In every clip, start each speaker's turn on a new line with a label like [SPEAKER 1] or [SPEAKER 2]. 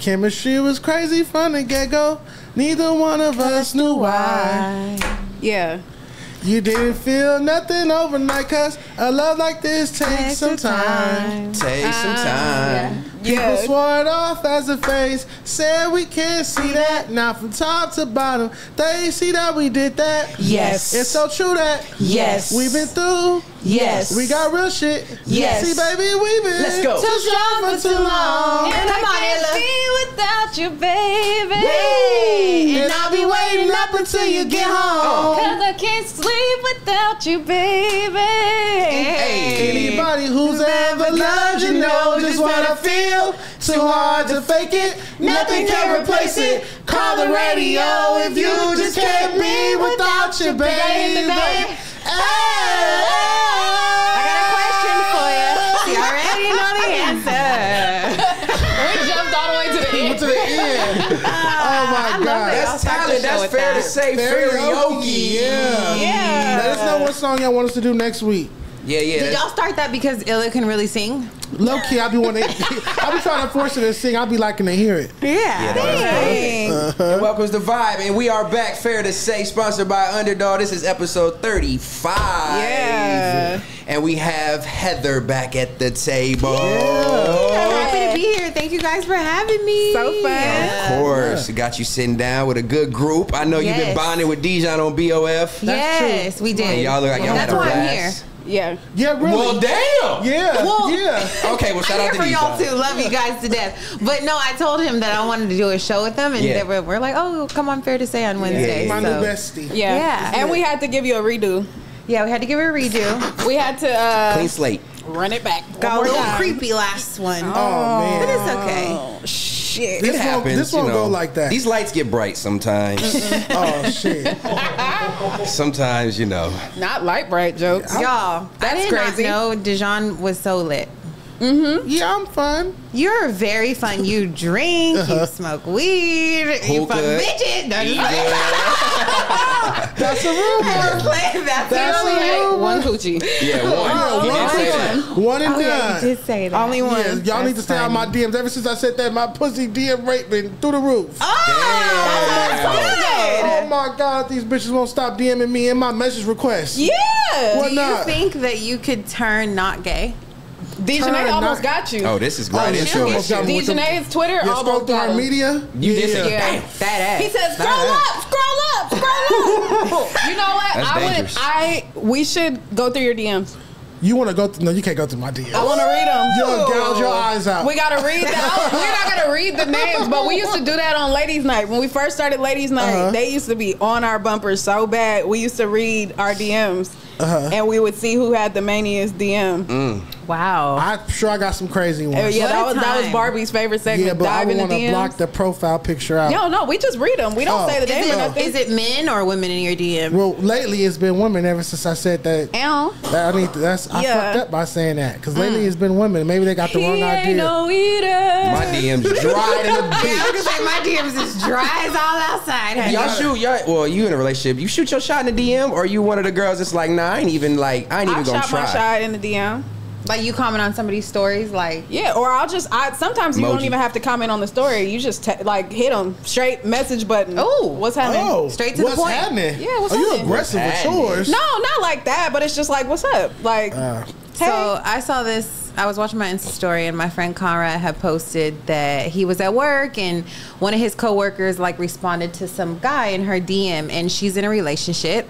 [SPEAKER 1] Chemistry was crazy from the get-go. Neither one of us knew why.
[SPEAKER 2] Yeah.
[SPEAKER 1] You didn't feel nothing overnight, cause a love like this takes some time.
[SPEAKER 3] Take some time.
[SPEAKER 1] People swore it off as a phase. Said we can't see that. Now from top to bottom, they see that we did that.
[SPEAKER 4] Yes.
[SPEAKER 1] It's so true that.
[SPEAKER 4] Yes.
[SPEAKER 1] We've been through.
[SPEAKER 4] Yes.
[SPEAKER 1] We got real shit.
[SPEAKER 4] Yes.
[SPEAKER 1] See, baby, we've been
[SPEAKER 4] Let's go.
[SPEAKER 1] too strong for too long.
[SPEAKER 2] And I can't be without you, baby.
[SPEAKER 1] Hey. And I'll be waiting up until you get home.
[SPEAKER 2] Cause I can't sleep without you, baby.
[SPEAKER 1] Hey. Anybody who's ever loved you know just what I feel. Too hard to fake it. Nothing can replace it. Call the radio if you just can't be without you, baby.
[SPEAKER 4] I got a question for you. You already know the answer.
[SPEAKER 2] We jumped all the way to the end.
[SPEAKER 1] To the end. Oh my God.
[SPEAKER 3] That's talent. That's fair to say. Karaoke.
[SPEAKER 1] Yeah. Let us know what song y'all want us to do next week.
[SPEAKER 3] Yeah.
[SPEAKER 4] Did y'all start that because Illa can really sing?
[SPEAKER 1] Low key, I be trying to force her to sing. I be liking to hear it.
[SPEAKER 3] And welcome's the vibe, and we are back. Fair to say, sponsored by Underdog. This is episode 35.
[SPEAKER 2] Yeah.
[SPEAKER 3] And we have Heather back at the table.
[SPEAKER 4] I'm happy to be here. Thank you guys for having me.
[SPEAKER 2] So fun.
[SPEAKER 3] Of course, got you sitting down with a good group. I know you've been bonding with Dijon on BOF.
[SPEAKER 4] Yes, we did.
[SPEAKER 3] And y'all look like y'all had a blast.
[SPEAKER 4] That's why I'm here.
[SPEAKER 2] Yeah.
[SPEAKER 1] Yeah, really.
[SPEAKER 3] Well, damn.
[SPEAKER 1] Yeah.
[SPEAKER 3] Okay, well, shout out to
[SPEAKER 4] I'm here for
[SPEAKER 3] Dijon.
[SPEAKER 4] y'all too. Love you guys to death. But no, I told him that I wanted to do a show with them, and they we're like, oh, come on, Fair to Say on Wednesday.
[SPEAKER 1] My new bestie.
[SPEAKER 2] Yeah. And we had to give you a redo.
[SPEAKER 4] Yeah, we had to give it a redo.
[SPEAKER 2] We had to
[SPEAKER 3] Clean slate.
[SPEAKER 2] run it back.
[SPEAKER 4] Got a little creepy last one.
[SPEAKER 1] Oh man.
[SPEAKER 4] But it's okay.
[SPEAKER 2] Shit.
[SPEAKER 3] It happens.
[SPEAKER 1] This won't
[SPEAKER 3] you know.
[SPEAKER 1] go like that.
[SPEAKER 3] These lights get bright sometimes.
[SPEAKER 1] Oh shit.
[SPEAKER 3] Sometimes, you know.
[SPEAKER 2] Not light bright jokes.
[SPEAKER 4] Y'all,
[SPEAKER 2] That's
[SPEAKER 4] I did
[SPEAKER 2] crazy.
[SPEAKER 4] not know Dijon was so lit.
[SPEAKER 1] Yeah, I'm fun.
[SPEAKER 4] You're very fun. You drink, you smoke weed, you fuck
[SPEAKER 3] Hookah.
[SPEAKER 4] bitches. No,
[SPEAKER 1] That's a rumor.
[SPEAKER 4] That's a rumor.
[SPEAKER 2] One coochie.
[SPEAKER 3] Yeah, one. You didn't say that.
[SPEAKER 1] One and
[SPEAKER 4] Oh, yeah,
[SPEAKER 1] done.
[SPEAKER 4] you did say that.
[SPEAKER 2] Only one.
[SPEAKER 1] Yeah, y'all need to
[SPEAKER 4] That's
[SPEAKER 1] stay on my
[SPEAKER 4] funny.
[SPEAKER 1] DMs. Ever since I said that, my pussy DM rate been through the roof.
[SPEAKER 4] Oh,
[SPEAKER 1] Oh my God, these bitches won't stop DMing me in my message requests.
[SPEAKER 2] Yeah.
[SPEAKER 1] What
[SPEAKER 4] do you
[SPEAKER 1] not?
[SPEAKER 4] think that you could turn not gay?
[SPEAKER 2] Dejanay almost got you.
[SPEAKER 3] Oh, this is right
[SPEAKER 1] she
[SPEAKER 3] into
[SPEAKER 1] almost
[SPEAKER 3] it.
[SPEAKER 1] got me with them.
[SPEAKER 2] Dejanay's Twitter
[SPEAKER 1] You
[SPEAKER 2] almost
[SPEAKER 1] spoke to
[SPEAKER 2] got
[SPEAKER 1] her
[SPEAKER 2] him.
[SPEAKER 1] media?
[SPEAKER 3] You did say
[SPEAKER 4] Yeah, that ass.
[SPEAKER 2] He said, scroll up. You know what?
[SPEAKER 3] That's dangerous.
[SPEAKER 2] We should go through your DMs.
[SPEAKER 1] You want to go through? No, you can't go through my DMs.
[SPEAKER 2] I want to read them.
[SPEAKER 1] You'll gouge your eyes out.
[SPEAKER 2] We gotta read that. We're not gonna read the names, but we used to do that on Ladies Night. When we first started Ladies Night, they used to be on our bumpers so bad. We used to read our DMs, and we would see who had the maniest DM.
[SPEAKER 4] Wow.
[SPEAKER 1] I'm sure I got some crazy ones.
[SPEAKER 2] Yeah, that
[SPEAKER 4] What a
[SPEAKER 2] was
[SPEAKER 4] time.
[SPEAKER 2] Barbie's favorite segment.
[SPEAKER 1] Yeah, but I
[SPEAKER 2] Dive in
[SPEAKER 1] want
[SPEAKER 2] the
[SPEAKER 1] to
[SPEAKER 2] DMs.
[SPEAKER 1] block the profile picture out.
[SPEAKER 2] No, we just read them. We don't say the name or nothing.
[SPEAKER 4] Is it men or women in your DM?
[SPEAKER 1] Well, lately it's been women ever since I said that.
[SPEAKER 2] Ow.
[SPEAKER 1] That I need to, that's I
[SPEAKER 2] Yeah.
[SPEAKER 1] fucked up by saying that because lately it's been women. Maybe they got the wrong idea.
[SPEAKER 2] No eater.
[SPEAKER 3] My DMs dry in the
[SPEAKER 4] Yeah, I
[SPEAKER 3] bitch.
[SPEAKER 4] was gonna say my DMs is dry as all outside. honey.
[SPEAKER 3] Y'all shoot, well, you in a relationship. You shoot your shot in the DM, or you one of the girls that's like, nah, I ain't even
[SPEAKER 2] I
[SPEAKER 3] gonna
[SPEAKER 2] shot
[SPEAKER 3] try.
[SPEAKER 2] my shot in the DM.
[SPEAKER 4] Like you comment on somebody's stories, like
[SPEAKER 2] Yeah, or sometimes you don't
[SPEAKER 3] Emoji.
[SPEAKER 2] even have to comment on the story. You just hit them straight message button.
[SPEAKER 4] Oh.
[SPEAKER 2] What's happening?
[SPEAKER 1] Oh,
[SPEAKER 4] Straight to the
[SPEAKER 1] what's
[SPEAKER 4] point.
[SPEAKER 1] happening?
[SPEAKER 2] Yeah, what's
[SPEAKER 1] Are you
[SPEAKER 2] happening?
[SPEAKER 1] aggressive with yours?
[SPEAKER 2] No, not like that, but it's just like, what's up? Like, hey.
[SPEAKER 4] So I saw this. I was watching my Insta story, and my friend Conrad had posted that he was at work, and one of his coworkers like responded to some guy in her DM, and she's in a relationship,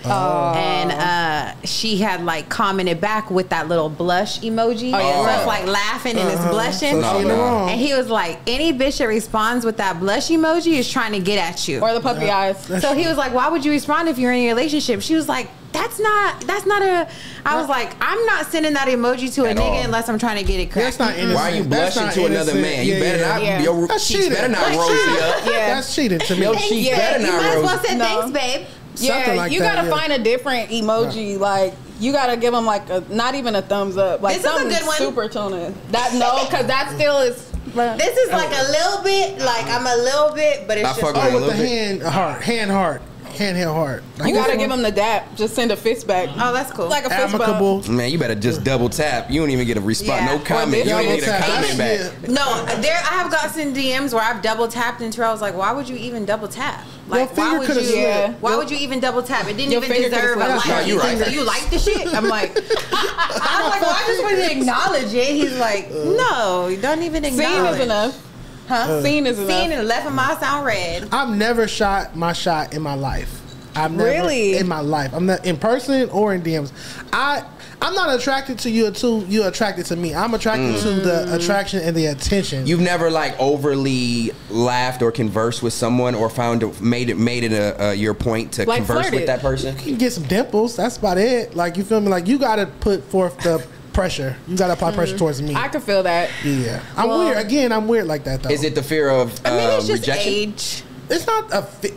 [SPEAKER 4] and she had like commented back with that little blush emoji.
[SPEAKER 2] Oh, yeah.
[SPEAKER 4] So it's like laughing and it's blushing.
[SPEAKER 1] So she in the wrong.
[SPEAKER 4] And he was like, any bitch that responds with that blush emoji is trying to get at you.
[SPEAKER 2] Or the puppy eyes.
[SPEAKER 4] So he was like, why would you respond if you're in a relationship? She was like, that's not a, I was like, I'm not sending that emoji to a
[SPEAKER 3] At
[SPEAKER 4] nigga
[SPEAKER 3] all.
[SPEAKER 4] unless I'm trying to get it
[SPEAKER 1] That's
[SPEAKER 4] cracked.
[SPEAKER 1] not innocent.
[SPEAKER 3] Why are you
[SPEAKER 1] That's
[SPEAKER 3] blushing
[SPEAKER 1] not
[SPEAKER 3] to another
[SPEAKER 1] innocent.
[SPEAKER 3] man? You
[SPEAKER 1] Yeah,
[SPEAKER 3] better
[SPEAKER 1] yeah.
[SPEAKER 3] not.
[SPEAKER 4] Yeah.
[SPEAKER 3] Your
[SPEAKER 1] That's
[SPEAKER 3] cheeks
[SPEAKER 1] cheating.
[SPEAKER 3] better not
[SPEAKER 1] That's
[SPEAKER 3] rosy
[SPEAKER 1] cheating.
[SPEAKER 3] up.
[SPEAKER 2] Yeah.
[SPEAKER 1] That's cheating to me.
[SPEAKER 3] Your cheeks better
[SPEAKER 4] You
[SPEAKER 3] not
[SPEAKER 4] might as well
[SPEAKER 3] rosy.
[SPEAKER 4] say
[SPEAKER 2] No.
[SPEAKER 4] thanks, babe.
[SPEAKER 1] Something like
[SPEAKER 2] you
[SPEAKER 1] that,
[SPEAKER 2] gotta
[SPEAKER 1] yeah.
[SPEAKER 2] find a different emoji. Like, you gotta give them like not even a thumbs up. Like
[SPEAKER 4] This is a
[SPEAKER 2] something
[SPEAKER 4] good one.
[SPEAKER 2] super tuna. Because that still is.
[SPEAKER 4] This is like a little bit, like I'm a little bit, but it's
[SPEAKER 3] I
[SPEAKER 4] just
[SPEAKER 3] fuck
[SPEAKER 1] Oh,
[SPEAKER 3] with
[SPEAKER 1] with
[SPEAKER 3] a
[SPEAKER 1] the
[SPEAKER 3] little bit.
[SPEAKER 1] hand heart. handheld heart. Like,
[SPEAKER 2] You gotta give them the dap. Just send a fist back.
[SPEAKER 4] Oh, that's cool.
[SPEAKER 2] Like a fist
[SPEAKER 1] amicable.
[SPEAKER 2] bump.
[SPEAKER 3] Man, you better just double tap. You don't even get a response.
[SPEAKER 4] Yeah.
[SPEAKER 3] No comment. You
[SPEAKER 1] Double
[SPEAKER 3] don't get a
[SPEAKER 1] tap.
[SPEAKER 3] comment back.
[SPEAKER 1] Yeah.
[SPEAKER 4] No, I have gotten DMs where I've double tapped and Terrell was like, "Why would you even double tap?
[SPEAKER 1] Your
[SPEAKER 4] Like, why
[SPEAKER 1] finger
[SPEAKER 4] would
[SPEAKER 1] coulda
[SPEAKER 4] you?
[SPEAKER 1] slipped.
[SPEAKER 4] Why would you even double tap? It didn't
[SPEAKER 2] Your
[SPEAKER 4] even
[SPEAKER 2] finger
[SPEAKER 4] deserve a
[SPEAKER 2] coulda
[SPEAKER 4] like.
[SPEAKER 2] slipped.
[SPEAKER 3] No, you're right.
[SPEAKER 4] So you like the shit? I'm like, I was like, well, I just want to acknowledge it. He's like, no, don't even
[SPEAKER 2] Seen
[SPEAKER 4] acknowledge.
[SPEAKER 2] is enough.
[SPEAKER 4] Huh?
[SPEAKER 2] Seen is enough.
[SPEAKER 4] Seen and left of my sound red.
[SPEAKER 1] I've never shot my shot in my life. I've never
[SPEAKER 2] Really?
[SPEAKER 1] in my life. I'm not in person or in DMs. I'm not attracted to you until you're attracted to me. I'm attracted to the attraction and the attention.
[SPEAKER 3] You've never like overly laughed or conversed with someone, or made it your point to
[SPEAKER 2] Like
[SPEAKER 3] converse
[SPEAKER 2] flirted.
[SPEAKER 3] with that person.
[SPEAKER 1] You can get some dimples. That's about it. Like, you feel me? Like, you gotta put forth the pressure. You gotta apply pressure towards me.
[SPEAKER 2] I could feel that.
[SPEAKER 1] Yeah, I'm weird. Again, I'm weird like that though.
[SPEAKER 3] Is it the fear of
[SPEAKER 4] Maybe it's just
[SPEAKER 3] rejection?
[SPEAKER 4] age.
[SPEAKER 1] It's not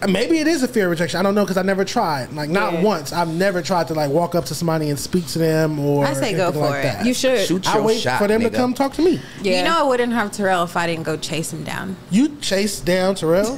[SPEAKER 1] maybe it is a fear of rejection. I don't know because I never tried. Like, not
[SPEAKER 2] Yeah.
[SPEAKER 1] once. I've never tried to like walk up to somebody and speak to them or.
[SPEAKER 4] I say go
[SPEAKER 1] anything
[SPEAKER 4] for
[SPEAKER 1] like
[SPEAKER 4] it.
[SPEAKER 1] that.
[SPEAKER 2] You should.
[SPEAKER 3] Shoot
[SPEAKER 1] I
[SPEAKER 3] your
[SPEAKER 1] wait
[SPEAKER 3] shot,
[SPEAKER 1] for them to
[SPEAKER 3] nigga.
[SPEAKER 1] come talk to me.
[SPEAKER 2] Yeah.
[SPEAKER 4] You know, I wouldn't have Terrell if I didn't go chase him down.
[SPEAKER 1] You chase down Terrell.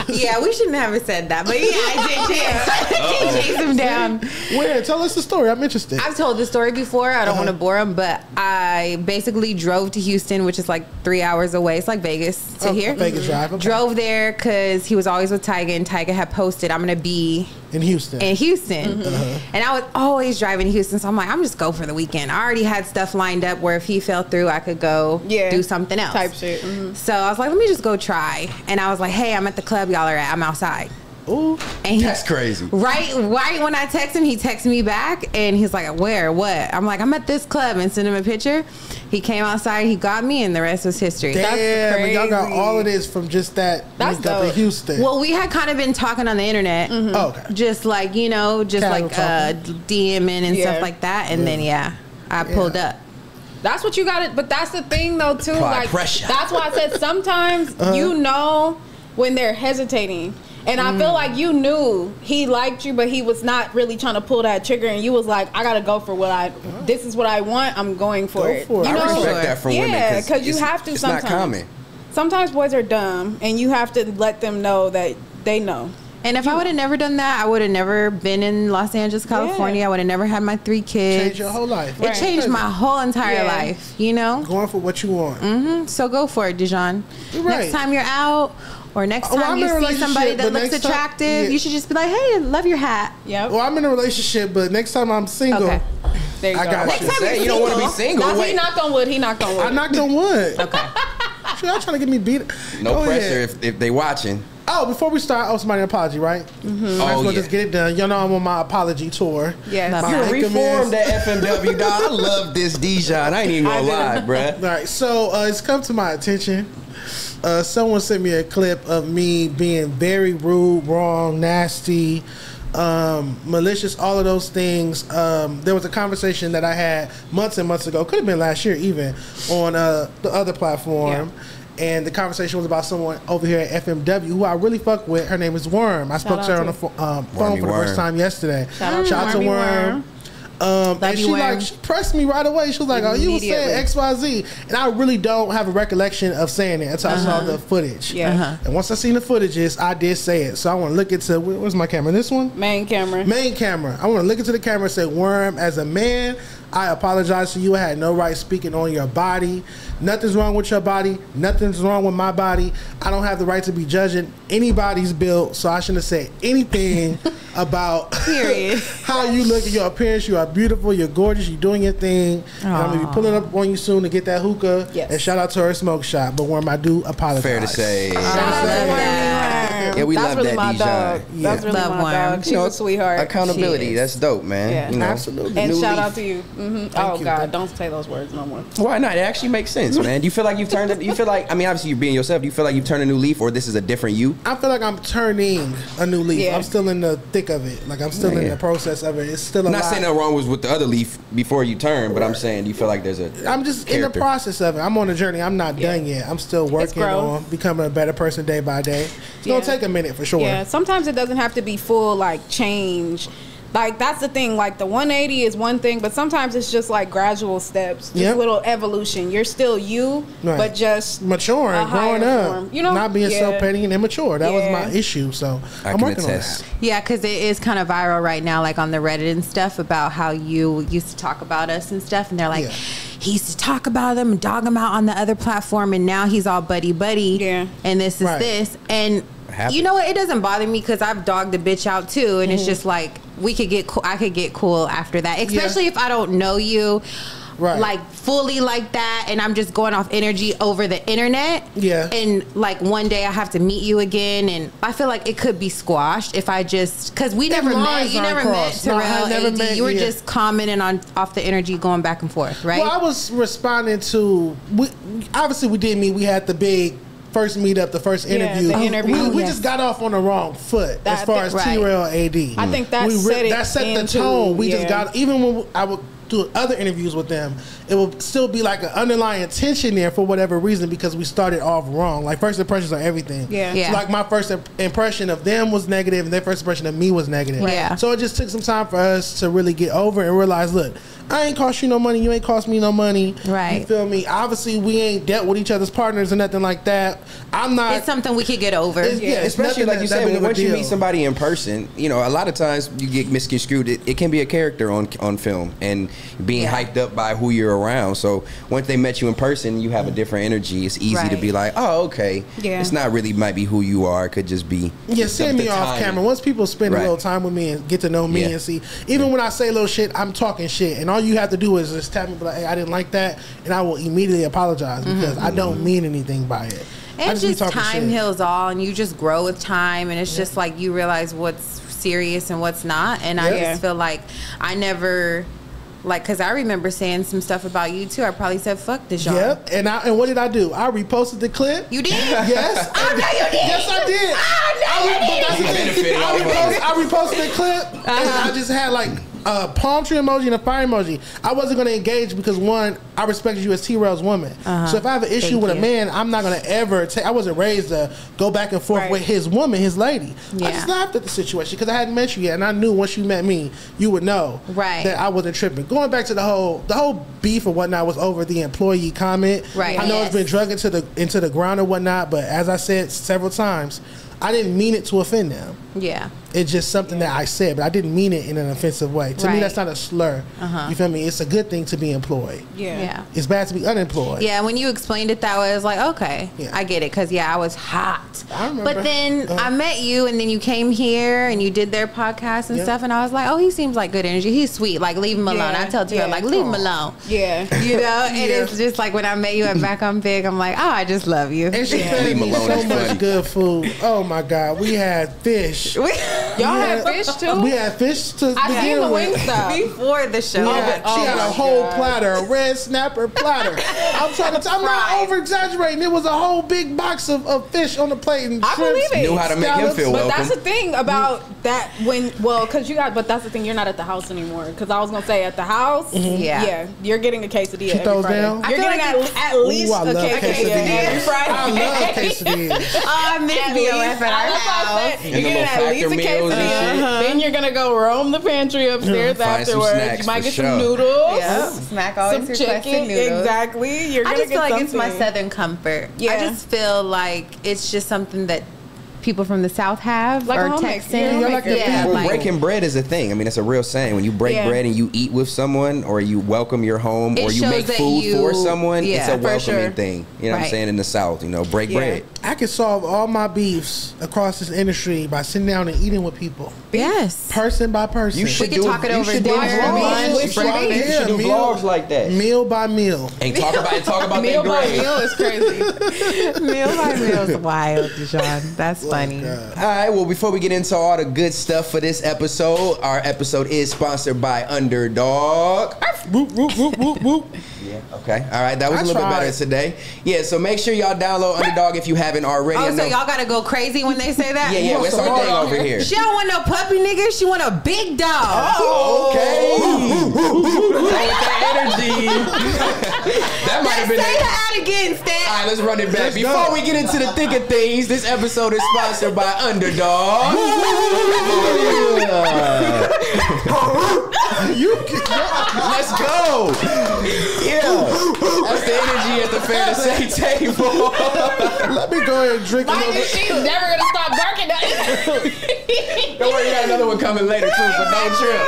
[SPEAKER 4] Yeah, we shouldn't have said that, but yeah, I did chase him down.
[SPEAKER 1] Where? Tell us the story. I'm interested.
[SPEAKER 4] I've told this story before. I don't want to bore him, but I basically drove to Houston, which is like 3 hours away. It's like Vegas to here.
[SPEAKER 1] Vegas Drive. Okay.
[SPEAKER 4] Drove there because he was always with Tyga, and Tyga had posted, "I'm gonna be
[SPEAKER 1] in Houston.
[SPEAKER 4] in Houston," and I was always driving to Houston. So I'm like, I'm just go for the weekend. I already had stuff lined up where if he fell through, I could go do something else.
[SPEAKER 2] Type shit.
[SPEAKER 4] So I was like, let me just go try. And I was like, hey, I'm at the club y'all are at. I'm outside.
[SPEAKER 1] Ooh.
[SPEAKER 4] And
[SPEAKER 3] That's crazy.
[SPEAKER 4] Right when I text him, he texted me back and he's like, where? What? I'm like, I'm at this club, and sent him a picture. He came outside, he got me, and the rest was history.
[SPEAKER 1] Damn, and y'all got
[SPEAKER 2] crazy.
[SPEAKER 1] all of this from just that
[SPEAKER 2] That's
[SPEAKER 1] link up in
[SPEAKER 2] dope.
[SPEAKER 1] Houston.
[SPEAKER 4] Well, we had kind of been talking on the internet.
[SPEAKER 1] Oh, okay.
[SPEAKER 4] Just like, you know, just
[SPEAKER 1] Casual
[SPEAKER 4] like
[SPEAKER 1] talking.
[SPEAKER 4] DMing and
[SPEAKER 2] Yeah.
[SPEAKER 4] stuff like that. And then, I pulled up.
[SPEAKER 2] That's what you got to, but that's the thing though too.
[SPEAKER 3] Apply
[SPEAKER 2] Like
[SPEAKER 3] pressure.
[SPEAKER 2] that's why I said sometimes you know when they're hesitating. And I feel like you knew he liked you, but he was not really trying to pull that trigger. And you was like, I gotta go for this is what I want. I'm going for
[SPEAKER 1] Go
[SPEAKER 2] it.
[SPEAKER 1] for it.
[SPEAKER 2] You
[SPEAKER 3] I
[SPEAKER 2] know?
[SPEAKER 3] respect that from women.
[SPEAKER 2] Yeah, because you have to
[SPEAKER 3] It's
[SPEAKER 2] sometimes.
[SPEAKER 3] not common.
[SPEAKER 2] Sometimes boys are dumb, and you have to let them know that they know.
[SPEAKER 4] And if I would have never done that, I would have never been in Los Angeles, California.
[SPEAKER 2] Yeah.
[SPEAKER 4] I would have never had my 3 kids.
[SPEAKER 1] Change your whole life.
[SPEAKER 4] It changed my whole entire
[SPEAKER 2] Yeah.
[SPEAKER 4] life, you know?
[SPEAKER 1] Going for what you want.
[SPEAKER 4] So go for it, Dijon.
[SPEAKER 1] You're right.
[SPEAKER 4] Next time you're out or next
[SPEAKER 1] Oh,
[SPEAKER 4] time
[SPEAKER 1] I'm
[SPEAKER 4] you
[SPEAKER 1] in a
[SPEAKER 4] see somebody
[SPEAKER 1] relationship,
[SPEAKER 4] that
[SPEAKER 1] but
[SPEAKER 4] looks
[SPEAKER 1] next time-
[SPEAKER 4] attractive,
[SPEAKER 1] yeah.
[SPEAKER 4] you should just be like, hey, love your hat.
[SPEAKER 2] Yep.
[SPEAKER 1] Well, I'm in a relationship, but next time I'm single,
[SPEAKER 4] Okay.
[SPEAKER 2] There you
[SPEAKER 1] I
[SPEAKER 2] go.
[SPEAKER 1] got
[SPEAKER 2] Next
[SPEAKER 1] you.
[SPEAKER 2] time
[SPEAKER 3] Say
[SPEAKER 2] you're
[SPEAKER 3] you don't want to be
[SPEAKER 2] single.
[SPEAKER 3] single.
[SPEAKER 2] He
[SPEAKER 3] Wait.
[SPEAKER 2] knocked on wood. He knocked on wood.
[SPEAKER 1] I knocked on wood.
[SPEAKER 4] Okay.
[SPEAKER 1] Shit, y'all trying to get me beat.
[SPEAKER 3] No
[SPEAKER 1] Go
[SPEAKER 3] pressure
[SPEAKER 1] ahead.
[SPEAKER 3] if they watching.
[SPEAKER 1] Oh, before we start, I owe somebody an apology, right? Might as well just get it done. Y'all know I'm on my apology tour.
[SPEAKER 2] Yes.
[SPEAKER 4] Love
[SPEAKER 1] My
[SPEAKER 4] that.
[SPEAKER 3] You
[SPEAKER 1] Makeup is-
[SPEAKER 3] reformed that FMW, dog. I love this Dijon. I ain't even gonna lie, bruh.
[SPEAKER 1] All right, so it's come to my attention. Someone sent me a clip of me being very rude, wrong, nasty, malicious, all of those things. There was a conversation that I had months and months ago, could have been last year even, on the other platform. And the conversation was about someone over here at FMW who I really fuck with. Her name is Worm. I spoke to her on the phone for the first time yesterday. Shout out to Worm. And
[SPEAKER 4] you,
[SPEAKER 1] she
[SPEAKER 4] Worm.
[SPEAKER 1] she pressed me right away. She was like, "Oh, you were saying XYZ," and I really don't have a recollection of saying it until I saw the footage.
[SPEAKER 2] Yeah.
[SPEAKER 1] And once I seen the footages, I did say it. So I want to look into where's my camera? This one.
[SPEAKER 2] Main camera.
[SPEAKER 1] Main camera. I want to look into the camera and say, Worm, as a man, I apologize to you. I had no right speaking on your body. Nothing's wrong with your body. Nothing's wrong with my body. I don't have the right to be judging anybody's build, so I shouldn't have said anything about
[SPEAKER 4] Period.
[SPEAKER 1] how you look at your appearance. You are beautiful. You're gorgeous. You're doing your thing. And I'm going to be pulling up on you soon to get that hookah.
[SPEAKER 2] Yes.
[SPEAKER 1] And shout out to her smoke shop. But Worm, I do apologize.
[SPEAKER 3] Fair to say.
[SPEAKER 2] Shout out to
[SPEAKER 1] Yeah.
[SPEAKER 2] Worm.
[SPEAKER 3] Yeah, we
[SPEAKER 2] That's
[SPEAKER 3] love
[SPEAKER 2] really
[SPEAKER 3] that
[SPEAKER 2] my
[SPEAKER 3] Dijon.
[SPEAKER 2] dog.
[SPEAKER 1] Yeah.
[SPEAKER 2] That's really
[SPEAKER 4] Love
[SPEAKER 2] my
[SPEAKER 4] Worm.
[SPEAKER 2] dog. She's
[SPEAKER 3] You know,
[SPEAKER 2] a sweetheart.
[SPEAKER 3] Accountability.
[SPEAKER 4] She is.
[SPEAKER 3] That's dope, man.
[SPEAKER 2] Yeah.
[SPEAKER 3] You know,
[SPEAKER 1] Absolutely.
[SPEAKER 2] And
[SPEAKER 3] New
[SPEAKER 2] shout
[SPEAKER 3] leaf.
[SPEAKER 2] out to you. Oh
[SPEAKER 1] you.
[SPEAKER 2] God, don't say those words no more.
[SPEAKER 3] Why not? It actually makes sense, man. Do you feel like you've turned it? You feel like, I mean, obviously you're being yourself. Do you feel like you've turned a new leaf, or this is a different you?
[SPEAKER 1] I feel like I'm turning a new leaf.
[SPEAKER 2] Yeah.
[SPEAKER 1] I'm still in the thick of it. Like I'm still in the process of it. It's still a
[SPEAKER 3] I'm not
[SPEAKER 1] lot.
[SPEAKER 3] saying nothing wrong was with the other leaf before you turn, but I'm saying, do you feel like there's a
[SPEAKER 1] I'm just in the
[SPEAKER 3] character?
[SPEAKER 1] process of it. I'm on a journey. I'm not done yet. I'm still working
[SPEAKER 2] growth.
[SPEAKER 1] on becoming a better person day by day. It's
[SPEAKER 2] Yeah.
[SPEAKER 1] gonna take a minute for sure.
[SPEAKER 2] Yeah, sometimes it doesn't have to be full like change. Like, that's the thing. Like, the 180 is one thing, but sometimes it's just like gradual steps, just little evolution. You're still you, but just
[SPEAKER 1] maturing, growing up,
[SPEAKER 2] form. You know,
[SPEAKER 1] not being so petty and immature. That was my issue. So I'm working on that.
[SPEAKER 4] Yeah, because it is kind of viral right now, like on the Reddit and stuff, about how you used to talk about us and stuff, and they're like, he used to talk about them and dog them out on the other platform, and now he's all buddy and this is this, and you know what, it doesn't bother me because I've dogged the bitch out too, and it's just like we could get cool. I could get cool after that, especially if I don't know you like fully like that, and I'm just going off energy over the internet. And like one day I have to meet you again, and I feel like it could be squashed if I just, because we never met. You never met t-rell, AD. You were just commenting on off the energy, going back and forth, right?
[SPEAKER 1] Well, I was responding to. Obviously, we did meet. We had the big first meetup, the first interview. We just got off on the wrong foot as far as t-rell AD.
[SPEAKER 2] I think that set
[SPEAKER 1] the tone. We just got, even when I would do other interviews with them, it will still be like an underlying tension there for whatever reason, because we started off wrong. Like, first impressions are everything. So like, my first impression of them was negative, and their first impression of me was negative. So it just took some time for us to really get over and realize, look, I ain't cost you no money, you ain't cost me no money. You feel me? Obviously, we ain't dealt with each other's partners or nothing like that. I'm not.
[SPEAKER 4] It's something we could get over.
[SPEAKER 3] Especially like you said, once you meet somebody in person, you know, a lot of times you get misconstrued. It can be a character on film and being hyped up by who you're around. So once they met you in person, you have a different energy. It's easy to be like, oh, okay. It's not really might be who you are. It could just be.
[SPEAKER 1] Send me off camera. Once people spend a little time with me and get to know me and see, even when I say little shit, I'm talking shit, and all you have to do is just tell me, like, hey, I didn't like that, and I will immediately apologize because I don't mean anything by it.
[SPEAKER 4] It's just time heals all, and you just grow with time, and it's just like you realize what's serious and what's not. And I just feel like I never, like, because I remember saying some stuff about you too. I probably said fuck this y'all.
[SPEAKER 1] And what did I do? I reposted the clip.
[SPEAKER 4] You did?
[SPEAKER 1] Yes.
[SPEAKER 4] Oh no, you did.
[SPEAKER 1] Yes, I did. I reposted the clip, and I just had like a palm tree emoji and a fire emoji. I wasn't going to engage because, one, I respected you as t-rell's woman. So if I have an issue with a man, I'm not going to ever take. I wasn't raised to go back and forth with his woman, his lady. I just laughed at the situation because I hadn't met you yet, and I knew once you met me, you would know that I wasn't tripping. Going back to the whole beef or whatnot was over the employee comment. I know it's been drug into the ground or whatnot, but as I said several times, I didn't mean it to offend them. It's just something that I said, but I didn't mean it in an offensive way. To me, that's not a slur. You feel me? It's a good thing to be employed. It's bad to be unemployed.
[SPEAKER 4] When you explained it that way, I was like, okay, I get it. Because, I was hot.
[SPEAKER 1] I remember.
[SPEAKER 4] But then I met you, and then you came here, and you did their podcast and stuff, and I was like, oh, he seems like good energy. He's sweet. Like, leave him alone. I tell t-rell, like, leave him alone. You know? And it's just like when I met you at Back on Big, I'm like, oh, I just love you.
[SPEAKER 1] And she fed me so much good food. Oh, my God. We had fish.
[SPEAKER 2] Y'all had fish too?
[SPEAKER 1] We had fish to
[SPEAKER 2] I seen the wings
[SPEAKER 4] before the show.
[SPEAKER 1] She had a whole platter, a red snapper platter. I'm not over exaggerating. It was a whole big box of fish on the plate and
[SPEAKER 2] I believe it.
[SPEAKER 3] Knew how to make him feel welcome.
[SPEAKER 2] But that's the thing about that but that's the thing, you're not at the house anymore. Because I was gonna say at the house, you're getting a quesadilla.
[SPEAKER 1] She throws
[SPEAKER 2] Friday.
[SPEAKER 1] down.
[SPEAKER 2] You're getting at least a quesadilla every Friday.
[SPEAKER 1] I love quesadillas.
[SPEAKER 4] I miss BOF at our house.
[SPEAKER 2] You're getting at least a quesadilla. Then you're gonna go roam the pantry upstairs afterwards. You might get some noodles.
[SPEAKER 4] Snack always
[SPEAKER 2] some chicken.
[SPEAKER 4] Noodles.
[SPEAKER 2] Exactly. You're gonna
[SPEAKER 4] I just feel like
[SPEAKER 2] something.
[SPEAKER 4] it's my Southern comfort. I just feel like it's just something that people from the South have,
[SPEAKER 2] like
[SPEAKER 4] or Texans.
[SPEAKER 3] Breaking bread is a thing. I mean, it's a real saying. When you break bread and you eat with someone, or you welcome your home, or you make food for someone, it's a welcoming thing. You know what I'm saying? In the South, break bread.
[SPEAKER 1] I can solve all my beefs across this industry by sitting down and eating with people.
[SPEAKER 4] Yes.
[SPEAKER 1] Person by person.
[SPEAKER 3] You should
[SPEAKER 4] we can talk it over dinner, lunch,
[SPEAKER 3] You should do vlogs like that.
[SPEAKER 1] Meal by meal.
[SPEAKER 3] And talk about
[SPEAKER 2] meal
[SPEAKER 3] that
[SPEAKER 2] by
[SPEAKER 3] bread.
[SPEAKER 2] meal is crazy.
[SPEAKER 4] Meal by meal is wild, Deshaun. That's funny.
[SPEAKER 3] All right, well, before we get into all the good stuff for this episode, our episode is sponsored by Underdog.
[SPEAKER 1] Whoop, whoop, whoop, whoop, whoop.
[SPEAKER 3] Yeah, okay. All right, that was a little bit better today. Yeah, so make sure y'all download Underdog if you haven't already.
[SPEAKER 4] Oh, so y'all gotta go crazy when they say that?
[SPEAKER 3] Yeah, it's our thing over here.
[SPEAKER 4] She don't want no puppy nigga, she want a big dog.
[SPEAKER 3] Oh, okay. That energy. That might have been
[SPEAKER 4] say that again, Stan.
[SPEAKER 3] All right, let's run it back. Before we get into the thick of things, this episode is sponsored by Underdog. Let's go. Yeah. That's the energy at the Fair to Say table.
[SPEAKER 1] Let me go ahead and drink a little bit.
[SPEAKER 2] She's never gonna stop barking at
[SPEAKER 3] Don't worry, you got another one coming later too, so don't trip.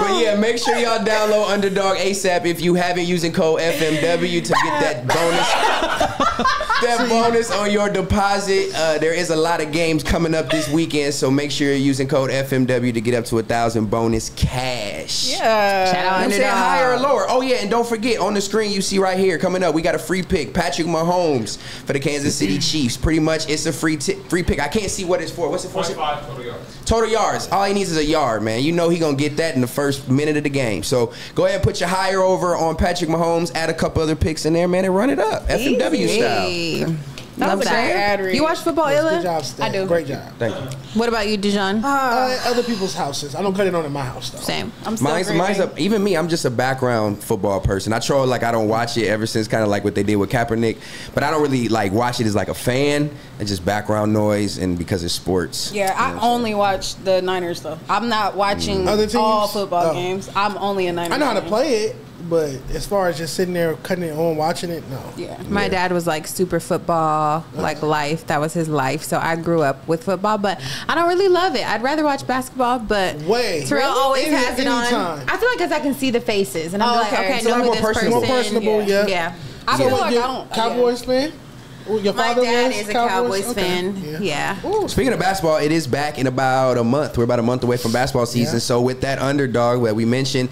[SPEAKER 3] But yeah, make sure y'all download Underdog ASAP if you haven't, using code FMW to get that bonus. That bonus on your deposit. There is a lot of games coming up this weekend, so make sure you're using code FMW to get up to 1,000 bonus cash.
[SPEAKER 2] Yeah.
[SPEAKER 4] Shout out
[SPEAKER 3] I'm saying
[SPEAKER 4] Underdog.
[SPEAKER 3] higher or lower. Oh yeah, and don't forget, on the screen you see right here coming up, we got a free pick, Patrick Mahomes for the Kansas City Chiefs. Pretty much, it's a free pick. I can't see what it's for. What's it for?
[SPEAKER 5] 25 total yards.
[SPEAKER 3] Total yards. All he needs is a yard, man. You know he gonna get that in the first minute of the game. So go ahead and put your higher over on Patrick Mahomes. Add a couple other picks in there, man, and run it up. FMW style.
[SPEAKER 2] That was a great ad read.
[SPEAKER 4] You watch football,
[SPEAKER 1] Good
[SPEAKER 4] Illa?
[SPEAKER 1] job, Steph.
[SPEAKER 2] I do.
[SPEAKER 1] Great job.
[SPEAKER 3] Thank you.
[SPEAKER 4] What about you, Dijon?
[SPEAKER 1] Other people's houses. I don't cut it on in my house, though.
[SPEAKER 4] Same.
[SPEAKER 2] I'm still
[SPEAKER 3] Mine's up. Even me, I'm just a background football person. I troll like I don't watch it ever since kind of like what they did with Kaepernick, but I don't really like watch it as like a fan. It's just background noise and because it's sports.
[SPEAKER 2] Yeah, I only watch the Niners though. I'm not watching
[SPEAKER 1] Other teams?
[SPEAKER 2] all football
[SPEAKER 1] Oh.
[SPEAKER 2] games. I'm only a Niners.
[SPEAKER 1] I know how to
[SPEAKER 2] fan.
[SPEAKER 1] play it, but as far as just sitting there cutting it on, watching it, no.
[SPEAKER 2] Yeah.
[SPEAKER 4] My dad was like super football, like life. That was his life. So I grew up with football, but I don't really love it. I'd rather watch basketball, but Terrell always has it on.
[SPEAKER 1] Anytime.
[SPEAKER 4] I feel like because I can see the faces, and I'm
[SPEAKER 2] Oh,
[SPEAKER 4] like,
[SPEAKER 2] okay.
[SPEAKER 4] okay,
[SPEAKER 2] It's
[SPEAKER 4] I
[SPEAKER 3] a
[SPEAKER 4] know
[SPEAKER 3] lot
[SPEAKER 4] who
[SPEAKER 3] more
[SPEAKER 4] this
[SPEAKER 3] personable.
[SPEAKER 4] person.
[SPEAKER 1] More personable, yeah.
[SPEAKER 4] Yeah.
[SPEAKER 2] I feel
[SPEAKER 1] So
[SPEAKER 2] like
[SPEAKER 1] you
[SPEAKER 2] I don't.
[SPEAKER 1] Cowboys fan? Your
[SPEAKER 4] My
[SPEAKER 1] father
[SPEAKER 4] dad
[SPEAKER 1] was
[SPEAKER 4] is a Cowboys
[SPEAKER 1] Okay.
[SPEAKER 4] fan. Yeah.
[SPEAKER 3] Ooh, speaking of basketball, it is back in about a month. We're about a month away from basketball season.
[SPEAKER 1] Yeah.
[SPEAKER 3] So with that Underdog that we mentioned,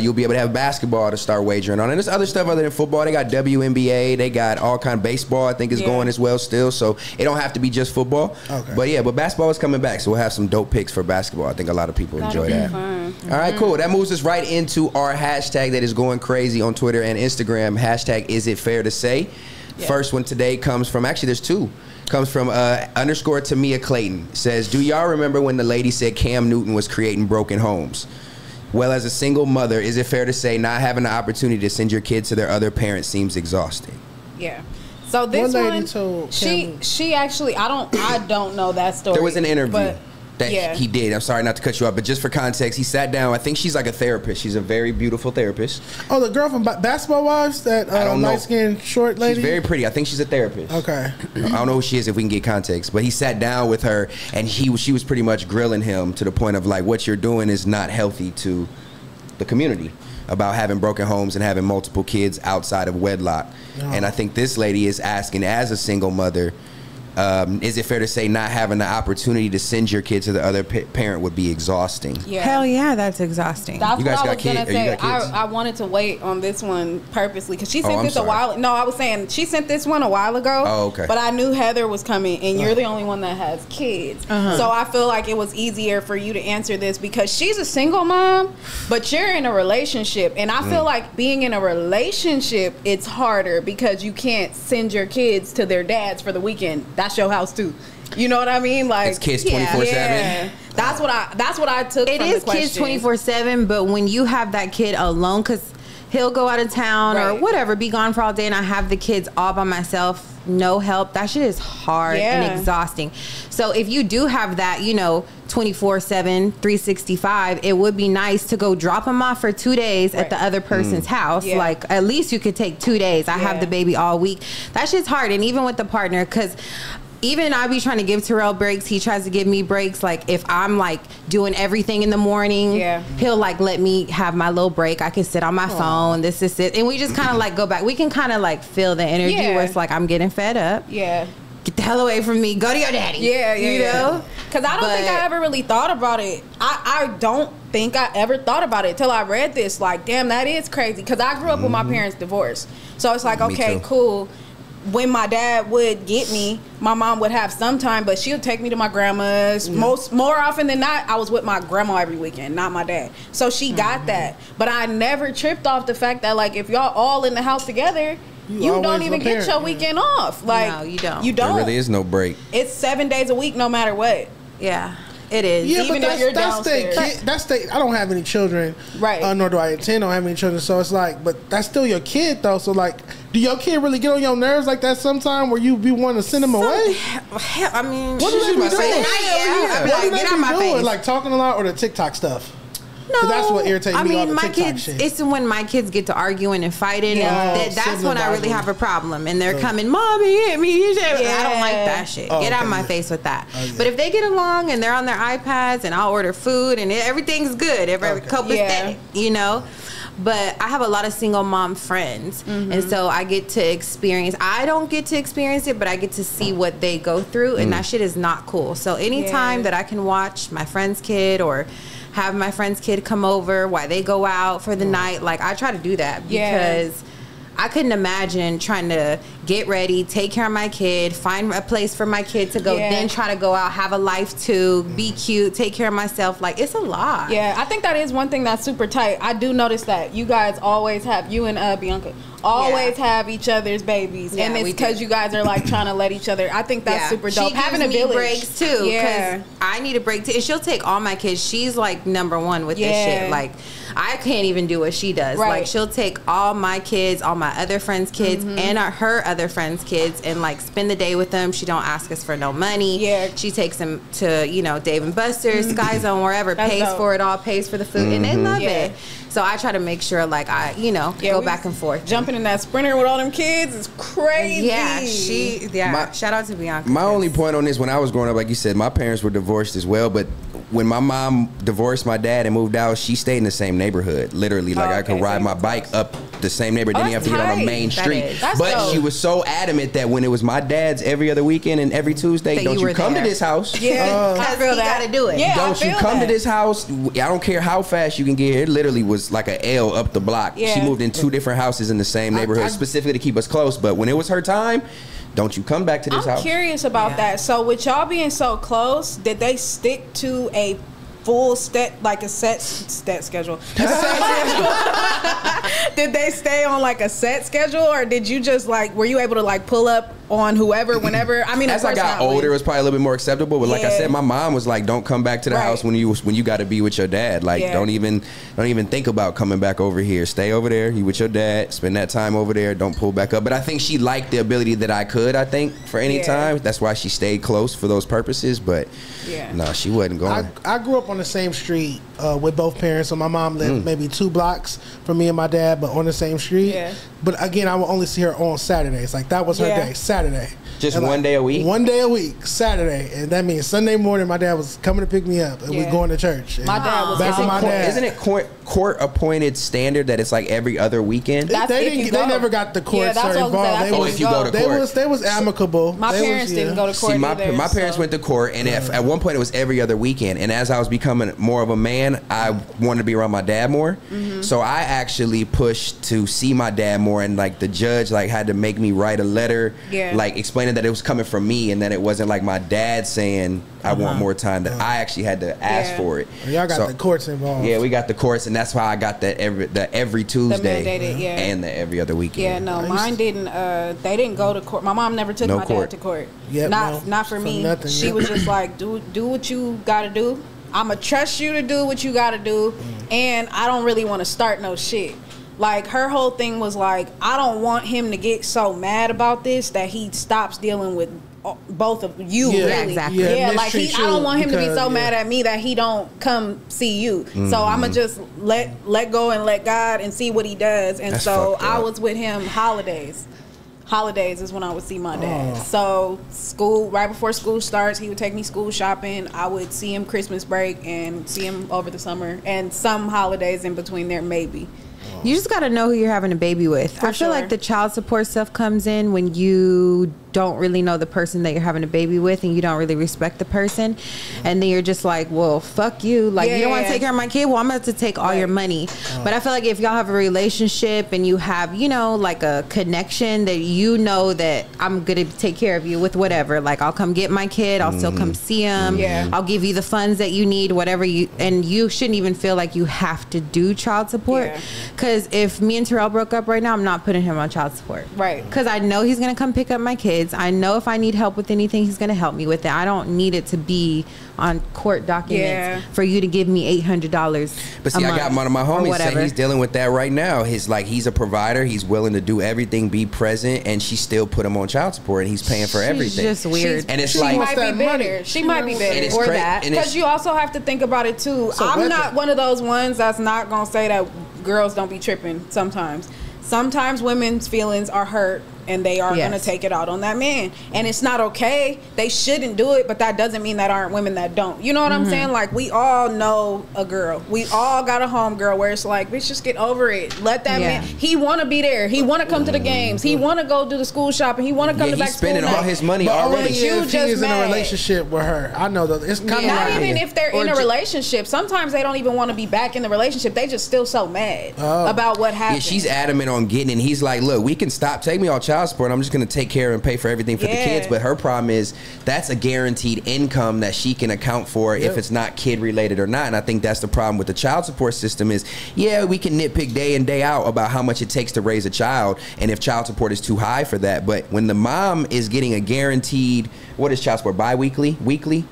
[SPEAKER 3] you'll be able to have basketball to start wagering on. And there's other stuff other than football. They got WNBA. They got all kind of baseball, I think, is going as well still. So it don't have to be just football.
[SPEAKER 1] Okay.
[SPEAKER 3] But yeah, but basketball is coming back. So we'll have some dope picks for basketball. I think a lot of people enjoy that. All right, cool. That moves us right into our hashtag that is going crazy on Twitter and Instagram. Hashtag Is It Fair to Say?
[SPEAKER 2] Yeah.
[SPEAKER 3] First one today comes from, actually there's two. Comes from underscore Tamia Clayton. Says, do y'all remember when the lady said Cam Newton was creating broken homes? Well, as a single mother, is it fair to say not having the opportunity to send your kids to their other parent seems exhausting?
[SPEAKER 2] Yeah. So this
[SPEAKER 1] One lady
[SPEAKER 2] one,
[SPEAKER 1] told
[SPEAKER 2] she actually, I don't know that story.
[SPEAKER 3] There was an interview
[SPEAKER 2] but,
[SPEAKER 3] that
[SPEAKER 2] yeah.
[SPEAKER 3] he did. I'm sorry not to cut you off, but just for context, he sat down. I think she's like a therapist. She's a very beautiful therapist.
[SPEAKER 1] Oh, the girl from Basketball Wives, that
[SPEAKER 3] I don't know.
[SPEAKER 1] light-skinned short lady?
[SPEAKER 3] She's very pretty. I think she's a therapist.
[SPEAKER 1] Okay.
[SPEAKER 3] I don't know who she is if we can get context, but he sat down with her and she was pretty much grilling him to the point of like, what you're doing is not healthy to the community about having broken homes and having multiple kids outside of wedlock.
[SPEAKER 1] No.
[SPEAKER 3] And I think this lady is asking, as a single mother, is it fair to say not having the opportunity to send your kid to the other parent would be exhausting?
[SPEAKER 2] Yeah.
[SPEAKER 4] Hell yeah, that's exhausting.
[SPEAKER 2] That's
[SPEAKER 3] You guys
[SPEAKER 2] what I
[SPEAKER 3] got
[SPEAKER 2] was gonna
[SPEAKER 3] kids? Or you
[SPEAKER 2] say.
[SPEAKER 3] got kids?
[SPEAKER 2] I wanted to wait on this one purposely because she
[SPEAKER 3] Oh,
[SPEAKER 2] sent
[SPEAKER 3] I'm
[SPEAKER 2] this
[SPEAKER 3] sorry.
[SPEAKER 2] a while. No, I was saying she sent this one a while ago.
[SPEAKER 3] Oh, okay.
[SPEAKER 2] But I knew Heather was coming, and you're the only one that has kids. So I feel like it was easier for you to answer this because she's a single mom, but you're in a relationship, and I feel like being in a relationship, it's harder because you can't send your kids to their dads for the weekend. That's your house too. You know what I mean? Like
[SPEAKER 3] It's kids 24/7.
[SPEAKER 2] Yeah. That's what I took.
[SPEAKER 4] It
[SPEAKER 2] from
[SPEAKER 4] is
[SPEAKER 2] the
[SPEAKER 4] kids
[SPEAKER 2] question.
[SPEAKER 4] 24/7, but when you have that kid alone, because he'll go out of town or
[SPEAKER 2] Right.
[SPEAKER 4] whatever, be gone for all day, and I have the kids all by myself, no help. That shit is hard
[SPEAKER 2] Yeah.
[SPEAKER 4] and exhausting. So if you do have that, 24/7, 365, it would be nice to go drop them off for 2 days at
[SPEAKER 2] Right.
[SPEAKER 4] the other person's house.
[SPEAKER 2] Yeah.
[SPEAKER 4] Like at least you could take 2 days. I have
[SPEAKER 2] Yeah.
[SPEAKER 4] the baby all week. That shit's hard, and even with the partner, because even I be trying to give Terrell breaks. He tries to give me breaks. Like if I'm like doing everything in the morning,
[SPEAKER 2] Yeah.
[SPEAKER 4] he'll like let me have my little break. I can sit on my phone. This is it, and we just kind of like go back. We can kind of like feel the energy
[SPEAKER 2] Yeah.
[SPEAKER 4] where it's like I'm getting fed up.
[SPEAKER 2] Yeah.
[SPEAKER 4] Get the hell away from me. Go to your daddy.
[SPEAKER 2] Yeah,
[SPEAKER 4] you know.
[SPEAKER 2] Because I don't think
[SPEAKER 4] But-
[SPEAKER 2] I ever really thought about it. I don't think I ever thought about it till I read this. Like, damn, that is crazy. Because I grew up with my parents divorced. So it's like,
[SPEAKER 3] Me
[SPEAKER 2] okay,
[SPEAKER 3] too.
[SPEAKER 2] cool. When my dad would get me, my mom would have some time, but she would take me to my grandma's. More often than not, I was with my grandma every weekend, not my dad. So she got that. But I never tripped off the fact that, like, if y'all all in the house together, you
[SPEAKER 1] always
[SPEAKER 2] don't even
[SPEAKER 1] a
[SPEAKER 2] get
[SPEAKER 1] parent.
[SPEAKER 2] your weekend off. Like,
[SPEAKER 4] No, you don't.
[SPEAKER 2] You
[SPEAKER 3] There
[SPEAKER 2] don't.
[SPEAKER 3] really is no break.
[SPEAKER 2] It's 7 days a week, no matter what.
[SPEAKER 4] Yeah, it is.
[SPEAKER 1] Yeah,
[SPEAKER 2] Even
[SPEAKER 1] but
[SPEAKER 2] if you're
[SPEAKER 1] that's their
[SPEAKER 2] downstairs.
[SPEAKER 1] kid. That's I don't have any children,
[SPEAKER 2] Right.
[SPEAKER 1] Nor do I intend on having any children. So it's like, but that's still your kid, though. So like, do your kid really get on your nerves like that sometime, where you be wanting to send them away?
[SPEAKER 4] I mean,
[SPEAKER 1] What do they be doing?
[SPEAKER 4] Yeah. I'd be
[SPEAKER 1] What do
[SPEAKER 4] like,
[SPEAKER 1] they
[SPEAKER 4] get out
[SPEAKER 1] be
[SPEAKER 4] my
[SPEAKER 1] doing?
[SPEAKER 4] face.
[SPEAKER 1] Like talking a lot or the TikTok stuff? No, that's what irritates me. All the
[SPEAKER 4] my
[SPEAKER 1] TikTok
[SPEAKER 4] kids.
[SPEAKER 1] shit.
[SPEAKER 4] It's when my kids get to arguing and fighting, and that's when I really have a problem. And they're coming, Mommy, hit me. I don't like that shit. Get out of my face with that. But if they get along and they're on their iPads, and I'll order food, and everything's good, every copacetic, you know. But I have a lot of single mom friends, and so I get to experience. I don't get to experience it, but I get to see what they go through, and that shit is not cool. So anytime that I can watch my friend's kid or have my friend's kid come over while they go out for the night, like I try to do that because I couldn't imagine trying to get ready, take care of my kid, find a place for my kid to go, then try to go out, have a life too, be cute, take care of myself. Like, it's a lot.
[SPEAKER 2] Yeah, I think that is one thing that's super tight. I do notice that you guys always have, you and Bianca, always have each other's babies. And it's because you guys are like trying to let each other. I think that's super dope.
[SPEAKER 4] She
[SPEAKER 2] Having a village.
[SPEAKER 4] breaks too. Because I need a break too. And she'll take all my kids. She's like #1 with this shit. Like, I can't even do what she does. Like, she'll take all my kids, all my other friends' kids, and her other friends' kids, and like spend the day with them. She don't ask us for no money. She takes them to, you know, Dave & Buster's, Sky Zone, wherever, pays for it all, pays for the food, and they love it. So I try to make sure, like, I, you know, go back and forth.
[SPEAKER 2] Jumping in that Sprinter with all them kids is crazy.
[SPEAKER 4] Shout out to Bianca.
[SPEAKER 3] My only point on this, when I was growing up, like you said, my parents were divorced as well, but when my mom divorced my dad and moved out, she stayed in the same neighborhood. Literally, like I could ride my bike up the same neighborhood. Didn't have to get on a main street. But she was so adamant that when it was my dad's every other weekend and every Tuesday, don't you come to this house?
[SPEAKER 4] I feel that. Gotta do it.
[SPEAKER 3] Don't you come to this house? I don't care how fast you can get here. It literally was like an L up the block. She moved in 2 different houses in the same neighborhood, specifically to keep us close. But when it was her time, don't you come back to this house.
[SPEAKER 2] I'm curious about that. So with y'all being so close, did they stick to a full set schedule? Did they stay on like a set schedule, or did you just like, were you able to like pull up on whoever, whenever? I mean,
[SPEAKER 3] as I got older, it was probably a little bit more acceptable. But like I said, my mom was like, "Don't come back to the house when you got to be with your dad. Like, don't even think about coming back over here. Stay over there. You with your dad. Spend that time over there. Don't pull back up." But I think she liked the ability that I could. I think for any time. That's why she stayed close for those purposes. But no, she wasn't going.
[SPEAKER 1] I grew up on the same street with both parents. So my mom lived maybe 2 blocks from me and my dad, but on the same street. But again, I would only see her on Saturdays. Like, that was her day, Saturday.
[SPEAKER 3] Just and one day a week?
[SPEAKER 1] 1 day a week, Saturday. And that means Sunday morning, my dad was coming to pick me up, and we going to church.
[SPEAKER 2] My dad was
[SPEAKER 1] back with my dad.
[SPEAKER 3] Isn't it court-appointed standard that it's like every other weekend?
[SPEAKER 1] They never got the courts involved.
[SPEAKER 3] If you go to court.
[SPEAKER 1] They was amicable.
[SPEAKER 2] My parents didn't go to court either.
[SPEAKER 3] My parents went to court, and at one point it was every other weekend. And as I was becoming more of a man, I wanted to be around my dad more. So I actually pushed to see my dad more, and like the judge like had to make me write a letter, like explaining that it was coming from me, and that it wasn't like my dad saying I want more time. That I actually had to ask for it.
[SPEAKER 1] Y'all got the courts involved.
[SPEAKER 3] Yeah, we got the courts, and that's why I got the every Tuesday and the every other weekend.
[SPEAKER 2] Yeah, no, mine didn't. They didn't go to court. My mom never took my dad to court. Not for me. She was just like, do what you got to do. I'ma trust you to do what you got to do, and I don't really want to start no shit. Like, her whole thing was like, I don't want him to get so mad about this that he stops dealing with both of you. Really. Like, I don't want him to be so mad at me that he don't come see you. So I'ma just let go and let God and see what he does. And so I was with him holidays. Holidays is when I would see my dad. So school, right before school starts, he would take me school shopping. I would see him Christmas break and see him over the summer, and some holidays in between there maybe.
[SPEAKER 4] You just got to know who you're having a baby with. I feel like the child support stuff comes in when you don't really know the person that you're having a baby with, and you don't really respect the person, and then you're just like, well, fuck you. Like, you don't want to take care of my kid? Well, I'm about to take all your money. But I feel like if y'all have a relationship and you have, you know, like a connection that you know that I'm going to take care of you with whatever. Like, I'll come get my kid. I'll still come see him. I'll give you the funds that you need, whatever you, and you shouldn't even feel like you have to do child support. Because if me and Terrell broke up right now, I'm not putting him on child support. Because I know he's going to come pick up my kids. kids. I know if I need help with anything, he's going to help me with it. I don't need it to be on court documents for you to give me $800.
[SPEAKER 3] But see, I got one of my homies saying he's dealing with that right now. He's a provider. He's willing to do everything, be present, and she still put him on child support, and he's paying for everything.
[SPEAKER 4] Just weird.
[SPEAKER 3] And it's
[SPEAKER 2] she might be bitter. She might be bitter or that. Because you also have to think about it too. So I'm not one of those ones that's not gonna say that girls don't be tripping sometimes. Sometimes women's feelings are hurt and they are going to take it out on that man. And it's not okay. They shouldn't do it, but that doesn't mean that aren't women that don't. You know what I'm saying? Like, we all know a girl. We all got a home girl where it's like, bitch, just get over it. Let that man, he want to be there. He want to come to the games. He want to go do the school shopping. He want to come to back to school.
[SPEAKER 3] He's spending all his money already.
[SPEAKER 1] If he is in a relationship with her. I know that it's kind of
[SPEAKER 2] not even if they're in a relationship. Sometimes they don't even want to be back in the relationship. They just still so mad about what happened.
[SPEAKER 3] Yeah, she's adamant on getting it. And he's like, look, we can stop. Take me off child support. I'm just going to take care and pay for everything for the kids. But her problem is that's a guaranteed income that she can account for if it's not kid related or not. And I think that's the problem with the child support system is, we can nitpick day in, day out about how much it takes to raise a child and if child support is too high for that. But when the mom is getting a guaranteed, what is child support, bi-weekly, weekly?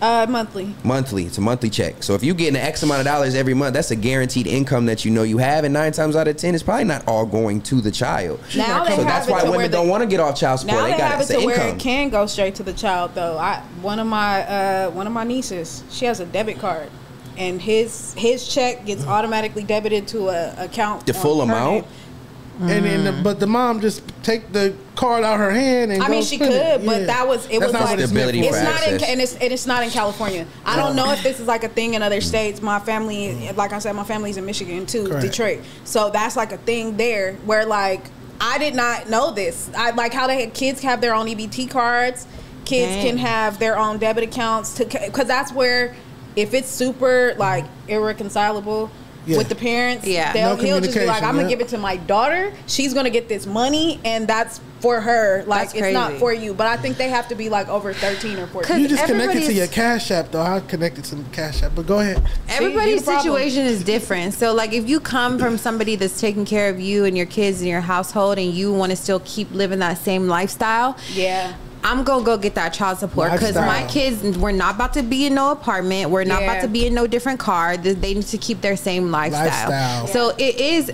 [SPEAKER 2] Monthly.
[SPEAKER 3] Monthly. It's a monthly check. So if you get an X amount of dollars every month, that's a guaranteed income that you know you have, and 9 times out of 10, it's probably not all going to the child.
[SPEAKER 2] Now
[SPEAKER 3] so that's why women don't want to get off child support.
[SPEAKER 2] Now they have it to where
[SPEAKER 3] income.
[SPEAKER 2] It can go straight to the child, though. One of my nieces, she has a debit card, and his check gets automatically debited to a account.
[SPEAKER 3] The full amount.
[SPEAKER 1] And then, but the mom just take the card out her hand and.
[SPEAKER 2] I mean, she could, but that was it.
[SPEAKER 3] That's
[SPEAKER 2] was like
[SPEAKER 3] stability for
[SPEAKER 2] access. It's not in California. I don't know if this is like a thing in other states. My family, like I said, my family's in Michigan too, Detroit. So that's like a thing there where like I did not know this. I like how kids have their own EBT cards. Kids can have their own debit accounts because that's where if it's super like irreconcilable. With the parents, he'll just be like, I'm gonna give it to my daughter. She's gonna get this money, and that's for her. Like, it's not for you. But I think they have to be like over 13 or 14.
[SPEAKER 1] You just connected to your Cash App, though. I connected to the Cash App, but go ahead.
[SPEAKER 4] Everybody's situation is different. So, like, if you come from somebody that's taking care of you and your kids in your household, and you want to still keep living that same lifestyle, I'm gonna go get that child support because my kids, we're not about to be in no apartment. We're not about to be in no different car. They need to keep their same lifestyle. So it's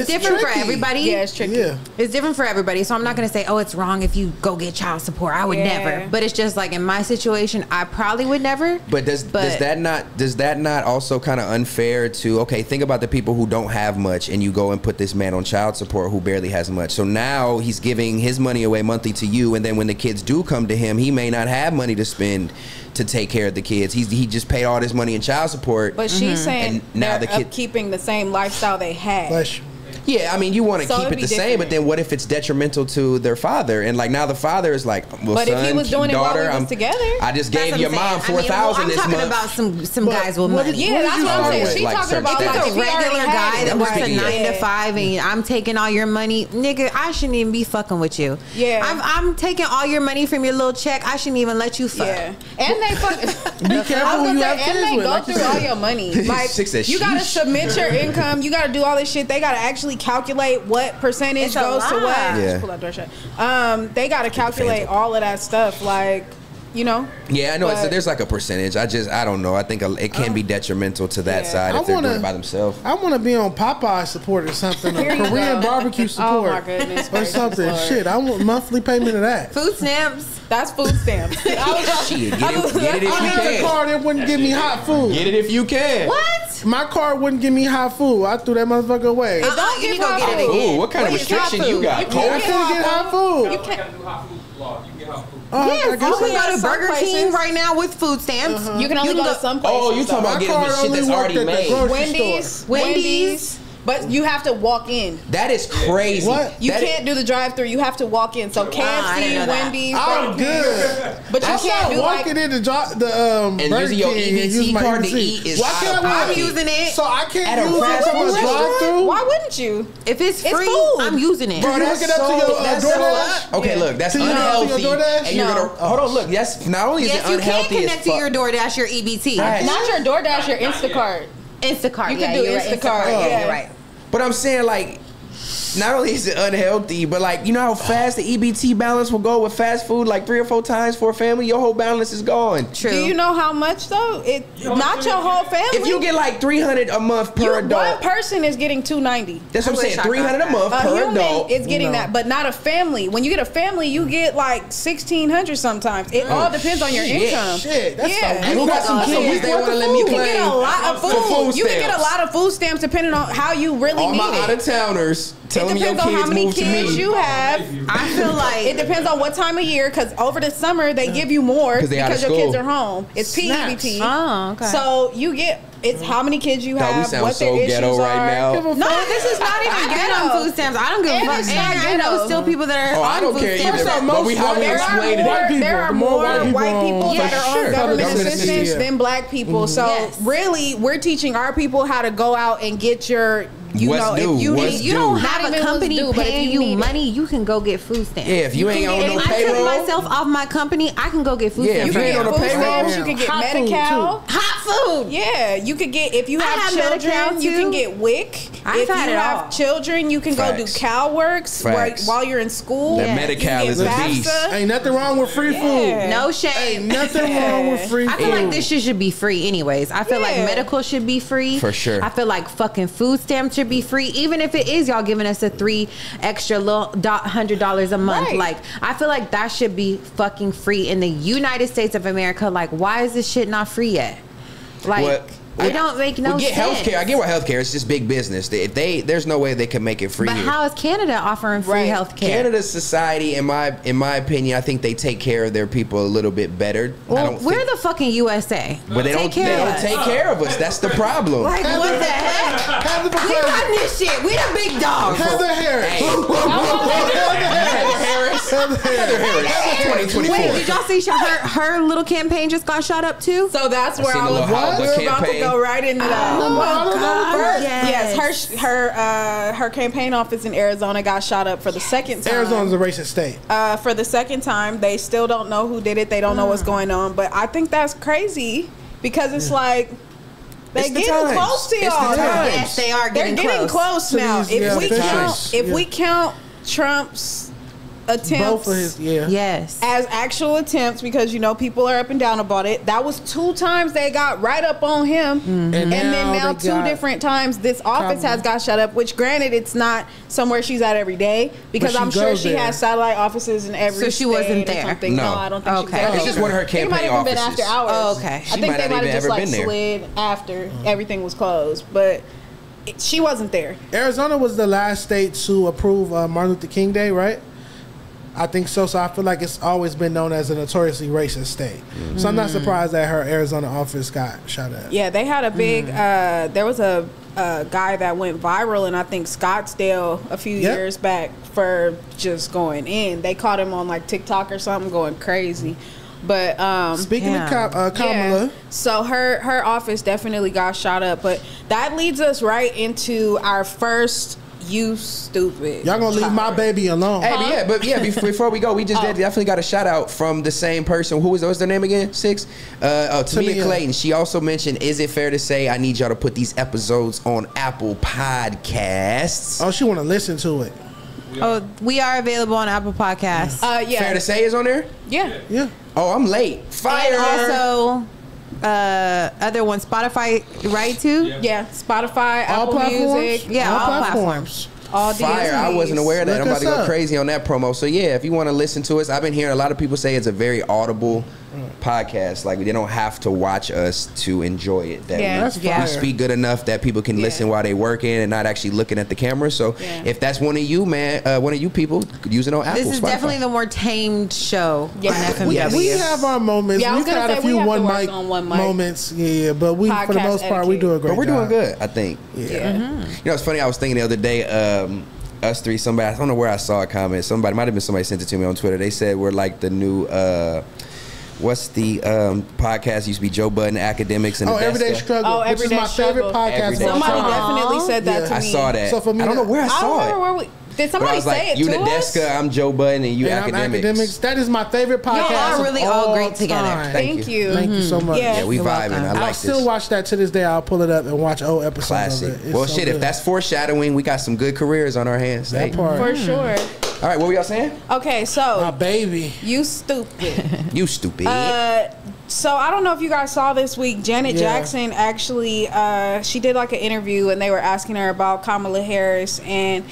[SPEAKER 4] different for everybody.
[SPEAKER 2] Yeah, it's tricky. Yeah.
[SPEAKER 4] It's different for everybody. So I'm not gonna say, oh, it's wrong if you go get child support. I would never. But it's just like in my situation, I probably would never.
[SPEAKER 3] But does that not also kind of unfair to think about the people who don't have much and you go and put this man on child support who barely has much. So now he's giving his money away monthly to you, and then when the kids do come to him, he may not have money to spend to take care of the kids. He just paid all this money in child support.
[SPEAKER 2] But she's saying now the kid keeping the same lifestyle they had.
[SPEAKER 3] Yeah, I mean, you want to keep it the same, but then what if it's detrimental to their father? And like now the father is like, well,
[SPEAKER 2] but
[SPEAKER 3] son,
[SPEAKER 2] if he was doing
[SPEAKER 3] daughter,
[SPEAKER 2] it while we was together,
[SPEAKER 3] I just gave your mom $4,000 this month.
[SPEAKER 4] I'm talking about some guys with money.
[SPEAKER 2] Yeah, that's what I'm saying. She's talking about
[SPEAKER 4] like a regular guy that works a 9 to 5, and I'm taking all your money, nigga. I shouldn't even be fucking with you.
[SPEAKER 2] Yeah,
[SPEAKER 4] I'm taking all your money from your little check. I shouldn't even let you fuck.
[SPEAKER 2] Yeah, and they fucking
[SPEAKER 1] be careful who you have kids with.
[SPEAKER 2] And they go through all your money. Like you gotta submit your income. You gotta do all this shit. They gotta actually calculate what percentage goes to what.
[SPEAKER 3] Yeah.
[SPEAKER 2] Pull that door shut. They got to calculate all of that stuff, like, you know.
[SPEAKER 3] Yeah, I know. There's like a percentage. I don't know. I think it can be detrimental to that side if they're doing it by themselves.
[SPEAKER 1] I want to be on Popeye support or something, or Korean barbecue support,
[SPEAKER 2] my goodness,
[SPEAKER 1] or something. Lord. Shit, I want monthly payment of that.
[SPEAKER 4] Food stamps.
[SPEAKER 2] That's food stamps.
[SPEAKER 3] Shit, get it if you can.
[SPEAKER 1] The card, it wouldn't give me hot food.
[SPEAKER 3] Get it if you can.
[SPEAKER 4] What?
[SPEAKER 1] My card wouldn't give me hot food. I threw that motherfucker away.
[SPEAKER 2] Don't give hot food.
[SPEAKER 3] Ooh, what kind of restriction you got?
[SPEAKER 1] I couldn't get hot food.
[SPEAKER 2] You can't
[SPEAKER 5] do hot food law. You can get hot food.
[SPEAKER 4] Yes, you can go to Burger King right now with food stamps.
[SPEAKER 2] You can only go to some places.
[SPEAKER 3] Oh, you talking about getting the shit that's already made?
[SPEAKER 2] Wendy's. But you have to walk in.
[SPEAKER 3] That is crazy.
[SPEAKER 1] What?
[SPEAKER 2] You can't do the drive-through. You have to walk in. So KFC, Wendy's.
[SPEAKER 1] I'm good.
[SPEAKER 2] But you can't do
[SPEAKER 1] walking in the
[SPEAKER 3] and using your EBT card to eat is
[SPEAKER 4] I'm using it.
[SPEAKER 1] So I can't use it from a drive-through?
[SPEAKER 2] Why wouldn't you?
[SPEAKER 4] If it's free,
[SPEAKER 2] food.
[SPEAKER 4] I'm using it.
[SPEAKER 1] Bro, that's up to your DoorDash?
[SPEAKER 3] Okay, look, that's unhealthy. And you're gonna hold on. Look, that's not only is it unhealthy.
[SPEAKER 4] You can connect to your DoorDash, your EBT.
[SPEAKER 2] Not your DoorDash, your Instacart.
[SPEAKER 4] Instacart.
[SPEAKER 2] You can do Instacart.
[SPEAKER 4] Yeah, you're right.
[SPEAKER 3] But I'm saying, like, not only is it unhealthy, but like, you know how fast the EBT balance will go with fast food, like 3 or 4 times for a family? Your whole balance is gone.
[SPEAKER 4] True.
[SPEAKER 2] Do you know how much though? Not your whole family.
[SPEAKER 3] If you get like $300 a month per adult,
[SPEAKER 2] one person is getting $290.
[SPEAKER 3] That's what I'm saying. $300 a month per adult.
[SPEAKER 2] It's getting that, but not a family. When you get a family, you get like $1,600 sometimes. It all depends on your income.
[SPEAKER 1] Shit, that's
[SPEAKER 3] And who got some kids they want to let me
[SPEAKER 2] You
[SPEAKER 3] claim?
[SPEAKER 2] can get a lot of food. You can get a lot of food stamps depending on how you really
[SPEAKER 3] All
[SPEAKER 2] need
[SPEAKER 3] my
[SPEAKER 2] it.
[SPEAKER 3] out-of-towners, tell them your
[SPEAKER 2] It depends on how
[SPEAKER 3] kids
[SPEAKER 2] many
[SPEAKER 3] move to
[SPEAKER 2] kids
[SPEAKER 3] me.
[SPEAKER 2] you have.
[SPEAKER 4] I feel like
[SPEAKER 2] It depends on what time of year, because over the summer they give you more
[SPEAKER 3] 'Cause they out of
[SPEAKER 2] because your kids
[SPEAKER 3] school.
[SPEAKER 2] are home. It's PEBT.
[SPEAKER 4] Oh, okay.
[SPEAKER 2] So you get, it's how many kids you
[SPEAKER 3] God, we
[SPEAKER 2] have,
[SPEAKER 3] sound
[SPEAKER 2] what
[SPEAKER 3] so
[SPEAKER 2] their issues
[SPEAKER 3] ghetto right
[SPEAKER 2] are.
[SPEAKER 3] now.
[SPEAKER 4] No, this is not even
[SPEAKER 2] I
[SPEAKER 4] ghetto on
[SPEAKER 2] know.
[SPEAKER 4] food stamps. I don't give a
[SPEAKER 2] And
[SPEAKER 4] fuck.
[SPEAKER 2] it's not
[SPEAKER 4] And I know
[SPEAKER 2] ghetto.
[SPEAKER 4] still people that are
[SPEAKER 3] Oh, I
[SPEAKER 4] on
[SPEAKER 3] don't
[SPEAKER 4] food
[SPEAKER 3] care
[SPEAKER 4] stamps.
[SPEAKER 3] either.
[SPEAKER 1] First
[SPEAKER 3] But
[SPEAKER 1] off,
[SPEAKER 3] we how we
[SPEAKER 1] there are
[SPEAKER 3] explain it.
[SPEAKER 1] more-
[SPEAKER 2] There are
[SPEAKER 1] the
[SPEAKER 2] more
[SPEAKER 1] more
[SPEAKER 2] white people
[SPEAKER 3] on-
[SPEAKER 2] that
[SPEAKER 3] For
[SPEAKER 2] are
[SPEAKER 3] sure.
[SPEAKER 2] on government
[SPEAKER 3] Government
[SPEAKER 2] assistance
[SPEAKER 3] assistance.
[SPEAKER 2] than black people. So
[SPEAKER 4] Yes.
[SPEAKER 2] really, we're teaching our people how to go out and get your,
[SPEAKER 3] What's due?
[SPEAKER 2] if you
[SPEAKER 3] What's
[SPEAKER 2] need,
[SPEAKER 4] You don't
[SPEAKER 3] due?
[SPEAKER 4] have
[SPEAKER 2] Not
[SPEAKER 4] a
[SPEAKER 2] even
[SPEAKER 4] company
[SPEAKER 2] what's due, but if
[SPEAKER 4] paying
[SPEAKER 2] you
[SPEAKER 4] you
[SPEAKER 2] need it.
[SPEAKER 4] money, you can go get food stamps.
[SPEAKER 3] Yeah, if you ain't on no
[SPEAKER 4] If I took
[SPEAKER 3] payroll,
[SPEAKER 4] myself off my company, I can go get food
[SPEAKER 3] Yeah,
[SPEAKER 4] stamps.
[SPEAKER 3] if
[SPEAKER 2] you
[SPEAKER 3] you ain't
[SPEAKER 2] can
[SPEAKER 3] on
[SPEAKER 2] get
[SPEAKER 3] the
[SPEAKER 2] food
[SPEAKER 3] payroll,
[SPEAKER 2] stamps, you can get
[SPEAKER 1] hot food,
[SPEAKER 2] Medi-Cal.
[SPEAKER 4] Hot food.
[SPEAKER 2] Yeah, you could get, if you
[SPEAKER 4] I
[SPEAKER 2] have
[SPEAKER 4] have
[SPEAKER 2] children,
[SPEAKER 4] Medi-Cal,
[SPEAKER 2] you
[SPEAKER 4] too.
[SPEAKER 2] can get WIC.
[SPEAKER 4] I've
[SPEAKER 2] If
[SPEAKER 4] had
[SPEAKER 2] you
[SPEAKER 4] it
[SPEAKER 2] have
[SPEAKER 4] all.
[SPEAKER 2] children, you can go do
[SPEAKER 3] Facts.
[SPEAKER 2] CalWorks
[SPEAKER 3] Facts.
[SPEAKER 2] while you're in school.
[SPEAKER 3] That
[SPEAKER 2] You
[SPEAKER 3] Medi-Cal
[SPEAKER 2] can
[SPEAKER 3] is a
[SPEAKER 2] get
[SPEAKER 3] beast.
[SPEAKER 2] FAFSA.
[SPEAKER 1] Ain't nothing wrong with free food.
[SPEAKER 4] No
[SPEAKER 1] Ain't
[SPEAKER 4] shame.
[SPEAKER 1] nothing wrong with free
[SPEAKER 4] I
[SPEAKER 1] food.
[SPEAKER 4] feel like this shit should be free anyways. I feel like
[SPEAKER 2] Yeah.
[SPEAKER 4] medical should be free.
[SPEAKER 3] For sure.
[SPEAKER 4] I feel like fucking food stamps should be free. Even if it is y'all giving us a $3 extra $100 a month.
[SPEAKER 2] Right.
[SPEAKER 4] Like, I feel like that should be fucking free in the United States of America. Like, why is this shit not free yet? Like,
[SPEAKER 3] What?
[SPEAKER 4] it don't make no
[SPEAKER 3] we get
[SPEAKER 4] sense.
[SPEAKER 3] healthcare. I get what healthcare. It's just big business. If there's no way they can make it free.
[SPEAKER 4] But
[SPEAKER 3] here.
[SPEAKER 4] how is Canada offering free
[SPEAKER 2] Right.
[SPEAKER 4] health care?
[SPEAKER 3] Canada's society, in my opinion, I think they take care of their people a little bit better. I
[SPEAKER 4] Well,
[SPEAKER 3] don't
[SPEAKER 4] we're
[SPEAKER 3] think,
[SPEAKER 4] the fucking USA.
[SPEAKER 3] but they don't take care of us. That's the problem.
[SPEAKER 4] Like, what the heck?
[SPEAKER 1] Heather
[SPEAKER 4] We run this shit. We the big dogs.
[SPEAKER 1] Heather Harris.
[SPEAKER 3] Heather Harris. Heather Harris. 2024.
[SPEAKER 4] Wait, did y'all see her little campaign just got shot up too?
[SPEAKER 2] So that's where
[SPEAKER 3] seen
[SPEAKER 2] I
[SPEAKER 3] the
[SPEAKER 2] was.
[SPEAKER 3] little Howard
[SPEAKER 2] We're about to
[SPEAKER 3] campaign.
[SPEAKER 2] go right into that.
[SPEAKER 4] God.
[SPEAKER 2] Yes, her campaign office in Arizona got shot up for the second time.
[SPEAKER 1] Arizona's a racist state.
[SPEAKER 2] For the second time. They still don't know who did it. They don't know what's going on. But I think that's crazy because it's like they
[SPEAKER 3] It's the
[SPEAKER 2] getting
[SPEAKER 3] times.
[SPEAKER 2] close to
[SPEAKER 3] It's
[SPEAKER 2] y'all.
[SPEAKER 3] the times.
[SPEAKER 4] Yes, they are
[SPEAKER 2] They're getting close
[SPEAKER 1] To
[SPEAKER 2] now.
[SPEAKER 1] these, yeah, officials.
[SPEAKER 2] If
[SPEAKER 1] Yeah.
[SPEAKER 2] we count Trump's attempts
[SPEAKER 1] Both of his, yeah.
[SPEAKER 4] Yes.
[SPEAKER 2] as actual attempts, because you know people are up and down about it. That was 2 times they got right up on him, and then now
[SPEAKER 1] they
[SPEAKER 2] 2
[SPEAKER 1] got
[SPEAKER 2] different times this office has got shut up. Which, granted, it's not somewhere she's at every day because
[SPEAKER 1] But she
[SPEAKER 2] I'm sure
[SPEAKER 1] goes
[SPEAKER 2] she
[SPEAKER 1] there.
[SPEAKER 2] has satellite offices in every.
[SPEAKER 4] So she wasn't
[SPEAKER 2] state or
[SPEAKER 4] there?
[SPEAKER 2] something.
[SPEAKER 3] No.
[SPEAKER 2] No, I don't think she was
[SPEAKER 4] Okay.
[SPEAKER 2] there.
[SPEAKER 3] It's just one of her
[SPEAKER 2] I think it might
[SPEAKER 3] campaign
[SPEAKER 2] have been
[SPEAKER 3] offices.
[SPEAKER 2] after hours.
[SPEAKER 4] Oh, okay.
[SPEAKER 3] She
[SPEAKER 2] I think
[SPEAKER 3] might
[SPEAKER 2] they
[SPEAKER 3] not
[SPEAKER 2] might
[SPEAKER 3] even
[SPEAKER 2] have just
[SPEAKER 3] ever
[SPEAKER 2] like
[SPEAKER 3] been there.
[SPEAKER 2] slid after everything was closed, but she wasn't there.
[SPEAKER 1] Arizona was the last state to approve Martin Luther King Day, right? I think so. So I feel like it's always been known as a notoriously racist state. So I'm not surprised that her Arizona office got shot at.
[SPEAKER 2] Yeah, they had a big. There was a guy that went viral in I think Scottsdale a few
[SPEAKER 1] Yep.
[SPEAKER 2] years back for just going in. They caught him on like TikTok or something, going crazy. But
[SPEAKER 1] Speaking of Kamala,
[SPEAKER 2] yeah. So her office definitely got shot up. But that leads us right into our first "You Stupid."
[SPEAKER 1] y'all gonna leave my baby alone.
[SPEAKER 3] Hey, but yeah, before we go, we just definitely got a shout out from the same person. What's their name again? Tamia
[SPEAKER 1] Tamia.
[SPEAKER 3] Clayton. She also mentioned, is it fair to say I need y'all to put these episodes on Apple Podcasts?
[SPEAKER 1] Oh, she want to listen to it.
[SPEAKER 4] Oh, we are available on Apple Podcasts.
[SPEAKER 2] Yeah,
[SPEAKER 3] Fair to say is on there?
[SPEAKER 2] yeah.
[SPEAKER 1] Yeah.
[SPEAKER 3] Oh, I'm late. Fire.
[SPEAKER 4] And also, other one, Spotify, right too?
[SPEAKER 2] Yeah, Spotify,
[SPEAKER 1] All
[SPEAKER 2] Apple
[SPEAKER 1] platforms?
[SPEAKER 2] Music,
[SPEAKER 4] Yeah,
[SPEAKER 1] All
[SPEAKER 4] all
[SPEAKER 1] platforms.
[SPEAKER 2] all
[SPEAKER 3] Fire. I
[SPEAKER 2] DSPs.
[SPEAKER 3] wasn't aware of that.
[SPEAKER 1] Look
[SPEAKER 3] I'm about to
[SPEAKER 1] us
[SPEAKER 3] go
[SPEAKER 1] up.
[SPEAKER 3] crazy on that promo. So yeah, if you want to listen to us, I've been hearing a lot of people say it's a very audible podcast. Like they don't have to watch us to enjoy it. That
[SPEAKER 2] Yeah.
[SPEAKER 3] we,
[SPEAKER 1] That's
[SPEAKER 3] we
[SPEAKER 1] fire.
[SPEAKER 3] speak good enough that people can listen while they working and not actually looking at the camera. So
[SPEAKER 2] Yeah.
[SPEAKER 3] if that's one of you, man, one of you people, use it on Apple.
[SPEAKER 4] This is
[SPEAKER 3] Spotify.
[SPEAKER 4] definitely the more tamed show
[SPEAKER 2] Yeah.
[SPEAKER 4] on FMW.
[SPEAKER 1] We have our moments.
[SPEAKER 2] Yeah, I was
[SPEAKER 1] We've
[SPEAKER 2] gonna
[SPEAKER 1] had a
[SPEAKER 2] say we
[SPEAKER 1] few
[SPEAKER 2] have to
[SPEAKER 1] one
[SPEAKER 2] work
[SPEAKER 1] mic
[SPEAKER 2] on one mic.
[SPEAKER 1] moments. Yeah, but we, for the
[SPEAKER 2] Podcast
[SPEAKER 1] most part, we
[SPEAKER 2] etiquette.
[SPEAKER 1] do a great
[SPEAKER 3] But we're
[SPEAKER 1] job.
[SPEAKER 3] doing good, I think.
[SPEAKER 1] Yeah.
[SPEAKER 2] Yeah.
[SPEAKER 3] You know, it's funny. I was thinking the other day, us three. Somebody, I don't know where I saw a comment. Somebody might have been somebody sent it to me on Twitter. They said we're like the new. What's the podcast used to be? Joe Budden, Academics, and
[SPEAKER 1] Oh,
[SPEAKER 3] the Best
[SPEAKER 1] Everyday
[SPEAKER 3] Guy.
[SPEAKER 1] Struggle,
[SPEAKER 2] Oh,
[SPEAKER 1] which is
[SPEAKER 2] Everyday
[SPEAKER 1] my favorite
[SPEAKER 2] Struggle.
[SPEAKER 1] podcast.
[SPEAKER 3] Everyday
[SPEAKER 1] of all
[SPEAKER 2] Somebody
[SPEAKER 1] time.
[SPEAKER 2] definitely said that
[SPEAKER 1] Yeah.
[SPEAKER 2] to me.
[SPEAKER 3] I saw that.
[SPEAKER 1] So for me
[SPEAKER 3] I don't know
[SPEAKER 1] to-
[SPEAKER 3] where I
[SPEAKER 2] I don't
[SPEAKER 3] saw
[SPEAKER 2] remember
[SPEAKER 3] it.
[SPEAKER 2] where we. Did somebody say it
[SPEAKER 3] you
[SPEAKER 2] to
[SPEAKER 3] Nadeska,
[SPEAKER 2] us?
[SPEAKER 3] I'm Joe Budden, and you
[SPEAKER 1] And I'm Academics. That is my favorite podcast.
[SPEAKER 4] Y'all are really all great together.
[SPEAKER 2] Thank you.
[SPEAKER 1] Thank you so much.
[SPEAKER 2] Yeah.
[SPEAKER 3] Yeah, we
[SPEAKER 4] You're
[SPEAKER 3] vibing.
[SPEAKER 4] welcome.
[SPEAKER 3] I like
[SPEAKER 1] I'll
[SPEAKER 3] this.
[SPEAKER 1] still watch that to this day. I'll pull it up and watch old episodes
[SPEAKER 3] Classic.
[SPEAKER 1] of it. It's
[SPEAKER 3] Well,
[SPEAKER 1] so
[SPEAKER 3] shit, if
[SPEAKER 1] good.
[SPEAKER 3] that's foreshadowing, we got some good careers on our hands.
[SPEAKER 1] that
[SPEAKER 3] Hey.
[SPEAKER 1] part.
[SPEAKER 2] For sure.
[SPEAKER 3] All right, what were y'all saying?
[SPEAKER 2] Okay,
[SPEAKER 1] My
[SPEAKER 2] so
[SPEAKER 1] baby.
[SPEAKER 2] you stupid.
[SPEAKER 3] You stupid.
[SPEAKER 2] So I don't know if you guys saw this week, Janet
[SPEAKER 1] Yeah.
[SPEAKER 2] Jackson actually, she did like an interview and they were asking her about Kamala Harris, and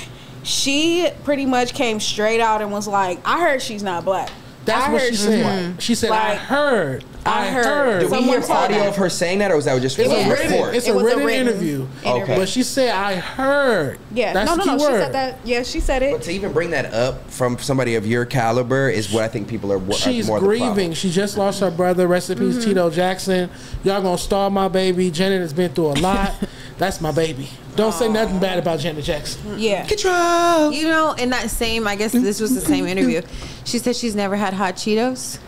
[SPEAKER 2] she pretty much came straight out and was like, I heard she's not black.
[SPEAKER 1] That's
[SPEAKER 2] I
[SPEAKER 1] what
[SPEAKER 2] heard
[SPEAKER 1] she
[SPEAKER 2] she's
[SPEAKER 1] said.
[SPEAKER 2] black.
[SPEAKER 1] She said, I
[SPEAKER 2] Like,
[SPEAKER 1] heard. I heard.
[SPEAKER 3] Did we
[SPEAKER 2] someone
[SPEAKER 3] hear
[SPEAKER 2] said
[SPEAKER 3] audio
[SPEAKER 2] that.
[SPEAKER 3] of her saying that, or was that just
[SPEAKER 1] It's
[SPEAKER 3] a
[SPEAKER 1] a written.
[SPEAKER 3] report?
[SPEAKER 1] It's
[SPEAKER 2] It
[SPEAKER 1] a
[SPEAKER 2] was a
[SPEAKER 1] written
[SPEAKER 2] written
[SPEAKER 1] interview.
[SPEAKER 3] Okay.
[SPEAKER 1] But she said, I heard.
[SPEAKER 2] Yeah,
[SPEAKER 1] That's
[SPEAKER 2] no,
[SPEAKER 1] the
[SPEAKER 2] she
[SPEAKER 1] key word.
[SPEAKER 2] said that. Yeah, she said
[SPEAKER 3] But
[SPEAKER 2] it.
[SPEAKER 3] to even bring that up from somebody of your caliber is what I think people are
[SPEAKER 1] She's
[SPEAKER 3] more the problem.
[SPEAKER 1] grieving. She just lost her brother. Rest in peace, Tito Jackson. Y'all gonna star my baby. Janet has been through a lot. That's my baby. Don't say nothing bad about Janet Jackson.
[SPEAKER 2] Yeah.
[SPEAKER 3] Control.
[SPEAKER 4] You know, in that same, I guess this was the same interview. She said she's never had hot Cheetos.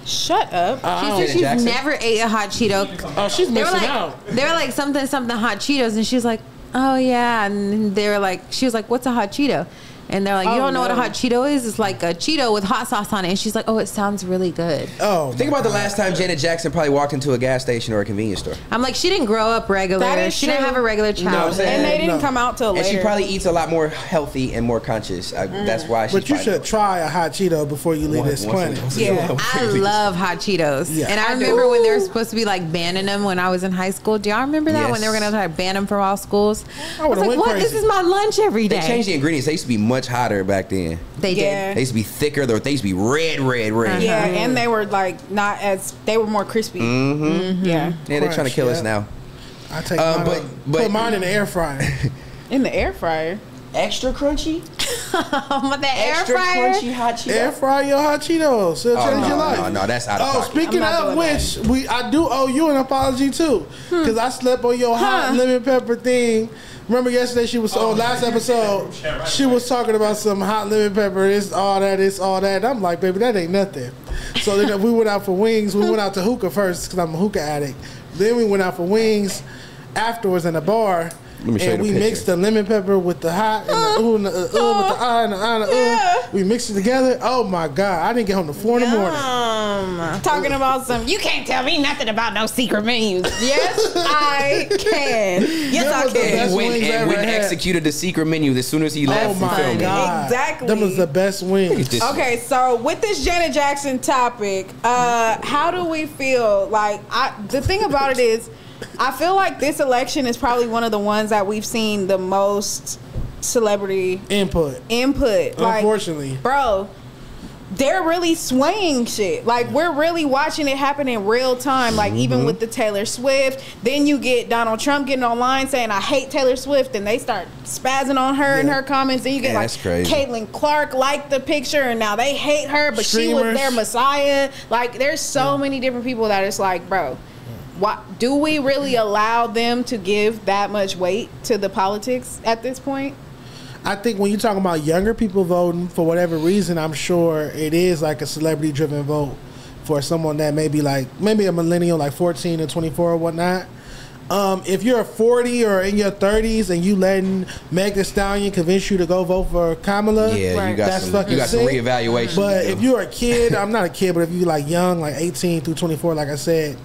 [SPEAKER 2] Shut up.
[SPEAKER 4] She
[SPEAKER 1] Oh,
[SPEAKER 4] said she's
[SPEAKER 3] Jackson?
[SPEAKER 4] never ate a hot Cheeto.
[SPEAKER 1] oh, she's
[SPEAKER 4] They were
[SPEAKER 1] missing
[SPEAKER 4] like,
[SPEAKER 1] out.
[SPEAKER 4] something hot Cheetos, and she's like, oh yeah, and they were like, she was like, what's a hot Cheeto? And they're like, you
[SPEAKER 2] Oh,
[SPEAKER 4] don't know what a
[SPEAKER 2] no.
[SPEAKER 4] hot Cheeto is? It's like a Cheeto with hot sauce on it. And she's like, oh, it sounds really good.
[SPEAKER 1] Oh,
[SPEAKER 3] Think about the last time Janet Jackson probably walked into a gas station or a convenience store.
[SPEAKER 4] I'm like, she didn't grow up regular.
[SPEAKER 2] That is
[SPEAKER 4] She didn't
[SPEAKER 2] true.
[SPEAKER 4] have a regular
[SPEAKER 3] what I'm
[SPEAKER 4] childhood.
[SPEAKER 3] saying?
[SPEAKER 2] And they didn't
[SPEAKER 1] No.
[SPEAKER 2] come out till
[SPEAKER 3] And
[SPEAKER 2] later.
[SPEAKER 3] she probably eats a lot more healthy and more conscious. That's why she's
[SPEAKER 1] But you
[SPEAKER 3] fighting.
[SPEAKER 1] should try a hot Cheeto before you leave this planet.
[SPEAKER 2] Yeah.
[SPEAKER 4] I love hot Cheetos.
[SPEAKER 1] Yeah.
[SPEAKER 4] And I remember when they were supposed to be like banning them when I was in high school. Do y'all remember that?
[SPEAKER 3] Yes.
[SPEAKER 4] When they were going to try to ban them from all schools? I was
[SPEAKER 1] would've
[SPEAKER 4] like,
[SPEAKER 1] went
[SPEAKER 4] what?
[SPEAKER 1] crazy.
[SPEAKER 4] This is my lunch every
[SPEAKER 3] They
[SPEAKER 4] day.
[SPEAKER 3] changed the ingredients. They used to be much hotter back then.
[SPEAKER 4] They did.
[SPEAKER 2] Yeah.
[SPEAKER 3] They used to be thicker. They used to be red.
[SPEAKER 2] Yeah, and they were like not as, they were more crispy.
[SPEAKER 3] Mm-hmm.
[SPEAKER 2] Yeah.
[SPEAKER 3] Yeah, they're trying to kill us now.
[SPEAKER 1] I take
[SPEAKER 3] but
[SPEAKER 1] put mine in the air fryer.
[SPEAKER 2] In the air fryer.
[SPEAKER 3] Extra crunchy?
[SPEAKER 4] But the air
[SPEAKER 3] Extra
[SPEAKER 4] fryer.
[SPEAKER 3] crunchy hot Cheetos?
[SPEAKER 1] Air fry your hot Cheetos. It'll change your life.
[SPEAKER 3] No, that's out of
[SPEAKER 1] Oh,
[SPEAKER 3] pocket.
[SPEAKER 1] speaking
[SPEAKER 2] I'm not
[SPEAKER 1] of
[SPEAKER 2] doing
[SPEAKER 1] which, I do owe you an apology too, because I slept on your hot lemon pepper thing. Remember yesterday she was last episode she was talking about some hot lemon pepper. It's all that. And I'm like, baby, that ain't nothing. So then we went out for wings. We went out to hookah first because I'm a hookah addict. Then we went out for wings afterwards in a bar.
[SPEAKER 3] Let me show you
[SPEAKER 1] And
[SPEAKER 3] the
[SPEAKER 1] we
[SPEAKER 3] picture.
[SPEAKER 1] mixed the lemon pepper with the hot and the ooh and the with the ah and the ah and the
[SPEAKER 2] Yeah.
[SPEAKER 1] We mixed it together. Oh my God. I didn't get home till 4 in the morning.
[SPEAKER 2] Talking about some, you can't tell me nothing about no secret menus. Yes, I can. Yes,
[SPEAKER 1] That
[SPEAKER 2] I
[SPEAKER 1] was the
[SPEAKER 2] can.
[SPEAKER 1] best
[SPEAKER 3] Went
[SPEAKER 1] wings I
[SPEAKER 3] and
[SPEAKER 1] ever
[SPEAKER 3] went and
[SPEAKER 1] had.
[SPEAKER 3] executed the secret menu as soon as he left
[SPEAKER 1] Oh
[SPEAKER 3] from
[SPEAKER 1] my
[SPEAKER 3] filming.
[SPEAKER 1] God.
[SPEAKER 2] Exactly.
[SPEAKER 1] Them was the best wings.
[SPEAKER 3] This-
[SPEAKER 2] Okay, so with this Janet Jackson topic, how do we feel? Like, the thing about it is, I feel like this election is probably one of the ones that we've seen the most celebrity
[SPEAKER 1] Input.
[SPEAKER 2] input. Like,
[SPEAKER 1] Unfortunately.
[SPEAKER 2] bro, they're really swaying shit. Like, we're really watching it happen in real time. Like, even with the Taylor Swift, then you get Donald Trump getting online saying, I hate Taylor Swift, and they start spazzing on her in her comments. Then you get
[SPEAKER 3] Yeah,
[SPEAKER 2] like
[SPEAKER 3] that's crazy.
[SPEAKER 2] Caitlin Clark liked the picture, and now they hate her, but she was
[SPEAKER 1] Streamers.
[SPEAKER 2] their messiah. Like, there's so many different people that it's like, bro, why do we really allow them to give that much weight to the politics at this point?
[SPEAKER 1] I think when you're talking about younger people voting, for whatever reason, I'm sure it is like a celebrity driven vote for someone that maybe a millennial, like 14 or 24 or whatnot. If you're 40 or in your 30s and you letting Meg Thee Stallion convince you to go vote for Kamala,
[SPEAKER 3] Yeah,
[SPEAKER 2] Right.
[SPEAKER 3] you got
[SPEAKER 1] That's
[SPEAKER 3] some.
[SPEAKER 1] fucking
[SPEAKER 3] You got some
[SPEAKER 1] sick.
[SPEAKER 3] reevaluation.
[SPEAKER 1] But
[SPEAKER 3] to do.
[SPEAKER 1] if you're a kid, I'm not a kid, but if you like young, like 18 through 24, like I said,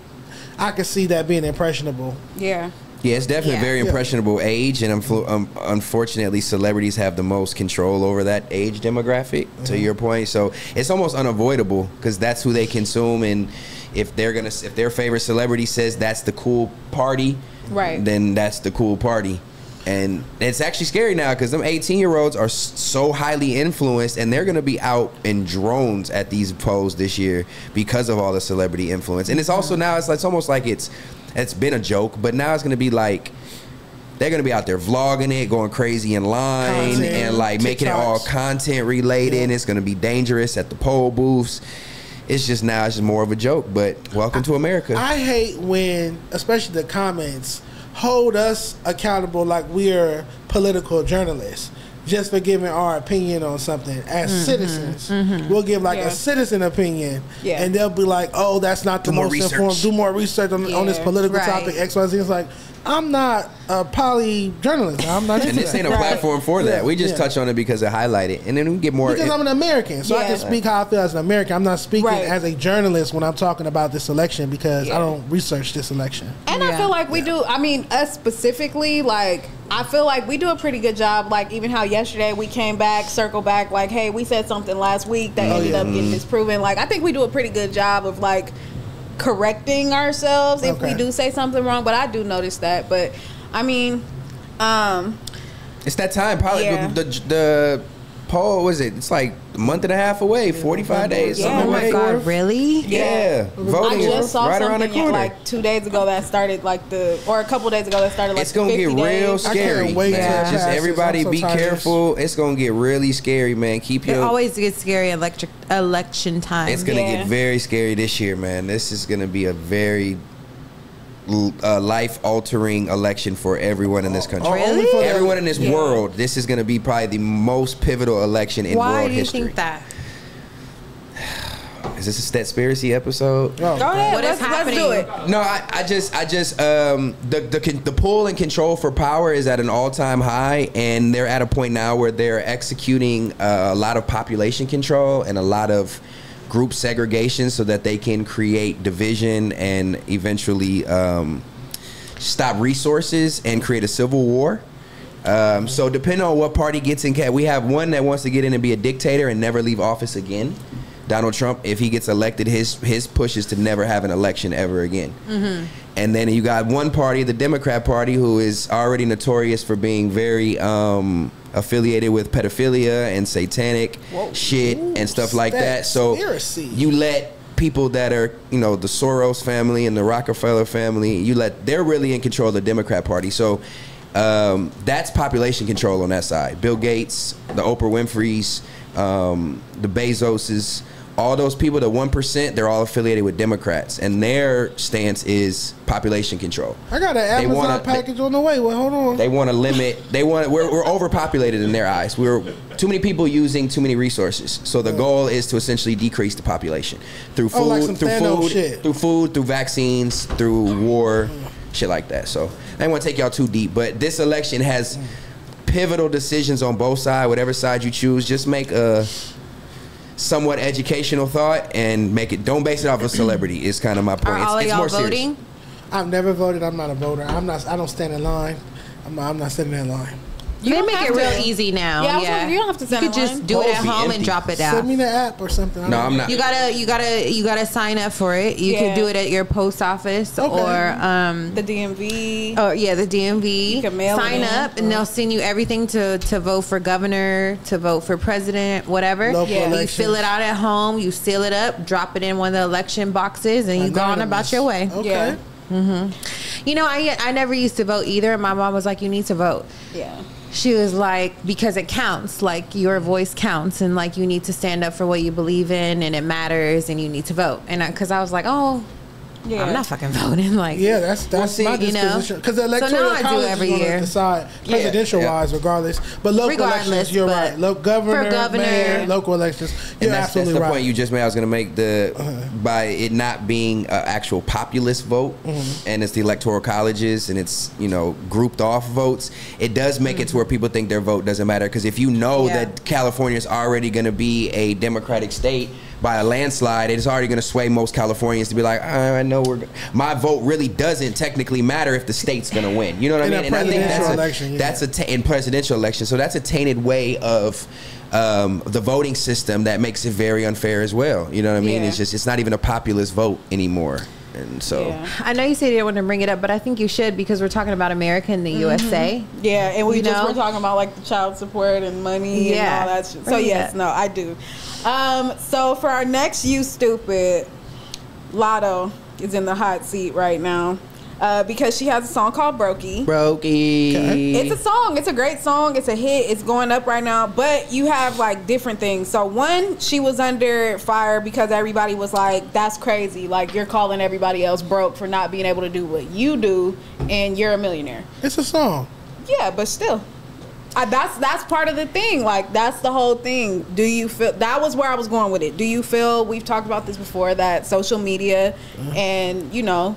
[SPEAKER 1] I could see that being impressionable.
[SPEAKER 2] Yeah.
[SPEAKER 3] Yeah, it's definitely a very
[SPEAKER 1] Yeah.
[SPEAKER 3] impressionable age, and unfortunately, celebrities have the most control over that age demographic. To your point, so it's almost unavoidable because that's who they consume, and if their favorite celebrity says that's the cool party,
[SPEAKER 2] Right.
[SPEAKER 3] then that's the cool party. And it's actually scary now because them 18-year-olds are so highly influenced, and they're going to be out in drones at these polls this year because of all the celebrity influence. And it's also now it's almost like it's been a joke, but now it's going to be like they're going to be out there vlogging it, going crazy in line,
[SPEAKER 1] Content,
[SPEAKER 3] and like making it all
[SPEAKER 1] TikToks.
[SPEAKER 3] content related.
[SPEAKER 1] Yeah.
[SPEAKER 3] It's going to be dangerous at the poll booths. It's just more of a joke, but welcome to America.
[SPEAKER 1] I hate when, especially the comments, hold us accountable like we're political journalists. just for giving our opinion on something as citizens. We'll give like a citizen opinion, and they'll be like, "Oh, that's not the most informed. Do more research on this political topic X, Y, Z." It's like, I'm not a poly journalist. I'm not into
[SPEAKER 3] and this ain't a platform for that. We just touch on it because it highlight it, and then we get more.
[SPEAKER 1] Because I'm an American, so I can speak how I feel as an American. I'm not speaking as a journalist when I'm talking about this election because I don't research this election.
[SPEAKER 2] And I feel like we do. I mean, us specifically, like I feel like we do a pretty good job. Like even how yesterday we came back, circle back, like, hey, we said something last week that ended up getting disproven. Like I think we do a pretty good job of like correcting ourselves if we do say something wrong, but I do notice that. But I mean,
[SPEAKER 3] it's that time. Probably the poll, was it? It's like a month and a half away, 45 days.
[SPEAKER 4] Oh my God, really?
[SPEAKER 3] Yeah. Voting
[SPEAKER 2] I just saw
[SPEAKER 3] right around the corner.
[SPEAKER 2] like 2 days ago that started like or a couple days ago that started like
[SPEAKER 3] it's gonna get real scary.
[SPEAKER 1] I can't wait
[SPEAKER 3] Just everybody be careful. It's gonna get really scary, man. Keep your.
[SPEAKER 4] It always gets scary election time.
[SPEAKER 3] It's gonna get very scary this year, man. This is gonna be a very life-altering election for everyone in this country.
[SPEAKER 4] Really?
[SPEAKER 3] Everyone in this world. This is going to be probably the most pivotal election in world history.
[SPEAKER 4] Why do you think that?
[SPEAKER 3] Is this a Statspiracy episode?
[SPEAKER 2] Go ahead.
[SPEAKER 4] What is happening?
[SPEAKER 2] Let's do it.
[SPEAKER 3] No, I just the pull and control for power is at an all-time high, and they're at a point now where they're executing a lot of population control and a lot of group segregation so that they can create division and eventually stop resources and create a civil war. So depending on what party gets in, we have one that wants to get in and be a dictator and never leave office again. Donald Trump, if he gets elected, his push is to never have an election ever again. And then you got one party, the Democrat Party, who is already notorious for being very affiliated with pedophilia and satanic shit and stuff like that. So you let people that are, the Soros family and the Rockefeller family, they're really in control of the Democrat Party. So that's population control on that side. Bill Gates, the Oprah Winfrey's, the Bezoses, all those people, the 1%, they're all affiliated with Democrats, and their stance is population control.
[SPEAKER 1] I got an Amazon package on the way. Well, hold on.
[SPEAKER 3] They want to limit. We're overpopulated in their eyes. We're too many people using too many resources. So the goal is to essentially decrease the population through food, through vaccines, through war, shit like that. So I don't want to take y'all too deep, but this election has pivotal decisions on both sides. Whatever side you choose, just make a somewhat educational thought and don't base it off a celebrity. Is kind of my point.
[SPEAKER 4] Are all
[SPEAKER 3] it's
[SPEAKER 4] y'all
[SPEAKER 3] more
[SPEAKER 4] voting?
[SPEAKER 3] Serious.
[SPEAKER 1] I've never voted. I'm not a voter. I don't stand in line. I'm not sitting in line.
[SPEAKER 4] They make it real easy now.
[SPEAKER 2] Yeah, you don't have to stand in line.
[SPEAKER 4] You could just do it at home and drop it down.
[SPEAKER 1] Send me the app or something.
[SPEAKER 3] No, I'm not.
[SPEAKER 4] You gotta sign up for it. You could do it at your post office or
[SPEAKER 2] the DMV.
[SPEAKER 4] Oh yeah, the DMV.
[SPEAKER 2] You can mail
[SPEAKER 4] sign up and they'll send you everything to vote for governor, to vote for president, whatever. You fill it out at home, you seal it up, drop it in one of the election boxes, and you go on about your way.
[SPEAKER 1] Okay.
[SPEAKER 4] I never used to vote either. My mom was like, "You need to vote."
[SPEAKER 2] Yeah.
[SPEAKER 4] She was like, because it counts, like your voice counts, and like you need to stand up for what you believe in, and it matters, and you need to vote. And because I was like, I'm not fucking voting. Like,
[SPEAKER 1] that's my disposition. Because the electoral college is going to decide presidential wise, regardless. But local elections, you're right. Governor, mayor, local elections, you're absolutely right.
[SPEAKER 3] That's the point you just made. I was going to make by it not being an actual populist vote, and it's the electoral colleges, and it's grouped off votes. It does make it to where people think their vote doesn't matter. Because if you know that California is already going to be a Democratic state by a landslide, it's already going to sway most Californians to be like, I know my vote really doesn't technically matter if the state's going to win. You know what I mean?
[SPEAKER 1] And I think that's
[SPEAKER 3] in presidential election. So that's a tainted way of the voting system that makes it very unfair as well. You know what I mean? It's not even a populist vote anymore. And so
[SPEAKER 4] I know you said you didn't want to bring it up, but I think you should, because we're talking about America and the USA.
[SPEAKER 2] Yeah, and we just were talking about like the child support and money and all that shit. So yes, no, I do. So for our next You Stupid, Lotto is in the hot seat right now because she has a song called Brokey. It's a song. It's a great song. It's a hit. It's going up right now. But you have like different things. So one, she was under fire because everybody was like, that's crazy. Like, you're calling everybody else broke for not being able to do what you do, and you're a millionaire.
[SPEAKER 1] It's a song.
[SPEAKER 2] Yeah, but still. That's part of the thing. Like, that's the whole thing. Do you feel, that was where I was going with it. Do you feel, we've talked about this before, that social media and, you know,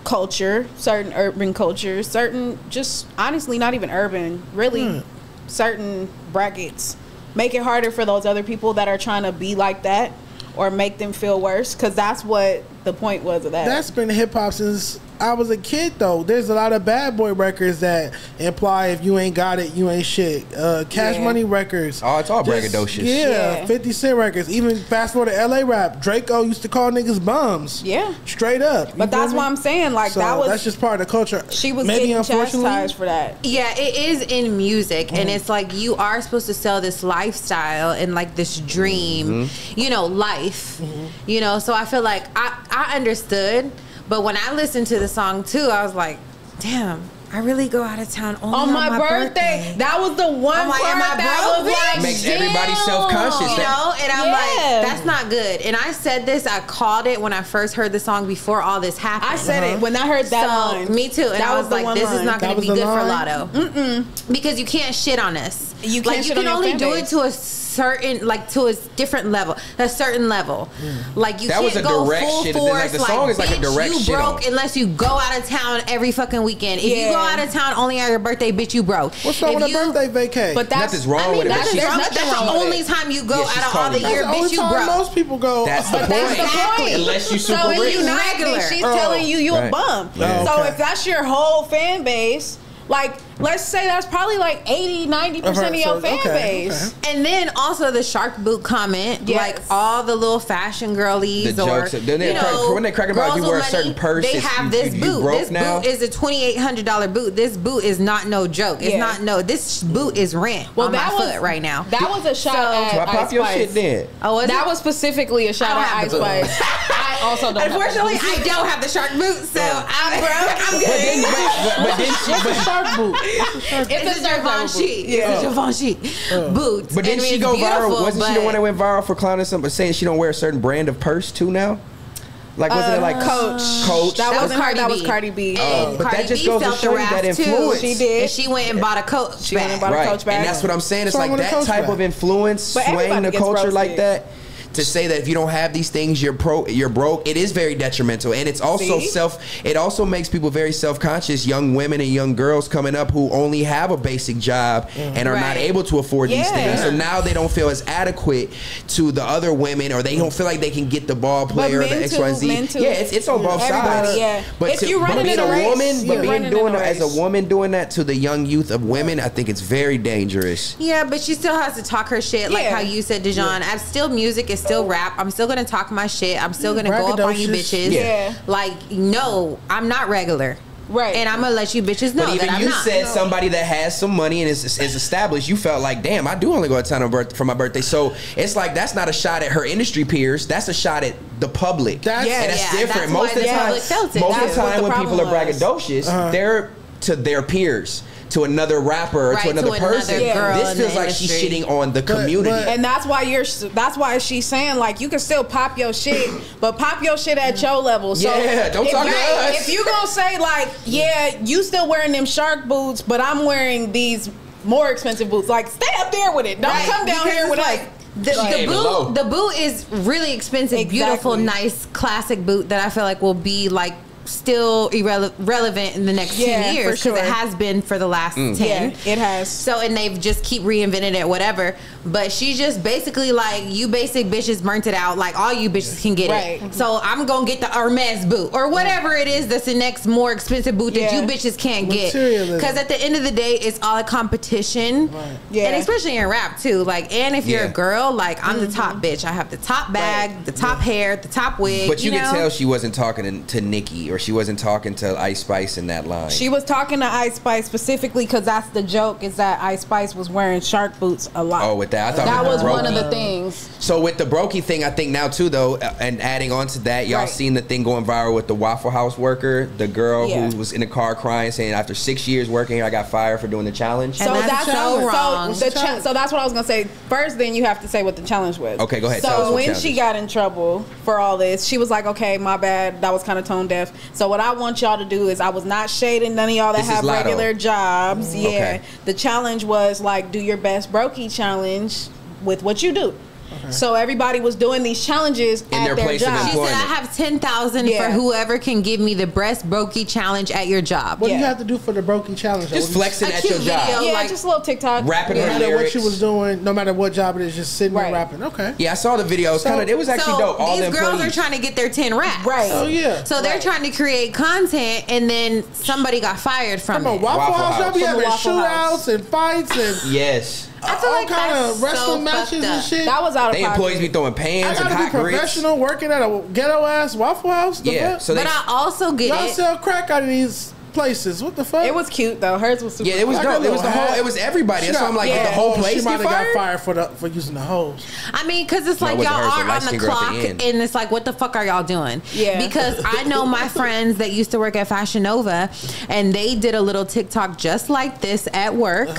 [SPEAKER 2] culture, certain urban cultures, certain, just honestly not even urban, really certain brackets make it harder for those other people that are trying to be like that, or make them feel worse? Because that's what the point was of that.
[SPEAKER 1] That's been hip hop since I was a kid, though. There's a lot of bad boy records that imply if you ain't got it, you ain't shit. Cash Money records.
[SPEAKER 3] Oh, it's all braggadocious.
[SPEAKER 1] Yeah, 50 Cent records. Even fast forward to LA rap, Draco used to call niggas bums.
[SPEAKER 2] Yeah.
[SPEAKER 1] Straight up.
[SPEAKER 2] But that's what I'm saying. Like,
[SPEAKER 1] so
[SPEAKER 2] that was,
[SPEAKER 1] that's just part of the culture.
[SPEAKER 2] She was
[SPEAKER 1] maybe
[SPEAKER 2] getting chastised for that.
[SPEAKER 4] Yeah, it is in music, and it's like you are supposed to sell this lifestyle and like this dream, you know, life. You know, so I feel like I understood, but when I listened to the song too, I was like, damn, I really go out of town only on my birthday.
[SPEAKER 2] That was the one
[SPEAKER 4] I'm like,
[SPEAKER 2] part
[SPEAKER 4] am I
[SPEAKER 2] that
[SPEAKER 4] broke,
[SPEAKER 2] was like,
[SPEAKER 3] makes everybody self-conscious.
[SPEAKER 4] you know, and I'm like, that's not good. And I said this, I called it when I first heard the song before all this happened.
[SPEAKER 2] I said it when I heard that line.
[SPEAKER 4] Me too. And
[SPEAKER 2] that
[SPEAKER 4] I was like, this is not going to be good for Lotto. Because you can't shit on us.
[SPEAKER 2] You can't shit on your
[SPEAKER 4] only
[SPEAKER 2] fan
[SPEAKER 4] do
[SPEAKER 2] base.
[SPEAKER 4] it to a certain, like, to a different level, a certain level. Like, you
[SPEAKER 3] That
[SPEAKER 4] can't
[SPEAKER 3] was a
[SPEAKER 4] go
[SPEAKER 3] direct
[SPEAKER 4] full
[SPEAKER 3] shit.
[SPEAKER 4] force.
[SPEAKER 3] Like, the song is like a direct
[SPEAKER 4] you
[SPEAKER 3] shit
[SPEAKER 4] broke
[SPEAKER 3] on.
[SPEAKER 4] unless you go out of town every fucking weekend. If you go out of town only on your birthday, bitch, you broke.
[SPEAKER 1] What's wrong with a birthday vacay?
[SPEAKER 2] But that's,
[SPEAKER 3] Nothing's wrong with it.
[SPEAKER 4] That's
[SPEAKER 3] She's-
[SPEAKER 4] the only time you go
[SPEAKER 3] Yeah, she's
[SPEAKER 4] out of all the
[SPEAKER 3] calling
[SPEAKER 4] year,
[SPEAKER 3] it.
[SPEAKER 1] that's
[SPEAKER 4] bitch,
[SPEAKER 1] the
[SPEAKER 4] you
[SPEAKER 1] only time
[SPEAKER 4] broke.
[SPEAKER 1] most people go.
[SPEAKER 3] That's the point.
[SPEAKER 2] Exactly.
[SPEAKER 3] Unless you super
[SPEAKER 2] So if
[SPEAKER 3] rich.
[SPEAKER 2] you not,
[SPEAKER 4] Regular.
[SPEAKER 2] then she's telling you a
[SPEAKER 3] Right.
[SPEAKER 2] bum.
[SPEAKER 3] Yeah.
[SPEAKER 2] So
[SPEAKER 1] Okay.
[SPEAKER 2] if that's your whole fan base, like, let's say that's probably like 80-90% of your fan base.
[SPEAKER 4] And then also the shark boot comment,
[SPEAKER 2] Yes.
[SPEAKER 4] like all the little fashion girlies
[SPEAKER 3] The
[SPEAKER 4] or
[SPEAKER 3] jokes. Then they're when they're cracking about
[SPEAKER 4] girls
[SPEAKER 3] you wear a
[SPEAKER 4] with
[SPEAKER 3] certain
[SPEAKER 4] money,
[SPEAKER 3] purse,
[SPEAKER 4] they
[SPEAKER 3] it's-
[SPEAKER 4] have this
[SPEAKER 3] you
[SPEAKER 4] boot.
[SPEAKER 3] broke
[SPEAKER 4] This
[SPEAKER 3] now?
[SPEAKER 4] boot is a $2,800 boot. This boot is not no joke. It's not no. This boot is rent on my foot right now.
[SPEAKER 2] That was a shot at
[SPEAKER 3] So I pop
[SPEAKER 2] Ice
[SPEAKER 3] your
[SPEAKER 2] Spice.
[SPEAKER 3] shit then.
[SPEAKER 4] Oh, was
[SPEAKER 2] That
[SPEAKER 4] it?
[SPEAKER 2] was specifically a shot
[SPEAKER 4] I
[SPEAKER 2] at
[SPEAKER 4] don't
[SPEAKER 2] Ice
[SPEAKER 4] have the boot.
[SPEAKER 2] Spice. I also don't.
[SPEAKER 4] Unfortunately,
[SPEAKER 2] have
[SPEAKER 4] I don't have the shark boot, so I'm broke. I'm
[SPEAKER 3] But
[SPEAKER 4] good.
[SPEAKER 3] then, but then she,
[SPEAKER 1] What's a
[SPEAKER 3] but,
[SPEAKER 1] shark boot? What's a shark boot?
[SPEAKER 4] It's a Givenchy. It's a Givenchy boot.
[SPEAKER 3] but didn't
[SPEAKER 4] And
[SPEAKER 3] she
[SPEAKER 4] it's
[SPEAKER 3] go viral?
[SPEAKER 4] beautiful,
[SPEAKER 3] Wasn't she the
[SPEAKER 4] but-
[SPEAKER 3] one that went viral for clowning something, saying she don't wear a certain brand of purse too now? Like, wasn't it like
[SPEAKER 2] Coach?
[SPEAKER 3] Coach?
[SPEAKER 2] That
[SPEAKER 4] was
[SPEAKER 2] wasn't her.
[SPEAKER 4] Cardi
[SPEAKER 2] That
[SPEAKER 4] B.
[SPEAKER 2] was Cardi B.
[SPEAKER 4] And
[SPEAKER 3] but
[SPEAKER 4] Cardi
[SPEAKER 3] that just
[SPEAKER 4] B
[SPEAKER 3] goes to
[SPEAKER 4] felt
[SPEAKER 3] show
[SPEAKER 4] the
[SPEAKER 3] you that
[SPEAKER 4] wrath, too.
[SPEAKER 3] influence.
[SPEAKER 2] She did.
[SPEAKER 4] And she went and bought a Coach
[SPEAKER 2] She went and
[SPEAKER 4] bag.
[SPEAKER 2] bought a
[SPEAKER 3] Right,
[SPEAKER 2] Coach bag.
[SPEAKER 3] and that's what I'm saying. It's
[SPEAKER 1] What's wrong
[SPEAKER 3] like
[SPEAKER 1] with a
[SPEAKER 3] that
[SPEAKER 1] Coach
[SPEAKER 3] type
[SPEAKER 1] bag?
[SPEAKER 3] of influence
[SPEAKER 2] But
[SPEAKER 3] swaying
[SPEAKER 2] everybody
[SPEAKER 3] the
[SPEAKER 2] gets
[SPEAKER 3] culture like
[SPEAKER 2] roasted.
[SPEAKER 3] that. To say that if you don't have these things, you're broke. It is very detrimental, and it's also
[SPEAKER 2] See?
[SPEAKER 3] It also makes people very self-conscious. Young women and young girls coming up who only have a basic job and are not
[SPEAKER 4] Right.
[SPEAKER 3] able to afford these
[SPEAKER 2] Yeah.
[SPEAKER 3] things. So now they don't feel as adequate to the other women, or they don't feel like they can get the ball player or the
[SPEAKER 2] men
[SPEAKER 3] X,
[SPEAKER 2] too,
[SPEAKER 3] Y, Z.
[SPEAKER 2] men too.
[SPEAKER 3] Yeah, it's on both
[SPEAKER 2] Everybody,
[SPEAKER 3] sides.
[SPEAKER 2] yeah.
[SPEAKER 3] But
[SPEAKER 2] If you running
[SPEAKER 3] being
[SPEAKER 2] in a race,
[SPEAKER 3] woman,
[SPEAKER 2] you're
[SPEAKER 3] but being
[SPEAKER 2] running
[SPEAKER 3] doing
[SPEAKER 2] in a
[SPEAKER 3] it as a
[SPEAKER 2] race.
[SPEAKER 3] woman doing that to the young youth of women, I think it's very dangerous.
[SPEAKER 4] Yeah, but she still has to talk her shit, like
[SPEAKER 2] Yeah.
[SPEAKER 4] how you said, Dijon. I'm still music, it's still rap. I'm still gonna talk my shit. I'm still gonna go up on you
[SPEAKER 1] Braggadocious.
[SPEAKER 4] bitches.
[SPEAKER 2] Yeah.
[SPEAKER 4] Like, no, I'm not regular.
[SPEAKER 2] Right.
[SPEAKER 4] And I'm gonna let you bitches know
[SPEAKER 3] But even
[SPEAKER 4] that I'm
[SPEAKER 3] you
[SPEAKER 4] not.
[SPEAKER 3] said somebody that has some money and is established, you felt like, damn, I do only go to town for my birthday. So it's like, that's not a shot at her industry peers. That's a shot at the public.
[SPEAKER 1] That's-
[SPEAKER 3] and that's
[SPEAKER 4] Yeah,
[SPEAKER 3] different.
[SPEAKER 4] that's
[SPEAKER 3] Most
[SPEAKER 4] why
[SPEAKER 3] of the
[SPEAKER 4] the
[SPEAKER 3] time,
[SPEAKER 4] public felt it.
[SPEAKER 3] most of
[SPEAKER 2] That's
[SPEAKER 3] the
[SPEAKER 2] what
[SPEAKER 3] time
[SPEAKER 2] the
[SPEAKER 3] when people are
[SPEAKER 2] problem was.
[SPEAKER 3] braggadocious, they're to their peers. To another rapper or
[SPEAKER 4] Right,
[SPEAKER 3] to another
[SPEAKER 4] to another
[SPEAKER 3] person.
[SPEAKER 4] girl
[SPEAKER 3] This
[SPEAKER 4] in
[SPEAKER 3] feels
[SPEAKER 4] the
[SPEAKER 3] like she's
[SPEAKER 4] industry.
[SPEAKER 3] shitting on the community.
[SPEAKER 1] but-
[SPEAKER 2] And that's why she's saying, like, you can still pop your shit, but pop your shit at your level. So
[SPEAKER 3] Yeah, don't
[SPEAKER 2] if
[SPEAKER 3] talk to
[SPEAKER 2] you-
[SPEAKER 3] us.
[SPEAKER 2] If you gonna say, like, yeah, you still wearing them shark boots, but I'm wearing these more expensive boots, like, stay up there with it. Don't
[SPEAKER 4] Right,
[SPEAKER 2] come down
[SPEAKER 4] because
[SPEAKER 2] here
[SPEAKER 4] it's
[SPEAKER 2] with
[SPEAKER 4] like,
[SPEAKER 2] us.
[SPEAKER 3] Hey, below.
[SPEAKER 4] the boot is really expensive,
[SPEAKER 2] Exactly.
[SPEAKER 4] beautiful, nice, classic boot that I feel like will be like still relevant in the next
[SPEAKER 2] Yeah,
[SPEAKER 4] 10 years
[SPEAKER 2] for
[SPEAKER 4] because
[SPEAKER 2] sure.
[SPEAKER 4] it has been for the last 10.
[SPEAKER 2] Yeah, it has.
[SPEAKER 4] So, and they've just keep reinventing it, whatever. But she's just basically like, you basic bitches burnt it out. Like, all you bitches can get
[SPEAKER 2] Right.
[SPEAKER 4] it. So I'm going to get the Hermes boot or whatever it is that's the next more expensive boot that
[SPEAKER 2] Yeah.
[SPEAKER 4] you bitches can't get.
[SPEAKER 1] Materialism.
[SPEAKER 4] Because at the end of the day, it's all a competition.
[SPEAKER 2] Yeah.
[SPEAKER 4] And especially in rap, too. Like, and if you're
[SPEAKER 3] Yeah.
[SPEAKER 4] a girl, like, I'm the top bitch. I have the top bag, the top hair, the top wig.
[SPEAKER 3] But you
[SPEAKER 4] know?
[SPEAKER 3] can tell she wasn't talking to Nicki, or she wasn't talking to Ice Spice in that line.
[SPEAKER 2] She was talking to Ice Spice specifically because that's the joke, is that Ice Spice was wearing shark boots a lot.
[SPEAKER 3] Oh, with that, I thought
[SPEAKER 2] that
[SPEAKER 3] with
[SPEAKER 2] was
[SPEAKER 3] the
[SPEAKER 2] one of
[SPEAKER 3] brokey.
[SPEAKER 2] the things.
[SPEAKER 3] So with the brokey thing, I think now too though, and adding on to that, y'all
[SPEAKER 2] Right.
[SPEAKER 3] seen the thing going viral with the Waffle House worker, the girl
[SPEAKER 2] Yeah.
[SPEAKER 3] who was in the car crying, saying after 6 years working, I got fired for doing the challenge.
[SPEAKER 4] And that's so wrong.
[SPEAKER 2] So that's what I was gonna say. First, then you have to say what the challenge was.
[SPEAKER 3] Okay, go ahead. Tell us
[SPEAKER 2] So
[SPEAKER 3] what
[SPEAKER 2] when
[SPEAKER 3] challenge
[SPEAKER 2] she
[SPEAKER 3] is.
[SPEAKER 2] got in trouble for all this, she was like, "Okay, my bad. That was kind of tone deaf." So what I want y'all to do is, I was not shading none of y'all that
[SPEAKER 3] This is
[SPEAKER 2] have
[SPEAKER 3] Lotto.
[SPEAKER 2] regular jobs. Yeah.
[SPEAKER 3] Okay.
[SPEAKER 2] The challenge was like, do your best brokey challenge with what you do. So everybody was doing these challenges
[SPEAKER 3] In
[SPEAKER 2] at
[SPEAKER 3] their
[SPEAKER 2] their
[SPEAKER 3] place of
[SPEAKER 2] job.
[SPEAKER 4] She said,
[SPEAKER 3] employment.
[SPEAKER 4] I have 10,000
[SPEAKER 2] Yeah.
[SPEAKER 4] for whoever can give me the breast brokey challenge at your job.
[SPEAKER 1] What do you
[SPEAKER 2] Yeah.
[SPEAKER 1] have to do for the brokey challenge?
[SPEAKER 3] Just flexing
[SPEAKER 4] A
[SPEAKER 3] at
[SPEAKER 4] cute
[SPEAKER 3] your job.
[SPEAKER 4] video.
[SPEAKER 2] Yeah,
[SPEAKER 4] like-
[SPEAKER 2] just a little TikTok.
[SPEAKER 3] Rapping
[SPEAKER 1] No
[SPEAKER 3] her
[SPEAKER 1] matter what
[SPEAKER 3] lyrics.
[SPEAKER 1] she was doing, no matter what job it is, just sitting there
[SPEAKER 2] Right.
[SPEAKER 1] rapping. Okay.
[SPEAKER 3] Yeah, I saw the video. It was actually
[SPEAKER 4] So
[SPEAKER 3] dope. All
[SPEAKER 4] these
[SPEAKER 3] the
[SPEAKER 4] girls
[SPEAKER 3] employees.
[SPEAKER 4] are trying to get their 10 raps.
[SPEAKER 2] Right.
[SPEAKER 1] Oh yeah.
[SPEAKER 4] So they're
[SPEAKER 2] Right.
[SPEAKER 4] trying to create content, and then somebody got fired from
[SPEAKER 1] Come on,
[SPEAKER 4] it.
[SPEAKER 1] Waffle
[SPEAKER 3] Waffle
[SPEAKER 1] House. Y'all
[SPEAKER 3] House.
[SPEAKER 1] be
[SPEAKER 2] From the
[SPEAKER 1] having
[SPEAKER 2] Waffle House.
[SPEAKER 1] shootouts and fights and
[SPEAKER 3] Yes.
[SPEAKER 4] I feel
[SPEAKER 1] all
[SPEAKER 4] like
[SPEAKER 1] kind
[SPEAKER 4] that's
[SPEAKER 1] of wrestling
[SPEAKER 4] so
[SPEAKER 1] matches
[SPEAKER 4] fucked
[SPEAKER 1] and
[SPEAKER 4] up.
[SPEAKER 1] shit.
[SPEAKER 2] That was out of
[SPEAKER 3] They
[SPEAKER 2] pocket.
[SPEAKER 3] employees be throwing
[SPEAKER 1] I
[SPEAKER 3] pans and
[SPEAKER 1] gotta be
[SPEAKER 3] hot grits.
[SPEAKER 1] professional working at a ghetto ass Waffle House. The
[SPEAKER 3] Yeah.
[SPEAKER 1] fuck?
[SPEAKER 3] So they.
[SPEAKER 4] But I also get
[SPEAKER 1] Y'all
[SPEAKER 4] it.
[SPEAKER 1] sell crack out of these places. What the fuck?
[SPEAKER 2] It was cute though. Hers was super
[SPEAKER 3] Yeah, it was
[SPEAKER 1] Like a
[SPEAKER 3] dope. It was the
[SPEAKER 1] little
[SPEAKER 3] whole.
[SPEAKER 1] hat.
[SPEAKER 3] It was everybody. That's why I'm like,
[SPEAKER 2] Yeah.
[SPEAKER 3] did the whole place
[SPEAKER 1] She might
[SPEAKER 3] get
[SPEAKER 1] have got
[SPEAKER 3] fired?
[SPEAKER 1] fired for using the hose.
[SPEAKER 4] I mean, because it's
[SPEAKER 3] No, it
[SPEAKER 4] like
[SPEAKER 3] wasn't
[SPEAKER 4] y'all
[SPEAKER 3] hers, the
[SPEAKER 4] are on the
[SPEAKER 3] light-skinned girl at
[SPEAKER 4] clock,
[SPEAKER 3] the end.
[SPEAKER 4] and it's like, what the fuck are y'all doing?
[SPEAKER 2] Yeah.
[SPEAKER 4] Because I know my friends that used to work at Fashion Nova, and they did a little TikTok just like this at work.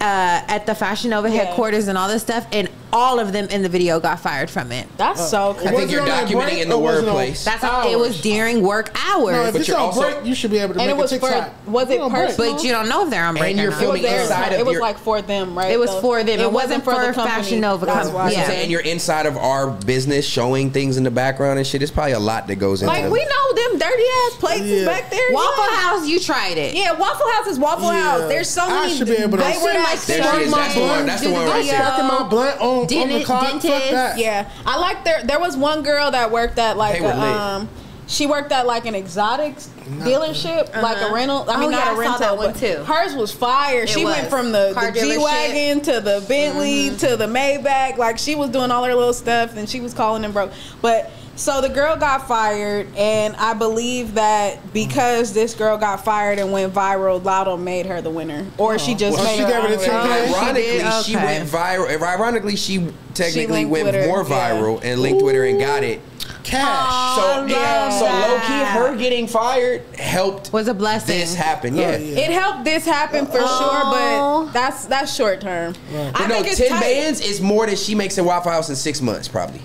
[SPEAKER 4] At the Fashion Nova
[SPEAKER 2] Yeah.
[SPEAKER 4] headquarters and all this stuff, and all of them in the video got fired from it.
[SPEAKER 2] That's so cool.
[SPEAKER 3] I
[SPEAKER 1] Was
[SPEAKER 3] think
[SPEAKER 1] it
[SPEAKER 3] you're
[SPEAKER 1] on that
[SPEAKER 3] documenting
[SPEAKER 1] break
[SPEAKER 3] in the
[SPEAKER 1] or was it on
[SPEAKER 3] workplace.
[SPEAKER 4] That's how it was
[SPEAKER 1] hours?
[SPEAKER 4] during work hours.
[SPEAKER 1] No, if
[SPEAKER 3] But
[SPEAKER 1] it's
[SPEAKER 3] you're
[SPEAKER 1] on
[SPEAKER 3] also-
[SPEAKER 1] break, you should be able to
[SPEAKER 2] And
[SPEAKER 1] make
[SPEAKER 2] it was
[SPEAKER 1] a
[SPEAKER 2] for,
[SPEAKER 1] TikTok.
[SPEAKER 2] was it
[SPEAKER 1] You're on break.
[SPEAKER 2] personal?
[SPEAKER 4] But you don't know if they're on break
[SPEAKER 3] And
[SPEAKER 4] or
[SPEAKER 3] you're
[SPEAKER 4] not.
[SPEAKER 2] It was
[SPEAKER 3] filming
[SPEAKER 2] theirs.
[SPEAKER 3] inside of
[SPEAKER 2] It was
[SPEAKER 3] your-
[SPEAKER 2] like for them, right?
[SPEAKER 4] It was
[SPEAKER 2] So
[SPEAKER 4] for them. It wasn't for
[SPEAKER 2] the company.
[SPEAKER 4] Fashion Nova
[SPEAKER 2] That's
[SPEAKER 4] company.
[SPEAKER 2] why.
[SPEAKER 4] Yeah.
[SPEAKER 3] And you're inside of our business, showing things in the background and shit. It's probably a lot that goes into.
[SPEAKER 2] Like, we know them dirty ass plates is
[SPEAKER 1] Yeah.
[SPEAKER 2] back there.
[SPEAKER 4] Waffle
[SPEAKER 2] yeah.
[SPEAKER 4] House, you tried it.
[SPEAKER 2] Yeah, Waffle House is Waffle
[SPEAKER 1] Yeah.
[SPEAKER 2] House. There's so
[SPEAKER 1] I
[SPEAKER 2] many.
[SPEAKER 1] should be able to-
[SPEAKER 2] They
[SPEAKER 1] I
[SPEAKER 2] were
[SPEAKER 1] seem
[SPEAKER 2] like
[SPEAKER 1] like
[SPEAKER 3] There she is. That's the one. That's the one right there.
[SPEAKER 1] Fucking my blunt on the clock. Fuck that.
[SPEAKER 2] Yeah, I like there was one girl that worked at like
[SPEAKER 3] They were lit.
[SPEAKER 2] she worked at like an exotics dealership, like a rental. I mean,
[SPEAKER 4] Oh,
[SPEAKER 2] not
[SPEAKER 4] yeah,
[SPEAKER 2] a
[SPEAKER 4] I saw
[SPEAKER 2] rental,
[SPEAKER 4] that one
[SPEAKER 2] but
[SPEAKER 4] too.
[SPEAKER 2] hers was fire.
[SPEAKER 4] It
[SPEAKER 2] She
[SPEAKER 4] was.
[SPEAKER 2] went from the
[SPEAKER 4] Car
[SPEAKER 2] G wagon to the Bentley to the Maybach. Like, she was doing all her little stuff, and she was calling them broke. But so the girl got fired, and I believe that because this girl got fired and went viral, Lotto made her the winner, or she just
[SPEAKER 1] Well,
[SPEAKER 2] made
[SPEAKER 1] she
[SPEAKER 2] her
[SPEAKER 1] gave her
[SPEAKER 2] own
[SPEAKER 1] the
[SPEAKER 2] winner.
[SPEAKER 1] ticket.
[SPEAKER 3] Ironically,
[SPEAKER 4] did?
[SPEAKER 3] she
[SPEAKER 4] Okay.
[SPEAKER 3] went viral. Ironically, she technically
[SPEAKER 2] linked
[SPEAKER 3] went
[SPEAKER 2] with her,
[SPEAKER 3] more
[SPEAKER 2] yeah.
[SPEAKER 3] viral and linked with her and got it.
[SPEAKER 1] Cash.
[SPEAKER 3] So
[SPEAKER 2] yeah.
[SPEAKER 3] so low key, her getting fired helped
[SPEAKER 4] Was a blessing.
[SPEAKER 3] this happen. Yeah.
[SPEAKER 1] yeah.
[SPEAKER 2] It helped this happen for sure, but that's short term.
[SPEAKER 3] But
[SPEAKER 2] I
[SPEAKER 3] no,
[SPEAKER 2] think it's
[SPEAKER 3] 10
[SPEAKER 2] tight.
[SPEAKER 3] bands is more than she makes at Waffle House in 6 months, probably.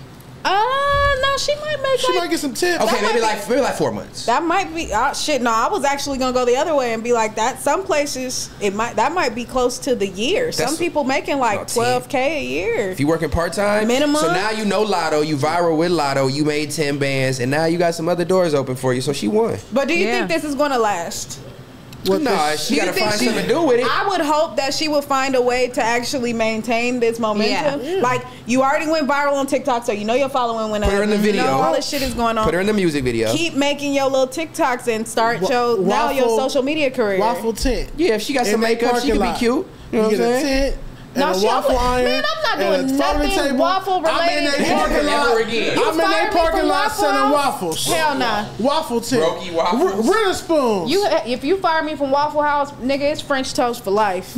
[SPEAKER 2] No, she might make
[SPEAKER 1] She
[SPEAKER 2] like
[SPEAKER 1] might get some tips.
[SPEAKER 3] Okay,
[SPEAKER 2] might
[SPEAKER 3] maybe like 4 months.
[SPEAKER 2] that might be shit. No, I was actually gonna go the other way and be like that. Some places that might be close to the year. Some
[SPEAKER 3] That's-
[SPEAKER 2] people making like
[SPEAKER 3] No, 10.
[SPEAKER 2] $12K a year.
[SPEAKER 3] If you working part time,
[SPEAKER 2] Minimum.
[SPEAKER 3] So now you know Lotto, you viral with Lotto, you made 10 bands, and now you got some other doors open for you. So she won.
[SPEAKER 2] But do you
[SPEAKER 4] Yeah.
[SPEAKER 2] think this is gonna last?
[SPEAKER 3] Nah, she
[SPEAKER 2] Do you
[SPEAKER 3] got to
[SPEAKER 2] think
[SPEAKER 3] find something to do with it.
[SPEAKER 2] I would hope that she would find a way to actually maintain this momentum. Like, you already went viral on TikTok, so you know your following went up.
[SPEAKER 3] Put her in the
[SPEAKER 2] You
[SPEAKER 3] video.
[SPEAKER 2] know all this shit is going on.
[SPEAKER 3] Put her in the music video.
[SPEAKER 2] Keep making your little TikToks and start your
[SPEAKER 1] Waffle-
[SPEAKER 2] social media career.
[SPEAKER 1] Waffle tent.
[SPEAKER 3] Yeah, if she got
[SPEAKER 1] In
[SPEAKER 3] some
[SPEAKER 1] that
[SPEAKER 3] makeup, she
[SPEAKER 1] parking
[SPEAKER 3] could be
[SPEAKER 1] lot.
[SPEAKER 3] cute. You know what I'm
[SPEAKER 1] get a
[SPEAKER 3] saying?
[SPEAKER 1] tent. And
[SPEAKER 2] No,
[SPEAKER 1] a
[SPEAKER 2] she
[SPEAKER 1] waffle
[SPEAKER 2] always-
[SPEAKER 1] iron.
[SPEAKER 2] man, I'm not
[SPEAKER 1] and
[SPEAKER 2] doing
[SPEAKER 1] a folding
[SPEAKER 2] nothing waffle
[SPEAKER 1] I'm in
[SPEAKER 2] related
[SPEAKER 1] that parking
[SPEAKER 2] ever.
[SPEAKER 1] lot.
[SPEAKER 3] Never again.
[SPEAKER 2] You
[SPEAKER 1] I'm in
[SPEAKER 2] fired
[SPEAKER 1] that
[SPEAKER 2] me
[SPEAKER 1] parking
[SPEAKER 2] from
[SPEAKER 1] lot
[SPEAKER 2] Waffle
[SPEAKER 1] selling
[SPEAKER 2] House?
[SPEAKER 1] waffles.
[SPEAKER 2] Hell nah.
[SPEAKER 1] Waffle tent.
[SPEAKER 3] Brokey waffles.
[SPEAKER 1] Ritter spoons.
[SPEAKER 2] If you fire me from Waffle House, nigga, it's French toast for life.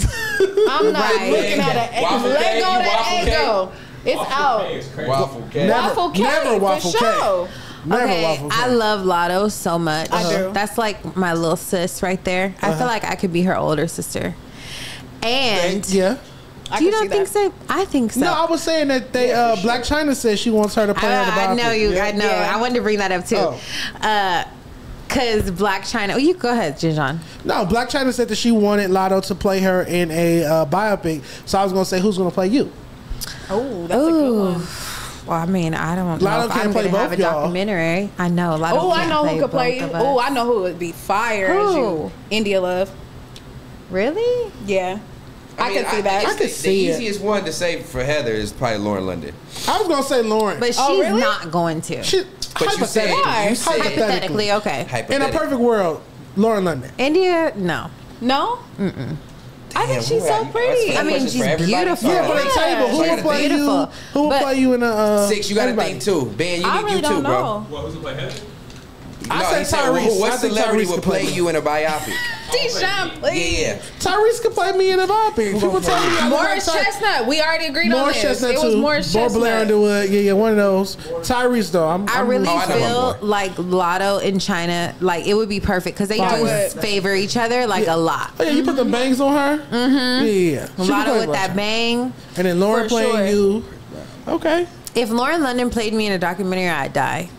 [SPEAKER 2] I'm not
[SPEAKER 4] Right.
[SPEAKER 2] looking at
[SPEAKER 3] Waffle
[SPEAKER 2] let
[SPEAKER 3] cake,
[SPEAKER 2] go
[SPEAKER 3] you
[SPEAKER 2] of that
[SPEAKER 3] waffle
[SPEAKER 2] ego. It's out.
[SPEAKER 3] Waffle cake.
[SPEAKER 2] Waffle cake,
[SPEAKER 1] never waffle
[SPEAKER 2] for
[SPEAKER 1] cake.
[SPEAKER 2] sure.
[SPEAKER 1] Never
[SPEAKER 4] Okay,
[SPEAKER 1] waffle cake.
[SPEAKER 4] I love Lotto so much.
[SPEAKER 2] I do.
[SPEAKER 4] That's like my little sis right there. I feel like I could be her older sister. And
[SPEAKER 1] Yeah.
[SPEAKER 2] I
[SPEAKER 4] you
[SPEAKER 2] can see
[SPEAKER 4] don't think
[SPEAKER 2] that.
[SPEAKER 4] so? I think so.
[SPEAKER 1] No, I was saying that they Black China said she wants her to play her the
[SPEAKER 4] I know
[SPEAKER 1] biopic.
[SPEAKER 4] you.
[SPEAKER 1] Yeah.
[SPEAKER 4] I know.
[SPEAKER 2] Yeah.
[SPEAKER 4] I wanted to bring that up too.
[SPEAKER 1] Oh.
[SPEAKER 4] Cause Black China. Oh, you go ahead, Jinjan.
[SPEAKER 1] No, Black China said that she wanted Lotto to play her in a biopic. So I was gonna say, who's gonna play you?
[SPEAKER 2] Oh, that's a good one.
[SPEAKER 4] Well, I mean, I don't
[SPEAKER 1] Lotto
[SPEAKER 4] know if
[SPEAKER 1] can't
[SPEAKER 4] I'm
[SPEAKER 1] play
[SPEAKER 4] gonna have
[SPEAKER 1] both
[SPEAKER 4] a
[SPEAKER 1] y'all.
[SPEAKER 4] documentary. I know. Lotto
[SPEAKER 2] Oh, I
[SPEAKER 4] can't
[SPEAKER 2] know who could play
[SPEAKER 4] both
[SPEAKER 2] you.
[SPEAKER 4] of us.
[SPEAKER 2] Oh, I know who would be fire as
[SPEAKER 4] Who?
[SPEAKER 2] you. India Love.
[SPEAKER 4] Really?
[SPEAKER 2] Yeah. I can see that.
[SPEAKER 1] I could see it.
[SPEAKER 3] The easiest one to say for Heather is probably Lauren London.
[SPEAKER 1] I was gonna say Lauren.
[SPEAKER 4] But she's
[SPEAKER 2] Oh, really?
[SPEAKER 4] not going to.
[SPEAKER 1] She,
[SPEAKER 3] But you said,
[SPEAKER 2] Why?
[SPEAKER 3] you said
[SPEAKER 4] Hypothetically, okay.
[SPEAKER 1] in a
[SPEAKER 3] hypothetically.
[SPEAKER 1] perfect world, Lauren London.
[SPEAKER 4] India, no.
[SPEAKER 2] No? I think she's so pretty.
[SPEAKER 4] I mean, she's beautiful.
[SPEAKER 1] Yeah, but
[SPEAKER 2] Yeah.
[SPEAKER 1] the table. Who
[SPEAKER 3] So I
[SPEAKER 1] will
[SPEAKER 3] gotta
[SPEAKER 1] play
[SPEAKER 3] think.
[SPEAKER 1] you?
[SPEAKER 4] Beautiful.
[SPEAKER 1] Who will
[SPEAKER 4] But-
[SPEAKER 1] play you in a?
[SPEAKER 3] 6, you got to
[SPEAKER 1] everybody.
[SPEAKER 3] think too. Ben, you
[SPEAKER 2] I
[SPEAKER 3] need
[SPEAKER 2] really
[SPEAKER 3] you too,
[SPEAKER 2] don't
[SPEAKER 3] bro.
[SPEAKER 2] know.
[SPEAKER 5] What was it like Heather?
[SPEAKER 1] I
[SPEAKER 3] No,
[SPEAKER 1] said
[SPEAKER 3] he said,
[SPEAKER 1] Tyrese.
[SPEAKER 3] what
[SPEAKER 1] I think
[SPEAKER 3] celebrity
[SPEAKER 1] Tyrese
[SPEAKER 3] would
[SPEAKER 1] could
[SPEAKER 3] play
[SPEAKER 1] play
[SPEAKER 3] you in a biopic?
[SPEAKER 2] T-Sean, please.
[SPEAKER 3] Yeah.
[SPEAKER 1] Tyrese could play me in a biopic. People tell me I look
[SPEAKER 2] Morris
[SPEAKER 1] like Ty-
[SPEAKER 2] Chestnut. We already agreed on
[SPEAKER 1] Morris
[SPEAKER 2] this.
[SPEAKER 1] Chestnut
[SPEAKER 2] It
[SPEAKER 1] too.
[SPEAKER 2] was Morris
[SPEAKER 1] Bob Blair
[SPEAKER 2] Chestnut.
[SPEAKER 1] Underwood. Yeah, one of those. Tyrese though.
[SPEAKER 4] I really
[SPEAKER 3] Oh, I know
[SPEAKER 4] feel
[SPEAKER 3] one more.
[SPEAKER 4] like Lotto and China, like it would be perfect because they
[SPEAKER 1] I
[SPEAKER 4] do
[SPEAKER 2] would.
[SPEAKER 4] favor each other like a lot.
[SPEAKER 1] Oh yeah, you put the bangs on her. Mm-hmm. Yeah. She can
[SPEAKER 4] Lotto
[SPEAKER 1] play
[SPEAKER 4] with
[SPEAKER 1] both
[SPEAKER 4] that
[SPEAKER 1] sides.
[SPEAKER 4] bang.
[SPEAKER 1] And then Lauren
[SPEAKER 2] For
[SPEAKER 1] playing
[SPEAKER 2] sure.
[SPEAKER 1] you. Okay.
[SPEAKER 4] If Lauren London played me in a documentary, I'd die.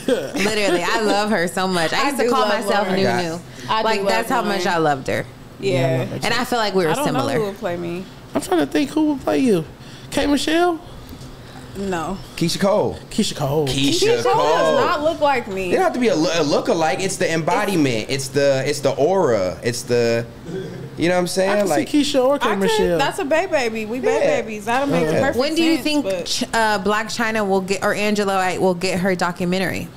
[SPEAKER 4] Literally, I love her so much. I used to call myself Nunu. Like that's how much I loved her.
[SPEAKER 2] Yeah.
[SPEAKER 4] And I feel like we were similar.
[SPEAKER 2] I don't know who would play me.
[SPEAKER 1] I'm trying to think who would play you. K. Michelle?
[SPEAKER 2] No.
[SPEAKER 3] Keisha Cole.
[SPEAKER 1] Keisha Cole.
[SPEAKER 2] Keisha Cole does not look like me.
[SPEAKER 3] It don't have to be a look-alike. It's the embodiment. It's the aura. It's the, you know what I'm saying?
[SPEAKER 1] I can
[SPEAKER 3] like
[SPEAKER 1] see Keisha or K. Michelle.
[SPEAKER 2] That's a baby. We babies. That'll make perfect
[SPEAKER 4] When do you
[SPEAKER 2] sense,
[SPEAKER 4] think Black China will get, or Angela White will get her documentary?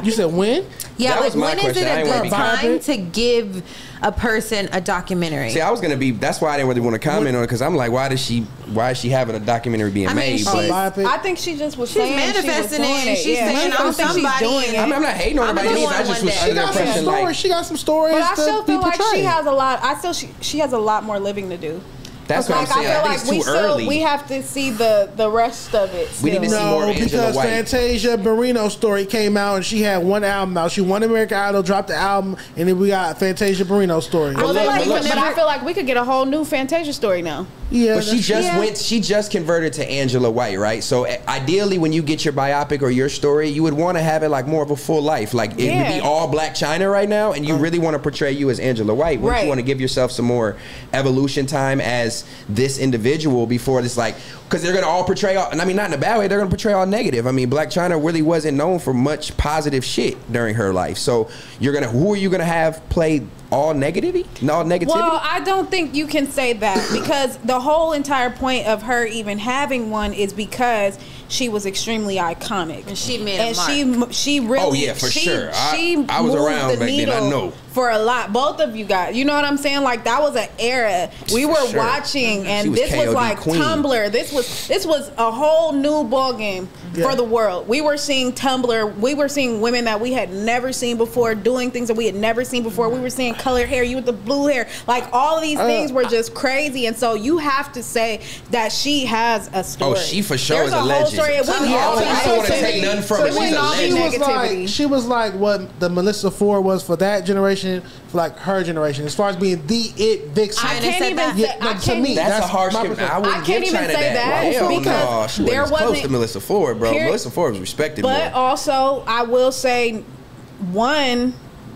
[SPEAKER 1] You said when?
[SPEAKER 4] Yeah,
[SPEAKER 3] That
[SPEAKER 4] like
[SPEAKER 3] was my
[SPEAKER 4] when is
[SPEAKER 3] question.
[SPEAKER 4] it
[SPEAKER 3] I
[SPEAKER 4] a
[SPEAKER 3] ain't wanna
[SPEAKER 4] good
[SPEAKER 3] be
[SPEAKER 4] time to give a person a documentary?
[SPEAKER 3] See, I was gonna be. That's why I didn't really want to comment on it because I'm like, why is she having a documentary being made?
[SPEAKER 2] I think she just was saying
[SPEAKER 4] manifesting
[SPEAKER 2] she was doing
[SPEAKER 4] it. She's saying
[SPEAKER 2] I don't think she's doing it.
[SPEAKER 3] I'm not hating on anybody. I just was under the impression like
[SPEAKER 1] she got some stories.
[SPEAKER 2] But I still
[SPEAKER 1] to be
[SPEAKER 2] feel like
[SPEAKER 1] portrayed.
[SPEAKER 2] she has a lot. She has a lot more living to do.
[SPEAKER 3] that's what I'm saying. I think it's too early.
[SPEAKER 2] We have to see the rest of it.
[SPEAKER 3] We need to see more Angela
[SPEAKER 1] because
[SPEAKER 3] White.
[SPEAKER 1] Fantasia Barrino's story came out and she had one album out. She won American Idol, dropped the album, and then we got Fantasia Barrino's story.
[SPEAKER 2] But I feel like we could get a whole new Fantasia story now.
[SPEAKER 1] Yeah,
[SPEAKER 3] but she just converted to Angela White, right? So ideally, when you get your biopic or your story, you would want to have it like more of a full life. Like it would be all Black China right now, and you really want to portray you as Angela White. Wouldn't you want to give yourself some more evolution time as this individual before this, like, because they're gonna all portray all, and I mean not in a bad way, they're gonna portray all negative. I mean, Black China really wasn't known for much positive shit during her life. So who are you gonna have play all negativity? All negativity?
[SPEAKER 2] Well, I don't think you can say that because the whole entire point of her even having one is because she was extremely iconic and
[SPEAKER 4] she made a mark.
[SPEAKER 2] She really.
[SPEAKER 3] Oh yeah, for sure.
[SPEAKER 2] I
[SPEAKER 3] was around back then. I know.
[SPEAKER 2] For a lot, both of you guys, you know what I'm saying? Like that was an era we were watching, and this was like queen. Tumblr. This was a whole new ball game for the world. We were seeing Tumblr. We were seeing women that we had never seen before doing things that we had never seen before. We were seeing colored hair, you with the blue hair, like all of these things were just crazy. And so you have to say that she has a story.
[SPEAKER 3] Oh, she for sure is a legend.
[SPEAKER 2] Story. It wouldn't
[SPEAKER 3] I don't want to take nothing from her. She's a legend.
[SPEAKER 1] She was like what the Melissa Ford was for that generation, for like her generation, as far as being the it vixen.
[SPEAKER 2] I can't even say.
[SPEAKER 1] To me,
[SPEAKER 3] that's a harsh. I wouldn't give China that. Hell no, she wasn't close to Melissa Ford, bro. Melissa Ford was respected.
[SPEAKER 2] But also, I will say,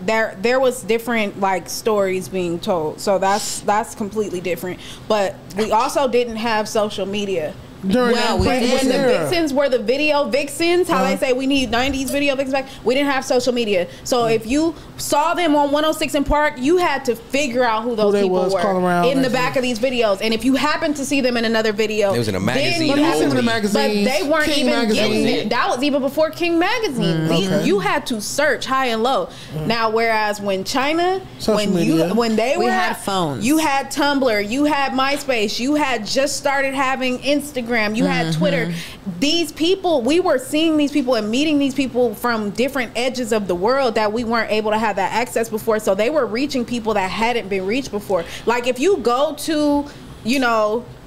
[SPEAKER 2] there was different like stories being told, so that's completely different. But we also didn't have social media. When the vixens were the video vixens, how they say we need 90s video vixens back, we didn't have social media. So if you saw them on 106 in Park, you had to figure out who those people were in the back of these videos. And if you happened to see them in another video,
[SPEAKER 3] it was in a magazine.
[SPEAKER 2] But they weren't even getting it. That was even before King Magazine. You had to search high and low. Now, whereas when China, when they had phones, you had Tumblr, you had MySpace, you had just started having Instagram. You had Twitter. These people, we were seeing these people and meeting these people from different edges of the world that we weren't able to have that access before. So they were reaching people that hadn't been reached before. Like if you go to,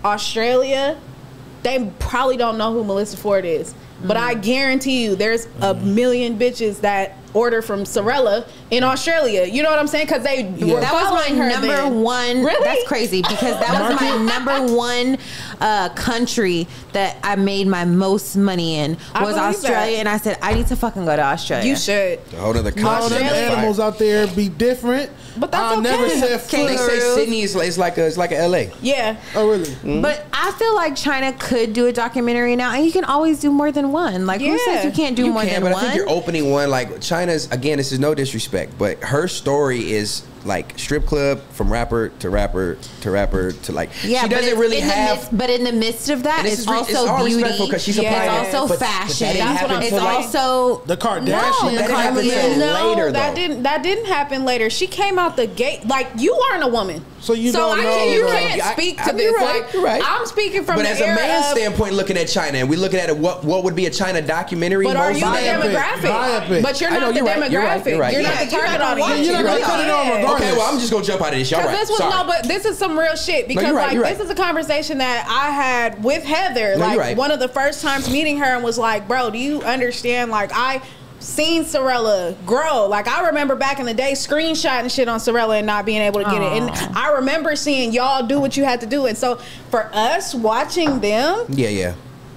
[SPEAKER 2] Australia, they probably don't know who Melissa Ford is. But I guarantee you there's a million bitches that order from Sorella in Australia. You know what I'm saying? Because they were
[SPEAKER 4] that was my number one.
[SPEAKER 2] Really?
[SPEAKER 4] That's crazy because that was my number one country that I made my most money in was Australia. And I said, I need to fucking go to Australia.
[SPEAKER 2] You should.
[SPEAKER 3] A whole other country.
[SPEAKER 1] All them animals out there be different.
[SPEAKER 2] But that's okay.
[SPEAKER 1] Never said
[SPEAKER 3] they say Sydney is like a LA.
[SPEAKER 2] Yeah.
[SPEAKER 1] Oh really?
[SPEAKER 4] But I feel like China could do a documentary now, and you can always do more than one. Like who says you can't do more than one?
[SPEAKER 3] But I think you're opening one. Like China's, again, this is no disrespect, but her story is like strip club from rapper to rapper to rapper to like she doesn't really have.
[SPEAKER 4] But in the midst of that, it's also beauty.
[SPEAKER 3] Because she's a pioneer.
[SPEAKER 4] It's also fashion.
[SPEAKER 2] It's
[SPEAKER 4] also
[SPEAKER 1] the Kardashians.
[SPEAKER 3] Later,
[SPEAKER 2] that didn't happen later. She came out the gate like you aren't a woman.
[SPEAKER 1] So you don't know.
[SPEAKER 2] You can't speak to this.
[SPEAKER 3] You're right.
[SPEAKER 2] I'm speaking from
[SPEAKER 3] but
[SPEAKER 2] the
[SPEAKER 3] as a man's standpoint, looking at China, and we looking at it, what would be a China documentary?
[SPEAKER 2] But are you the demographic? But you're not the demographic. You're not the target audience.
[SPEAKER 1] You're not gonna cut it on regardless.
[SPEAKER 3] Okay, well I'm just gonna jump out of this. Y'all right?
[SPEAKER 2] But this is some real shit because this is a conversation that I had with Heather. Like one of the first times meeting her, and was like, bro, do you understand? Like I seen Sorella grow. Like I remember back in the day screenshotting shit on Sorella and not being able to get it. And I remember seeing y'all do what you had to do. And so for us watching them,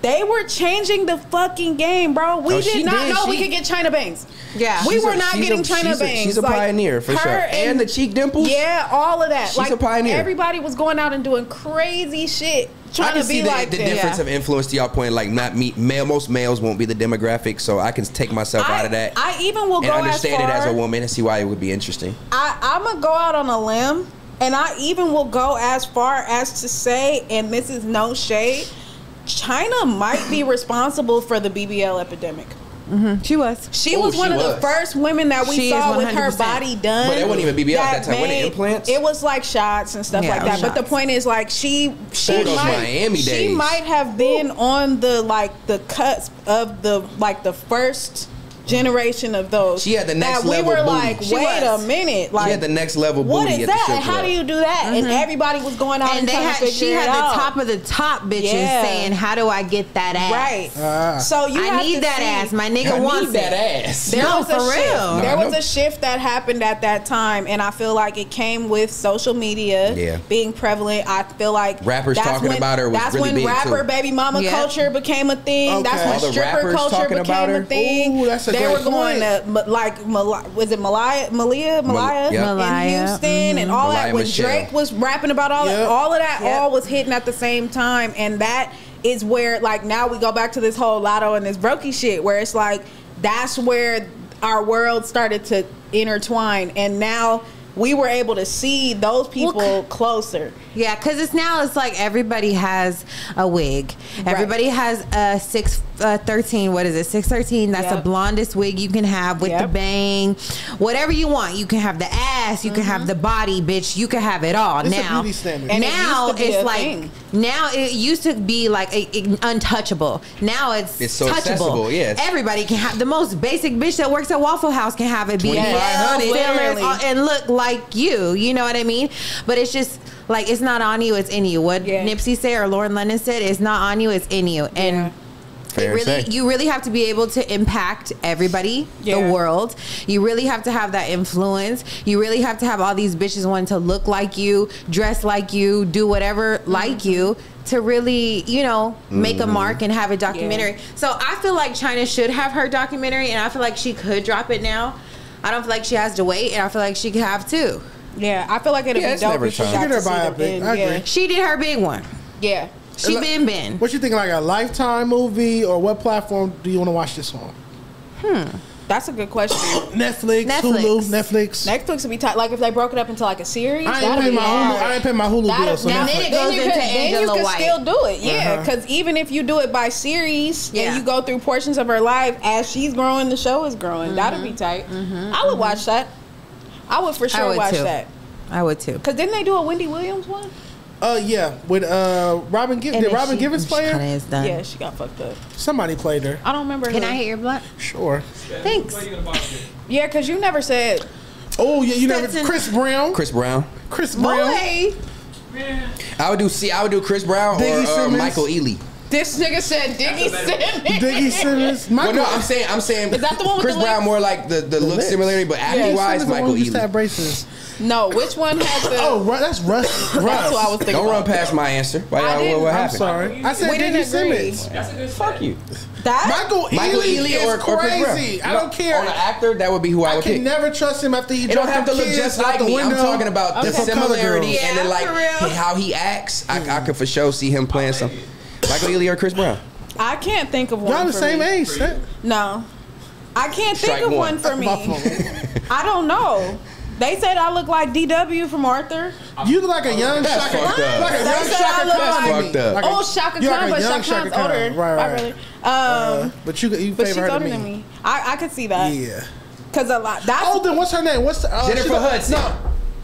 [SPEAKER 2] They were changing the fucking game, bro. We did not know we could get China bangs.
[SPEAKER 4] Yeah,
[SPEAKER 2] we were not getting China bangs.
[SPEAKER 3] She's a pioneer for sure. And the cheek dimples.
[SPEAKER 2] Yeah, all of that.
[SPEAKER 3] She's a pioneer.
[SPEAKER 2] Everybody was going out and doing crazy shit, trying to be like
[SPEAKER 3] the difference of influence to y'all point. Like most males won't be the demographic, so I can take myself out of that.
[SPEAKER 2] I even will go
[SPEAKER 3] and understand
[SPEAKER 2] as far,
[SPEAKER 3] it as a woman and see why it would be interesting.
[SPEAKER 2] I'm gonna go out on a limb, and I even will go as far as to say, and this is no shade, China might be responsible for the BBL epidemic.
[SPEAKER 4] She was.
[SPEAKER 2] She was one of the first women that we saw with her body done.
[SPEAKER 3] But it wasn't even BBL at that time. Wasn't it implants?
[SPEAKER 2] It was like shots and stuff like that. But the point is, like, she might have been on the cusp of the first generation of those.
[SPEAKER 3] She had the next
[SPEAKER 2] that
[SPEAKER 3] level
[SPEAKER 2] we were
[SPEAKER 3] booty.
[SPEAKER 2] like, wait a minute, like,
[SPEAKER 3] she had the next level booty.
[SPEAKER 2] What is
[SPEAKER 3] at
[SPEAKER 2] that?
[SPEAKER 3] The strip
[SPEAKER 2] And how
[SPEAKER 3] club.
[SPEAKER 2] do you do that? And everybody was going out and
[SPEAKER 4] she had the top of the top bitches saying, "How do I get that ass?"
[SPEAKER 2] Right. So
[SPEAKER 4] I need that ass. My nigga wants
[SPEAKER 3] that ass.
[SPEAKER 2] There was
[SPEAKER 4] for real.
[SPEAKER 2] There was a shift that happened at that time, and I feel like it came with social media being prevalent. I feel like
[SPEAKER 3] rappers talking about her was
[SPEAKER 2] that's
[SPEAKER 3] really
[SPEAKER 2] when
[SPEAKER 3] big
[SPEAKER 2] rapper
[SPEAKER 3] too.
[SPEAKER 2] baby mama culture became a thing.
[SPEAKER 1] Okay.
[SPEAKER 2] That's when stripper culture became a thing.
[SPEAKER 1] Ooh, that's a
[SPEAKER 2] they
[SPEAKER 1] great
[SPEAKER 2] were going
[SPEAKER 1] point.
[SPEAKER 2] was it Malia in Houston and all that, when
[SPEAKER 3] Michelle.
[SPEAKER 2] Drake was rapping about all of that all was hitting at the same time, and that is where, like, now we go back to this whole Lotto and this brokey shit, where it's like that's where our world started to intertwine, and now we were able to see those people closer.
[SPEAKER 4] Yeah, because it's like everybody has a wig. Everybody has a 613. What is it? 613. That's the blondest wig you can have with the bang. Whatever you want. You can have the ass. You can have the body, bitch. You can have it all.
[SPEAKER 1] It's
[SPEAKER 4] now,
[SPEAKER 1] a beauty standard.
[SPEAKER 2] And
[SPEAKER 4] now it's like
[SPEAKER 2] thing.
[SPEAKER 4] now it used to be like untouchable. Now it's
[SPEAKER 3] so
[SPEAKER 4] touchable.
[SPEAKER 3] accessible. Yes,
[SPEAKER 4] everybody can have the most basic bitch that works at Waffle House can have it. Be and look like you. You know what I mean? But it's just like, it's not on you, it's in you. What Nipsey said or Lauren Lennon said, it's not on you, it's in you. And you really have to be able to impact everybody, the world. You really have to have that influence. You really have to have all these bitches wanting to look like you, dress like you, do whatever like you, to really, make a mark and have a documentary. So I feel like China should have her documentary, and I feel like she could drop it now. I don't feel like she has to wait, and I feel like she could have two.
[SPEAKER 2] Yeah, I feel like it'd be dope if she got to see the
[SPEAKER 1] I agree.
[SPEAKER 4] She did her big one.
[SPEAKER 2] Yeah.
[SPEAKER 4] She been.
[SPEAKER 1] What you think, like a Lifetime movie, or what platform do you want to watch this on?
[SPEAKER 2] That's a good question.
[SPEAKER 1] Netflix, Hulu, Netflix.
[SPEAKER 2] Netflix would be tight. Like if they broke it up into like a series.
[SPEAKER 1] I ain't pay my Hulu bill, so
[SPEAKER 4] now
[SPEAKER 1] Netflix.
[SPEAKER 4] it goes into
[SPEAKER 2] then you could still do it,
[SPEAKER 1] Uh-huh.
[SPEAKER 2] because even if you do it by series and you go through portions of her life as she's growing, the show is growing. That'd be tight. I would watch that. I would for sure watch that.
[SPEAKER 4] I would too.
[SPEAKER 2] Because didn't they do a Wendy Williams one?
[SPEAKER 1] Yeah, with Robin Givens. Did Robin Givens play her?
[SPEAKER 2] Yeah, she got fucked up.
[SPEAKER 1] Somebody played her.
[SPEAKER 2] I don't remember.
[SPEAKER 4] Can I hit your blunt?
[SPEAKER 1] Sure.
[SPEAKER 4] Thanks.
[SPEAKER 2] Yeah, because you never said.
[SPEAKER 1] Oh yeah, you never. Chris Brown.
[SPEAKER 2] Boy.
[SPEAKER 3] I would do Chris Brown or Michael Ealy.
[SPEAKER 2] This nigga said Diggy Simmons.
[SPEAKER 1] Diggy Simmons.
[SPEAKER 3] Well, no, I'm saying.
[SPEAKER 2] Is that the one with
[SPEAKER 3] Chris
[SPEAKER 2] the
[SPEAKER 3] Brown
[SPEAKER 2] lips?
[SPEAKER 3] more like the look similarity, but acting wise, Michael Ealy.
[SPEAKER 1] Braces.
[SPEAKER 2] No, which one had the?
[SPEAKER 1] Oh, that's Russ.
[SPEAKER 2] That's what I was thinking.
[SPEAKER 3] Don't run
[SPEAKER 2] about.
[SPEAKER 3] past my answer. What
[SPEAKER 1] I'm
[SPEAKER 3] happened?
[SPEAKER 1] sorry. I said
[SPEAKER 2] We didn't
[SPEAKER 1] Diggy
[SPEAKER 2] agree.
[SPEAKER 1] Simmons.
[SPEAKER 5] That's a good
[SPEAKER 3] Fuck you.
[SPEAKER 2] That
[SPEAKER 1] Michael Ealy
[SPEAKER 3] or Chris Brown.
[SPEAKER 1] crazy. I don't care.
[SPEAKER 3] On an actor, that would be who I
[SPEAKER 1] I
[SPEAKER 3] would
[SPEAKER 1] can
[SPEAKER 3] pick.
[SPEAKER 1] never trust him after he
[SPEAKER 3] It don't
[SPEAKER 1] dropped
[SPEAKER 3] have to
[SPEAKER 1] them
[SPEAKER 3] look
[SPEAKER 1] kids
[SPEAKER 3] just
[SPEAKER 1] out
[SPEAKER 3] like
[SPEAKER 1] the
[SPEAKER 3] me. I'm
[SPEAKER 1] window.
[SPEAKER 3] talking about the
[SPEAKER 1] From Color
[SPEAKER 3] similarity
[SPEAKER 1] Girl.
[SPEAKER 3] and then like
[SPEAKER 2] for real.
[SPEAKER 3] how he acts. I could for sure see him playing some Michael Ealy or Chris Brown.
[SPEAKER 2] I can't think of one.
[SPEAKER 1] Y'all the
[SPEAKER 2] for
[SPEAKER 1] same
[SPEAKER 2] me.
[SPEAKER 1] age.
[SPEAKER 2] No, I can't
[SPEAKER 3] Strike
[SPEAKER 2] think of
[SPEAKER 3] one.
[SPEAKER 2] one for me.
[SPEAKER 1] Buffalo.
[SPEAKER 2] I don't know. They said I look like DW from Arthur.
[SPEAKER 1] You look like a young
[SPEAKER 3] That's
[SPEAKER 1] Shaka.
[SPEAKER 3] fucked up.
[SPEAKER 1] Like a
[SPEAKER 2] They
[SPEAKER 1] young
[SPEAKER 2] said I
[SPEAKER 1] Shaka
[SPEAKER 2] look
[SPEAKER 1] Khan.
[SPEAKER 2] like-
[SPEAKER 3] Fucked up.
[SPEAKER 1] Like
[SPEAKER 2] Oh, Shaka
[SPEAKER 1] you like
[SPEAKER 2] Khan,
[SPEAKER 1] a
[SPEAKER 2] but
[SPEAKER 1] young
[SPEAKER 2] Shaka Khan's
[SPEAKER 1] Khan.
[SPEAKER 2] older.
[SPEAKER 1] Right.
[SPEAKER 2] My brother.
[SPEAKER 1] But you
[SPEAKER 2] But she's
[SPEAKER 1] favor her
[SPEAKER 2] older
[SPEAKER 1] to
[SPEAKER 2] than
[SPEAKER 1] me.
[SPEAKER 2] me. I could see that.
[SPEAKER 1] Yeah.
[SPEAKER 2] Cause a lot. That's
[SPEAKER 1] Oh, then what's her name? What's
[SPEAKER 3] Jennifer Hudson.
[SPEAKER 1] No,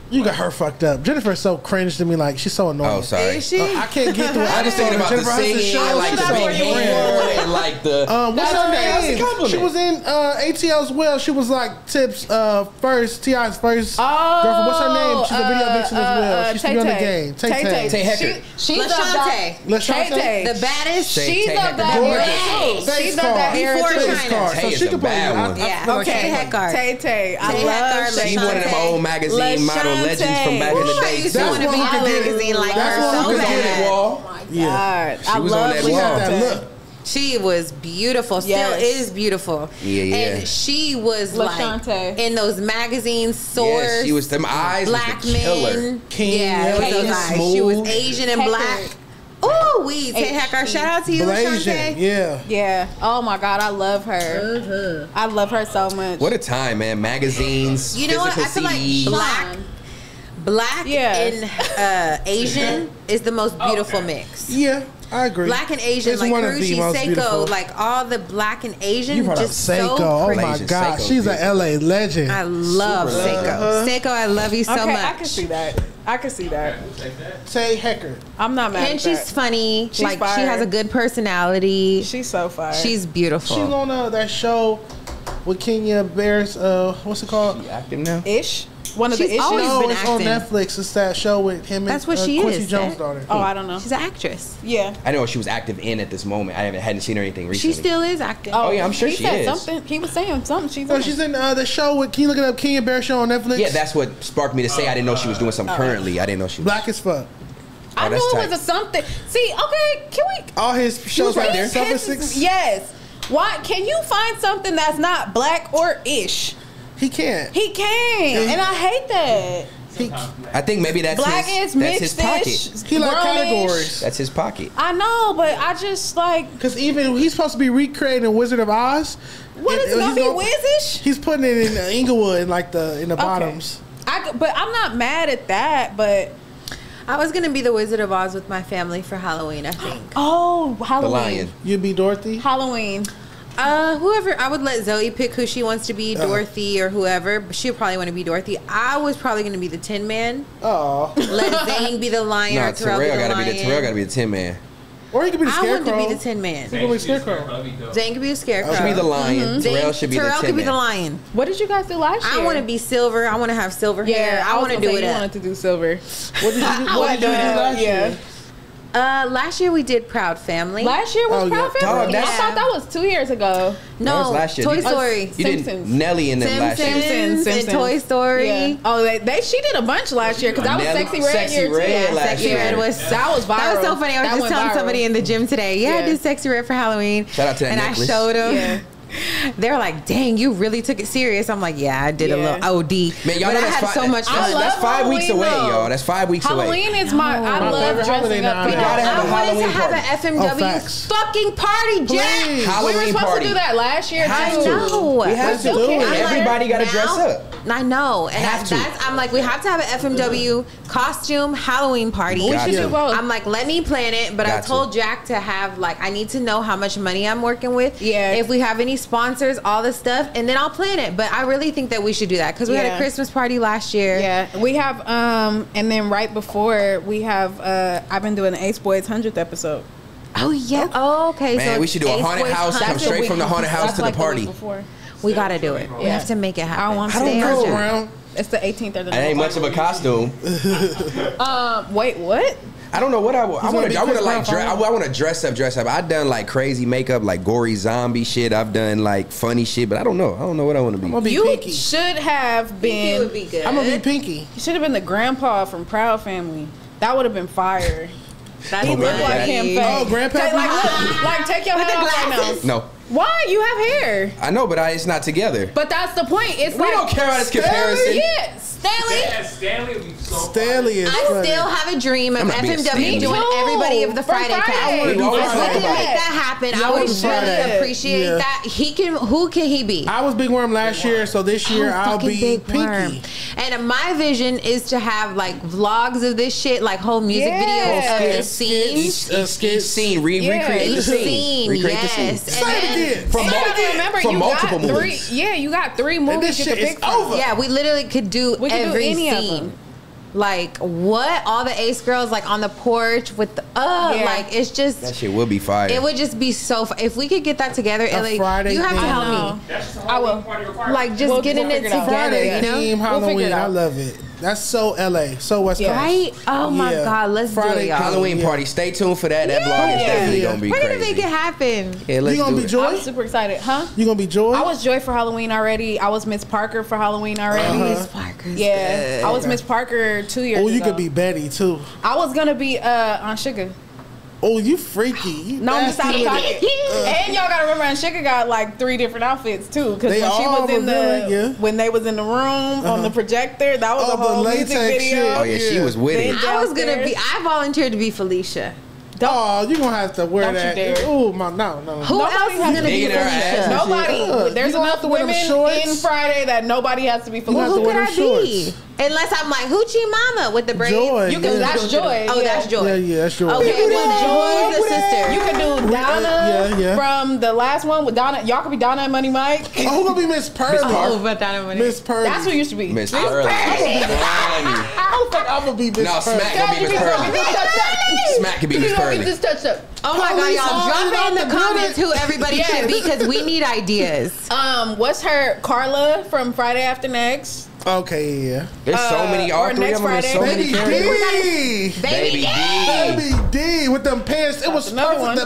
[SPEAKER 1] you got her fucked up. Jennifer's so cringe to me. Like she's so annoying.
[SPEAKER 3] Oh, sorry.
[SPEAKER 2] Is she?
[SPEAKER 1] I can't get through it.
[SPEAKER 3] I just thinking about the
[SPEAKER 1] Jennifer Hudson
[SPEAKER 3] singing,
[SPEAKER 1] show.
[SPEAKER 3] like the
[SPEAKER 1] She's so
[SPEAKER 3] big hair,
[SPEAKER 1] annoying.
[SPEAKER 3] and like the.
[SPEAKER 1] What's
[SPEAKER 3] That's
[SPEAKER 1] her
[SPEAKER 3] a
[SPEAKER 1] name?
[SPEAKER 3] compliment.
[SPEAKER 1] She was in ATL as well. She was like Tip's first, T.I.'s first girlfriend. What's her name? She's a video vixen as well. She used to be on the game.
[SPEAKER 3] Tay Hecker.
[SPEAKER 2] She's
[SPEAKER 4] LaShante.
[SPEAKER 1] LaShante.
[SPEAKER 4] The baddest.
[SPEAKER 2] She's
[SPEAKER 3] Tay
[SPEAKER 2] of
[SPEAKER 3] Hecker.
[SPEAKER 2] that
[SPEAKER 1] Gorgeous.
[SPEAKER 2] era. She's of that era
[SPEAKER 4] Before
[SPEAKER 2] too.
[SPEAKER 4] China.
[SPEAKER 1] So
[SPEAKER 3] Tay
[SPEAKER 1] she
[SPEAKER 3] is
[SPEAKER 1] could
[SPEAKER 3] a bad
[SPEAKER 1] play.
[SPEAKER 3] one.
[SPEAKER 4] Yeah.
[SPEAKER 2] Okay.
[SPEAKER 4] Tay Hecker.
[SPEAKER 2] Tay. I
[SPEAKER 4] Tay
[SPEAKER 2] love
[SPEAKER 4] Hecker,
[SPEAKER 2] Tay.
[SPEAKER 3] She's one of them old magazine model
[SPEAKER 2] LaShante.
[SPEAKER 3] legends from back in the
[SPEAKER 4] Ooh, I
[SPEAKER 3] day.
[SPEAKER 4] used to
[SPEAKER 3] too.
[SPEAKER 4] want to be
[SPEAKER 1] one
[SPEAKER 4] in
[SPEAKER 1] who
[SPEAKER 4] a
[SPEAKER 1] could get it.
[SPEAKER 4] magazine like
[SPEAKER 1] That's
[SPEAKER 4] her
[SPEAKER 1] one who
[SPEAKER 4] so
[SPEAKER 1] could get it.
[SPEAKER 4] bad.
[SPEAKER 3] Wall.
[SPEAKER 1] Yeah.
[SPEAKER 2] God,
[SPEAKER 3] She
[SPEAKER 2] I
[SPEAKER 3] was on
[SPEAKER 2] love
[SPEAKER 3] that
[SPEAKER 1] She
[SPEAKER 3] wall.
[SPEAKER 1] got that
[SPEAKER 2] LaShante.
[SPEAKER 1] look.
[SPEAKER 4] She was beautiful. Still is beautiful.
[SPEAKER 3] Yeah.
[SPEAKER 4] And she was
[SPEAKER 2] LaShante.
[SPEAKER 4] like in those magazines, Source.
[SPEAKER 3] Yeah, she was them eyes.
[SPEAKER 4] Black
[SPEAKER 3] was the killer.
[SPEAKER 4] men.
[SPEAKER 1] King,
[SPEAKER 4] yeah,
[SPEAKER 1] yeah,
[SPEAKER 4] those eyes. She was Asian and black. Ooh, Tay Hacker. Shout out to you,
[SPEAKER 1] Blasian.
[SPEAKER 4] Shante.
[SPEAKER 1] Yeah.
[SPEAKER 2] Yeah. Oh my God, I love her. I love her so much.
[SPEAKER 3] What a time, man. Magazines.
[SPEAKER 4] You know what? I feel
[SPEAKER 3] CDs.
[SPEAKER 4] like black and Asian is the most beautiful mix.
[SPEAKER 1] Yeah, I agree.
[SPEAKER 4] Black and Asian,
[SPEAKER 1] It's
[SPEAKER 4] like
[SPEAKER 1] one of the
[SPEAKER 4] Karushi,
[SPEAKER 1] most
[SPEAKER 4] Seiko,
[SPEAKER 1] beautiful.
[SPEAKER 4] like all the black and Asian.
[SPEAKER 1] You brought up
[SPEAKER 4] just
[SPEAKER 1] Seiko.
[SPEAKER 4] so
[SPEAKER 1] Oh
[SPEAKER 4] pretty.
[SPEAKER 1] my
[SPEAKER 3] Seiko's
[SPEAKER 1] God, she's an
[SPEAKER 3] beautiful.
[SPEAKER 1] LA legend.
[SPEAKER 4] I love
[SPEAKER 3] Super
[SPEAKER 4] Seiko. Seiko, I love you so
[SPEAKER 2] okay,
[SPEAKER 4] much.
[SPEAKER 2] I can see that. I can see that.
[SPEAKER 1] Tay Hacker.
[SPEAKER 2] I'm not mad
[SPEAKER 4] And
[SPEAKER 2] at
[SPEAKER 4] she's
[SPEAKER 2] that.
[SPEAKER 4] funny.
[SPEAKER 2] She's
[SPEAKER 4] like she
[SPEAKER 2] fire.
[SPEAKER 4] has a good personality.
[SPEAKER 2] She's so fire.
[SPEAKER 4] She's beautiful.
[SPEAKER 1] She's on that show with Kenya Bears. What's it called?
[SPEAKER 3] She active now?
[SPEAKER 2] Ish. One of
[SPEAKER 4] She's
[SPEAKER 2] the issues.
[SPEAKER 4] always
[SPEAKER 1] No,
[SPEAKER 4] been
[SPEAKER 1] it's on
[SPEAKER 4] acting.
[SPEAKER 1] Netflix. It's that show with him
[SPEAKER 4] That's
[SPEAKER 1] and
[SPEAKER 4] what she
[SPEAKER 1] Quincy
[SPEAKER 4] is,
[SPEAKER 1] Jones'
[SPEAKER 4] Seth.
[SPEAKER 1] daughter.
[SPEAKER 2] Oh, I don't know.
[SPEAKER 4] She's an actress.
[SPEAKER 2] Yeah.
[SPEAKER 3] I know she was active in at this moment. I hadn't seen her anything recently.
[SPEAKER 4] She still is acting.
[SPEAKER 3] Oh, yeah, I'm sure
[SPEAKER 2] he
[SPEAKER 3] she
[SPEAKER 2] said
[SPEAKER 3] is.
[SPEAKER 2] something. He was saying something. She's
[SPEAKER 1] No,
[SPEAKER 2] in.
[SPEAKER 1] she's in the show with. Can you look it up? Kenya Bear show on Netflix.
[SPEAKER 3] Yeah, that's what sparked me to say I didn't know she was doing something currently. I didn't know she was.
[SPEAKER 1] Black as fuck.
[SPEAKER 2] I knew
[SPEAKER 3] that's
[SPEAKER 2] it
[SPEAKER 3] tight.
[SPEAKER 2] was a something. See, okay, can we?
[SPEAKER 1] All his shows right there.
[SPEAKER 2] His-
[SPEAKER 1] 7-6.
[SPEAKER 2] Yes. Why? Can you find something that's not black or ish?
[SPEAKER 1] He can't.
[SPEAKER 2] He can, and I hate that.
[SPEAKER 3] I think maybe that's
[SPEAKER 2] Black
[SPEAKER 3] his,
[SPEAKER 2] is
[SPEAKER 3] that's his
[SPEAKER 2] mixed-ish.
[SPEAKER 3] pocket.
[SPEAKER 1] He like
[SPEAKER 2] Grownish.
[SPEAKER 1] categories.
[SPEAKER 3] That's his pocket.
[SPEAKER 2] I know, but I just like.
[SPEAKER 1] Because even he's supposed to be recreating Wizard of Oz.
[SPEAKER 2] What is it gonna be, Wizish?
[SPEAKER 1] He's putting it in Inglewood, like in the bottoms.
[SPEAKER 2] But I'm not mad at that. But
[SPEAKER 4] I was gonna be the Wizard of Oz with my family for Halloween, I think.
[SPEAKER 2] oh,
[SPEAKER 3] The
[SPEAKER 2] Halloween.
[SPEAKER 3] lion.
[SPEAKER 1] You'd be Dorothy.
[SPEAKER 2] Halloween.
[SPEAKER 4] Whoever, I would let Zoe pick who she wants to be, Dorothy or whoever, but she'll probably want to be Dorothy. I was probably going to be the Tin Man.
[SPEAKER 1] Oh.
[SPEAKER 4] Let Zane be the lion
[SPEAKER 3] Nah,
[SPEAKER 4] or Terrell be the
[SPEAKER 3] Terrell
[SPEAKER 4] lion.
[SPEAKER 3] gotta be the Tin Man.
[SPEAKER 1] Or he could be the
[SPEAKER 4] I
[SPEAKER 1] Scarecrow.
[SPEAKER 4] wanted to be the Tin Man.
[SPEAKER 1] He could be the Scarecrow.
[SPEAKER 4] Zane could be a Scarecrow.
[SPEAKER 3] Should be the lion.
[SPEAKER 2] Mm-hmm.
[SPEAKER 3] Terrell should be the
[SPEAKER 4] Terrell
[SPEAKER 3] Tin
[SPEAKER 4] could be the
[SPEAKER 3] Man.
[SPEAKER 4] lion.
[SPEAKER 2] What did you guys do last year?
[SPEAKER 4] I want to be silver. I want to have silver hair. I want to do it
[SPEAKER 2] You
[SPEAKER 4] up.
[SPEAKER 2] wanted to do silver.
[SPEAKER 1] What did you do? What did you do last year?
[SPEAKER 4] Last year we did Proud Family.
[SPEAKER 2] Last year was
[SPEAKER 1] Oh,
[SPEAKER 2] Proud
[SPEAKER 1] yeah.
[SPEAKER 2] Family.
[SPEAKER 3] Dog, that's-
[SPEAKER 2] I thought that was 2 years ago.
[SPEAKER 3] That
[SPEAKER 4] No,
[SPEAKER 3] was last year.
[SPEAKER 4] Toy
[SPEAKER 3] You-
[SPEAKER 4] Story.
[SPEAKER 3] You did
[SPEAKER 2] Simpsons.
[SPEAKER 3] Nelly in them last year.
[SPEAKER 4] Simpsons and Toy Story.
[SPEAKER 2] Yeah. Oh, she did a bunch last year because that was
[SPEAKER 3] Nelly-
[SPEAKER 2] Sexy Red
[SPEAKER 3] Sexy
[SPEAKER 2] year too.
[SPEAKER 3] Red
[SPEAKER 2] Yeah,
[SPEAKER 3] last
[SPEAKER 2] Sexy
[SPEAKER 3] year.
[SPEAKER 2] Red was that was viral.
[SPEAKER 4] That was so funny. I was
[SPEAKER 2] That
[SPEAKER 4] just
[SPEAKER 2] went
[SPEAKER 4] telling
[SPEAKER 2] viral.
[SPEAKER 4] somebody in the gym today. Yeah, I
[SPEAKER 2] Yeah.
[SPEAKER 4] did Sexy Red for Halloween.
[SPEAKER 3] Shout out to that
[SPEAKER 4] And
[SPEAKER 3] necklace.
[SPEAKER 4] I showed them.
[SPEAKER 2] Yeah.
[SPEAKER 4] They were like, "Dang, you really took it serious." I'm like, "Yeah, I did a
[SPEAKER 2] Yeah.
[SPEAKER 4] little OD."
[SPEAKER 3] Man, y'all
[SPEAKER 4] but
[SPEAKER 3] know
[SPEAKER 4] I
[SPEAKER 3] that's
[SPEAKER 4] had
[SPEAKER 3] fi-
[SPEAKER 4] so much
[SPEAKER 2] I
[SPEAKER 4] fun.
[SPEAKER 2] love
[SPEAKER 3] That's 5 weeks away,
[SPEAKER 2] Halloween, though.
[SPEAKER 3] y'all. That's 5 weeks away.
[SPEAKER 2] Halloween is I
[SPEAKER 1] My
[SPEAKER 2] love
[SPEAKER 1] favorite
[SPEAKER 2] dressing
[SPEAKER 1] holiday
[SPEAKER 2] up.
[SPEAKER 1] now.
[SPEAKER 2] for
[SPEAKER 1] We
[SPEAKER 3] gotta have a
[SPEAKER 4] I wanted
[SPEAKER 3] Halloween
[SPEAKER 4] to have
[SPEAKER 3] party.
[SPEAKER 4] an FMW
[SPEAKER 1] facts.
[SPEAKER 4] fucking party, Jack.
[SPEAKER 1] Please.
[SPEAKER 2] We were
[SPEAKER 3] Halloween
[SPEAKER 2] supposed
[SPEAKER 3] party.
[SPEAKER 2] to do that last year
[SPEAKER 3] Have
[SPEAKER 2] too.
[SPEAKER 3] to.
[SPEAKER 4] No.
[SPEAKER 3] We have
[SPEAKER 1] Let's
[SPEAKER 3] to.
[SPEAKER 1] do it.
[SPEAKER 4] I'm like,
[SPEAKER 3] Everybody got to
[SPEAKER 4] now-
[SPEAKER 3] dress up.
[SPEAKER 4] I know, and
[SPEAKER 3] Have to.
[SPEAKER 4] I'm like, we have to have an FMW costume Halloween party.
[SPEAKER 3] We should
[SPEAKER 1] do
[SPEAKER 2] both.
[SPEAKER 4] I'm like, let me plan it, but I
[SPEAKER 3] Got to.
[SPEAKER 4] told Jack to have I need to know how much money I'm working with.
[SPEAKER 2] Yeah.
[SPEAKER 4] If we have any sponsors, all the stuff, and then I'll plan it. But I really think that we should do that because we had a
[SPEAKER 2] Yeah.
[SPEAKER 4] Christmas party last year.
[SPEAKER 2] Yeah, we have and then right before we have I've been doing the Ace Boys 100th episode.
[SPEAKER 4] Oh yeah. Oh, okay.
[SPEAKER 3] Man,
[SPEAKER 4] so
[SPEAKER 3] we should do a
[SPEAKER 4] Ace
[SPEAKER 3] haunted
[SPEAKER 4] Boys
[SPEAKER 3] house. Come
[SPEAKER 4] Hunt.
[SPEAKER 3] straight from the haunted house
[SPEAKER 2] That's
[SPEAKER 3] to the
[SPEAKER 2] like week
[SPEAKER 3] party.
[SPEAKER 2] before.
[SPEAKER 4] We gotta do it. We
[SPEAKER 2] Yeah.
[SPEAKER 4] have to make it happen.
[SPEAKER 2] I want to
[SPEAKER 1] I don't
[SPEAKER 2] stay
[SPEAKER 1] know,
[SPEAKER 2] on Jack.
[SPEAKER 1] Brown.
[SPEAKER 2] It's the 18th or the
[SPEAKER 3] I ain't
[SPEAKER 2] 19th.
[SPEAKER 3] much of a costume.
[SPEAKER 2] Wait, what?
[SPEAKER 3] I don't know what I want. I
[SPEAKER 1] gonna
[SPEAKER 3] want
[SPEAKER 1] be
[SPEAKER 3] to. I want to
[SPEAKER 1] Chris
[SPEAKER 3] like.
[SPEAKER 1] Brown.
[SPEAKER 3] I want to dress up. I've done like crazy makeup, like gory zombie shit. I've done like funny shit, but I don't know. I don't know what I want to
[SPEAKER 1] I'm
[SPEAKER 3] be.
[SPEAKER 1] gonna be
[SPEAKER 2] You
[SPEAKER 1] Pinky.
[SPEAKER 2] should have
[SPEAKER 4] It
[SPEAKER 2] been.
[SPEAKER 4] would be good.
[SPEAKER 1] I'm gonna be Pinky.
[SPEAKER 2] You should have been the grandpa from Proud Family. That would have been fire.
[SPEAKER 4] That's
[SPEAKER 2] He looked like him.
[SPEAKER 1] Oh,
[SPEAKER 2] fake.
[SPEAKER 1] Grandpa.
[SPEAKER 2] Take, like take your
[SPEAKER 4] With
[SPEAKER 2] hat
[SPEAKER 4] the
[SPEAKER 2] off right now.
[SPEAKER 4] glasses.
[SPEAKER 3] No,
[SPEAKER 2] Why? You have hair.
[SPEAKER 3] I know, but it's not together.
[SPEAKER 2] But that's the point. It's
[SPEAKER 3] We
[SPEAKER 2] like
[SPEAKER 3] don't care about this comparison.
[SPEAKER 2] Yeah, Stanley.
[SPEAKER 5] Stanley would be so
[SPEAKER 1] Stanley is
[SPEAKER 4] I
[SPEAKER 1] funny.
[SPEAKER 4] still have a dream of
[SPEAKER 3] I'm not being
[SPEAKER 4] FMW
[SPEAKER 3] Stanley.
[SPEAKER 4] doing
[SPEAKER 2] Me too.
[SPEAKER 4] everybody of the
[SPEAKER 2] From
[SPEAKER 4] Friday
[SPEAKER 2] Friday.
[SPEAKER 4] cast.
[SPEAKER 2] We
[SPEAKER 4] If we
[SPEAKER 3] always
[SPEAKER 4] can
[SPEAKER 3] talk
[SPEAKER 4] make
[SPEAKER 3] about it.
[SPEAKER 4] that happen, I
[SPEAKER 1] always
[SPEAKER 4] would
[SPEAKER 1] Friday.
[SPEAKER 4] really appreciate
[SPEAKER 1] Yeah.
[SPEAKER 4] that. Who can he be?
[SPEAKER 1] I was Big Worm last year, so this year I'll
[SPEAKER 4] fucking
[SPEAKER 1] be
[SPEAKER 4] Big
[SPEAKER 1] Pinky.
[SPEAKER 4] Worm. And my vision is to have like vlogs of this shit, like whole music
[SPEAKER 2] Yeah.
[SPEAKER 4] videos of the
[SPEAKER 1] Skits,
[SPEAKER 4] scenes.
[SPEAKER 3] Each scene, recreate the
[SPEAKER 4] Each
[SPEAKER 3] scene.
[SPEAKER 4] scene,
[SPEAKER 3] Recreate the scene.
[SPEAKER 4] yes.
[SPEAKER 1] Say it
[SPEAKER 4] And then-
[SPEAKER 1] again.
[SPEAKER 3] From
[SPEAKER 2] And
[SPEAKER 3] mul-
[SPEAKER 2] you gotta remember,
[SPEAKER 3] from
[SPEAKER 2] you
[SPEAKER 3] multiple
[SPEAKER 2] got three.
[SPEAKER 3] movies.
[SPEAKER 2] Yeah, you got 3
[SPEAKER 1] And
[SPEAKER 2] movies
[SPEAKER 1] this
[SPEAKER 2] you
[SPEAKER 1] shit
[SPEAKER 2] can
[SPEAKER 1] is
[SPEAKER 2] pick from.
[SPEAKER 1] over.
[SPEAKER 4] Yeah, we literally could do
[SPEAKER 2] We could do
[SPEAKER 4] every
[SPEAKER 2] any of
[SPEAKER 4] scene.
[SPEAKER 2] them.
[SPEAKER 4] Like what? All the Ace girls like on the porch with the
[SPEAKER 2] Yeah.
[SPEAKER 4] like it's just
[SPEAKER 3] That shit would be fire.
[SPEAKER 4] it would just be so if we could get that together. Like,
[SPEAKER 1] Friday
[SPEAKER 4] you have to
[SPEAKER 1] thing.
[SPEAKER 4] help
[SPEAKER 2] No.
[SPEAKER 4] me.
[SPEAKER 5] That's just a
[SPEAKER 2] I will.
[SPEAKER 5] Halloween party requirement.
[SPEAKER 4] Like just
[SPEAKER 2] We'll
[SPEAKER 4] getting it
[SPEAKER 2] figure it out.
[SPEAKER 4] together,
[SPEAKER 1] Friday
[SPEAKER 4] you know?
[SPEAKER 1] theme
[SPEAKER 2] We'll
[SPEAKER 1] Halloween.
[SPEAKER 2] figure it
[SPEAKER 1] I
[SPEAKER 2] out.
[SPEAKER 1] love it. That's so LA, so West
[SPEAKER 2] Yeah.
[SPEAKER 1] Coast.
[SPEAKER 4] Right? Oh my
[SPEAKER 1] Yeah.
[SPEAKER 4] God, let's do
[SPEAKER 1] Friday
[SPEAKER 4] it, y'all.
[SPEAKER 3] Halloween
[SPEAKER 1] Yeah.
[SPEAKER 3] party. Stay tuned for that. That vlog is
[SPEAKER 2] Yeah.
[SPEAKER 3] definitely
[SPEAKER 1] Yeah.
[SPEAKER 3] gonna be
[SPEAKER 4] We're
[SPEAKER 3] crazy.
[SPEAKER 4] gonna make it happen.
[SPEAKER 3] Yeah, let's
[SPEAKER 1] You gonna
[SPEAKER 3] do
[SPEAKER 1] be
[SPEAKER 3] it.
[SPEAKER 1] Joy?
[SPEAKER 2] I'm super excited, huh?
[SPEAKER 1] You gonna be Joy?
[SPEAKER 2] I was Joy for Halloween already. I was Miss Parker for Halloween already.
[SPEAKER 4] Miss Parker's
[SPEAKER 2] Yeah,
[SPEAKER 4] good.
[SPEAKER 2] I was Miss Parker 2 years
[SPEAKER 1] Oh,
[SPEAKER 2] ago.
[SPEAKER 1] you could be Betty too.
[SPEAKER 2] I was gonna be on Sugar.
[SPEAKER 1] Oh, you freaky.
[SPEAKER 2] No, I'm just out of pocket. And y'all gotta remember, Anshika got like 3 different outfits too. Because when she was in when they was in the room on the projector, that was a whole music video.
[SPEAKER 3] Shit. Oh yeah, she was with it.
[SPEAKER 4] I volunteered to be Felicia.
[SPEAKER 1] Oh, you're gonna have to wear that. Oh my, no.
[SPEAKER 4] Who else is gonna be Felicia?
[SPEAKER 2] Nobody. There's enough women in Friday that nobody has to be Felicia.
[SPEAKER 4] Well, who could I be? Unless I'm like Hoochie Mama with the braids.
[SPEAKER 1] Joy.
[SPEAKER 2] You can. That's Joy.
[SPEAKER 4] Oh, that's Joy.
[SPEAKER 1] Yeah, that's Joy.
[SPEAKER 4] Okay, well, Joy's the sister.
[SPEAKER 2] You can do Donna from the last one with Donna. Y'all could be Donna and Money Mike.
[SPEAKER 1] Oh, who gonna be Miss Pearly?
[SPEAKER 4] Oh, but Donna and Money.
[SPEAKER 1] Miss Pearly.
[SPEAKER 2] That's who used to be.
[SPEAKER 3] Miss Pearly.
[SPEAKER 1] I'm gonna be Miss
[SPEAKER 3] No,
[SPEAKER 1] Pearly.
[SPEAKER 3] Smack gonna be Miss Pearly. Smack could be Miss Pearly.
[SPEAKER 2] Just touched up.
[SPEAKER 4] Oh my God, y'all drop in the comments who everybody should be because we need ideas.
[SPEAKER 2] What's her Carla from Friday After Next?
[SPEAKER 1] Okay, yeah.
[SPEAKER 3] There's so many. All 3 of them. There's so many characters.
[SPEAKER 1] Baby D with them pants. It was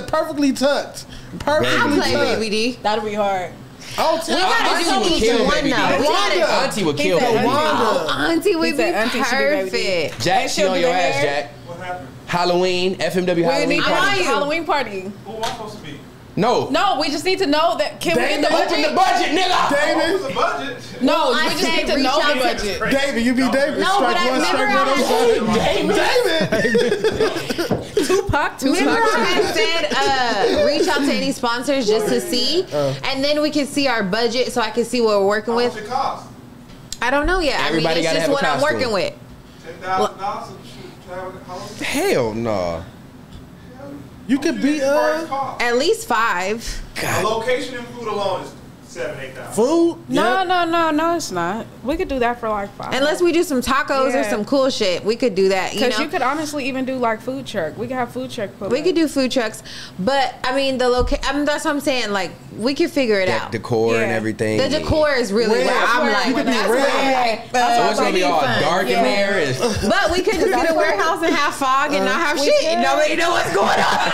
[SPEAKER 1] perfectly tucked.
[SPEAKER 4] I'll play Baby D.
[SPEAKER 2] That'll be hard.
[SPEAKER 1] Oh,
[SPEAKER 4] we gotta do each one though.
[SPEAKER 3] Auntie would kill Baby D.
[SPEAKER 4] Auntie would be perfect.
[SPEAKER 3] Jack, she on your ass, Jack.
[SPEAKER 5] What happened?
[SPEAKER 3] Halloween, FMW Halloween party.
[SPEAKER 2] Halloween party.
[SPEAKER 5] Who am I supposed to be?
[SPEAKER 3] No,
[SPEAKER 2] we just need to know that. Can we get the budget?
[SPEAKER 3] Open the budget, nigga.
[SPEAKER 1] David.
[SPEAKER 5] What's the budget?
[SPEAKER 2] No, we just need to know the budget.
[SPEAKER 1] David, you be David.
[SPEAKER 4] No, but I remember
[SPEAKER 1] David.
[SPEAKER 2] Tupac.
[SPEAKER 4] Remember I said reach out to any sponsors just to see, and then we can see our budget so I can see what we're working with.
[SPEAKER 5] How much it cost?
[SPEAKER 4] I don't know yet.
[SPEAKER 3] Everybody
[SPEAKER 4] it's just what I'm working with.
[SPEAKER 5] $10,000.
[SPEAKER 3] Hell no.
[SPEAKER 1] You could be
[SPEAKER 4] at least 5.
[SPEAKER 5] The location and food alone is $7,000-8,000.
[SPEAKER 1] Food?
[SPEAKER 2] No, it's not. We could do that for like 5.
[SPEAKER 4] Unless we do some tacos or some cool shit, we could do that.
[SPEAKER 2] Because you could honestly even do like food truck. We could have food truck.
[SPEAKER 4] We could do food trucks, but I mean the that's what I'm saying. Like we could figure it out.
[SPEAKER 3] Decor and everything.
[SPEAKER 4] The decor is really where I'm like.
[SPEAKER 3] So it's gonna be all dark in there.
[SPEAKER 4] But we could just get a warehouse and have fog and not have shit. And nobody know what's going on.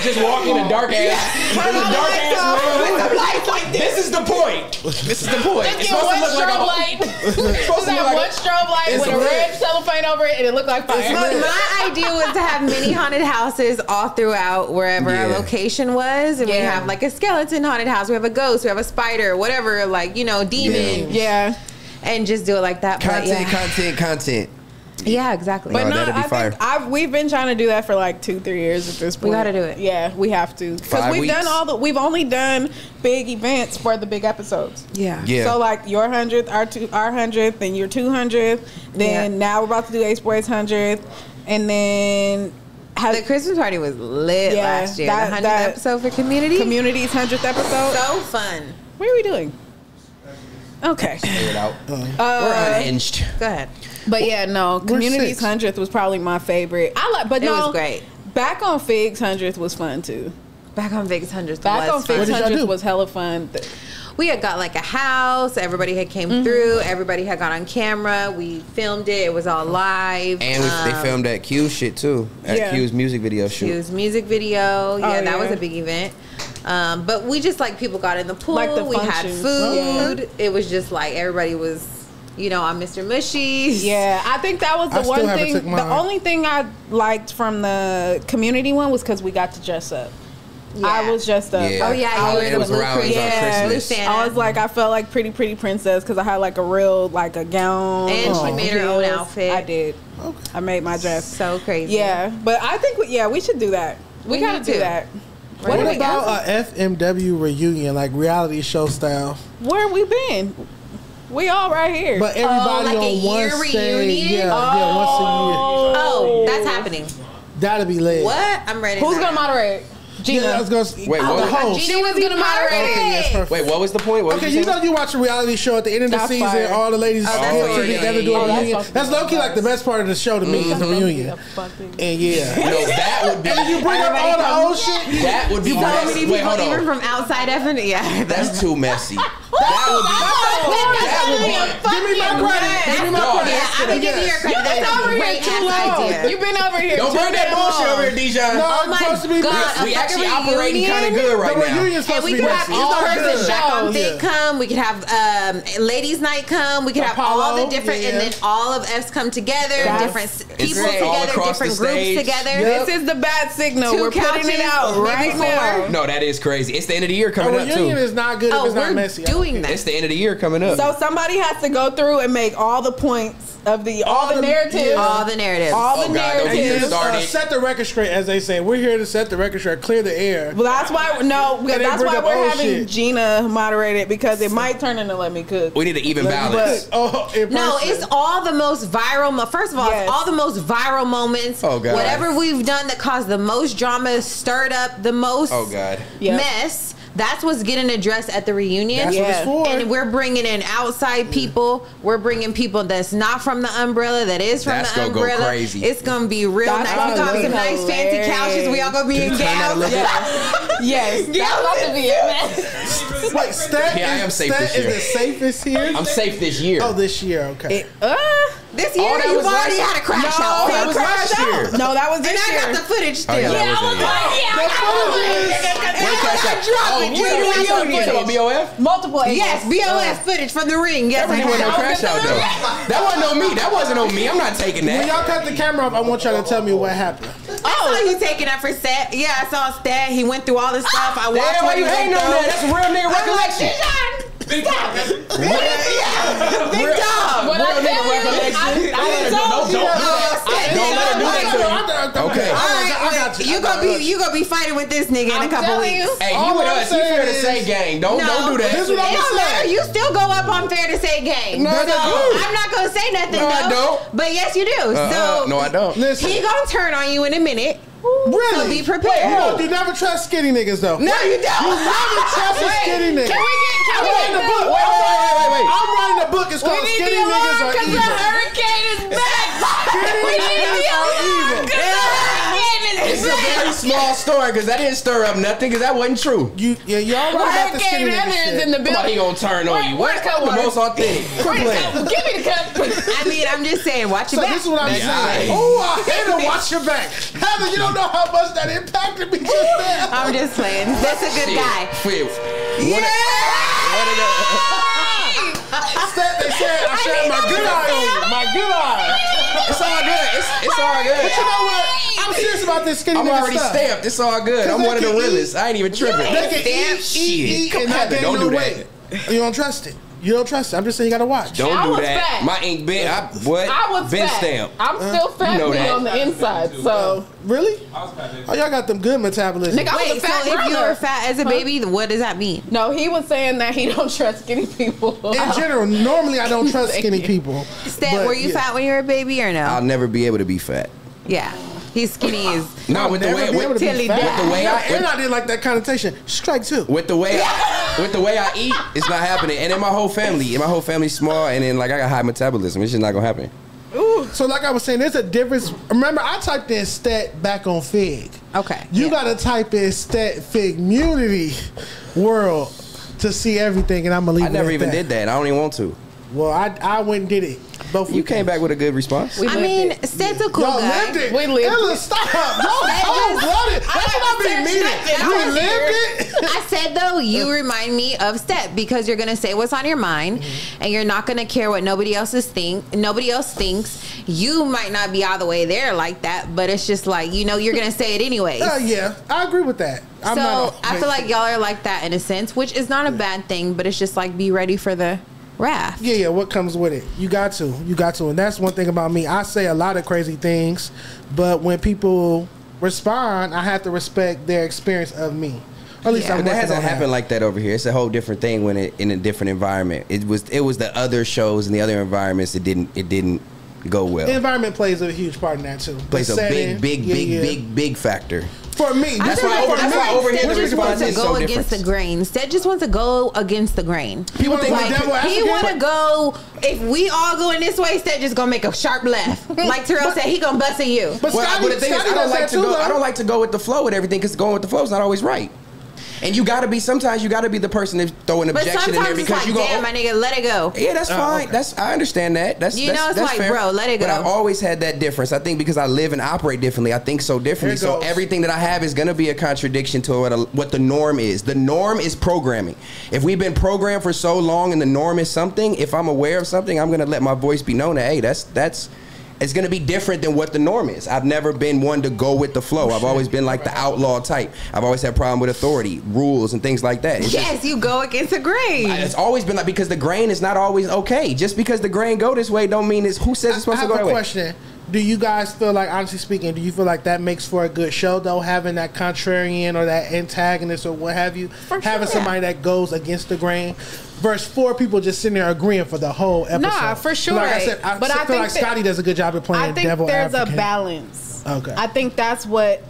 [SPEAKER 3] Just walk in a dark ass room with some lights. Like this is the point. This is the point.
[SPEAKER 2] Just get one strobe light. Just have one strobe light with a red cellophane over it, and it looked like fire.
[SPEAKER 4] My idea was to have mini haunted houses all throughout wherever our location was, and we have like a skeleton haunted house. We have a ghost. We have a spider. Whatever, like demon.
[SPEAKER 2] Yeah.
[SPEAKER 4] And just do it like that.
[SPEAKER 3] Content.
[SPEAKER 4] Yeah, exactly.
[SPEAKER 2] But I think we've been trying to do that for like 2-3 years at this point.
[SPEAKER 4] We got to do it.
[SPEAKER 2] Yeah, we have to because we've only done big events for the big episodes.
[SPEAKER 4] Yeah.
[SPEAKER 2] So like your 100th, our 100th, then your 200th. Then now we're about to do Ace Boy's 100th, and then
[SPEAKER 4] the Christmas party was lit last year. The 100th episode for Community's
[SPEAKER 2] 100th episode.
[SPEAKER 4] So fun.
[SPEAKER 2] What are we doing? Okay.
[SPEAKER 3] Figure it out. We're unhinged.
[SPEAKER 4] Go ahead.
[SPEAKER 2] But yeah, no. Community's 100th was probably my favorite. It was great. Back on Fig's 100th was fun too.
[SPEAKER 4] Back on Fig's 100th.
[SPEAKER 2] Back on Fig's 100th was hella fun.
[SPEAKER 4] We had got like a house. Everybody had came through. Everybody had got on camera. We filmed it. It was all live.
[SPEAKER 3] And they filmed that Q shit too. At Q's music video shoot.
[SPEAKER 4] Q's music video. Yeah, that was a big event. But we just people got in the pool. We had food. Yeah. It was just like everybody was, on Mr. Mushy's.
[SPEAKER 2] Yeah, I think that was the one thing. The only thing I liked from the community one was because we got to dress up. Yeah. I was just
[SPEAKER 3] it was around Christmas.
[SPEAKER 2] I was like, I felt like pretty princess because I had like a real a gown.
[SPEAKER 4] And she made her own outfit.
[SPEAKER 2] I did. Okay. I made my dress.
[SPEAKER 4] So crazy.
[SPEAKER 2] Yeah, but I think we should do that. We gotta do that.
[SPEAKER 1] What about a FMW reunion, like reality show style?
[SPEAKER 2] Where we been? We all right here.
[SPEAKER 1] But everybody on one stage. Yeah, once a year.
[SPEAKER 4] Oh, that's happening.
[SPEAKER 1] That'll be lit.
[SPEAKER 4] What? I'm ready.
[SPEAKER 2] Who's gonna moderate? Gina.
[SPEAKER 1] I was gonna
[SPEAKER 3] wait, what?
[SPEAKER 1] The host.
[SPEAKER 2] Gina was gonna moderate.
[SPEAKER 1] Okay, yes, perfect.
[SPEAKER 3] Wait, what was the point? What
[SPEAKER 1] you know you watch a reality show at the end of the season, all the ladies get together do a reunion. That's low-key like the best part of the show to me is the reunion. And
[SPEAKER 3] that would be.
[SPEAKER 1] And you bring up all the old shit.
[SPEAKER 3] That would be messy. Wait, hold on.
[SPEAKER 4] Even from outside FND. Yeah,
[SPEAKER 3] that's too messy. That would be.
[SPEAKER 1] Give me my credit. Give me my credit.
[SPEAKER 4] I'm gonna give you your credit.
[SPEAKER 2] That's over here too long. You've been over here.
[SPEAKER 3] Don't bring that bullshit over here, Dijon.
[SPEAKER 1] No, I'm supposed to be
[SPEAKER 4] God,
[SPEAKER 3] we actually operating kind of good right
[SPEAKER 1] The
[SPEAKER 3] now.
[SPEAKER 1] reunion's supposed
[SPEAKER 4] And we
[SPEAKER 1] to be
[SPEAKER 4] could have
[SPEAKER 1] messy. It's
[SPEAKER 4] all
[SPEAKER 1] not
[SPEAKER 4] person
[SPEAKER 1] good.
[SPEAKER 4] back on
[SPEAKER 1] Yeah.
[SPEAKER 4] Fit come. We could have ladies' night come. We could have all
[SPEAKER 1] Apollo,
[SPEAKER 4] the different,
[SPEAKER 1] yeah.
[SPEAKER 4] and then all of us come together.
[SPEAKER 2] Yes.
[SPEAKER 4] Different people
[SPEAKER 3] It's all
[SPEAKER 4] together,
[SPEAKER 3] across
[SPEAKER 4] different
[SPEAKER 3] the
[SPEAKER 4] groups
[SPEAKER 3] stage.
[SPEAKER 4] together.
[SPEAKER 1] Yep.
[SPEAKER 2] This is the bad signal.
[SPEAKER 4] 2
[SPEAKER 2] We're putting it
[SPEAKER 4] couches,
[SPEAKER 2] out right
[SPEAKER 4] maybe
[SPEAKER 2] now.
[SPEAKER 4] 4.
[SPEAKER 3] No, that is crazy. It's the end of the year
[SPEAKER 1] A
[SPEAKER 3] coming up
[SPEAKER 1] reunion
[SPEAKER 3] too.
[SPEAKER 1] is not good if
[SPEAKER 4] Oh,
[SPEAKER 1] it's not
[SPEAKER 4] we're
[SPEAKER 1] messy.
[SPEAKER 4] doing that.
[SPEAKER 3] It's the end of the year coming up.
[SPEAKER 2] So somebody has to go through and make all the points of all the narratives.
[SPEAKER 1] yeah.
[SPEAKER 4] All the narratives.
[SPEAKER 2] All the
[SPEAKER 3] Oh, God, don't get
[SPEAKER 2] narratives.
[SPEAKER 3] me started.
[SPEAKER 1] Set the record straight, as they say. We're here to set the record straight, clear the air.
[SPEAKER 2] Well, that's why
[SPEAKER 1] they
[SPEAKER 2] that's
[SPEAKER 1] bring
[SPEAKER 2] why
[SPEAKER 1] up
[SPEAKER 2] we're
[SPEAKER 1] old
[SPEAKER 2] having
[SPEAKER 1] shit.
[SPEAKER 2] Gina moderate it, because it might turn into Let Me Cook.
[SPEAKER 3] We need an even balance.
[SPEAKER 4] No, it's all the most viral. First of all,
[SPEAKER 2] Yes.
[SPEAKER 4] it's all the most viral moments.
[SPEAKER 3] Oh, God.
[SPEAKER 4] Whatever we've done that caused the most drama, stirred up the most
[SPEAKER 3] Oh, God.
[SPEAKER 2] Yep.
[SPEAKER 4] mess. That's what's getting addressed at the reunion.
[SPEAKER 1] That's what it's for.
[SPEAKER 4] And we're bringing in outside people. We're bringing people that's not from the umbrella, that is from
[SPEAKER 3] That's
[SPEAKER 4] the
[SPEAKER 3] gonna go
[SPEAKER 4] umbrella.
[SPEAKER 3] crazy.
[SPEAKER 4] It's gonna be real
[SPEAKER 2] That's
[SPEAKER 4] nice. We
[SPEAKER 2] gonna
[SPEAKER 4] got
[SPEAKER 2] be
[SPEAKER 4] some nice fancy
[SPEAKER 2] hilarious.
[SPEAKER 4] couches. We all gonna be in
[SPEAKER 3] Turn that a
[SPEAKER 4] gowns.
[SPEAKER 3] little bit.
[SPEAKER 2] Yes, that's about to be a mess.
[SPEAKER 1] Wait, Stat,
[SPEAKER 3] Yeah, I am safe this year.
[SPEAKER 1] is the safest here?
[SPEAKER 3] I'm safe this year.
[SPEAKER 1] Oh, this year, okay.
[SPEAKER 4] This year,
[SPEAKER 3] that
[SPEAKER 4] you've
[SPEAKER 3] was
[SPEAKER 4] already
[SPEAKER 3] last-
[SPEAKER 4] had a crash
[SPEAKER 2] No,
[SPEAKER 4] out.
[SPEAKER 3] that was last year.
[SPEAKER 2] No, that was
[SPEAKER 4] And
[SPEAKER 2] this
[SPEAKER 4] I
[SPEAKER 2] year.
[SPEAKER 4] got the footage still.
[SPEAKER 3] Oh, yeah, that
[SPEAKER 2] I
[SPEAKER 3] wasn't
[SPEAKER 2] was
[SPEAKER 3] it.
[SPEAKER 2] like,
[SPEAKER 3] Where's that at?
[SPEAKER 4] drop
[SPEAKER 3] Oh,
[SPEAKER 4] it.
[SPEAKER 3] you
[SPEAKER 4] Where do I
[SPEAKER 3] talking
[SPEAKER 4] go
[SPEAKER 3] about
[SPEAKER 4] footage?
[SPEAKER 3] BOF?
[SPEAKER 2] multiple angles.
[SPEAKER 4] Yes, BOS footage from the ring. Yes,
[SPEAKER 3] That
[SPEAKER 4] I
[SPEAKER 3] wasn't no
[SPEAKER 4] have.
[SPEAKER 3] crash out though. That wasn't on me. That wasn't on me. I'm not taking
[SPEAKER 1] When
[SPEAKER 3] that.
[SPEAKER 1] y'all cut the camera off, I want y'all to tell me what happened.
[SPEAKER 4] I saw you taking up for Stat. Yeah, I saw Stat. He went through all the stuff. I watched
[SPEAKER 3] Damn, why
[SPEAKER 4] what he
[SPEAKER 3] you hating
[SPEAKER 4] went
[SPEAKER 3] on that?
[SPEAKER 4] through.
[SPEAKER 3] That's a real nigga recollection.
[SPEAKER 5] Big dog.
[SPEAKER 4] Big dog.
[SPEAKER 3] Real nigga recollection. Don't do that. Okay.
[SPEAKER 4] All right, you gonna be fighting with this nigga in a couple weeks.
[SPEAKER 3] Hey,
[SPEAKER 1] All
[SPEAKER 3] you with
[SPEAKER 1] I'm
[SPEAKER 3] us. You
[SPEAKER 1] saying
[SPEAKER 3] fair to
[SPEAKER 1] is-
[SPEAKER 3] say gang. Don't do that.
[SPEAKER 1] This is what I'm
[SPEAKER 4] It don't matter.
[SPEAKER 1] saying.
[SPEAKER 4] You still go up on Fair to Say game.
[SPEAKER 3] No, I
[SPEAKER 4] so
[SPEAKER 3] don't.
[SPEAKER 4] I'm not gonna say nothing.
[SPEAKER 3] No, I don't.
[SPEAKER 4] But yes, you do. So
[SPEAKER 3] No, I don't.
[SPEAKER 1] Listen,
[SPEAKER 4] he gonna turn on you in a minute.
[SPEAKER 1] really?
[SPEAKER 4] So be prepared.
[SPEAKER 1] No, you never trust skinny niggas, though.
[SPEAKER 4] No, you don't.
[SPEAKER 1] You never trust a skinny nigga. I'm writing a book.
[SPEAKER 3] Wait.
[SPEAKER 1] I'm writing a book. It's called Skinny Niggas Are
[SPEAKER 2] because the
[SPEAKER 1] Evil.
[SPEAKER 2] hurricane is back.
[SPEAKER 1] Skinny niggas are evil.
[SPEAKER 3] It's a very small story because that didn't stir up nothing because that wasn't true.
[SPEAKER 1] Y'all right about the skinny
[SPEAKER 2] Hurricane
[SPEAKER 1] nigga
[SPEAKER 2] Evans
[SPEAKER 1] shit.
[SPEAKER 2] in the
[SPEAKER 3] Somebody
[SPEAKER 2] building.
[SPEAKER 3] gonna turn on you.
[SPEAKER 2] Where
[SPEAKER 3] What?
[SPEAKER 2] the cup
[SPEAKER 3] I'm the
[SPEAKER 2] was?
[SPEAKER 3] most authentic. Quit playing.
[SPEAKER 2] Give me the cup.
[SPEAKER 4] I mean, I'm just saying, watch
[SPEAKER 1] So
[SPEAKER 4] your back.
[SPEAKER 1] this is what I'm
[SPEAKER 3] That's
[SPEAKER 1] saying.
[SPEAKER 3] right.
[SPEAKER 1] Oh, I hate to watch your back. Heather, you don't know how much that impacted me just now.
[SPEAKER 4] I'm just playing. That's a good guy.
[SPEAKER 3] Wait.
[SPEAKER 1] They said I shot my good eye on you. My good eye.
[SPEAKER 3] It's all good. It's all good.
[SPEAKER 1] But you know what? I'm serious about this skinny
[SPEAKER 3] I'm
[SPEAKER 1] nigga
[SPEAKER 3] already
[SPEAKER 1] stuff.
[SPEAKER 3] stamped. It's all good. I'm
[SPEAKER 1] they
[SPEAKER 3] one of the
[SPEAKER 1] can eat.
[SPEAKER 3] realest. I ain't even tripping.
[SPEAKER 1] They can
[SPEAKER 3] Shit.
[SPEAKER 1] eat, and not
[SPEAKER 3] Heather,
[SPEAKER 1] gain
[SPEAKER 3] don't
[SPEAKER 1] no
[SPEAKER 3] do
[SPEAKER 1] weight.
[SPEAKER 3] that.
[SPEAKER 1] You don't trust it. You don't trust it. I'm just saying you gotta watch.
[SPEAKER 3] Don't
[SPEAKER 2] I
[SPEAKER 3] do
[SPEAKER 2] was
[SPEAKER 3] that.
[SPEAKER 2] fat.
[SPEAKER 3] My ink been.
[SPEAKER 2] I was
[SPEAKER 3] been
[SPEAKER 2] fat.
[SPEAKER 3] stamped.
[SPEAKER 2] I'm still fat
[SPEAKER 3] You know
[SPEAKER 2] me
[SPEAKER 3] that.
[SPEAKER 2] on the inside. So,
[SPEAKER 1] Really?
[SPEAKER 5] I was fat, baby.
[SPEAKER 1] Oh, y'all got them good metabolism.
[SPEAKER 2] nigga, I was
[SPEAKER 4] Wait,
[SPEAKER 2] a
[SPEAKER 4] so
[SPEAKER 2] fat
[SPEAKER 4] if you
[SPEAKER 2] growner.
[SPEAKER 4] were fat as a baby, what does that mean?
[SPEAKER 2] No, he was saying that he don't trust skinny people.
[SPEAKER 1] In general, normally I don't trust skinny people.
[SPEAKER 4] Stat,
[SPEAKER 1] But,
[SPEAKER 4] were you
[SPEAKER 1] yeah.
[SPEAKER 4] fat when you were a baby or no?
[SPEAKER 3] I'll never be able to be fat.
[SPEAKER 4] Yeah. He's skinny as
[SPEAKER 3] No, with the
[SPEAKER 1] Never
[SPEAKER 3] way
[SPEAKER 1] be able to be
[SPEAKER 4] Tilly
[SPEAKER 1] fat.
[SPEAKER 4] died.
[SPEAKER 3] with the way
[SPEAKER 1] And I didn't like that connotation. Strike two.
[SPEAKER 3] with the way I eat, it's not happening. And in my whole family's small, and then like I got high metabolism. It's just not gonna happen.
[SPEAKER 1] So like I was saying, there's a difference. Remember, I typed in stat back on Fig.
[SPEAKER 4] Okay.
[SPEAKER 1] You
[SPEAKER 4] yeah.
[SPEAKER 1] gotta type in stat FIGGMUNITY world to see everything, and I'm gonna leave
[SPEAKER 3] I never
[SPEAKER 1] it at
[SPEAKER 3] even
[SPEAKER 1] that.
[SPEAKER 3] did that. I don't even want to.
[SPEAKER 1] Well, I went and did it. Both
[SPEAKER 3] You came back with a good response.
[SPEAKER 2] We
[SPEAKER 4] I
[SPEAKER 2] lived
[SPEAKER 4] mean,
[SPEAKER 2] it.
[SPEAKER 4] Stat's a cool
[SPEAKER 1] Y'all
[SPEAKER 4] guy.
[SPEAKER 1] lived it.
[SPEAKER 2] We lived
[SPEAKER 1] Ella,
[SPEAKER 2] it.
[SPEAKER 1] stop. Y'all cold-blooded. That's what I be meaning.
[SPEAKER 2] I
[SPEAKER 1] We
[SPEAKER 2] was
[SPEAKER 1] lived it.
[SPEAKER 4] I said though, you remind me of Stat because you're gonna say what's on your mind, and you're not gonna care what nobody else thinks. You might not be all the way there like that, but it's just like you're gonna say it anyways.
[SPEAKER 1] Yeah, I agree with that. I'm
[SPEAKER 4] So
[SPEAKER 1] not
[SPEAKER 4] I feel like y'all are like that in a sense, which is not a bad thing, but it's just like be ready for the wrath.
[SPEAKER 1] Yeah, what comes with it? You got to, and that's one thing about me. I say a lot of crazy things, but when people respond, I have to respect their experience of me. Or at least
[SPEAKER 4] Yeah.
[SPEAKER 1] I'm
[SPEAKER 3] But that
[SPEAKER 1] working
[SPEAKER 3] hasn't
[SPEAKER 1] on
[SPEAKER 3] happened like that over here. It's a whole different thing when it in a different environment. It was the other shows and the other environments that didn't go well.
[SPEAKER 1] The environment plays a huge part in that too.
[SPEAKER 3] Plays
[SPEAKER 1] The
[SPEAKER 3] a
[SPEAKER 1] setting,
[SPEAKER 3] big factor.
[SPEAKER 1] For me,
[SPEAKER 3] That's why over here the
[SPEAKER 4] Stat just
[SPEAKER 3] response
[SPEAKER 4] wants to
[SPEAKER 3] is
[SPEAKER 4] go
[SPEAKER 3] so
[SPEAKER 4] against
[SPEAKER 3] different.
[SPEAKER 4] the grain. Stat just wants to go against the grain.
[SPEAKER 1] People think
[SPEAKER 4] Like,
[SPEAKER 1] the devil
[SPEAKER 4] he
[SPEAKER 1] African.
[SPEAKER 4] want to go. If we all go in this way, Stat just gonna make a sharp left. Like Terrell said, he gonna bust at you.
[SPEAKER 1] But
[SPEAKER 3] Well,
[SPEAKER 1] Scotty,
[SPEAKER 3] but the thing is,
[SPEAKER 1] Scotty
[SPEAKER 3] I don't
[SPEAKER 1] does
[SPEAKER 3] like
[SPEAKER 1] that
[SPEAKER 3] to
[SPEAKER 1] too,
[SPEAKER 3] go.
[SPEAKER 1] though.
[SPEAKER 3] I don't like to go with the flow with everything because going with the flow is not always right. And sometimes you gotta be the person to throw an objection in there because you go,
[SPEAKER 4] damn, my nigga, let it go.
[SPEAKER 3] Yeah, that's fine.
[SPEAKER 1] Okay.
[SPEAKER 3] I understand that. That's
[SPEAKER 4] fair. Bro, let it go.
[SPEAKER 3] But I've always had that difference. I think because I live and operate differently, I think so differently. So everything that I have is gonna be a contradiction to what the norm is. The norm is programming. If we've been programmed for so long and the norm is something, if I'm aware of something, I'm gonna let my voice be known that, hey, that's it's going to be different than what the norm is. I've never been one to go with the flow. I've always been like the outlaw type. I've always had a problem with authority, rules, and things like that.
[SPEAKER 4] You go against the grain.
[SPEAKER 3] It's always been like, because the grain is not always okay. Just because the grain go this way don't mean who says it's supposed to go that way.
[SPEAKER 1] I have a question. Do you guys feel like, honestly speaking, do you feel like that makes for a good show, though, having that contrarian or that antagonist or what have you? Having somebody that goes against the grain versus 4 people just sitting there agreeing for the whole episode.
[SPEAKER 2] Nah, for sure.
[SPEAKER 1] Like I said, I feel like Scotty does a good job of playing devil advocate.
[SPEAKER 2] I think there's a balance.
[SPEAKER 1] Okay.
[SPEAKER 2] I think that's what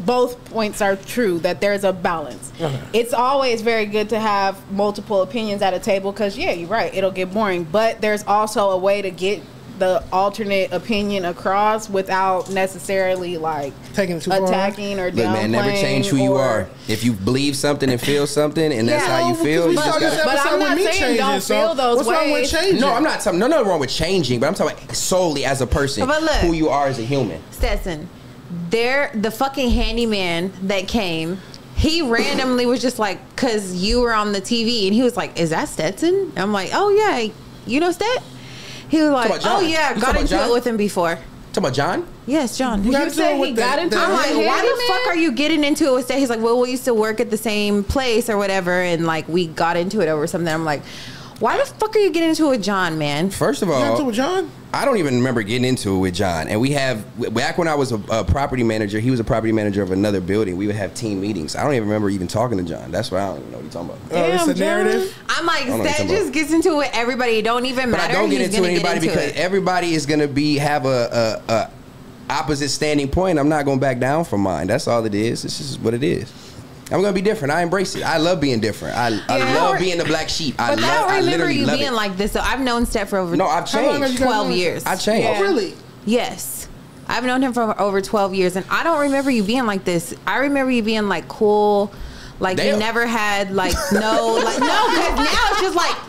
[SPEAKER 2] both points are true, that there's a balance. Okay. It's always very good to have multiple opinions at a table because, yeah, you're right, it'll get boring. But there's also a way to get the alternate opinion across without necessarily like
[SPEAKER 1] taking it too
[SPEAKER 2] attacking
[SPEAKER 1] far.
[SPEAKER 2] Or downplaying.
[SPEAKER 3] Man, never change who you are. If you believe something and feel something, and that's how you feel, you just gotta.
[SPEAKER 2] But I'm not saying don't feel those
[SPEAKER 1] ways. What's wrong with changing?
[SPEAKER 3] No, I'm not. No, nothing wrong with changing, but I'm talking about solely as a person,
[SPEAKER 4] look,
[SPEAKER 3] who you are as a human.
[SPEAKER 4] Stetson, the fucking handyman that came. He randomly was just like, cause you were on the TV, and he was like, "Is that Stetson?" I'm like, "Oh yeah, you know Stet." He was like, "Oh yeah, got into it with him before."
[SPEAKER 3] Talking about John?
[SPEAKER 4] Yes, John.
[SPEAKER 2] You said he got into it.
[SPEAKER 4] I'm like, why the fuck are you getting into it with Stet? He's like, well, we used to work at the same place or whatever, and like we got into it over something. I'm like, why the fuck are you getting into it with John, man?
[SPEAKER 3] First of all,
[SPEAKER 1] you got into it with John?
[SPEAKER 3] I don't even remember getting into it with John. And we have, back when I was a property manager, he was a property manager of another building. We would have team meetings. I don't even remember even talking to John. That's why I don't even know what you're talking about.
[SPEAKER 1] Oh, it's a narrative?
[SPEAKER 4] I'm like, Stet just gets into it with everybody. It don't even matter.
[SPEAKER 3] But I don't get into anybody because everybody is going to have a opposite standing point. I'm not going to back down from mine. That's all it is. This is what it is. I'm gonna be different. I embrace it. I love being different. I love being the black sheep.
[SPEAKER 4] I don't remember you being like this. So I've known Stet for over
[SPEAKER 3] I've changed.
[SPEAKER 4] 12 years.
[SPEAKER 3] I changed.
[SPEAKER 1] Oh, really?
[SPEAKER 4] Yes. I've known him for over 12 years, and I don't remember you being like this. I remember you being like cool. Like you never had because now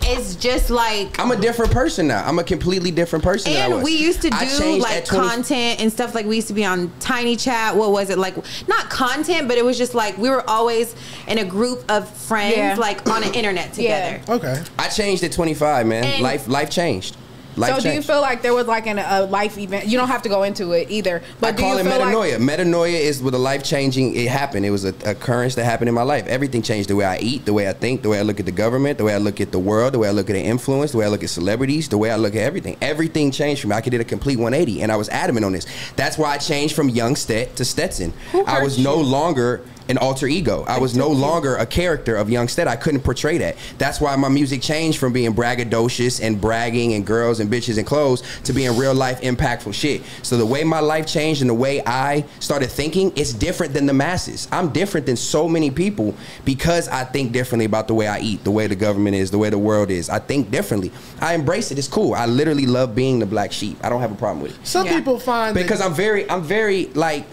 [SPEAKER 4] it's just like
[SPEAKER 3] I'm a different person now. I'm a completely different person.
[SPEAKER 4] And
[SPEAKER 3] than I was.
[SPEAKER 4] we used to do like content and stuff. Like we used to be on Tiny Chat. What was it like? Not content, but it was just like we were always in a group of friends, like on the internet together.
[SPEAKER 1] Yeah. Okay.
[SPEAKER 3] I changed at 25, man. And life changed.
[SPEAKER 2] So do you feel like there was like a life event? You don't have to go into it either. But
[SPEAKER 3] I call it metanoia. Metanoia is with a life changing. It happened. It was a occurrence that happened in my life. Everything changed. The way I eat, the way I think, the way I look at the government, the way I look at the world, the way I look at the influence, the way I look at celebrities, the way I look at everything. Everything changed for me. I did a complete 180, and I was adamant on this. That's why I changed from young Stet to Stetson. I was no longer an alter ego. I was no longer a character of young Stet. I couldn't portray that. That's why my music changed from being braggadocious and bragging and girls and bitches and clothes to being real life impactful shit. So the way my life changed and the way I started thinking, it's different than the masses. I'm different than so many people because I think differently about the way I eat, the way the government is, the way the world is. I think differently. I embrace it. It's cool. I literally love being the black sheep. I don't have a problem with it.
[SPEAKER 1] Some people find
[SPEAKER 3] because I'm very like,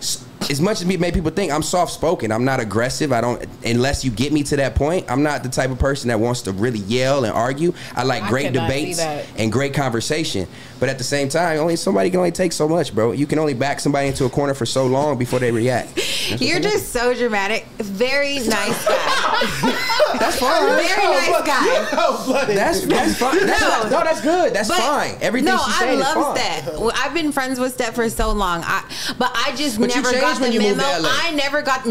[SPEAKER 3] as much as many people think, I'm soft-spoken. I'm not aggressive. I don't, unless you get me to that point, I'm not the type of person that wants to really yell and argue. I like great debates and great conversation. But at the same time, somebody can only take so much, bro. You can only back somebody into a corner for so long before they react.
[SPEAKER 4] You're just so dramatic. Very nice guy.
[SPEAKER 3] That's fine.
[SPEAKER 4] Very nice guy.
[SPEAKER 3] That's fine. No, that's good. That's fine. Everything she's saying is fine.
[SPEAKER 4] I love Stet. I've been friends with Stet for so long. But I just never got the memo. I never got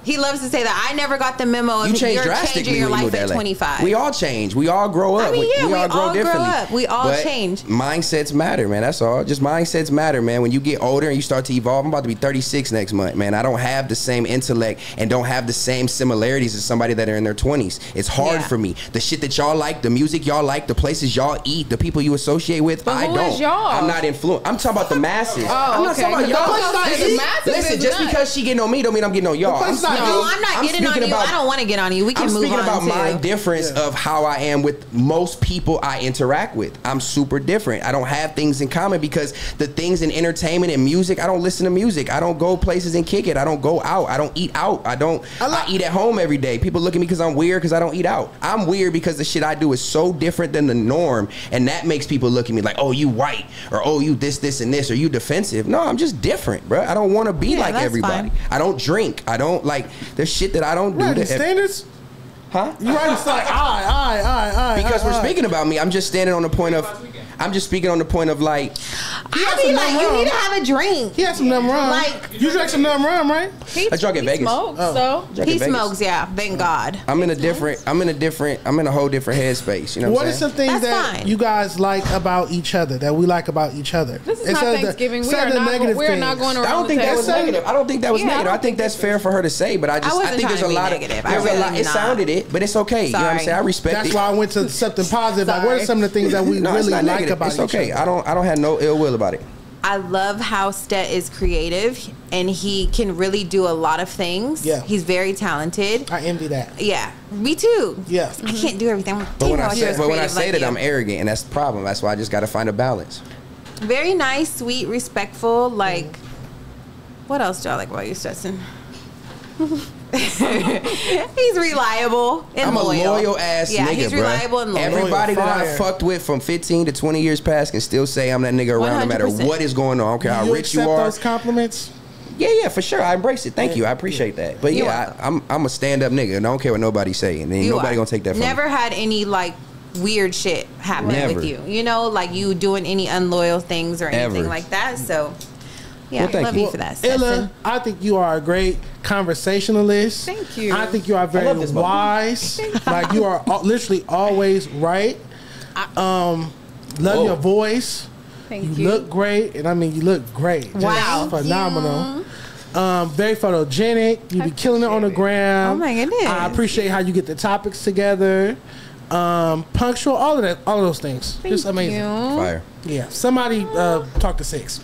[SPEAKER 4] He loves to say that. I never got the memo.
[SPEAKER 3] You changed drastically
[SPEAKER 4] your
[SPEAKER 3] when you
[SPEAKER 4] life
[SPEAKER 3] moved to
[SPEAKER 4] at
[SPEAKER 3] LA.
[SPEAKER 4] 25.
[SPEAKER 3] We all change. We all grow up.
[SPEAKER 4] I mean,
[SPEAKER 3] we all grow differently.
[SPEAKER 4] We all change.
[SPEAKER 3] Mindsets matter, man. That's all. Just mindsets matter, man. When you get older and you start to evolve, I'm about to be 36 next month, man. I don't have the same intellect and don't have the same similarities as somebody that are in their 20s. It's hard for me. The shit that y'all like, the music y'all like, the places y'all eat, the people you associate with, I don't. I'm not influenced. I'm talking about the masses. I'm not talking about y'all. Listen, just because she getting on me don't mean I'm getting on y'all.
[SPEAKER 4] I'm not getting on you. I don't want to get on you. We can move on.
[SPEAKER 3] I'm speaking about my difference of how I am with most people I interact with. I'm super different. I don't have things in common because the things in entertainment and music, I don't listen to music. I don't go places and kick it. I don't go out. I don't eat out. I eat at home every day. People look at me because I'm weird because I don't eat out. I'm weird because the shit I do is so different than the norm, and that makes people look at me like, oh, you white, or oh, you this and this, or you defensive. No, I'm just different, bro. I don't want to be like everybody. Fine. I don't drink. I don't like, there's shit that I don't do.
[SPEAKER 1] Right, standards?
[SPEAKER 3] Huh?
[SPEAKER 1] You right? It's like, I.
[SPEAKER 3] Because we're speaking about me. I'm just standing on the point of, I'm just speaking on the point of like,
[SPEAKER 4] I be like, you need to have a drink.
[SPEAKER 1] He had some numb rum. Like, you drank some numb rum, right?
[SPEAKER 3] I drunk in Vegas.
[SPEAKER 2] Smokes, so
[SPEAKER 4] he smokes, yeah. Thank God.
[SPEAKER 3] I'm in a whole different headspace. You know
[SPEAKER 1] what are some things that you guys like about each other, that we like about each other?
[SPEAKER 2] This is not Thanksgiving. We are not going around.
[SPEAKER 3] I don't think that's negative. I don't think that was negative. I think that's fair for her to say, but I think there's a lot of negative. It sounded it, but it's okay. You know what I'm saying? I respect it.
[SPEAKER 1] That's why I went to something positive. Like, what are some of the things that we really like about each other?
[SPEAKER 3] It's okay. I don't have no ill will about it.
[SPEAKER 4] I love how Stet is creative and he can really do a lot of things. Yeah. He's very talented.
[SPEAKER 1] I envy that.
[SPEAKER 4] Yeah. Me too.
[SPEAKER 1] Yeah.
[SPEAKER 4] I can't do everything.
[SPEAKER 3] But when I say that, I'm arrogant, and that's the problem. That's why I just got to find a balance.
[SPEAKER 4] Very nice, sweet, respectful. Like, what else do I like about you, Stetson? He's reliable and loyal.
[SPEAKER 3] I'm a loyal ass nigga, bro.
[SPEAKER 4] He's reliable and loyal.
[SPEAKER 3] Everybody that I fucked with from 15 to 20 years past can still say I'm that nigga around 100%. No matter what is going on. I don't care how rich you are.
[SPEAKER 1] Those compliments?
[SPEAKER 3] Yeah, for sure. I embrace it. Thank you. I appreciate that. But yeah, I'm a stand up nigga, and I don't care what nobody's saying. And nobody gonna take that from me.
[SPEAKER 4] Never had any like weird shit happening with you. You know, like you doing any unloyal things or anything like that. So. Yeah, well, love you for that,
[SPEAKER 1] Ella, I think you are a great conversationalist.
[SPEAKER 2] Thank you.
[SPEAKER 1] I think you are very wise. Like, you are literally always right. Love your voice.
[SPEAKER 2] Thank you.
[SPEAKER 1] Look great, and I mean, you look great.
[SPEAKER 4] Wow,
[SPEAKER 1] just phenomenal. Very photogenic. You be killing it on the gram.
[SPEAKER 4] Oh my goodness!
[SPEAKER 1] I appreciate how you get the topics together. Punctual, all of that, all of those things. Just amazing.
[SPEAKER 3] Fire.
[SPEAKER 1] Yeah. Somebody talk to Six.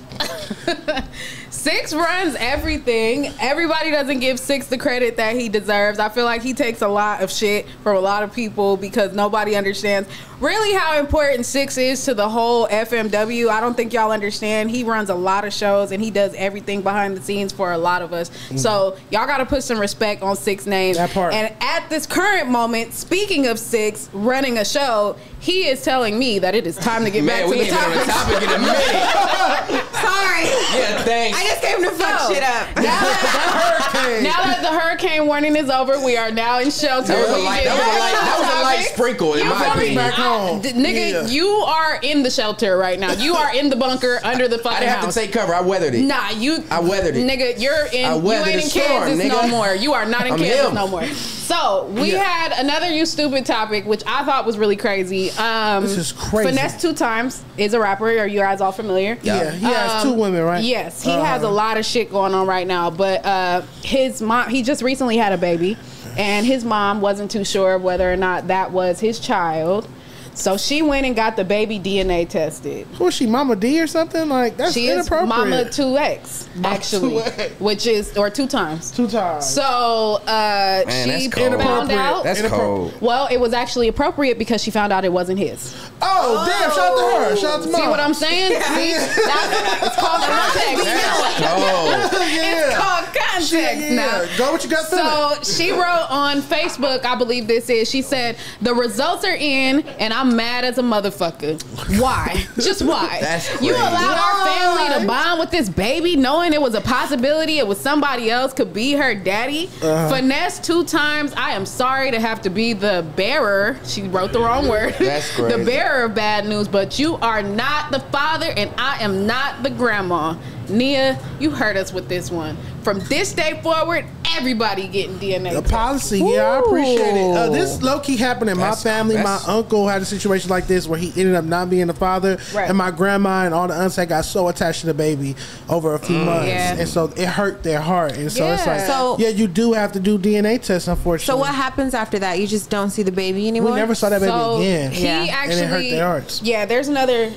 [SPEAKER 2] Six runs everything. Everybody doesn't give Six the credit that he deserves. I feel like he takes a lot of shit from a lot of people because nobody understands really how important Six is to the whole FMW. I don't think y'all understand. He runs a lot of shows and he does everything behind the scenes for a lot of us. So y'all got to put some respect on Six name.
[SPEAKER 1] That part.
[SPEAKER 2] And at this current moment, speaking of Six running a show, he is telling me that it is time to get back to the topic.
[SPEAKER 3] On the topic in a minute.
[SPEAKER 4] Sorry.
[SPEAKER 3] Yeah, thanks.
[SPEAKER 4] I just came to fuck shit up.
[SPEAKER 2] Now that the hurricane warning is over, we are now in shelter.
[SPEAKER 3] That was a light sprinkle in my opinion.
[SPEAKER 1] Back home.
[SPEAKER 2] Nigga, you are in the shelter right now. You are in the bunker under the fucking house.
[SPEAKER 3] I didn't have to take cover. I weathered it.
[SPEAKER 2] Nah, I
[SPEAKER 3] weathered it.
[SPEAKER 2] Nigga, you ain't in Kansas no more. You are not in Kansas no more. So we had another You Stupid topic, which I thought was really crazy.
[SPEAKER 1] This is crazy.
[SPEAKER 2] Finesse 2 Times is a rapper. Are you guys all familiar?
[SPEAKER 1] Yeah, he has 2 women, right?
[SPEAKER 2] Yes, he has a lot of shit going on right now. But his mom, he just recently had a baby, and his mom wasn't too sure of whether or not that was his child. So she went and got the baby DNA tested.
[SPEAKER 1] Who is she, Mama D or something? Like, that's inappropriate.
[SPEAKER 2] Mama 2X, actually, 2X. Which is, or 2 times.
[SPEAKER 1] 2 times.
[SPEAKER 2] So she found out.
[SPEAKER 3] That's cold.
[SPEAKER 2] Well, it was actually appropriate because she found out it wasn't his.
[SPEAKER 1] Oh, damn, shout out to her. Shout out to Mom.
[SPEAKER 2] See what I'm saying? See? It's called context. It's called context now.
[SPEAKER 1] Go what you got.
[SPEAKER 2] So she wrote on Facebook, I believe this is, she said, the results are in and I'm mad as a motherfucker. Why? Just why?
[SPEAKER 3] That's crazy.
[SPEAKER 2] You allowed our family to bond with this baby knowing it was a possibility it was somebody else could be her daddy. Finesse 2 times. I am sorry to have to be the bearer. She wrote the wrong word.
[SPEAKER 3] That's crazy.
[SPEAKER 2] The bearer of bad news, but you are not the father and I am not the grandma. Nia, you heard us with this one. From this day forward, everybody getting DNA
[SPEAKER 1] the
[SPEAKER 2] tests.
[SPEAKER 1] policy, yeah, I appreciate it. This low-key happened in my family. My uncle had a situation like this where he ended up not being the father, and my grandma and all the aunts got so attached to the baby over a few months, and so it hurt their heart. And so it's like, you do have to do DNA tests, unfortunately.
[SPEAKER 4] So what happens after that? You just don't see the baby anymore?
[SPEAKER 1] We never saw that baby again.
[SPEAKER 2] He actually,
[SPEAKER 1] and it hurt their hearts.
[SPEAKER 2] Yeah, there's another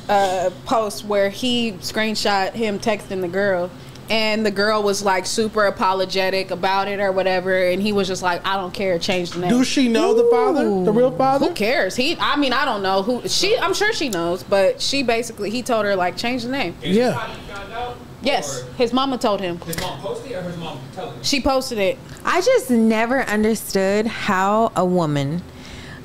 [SPEAKER 2] post where he screenshot him texting the girl. and the girl was like super apologetic about it or whatever, and he was just like, I don't care, change the name.
[SPEAKER 1] Do she know the father, the real father?
[SPEAKER 2] Who cares? I mean, I don't know who she. I'm sure she knows, but he told her like change the name.
[SPEAKER 1] Yeah.
[SPEAKER 2] Yes, his mama told him.
[SPEAKER 5] His mom posted it or his mom told him?
[SPEAKER 2] She posted it.
[SPEAKER 4] I just never understood how a woman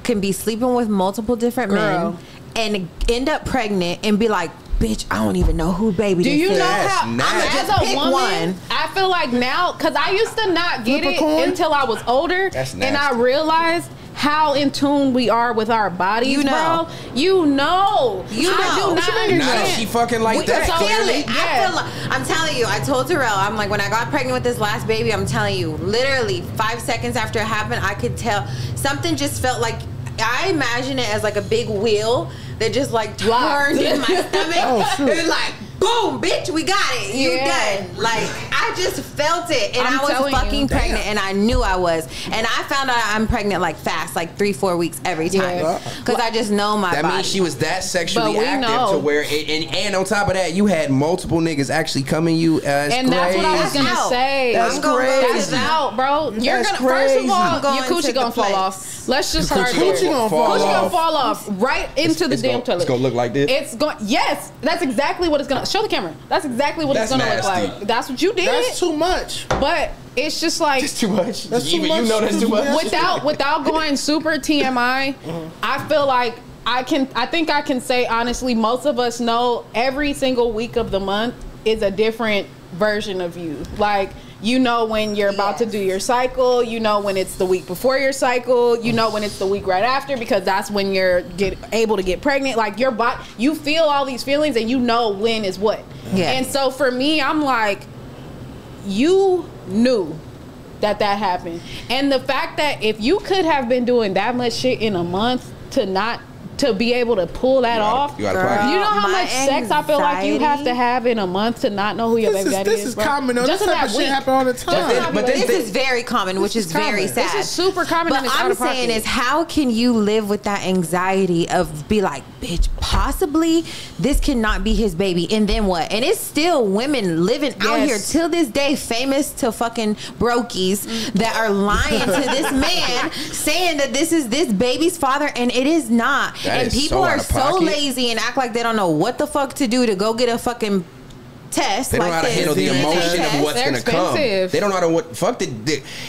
[SPEAKER 4] can be sleeping with multiple different men and end up pregnant and be like, bitch, I don't even know who baby
[SPEAKER 2] Do
[SPEAKER 4] this
[SPEAKER 2] you
[SPEAKER 4] is.
[SPEAKER 2] know how, as a woman,
[SPEAKER 4] one.
[SPEAKER 2] I feel like now, because I used to not get it until I was older, and I realized how in tune we are with our bodies, bro. You know.
[SPEAKER 4] I do not
[SPEAKER 3] understand. Now she fucking like that.
[SPEAKER 4] I'm telling you, I told T-rell, I'm like, when I got pregnant with this last baby, I'm telling you, literally 5 seconds after it happened, I could tell something just felt like, I imagine it as like a big wheel that just like turned in my stomach. It was like, boom, bitch, we got it. You done. Like, I just felt it. And I was fucking pregnant, and I knew I was. And I found out I'm pregnant like fast, like 3-4 weeks every time. Because I just know my body.
[SPEAKER 3] That means she was that sexually active to where, and on top of that, you had multiple niggas actually coming you as
[SPEAKER 2] and that's what I was going to say.
[SPEAKER 3] That's crazy.
[SPEAKER 2] That's out, bro. You're going to, first of all, your coochie going to fall off. Let's just start there.
[SPEAKER 1] Coochie going to
[SPEAKER 2] fall off right into the damn toilet.
[SPEAKER 3] It's going to look like this?
[SPEAKER 2] It's going, yes, that's exactly what it's going to, show the camera. That's exactly what it's going to look like. That's what you did.
[SPEAKER 1] That's too much.
[SPEAKER 2] But it's just like,
[SPEAKER 3] it's too much.
[SPEAKER 1] That's too much.
[SPEAKER 3] You know that's too much.
[SPEAKER 2] Without going super TMI, I feel like I think I can say honestly, most of us know every single week of the month is a different version of you. Like, you know when you're about to do your cycle, you know when it's the week before your cycle, you know when it's the week right after, because that's when you're able to get pregnant. Like, your body, you feel all these feelings and you know when is what. And so for me, I'm like, you knew that happened. And the fact that if you could have been doing that much shit in a month to be able to pull that off,
[SPEAKER 3] girl,
[SPEAKER 2] you know how much sex I feel like you have to have in a month to not know who your baby daddy is.
[SPEAKER 1] This is common though. This type of shit happen all the time.
[SPEAKER 4] But this is very common, which is very sad.
[SPEAKER 2] This is super common.
[SPEAKER 4] But I'm saying is, how can you live with that anxiety of be like, bitch, possibly this cannot be his baby, and then what? And it's still women living out here till this day, famous to fucking brokies that are lying to this man, saying that this is this baby's father, and it is not. And people are so lazy and act like they don't know what the fuck to do to go get a fucking test.
[SPEAKER 3] They don't know how to handle the emotion of what's going to come. They don't know how to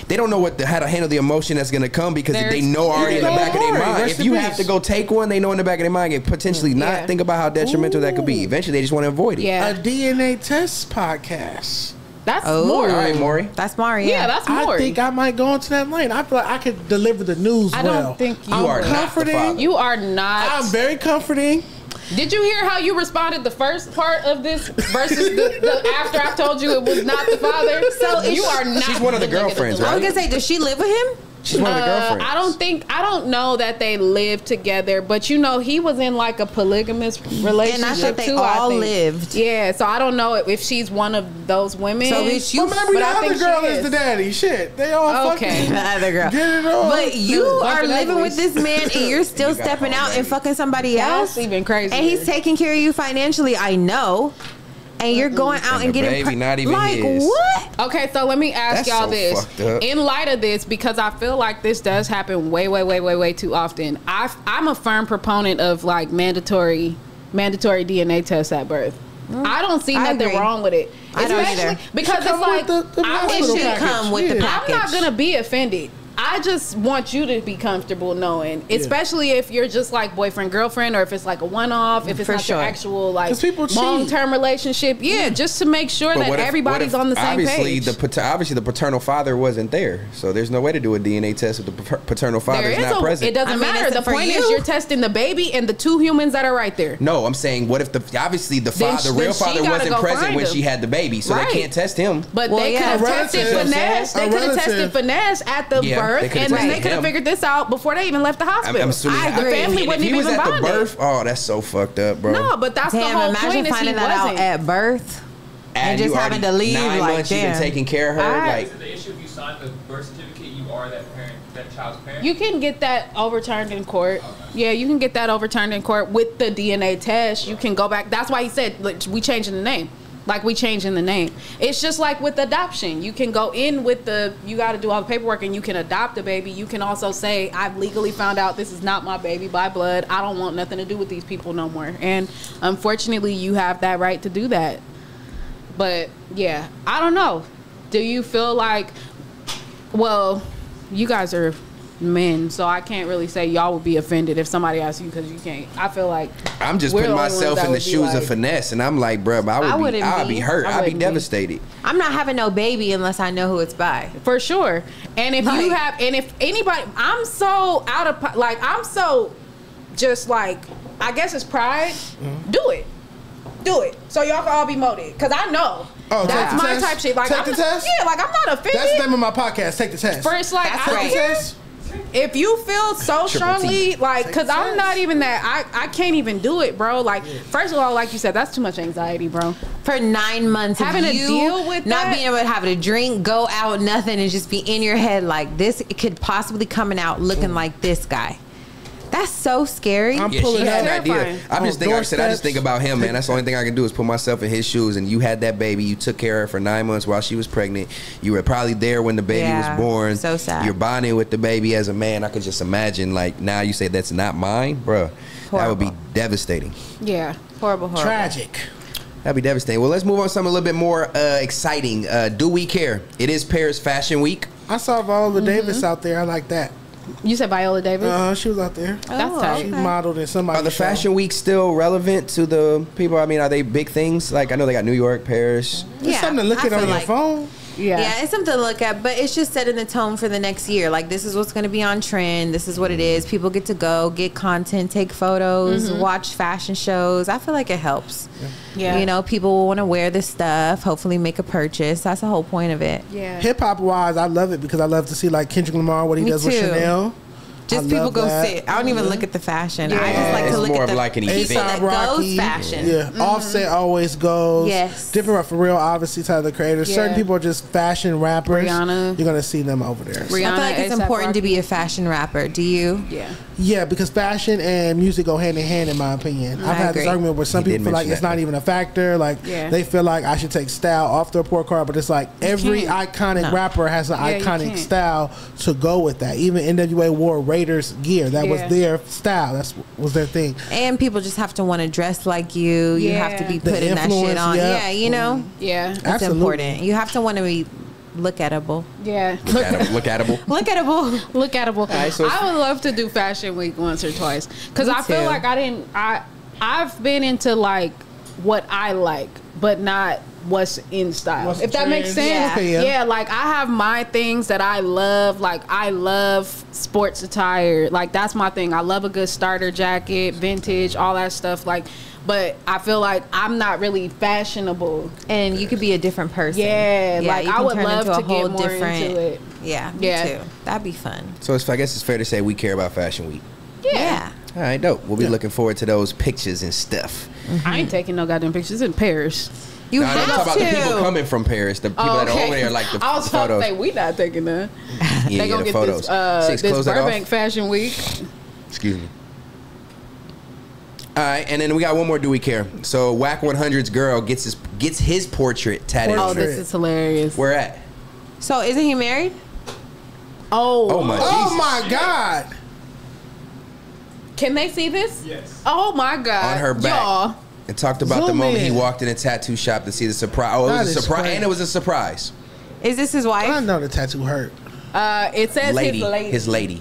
[SPEAKER 3] they don't know how to handle the emotion that's going to come, because they know already in the back of their mind. If you have to go take one, they know in the back of their mind and potentially not think about how detrimental that could be. Eventually, they just want to avoid it.
[SPEAKER 1] A DNA test podcast.
[SPEAKER 2] That's Maury.
[SPEAKER 3] All right, Maury.
[SPEAKER 4] That's Maury.
[SPEAKER 2] Yeah, that's Maury.
[SPEAKER 1] I think I might go into that lane. I feel like I could deliver the news well.
[SPEAKER 2] I don't think you
[SPEAKER 3] are comforting. Not the father.
[SPEAKER 2] You are not.
[SPEAKER 1] I'm very comforting.
[SPEAKER 2] Did you hear how you responded the first part of this versus the after I told you it was not the father? So you are not.
[SPEAKER 3] She's one of the girlfriends, right?
[SPEAKER 4] I was gonna say, does she live with him?
[SPEAKER 3] She's one of the girlfriends.
[SPEAKER 2] I don't know that they live together, but you know, he was in like a polygamous relationship.
[SPEAKER 4] And I thought they all lived.
[SPEAKER 2] Yeah, so I don't know if she's one of those women.
[SPEAKER 4] So it's you.
[SPEAKER 1] But maybe the other girl is the daddy. Shit, they all fucking
[SPEAKER 4] the other girl.
[SPEAKER 1] Get it on.
[SPEAKER 4] But you are living with this man, and you're still stepping out and fucking somebody else.
[SPEAKER 2] That's even crazy.
[SPEAKER 4] And he's taking care of you financially. I know. And you're going out and getting
[SPEAKER 3] baby, not even
[SPEAKER 4] like
[SPEAKER 3] his.
[SPEAKER 4] What?
[SPEAKER 2] Okay, so let me ask
[SPEAKER 3] That's
[SPEAKER 2] y'all
[SPEAKER 3] so
[SPEAKER 2] this.
[SPEAKER 3] fucked up.
[SPEAKER 2] In light of this, because I feel like this does happen way too often. I'm a firm proponent of like mandatory DNA tests at birth. I don't see nothing wrong with it.
[SPEAKER 4] I don't either.
[SPEAKER 2] Because it's like
[SPEAKER 4] it should come with the package.
[SPEAKER 2] I'm not gonna be offended. I just want you to be comfortable knowing, especially if you're just like boyfriend, girlfriend, or if it's like a one-off, if it's not your actual like long-term relationship. Yeah, just to make sure that everybody's on the same page.
[SPEAKER 3] Obviously, the paternal father wasn't there, so there's no way to do a DNA test if the paternal father is not present.
[SPEAKER 2] It doesn't matter. The point is you're testing the baby and the two humans that are right there.
[SPEAKER 3] No, I'm saying, what if the real father wasn't present when she had the baby, so they can't test him.
[SPEAKER 2] But they could have tested finesse. They could have tested finesse at the birth. And then they could have figured this out before they even left the hospital.
[SPEAKER 3] I'm assuming
[SPEAKER 2] the family wouldn't even bonded.
[SPEAKER 3] If he was at the birth, oh, that's so fucked up, bro.
[SPEAKER 2] No, but that's the whole point.
[SPEAKER 4] Imagine finding that out at birth and just having to leave.
[SPEAKER 3] 9
[SPEAKER 4] like,
[SPEAKER 3] months you've been taking care of her.
[SPEAKER 5] Is it the issue if you sign the birth certificate, you are that parent, that child's parent?
[SPEAKER 2] You can get that overturned in court. Okay. Yeah, you can get that overturned in court with the DNA test. You can go back. That's why he said, look, we changing the name. Like we changing the name. It's just like with adoption. You can go in with you got to do all the paperwork and you can adopt a baby. You can also say, I've legally found out this is not my baby by blood. I don't want nothing to do with these people no more. And unfortunately, you have that right to do that. But yeah, I don't know. Do you feel like, well, you guys are men, so I can't really say y'all would be offended if somebody asks you because you can't. I feel like
[SPEAKER 3] I'm just putting myself in the shoes of finesse, and I'm like, bro, I'd be hurt. I'd be devastated.
[SPEAKER 4] I'm not having no baby unless I know who it's by.
[SPEAKER 2] For sure. And if you have, and if anybody, I'm so out of, like, I'm so just like, I guess it's pride. Do it. So y'all can all be molded. Because I know.
[SPEAKER 1] Oh,
[SPEAKER 2] that's my
[SPEAKER 1] test?
[SPEAKER 2] type shit. Like,
[SPEAKER 1] Take the test?
[SPEAKER 2] Yeah, like, I'm not offended.
[SPEAKER 1] That's the name of my podcast, Take the Test.
[SPEAKER 2] First, like,
[SPEAKER 1] Take the Test?
[SPEAKER 2] If you feel so strongly, like, because I'm not even that, I can't even do it, bro. Like, first of all, like you said, that's too much anxiety, bro.
[SPEAKER 4] For 9 months,
[SPEAKER 2] having to deal with
[SPEAKER 4] not
[SPEAKER 2] that?
[SPEAKER 4] being able to have a drink, go out, nothing, and just be in your head like this, it could possibly coming out looking like this guy. That's so scary.
[SPEAKER 1] I'm
[SPEAKER 3] Yeah,
[SPEAKER 1] pulling
[SPEAKER 3] she had
[SPEAKER 1] out.
[SPEAKER 3] an idea. I'm just thinking. I just think about him, man. That's the only thing I can do is put myself in his shoes. And you had that baby. You took care of her for 9 months while she was pregnant. You were probably there when the baby was born.
[SPEAKER 4] So sad.
[SPEAKER 3] You're bonding with the baby as a man. I could just imagine. Like now, you say that's not mine, bro. That would be devastating.
[SPEAKER 2] Yeah,
[SPEAKER 4] horrible.
[SPEAKER 1] Tragic.
[SPEAKER 3] That'd be devastating. Well, let's move on to something a little bit more exciting. Do we care? It is Paris Fashion Week.
[SPEAKER 1] I saw Viola Davis out there. I like that.
[SPEAKER 2] You said Viola Davis?
[SPEAKER 1] She was out there.
[SPEAKER 2] That's tight.
[SPEAKER 1] She modeled in somebody's
[SPEAKER 3] Are the fashion weeks still relevant to the people? I mean, are they big things? Like I know they got New York, Paris.
[SPEAKER 1] It's something to look at on your phone.
[SPEAKER 4] Yeah, it's something to look at, but it's just setting the tone for the next year. Like, this is what's going to be on trend. This is what it is. People get to go, get content, take photos, watch fashion shows. I feel like it helps.
[SPEAKER 2] Yeah.
[SPEAKER 4] You know, people will want to wear this stuff, hopefully make a purchase. That's the whole point of it.
[SPEAKER 2] Yeah.
[SPEAKER 1] Hip-hop wise, I love it because I love to see, like, Kendrick Lamar, what he does with Chanel.
[SPEAKER 4] Just people go sit. I don't even look at the fashion. I just like to look
[SPEAKER 3] more
[SPEAKER 4] at
[SPEAKER 3] of like an event.
[SPEAKER 4] people that goes fashion.
[SPEAKER 1] Yeah, Offset always goes.
[SPEAKER 4] Yes.
[SPEAKER 1] Different for real, obviously, type of creators. Certain people are just fashion rappers.
[SPEAKER 2] Rihanna.
[SPEAKER 1] You're going to see them over there.
[SPEAKER 4] I feel like it's important to be a fashion rapper. Do you?
[SPEAKER 2] Yeah.
[SPEAKER 1] Yeah, because fashion and music go hand in hand, in my opinion. I've had this argument where some people feel like it's not even a factor. Like, they feel like I should take style off the report card, but it's like every iconic rapper has an iconic style to go with that. Even NWA wore Raiders gear. That was their style. That was their thing.
[SPEAKER 4] And people just have to want to dress like you. You have to be putting that shit on. Yeah, you know?
[SPEAKER 2] Yeah.
[SPEAKER 4] That's important. You have to want to be look-atable.
[SPEAKER 2] Yeah.
[SPEAKER 3] Look-atable.
[SPEAKER 4] Look-atable.
[SPEAKER 3] Right, so
[SPEAKER 2] I would love to do Fashion Week once or twice. Because I feel like I've been into like what I like, but not what's in style. If that makes sense. Yeah, like I have my things that I love. Like I love sports attire. Like that's my thing. I love a good starter jacket, vintage, all that stuff. Like, but I feel like I'm not really fashionable.
[SPEAKER 4] And you could be a different person.
[SPEAKER 2] Yeah, like
[SPEAKER 4] you
[SPEAKER 2] I
[SPEAKER 4] can
[SPEAKER 2] would
[SPEAKER 4] turn
[SPEAKER 2] love
[SPEAKER 4] into
[SPEAKER 2] to
[SPEAKER 4] a whole
[SPEAKER 2] get more
[SPEAKER 4] different,
[SPEAKER 2] into it.
[SPEAKER 4] Yeah, me too. That'd be fun.
[SPEAKER 3] So I guess it's fair to say we care about Fashion Week.
[SPEAKER 2] Yeah.
[SPEAKER 3] All right, dope. We'll be looking forward to those pictures and stuff.
[SPEAKER 2] I ain't taking no goddamn pictures in Paris.
[SPEAKER 4] You
[SPEAKER 3] I'm talking about the people coming from Paris, the people that are over there, like the
[SPEAKER 2] I was about
[SPEAKER 3] photos.
[SPEAKER 2] to say we not taking none.
[SPEAKER 3] Yeah,
[SPEAKER 2] They gonna
[SPEAKER 3] the
[SPEAKER 2] get
[SPEAKER 3] photos.
[SPEAKER 2] this Burbank Fashion Week.
[SPEAKER 3] Excuse me. All right, and then we got one more. Do we care? So Whack 100's girl gets his portrait tattooed.
[SPEAKER 2] Oh, this is hilarious.
[SPEAKER 3] Where at?
[SPEAKER 4] So isn't he married?
[SPEAKER 3] Oh my!
[SPEAKER 1] Oh my God!
[SPEAKER 2] Can they see this?
[SPEAKER 5] Yes.
[SPEAKER 2] Oh my God!
[SPEAKER 3] On her back.
[SPEAKER 2] Y'all.
[SPEAKER 3] And talked about the moment he walked in a tattoo shop to see the surprise. Oh, it was a surprise, and it was a surprise.
[SPEAKER 4] Is this his wife?
[SPEAKER 1] I know the tattoo hurt.
[SPEAKER 2] It says
[SPEAKER 3] His lady.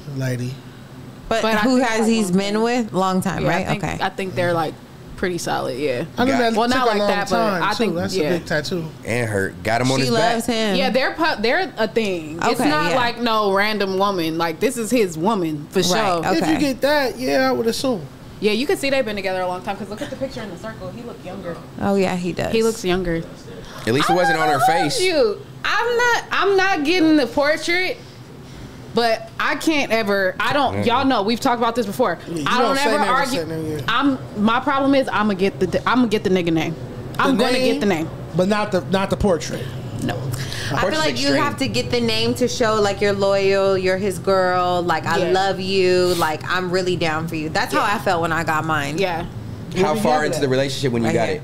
[SPEAKER 4] But who has he's been with? Long time, right?
[SPEAKER 2] I think they're like pretty solid. Yeah.
[SPEAKER 1] I know that
[SPEAKER 2] well,
[SPEAKER 1] took
[SPEAKER 2] not
[SPEAKER 1] a
[SPEAKER 2] like
[SPEAKER 1] long
[SPEAKER 2] that,
[SPEAKER 1] time,
[SPEAKER 2] but I think
[SPEAKER 1] that's a big tattoo.
[SPEAKER 3] And her got him on his back.
[SPEAKER 4] She loves him.
[SPEAKER 2] Yeah, they're a thing. It's
[SPEAKER 4] Okay,
[SPEAKER 2] not like no random woman. Like this is his woman for sure.
[SPEAKER 4] Okay.
[SPEAKER 1] If you get that, yeah, I would assume.
[SPEAKER 2] Yeah, you can see they've been together a long time. Because look at the picture in the circle. He looked younger.
[SPEAKER 4] Oh yeah, he does.
[SPEAKER 2] He looks younger.
[SPEAKER 3] At least it wasn't on her face.
[SPEAKER 2] I'm not getting the portrait, but I can't ever. I don't. Y'all know we've talked about this before. I don't ever argue. My problem is I'm gonna get the nigga name. I'm gonna get the name,
[SPEAKER 1] but not the portrait.
[SPEAKER 2] No.
[SPEAKER 4] I feel like you have to get the name to show like you're loyal, you're his girl, like I love you, like I'm really down for you. That's how I felt when I got mine.
[SPEAKER 2] Yeah.
[SPEAKER 3] How far into the relationship when you got it?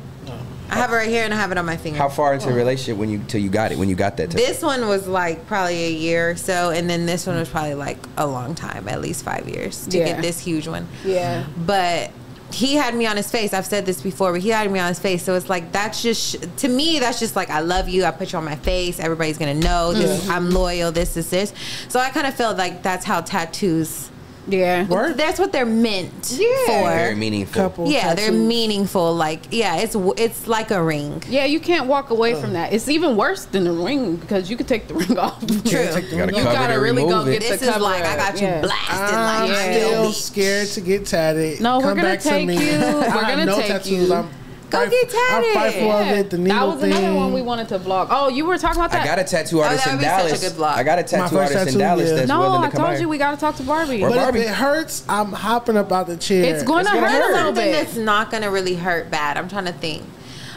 [SPEAKER 4] I have it right here and I have it on my finger.
[SPEAKER 3] How far into the relationship till you got it? When you got that?
[SPEAKER 4] This one was like probably a year or so, and then this one was probably like a long time, at least 5 years to get this huge one.
[SPEAKER 2] Yeah.
[SPEAKER 4] But he had me on his face. I've said this before, but he had me on his face. So it's like, that's just, to me, that's just like, I love you. I put you on my face. Everybody's going to know this. I'm loyal. This is this. So I kind of feel like that's how tattoos.
[SPEAKER 2] Yeah.
[SPEAKER 4] That's what they're meant for.
[SPEAKER 3] Very meaningful.
[SPEAKER 4] Yeah, they're meaningful. Like, yeah, it's like a ring.
[SPEAKER 2] Yeah, you can't walk away from that. It's even worse than the ring because you could take the ring off.
[SPEAKER 4] True.
[SPEAKER 3] You gotta
[SPEAKER 2] really go get
[SPEAKER 4] this
[SPEAKER 2] the
[SPEAKER 4] is like, I got you blasted.
[SPEAKER 1] I'm
[SPEAKER 4] Like,
[SPEAKER 1] still scared to get tatted.
[SPEAKER 2] No, we're
[SPEAKER 1] Come
[SPEAKER 2] gonna
[SPEAKER 1] back to
[SPEAKER 2] take
[SPEAKER 1] me.
[SPEAKER 2] you. We're
[SPEAKER 1] I have
[SPEAKER 2] gonna
[SPEAKER 1] no
[SPEAKER 2] take
[SPEAKER 1] tattoos.
[SPEAKER 2] you.
[SPEAKER 4] Go get tatted.
[SPEAKER 1] I'm frightful of it. The needle
[SPEAKER 2] That was another one we wanted to vlog. Oh, you were talking about that?
[SPEAKER 3] I got a tattoo artist in Dallas. I got a tattoo artist in Dallas that's
[SPEAKER 2] no,
[SPEAKER 3] willing to
[SPEAKER 2] I
[SPEAKER 3] come
[SPEAKER 2] told
[SPEAKER 3] here.
[SPEAKER 2] you we got to talk to Barbie.
[SPEAKER 3] Or
[SPEAKER 1] But
[SPEAKER 3] Barbie.
[SPEAKER 1] if it hurts, I'm hopping up out the chair.
[SPEAKER 2] It's going to hurt a little
[SPEAKER 4] something
[SPEAKER 2] bit.
[SPEAKER 4] that's not going to really hurt bad. I'm trying to think.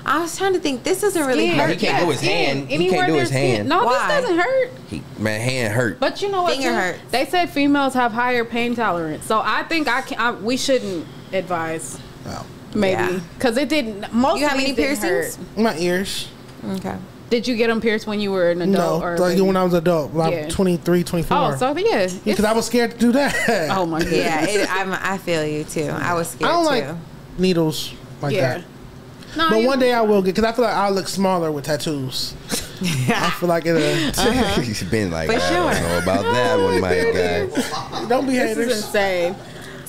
[SPEAKER 4] I was trying to think. This doesn't really
[SPEAKER 2] Skin.
[SPEAKER 3] No,
[SPEAKER 4] hurt
[SPEAKER 3] he can't
[SPEAKER 4] bad.
[SPEAKER 3] do his hand. He
[SPEAKER 2] Anywhere
[SPEAKER 3] can't do his
[SPEAKER 2] there's skin.
[SPEAKER 3] hand.
[SPEAKER 2] No,
[SPEAKER 4] Why?
[SPEAKER 2] this doesn't hurt.
[SPEAKER 3] Man, hand hurt.
[SPEAKER 2] But you know what?
[SPEAKER 4] Finger
[SPEAKER 2] too?
[SPEAKER 4] hurts.
[SPEAKER 2] They said females have higher pain tolerance, so I think we shouldn't advise.
[SPEAKER 1] Wow.
[SPEAKER 2] Maybe because it didn't. Most
[SPEAKER 4] You
[SPEAKER 2] of
[SPEAKER 4] have
[SPEAKER 2] these
[SPEAKER 4] any
[SPEAKER 2] didn't
[SPEAKER 4] piercings?
[SPEAKER 2] hurt.
[SPEAKER 1] My ears.
[SPEAKER 4] Okay.
[SPEAKER 2] Did you get them pierced when you were an adult?
[SPEAKER 1] No,
[SPEAKER 2] or
[SPEAKER 1] like when I was adult. When
[SPEAKER 2] Yeah.
[SPEAKER 1] I'm 23, 24.
[SPEAKER 2] Oh, so yeah.
[SPEAKER 1] Because I was scared to do that.
[SPEAKER 2] Oh my god.
[SPEAKER 4] Yeah, I feel you teel I was scared
[SPEAKER 1] I don't
[SPEAKER 4] too.
[SPEAKER 1] like needles like
[SPEAKER 2] Yeah.
[SPEAKER 1] that.
[SPEAKER 2] No,
[SPEAKER 1] But one day I will get, because I feel like I'll look smaller with tattoos. I feel like it'll.
[SPEAKER 3] He's been like,
[SPEAKER 4] For
[SPEAKER 3] I
[SPEAKER 4] sure.
[SPEAKER 3] don't know about that one, my guy.
[SPEAKER 1] Don't be
[SPEAKER 2] This is
[SPEAKER 1] haters.
[SPEAKER 2] insane.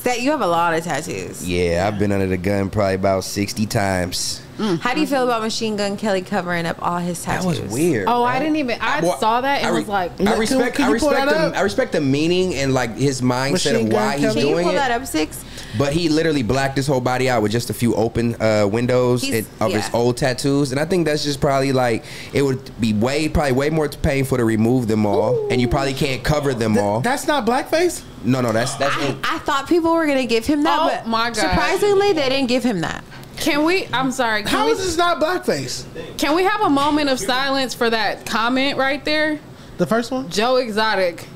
[SPEAKER 4] That you have a lot of tattoos.
[SPEAKER 3] Yeah, I've been under the gun probably about 60 times.
[SPEAKER 4] How do you feel about Machine Gun Kelly covering up all his
[SPEAKER 3] That
[SPEAKER 4] tattoos?
[SPEAKER 3] was weird.
[SPEAKER 2] Oh,
[SPEAKER 3] bro.
[SPEAKER 2] I didn't even. I
[SPEAKER 3] Well,
[SPEAKER 2] saw that and
[SPEAKER 3] I re-
[SPEAKER 2] was like,
[SPEAKER 3] I respect.
[SPEAKER 1] Can you pull that up?
[SPEAKER 3] I respect the meaning and like his mindset
[SPEAKER 1] Machine
[SPEAKER 3] of why
[SPEAKER 1] Gun
[SPEAKER 3] he's
[SPEAKER 1] Kelly?
[SPEAKER 4] Can you
[SPEAKER 3] doing
[SPEAKER 4] pull
[SPEAKER 3] it.
[SPEAKER 4] that up, Six?
[SPEAKER 3] But he literally blacked his whole body out with just a few open windows of his old tattoos, and I think that's just probably like it would be probably way more painful to remove them all, and you probably can't cover them all.
[SPEAKER 1] That's not blackface?
[SPEAKER 3] No, that's
[SPEAKER 4] I thought people were gonna give him that,
[SPEAKER 2] Oh,
[SPEAKER 4] but
[SPEAKER 2] my God.
[SPEAKER 4] surprisingly, they didn't give him that.
[SPEAKER 2] can we? I'm sorry.
[SPEAKER 1] How is this not blackface?
[SPEAKER 2] Can we have a moment of silence for that comment right there?
[SPEAKER 1] The first one?
[SPEAKER 2] Joe Exotic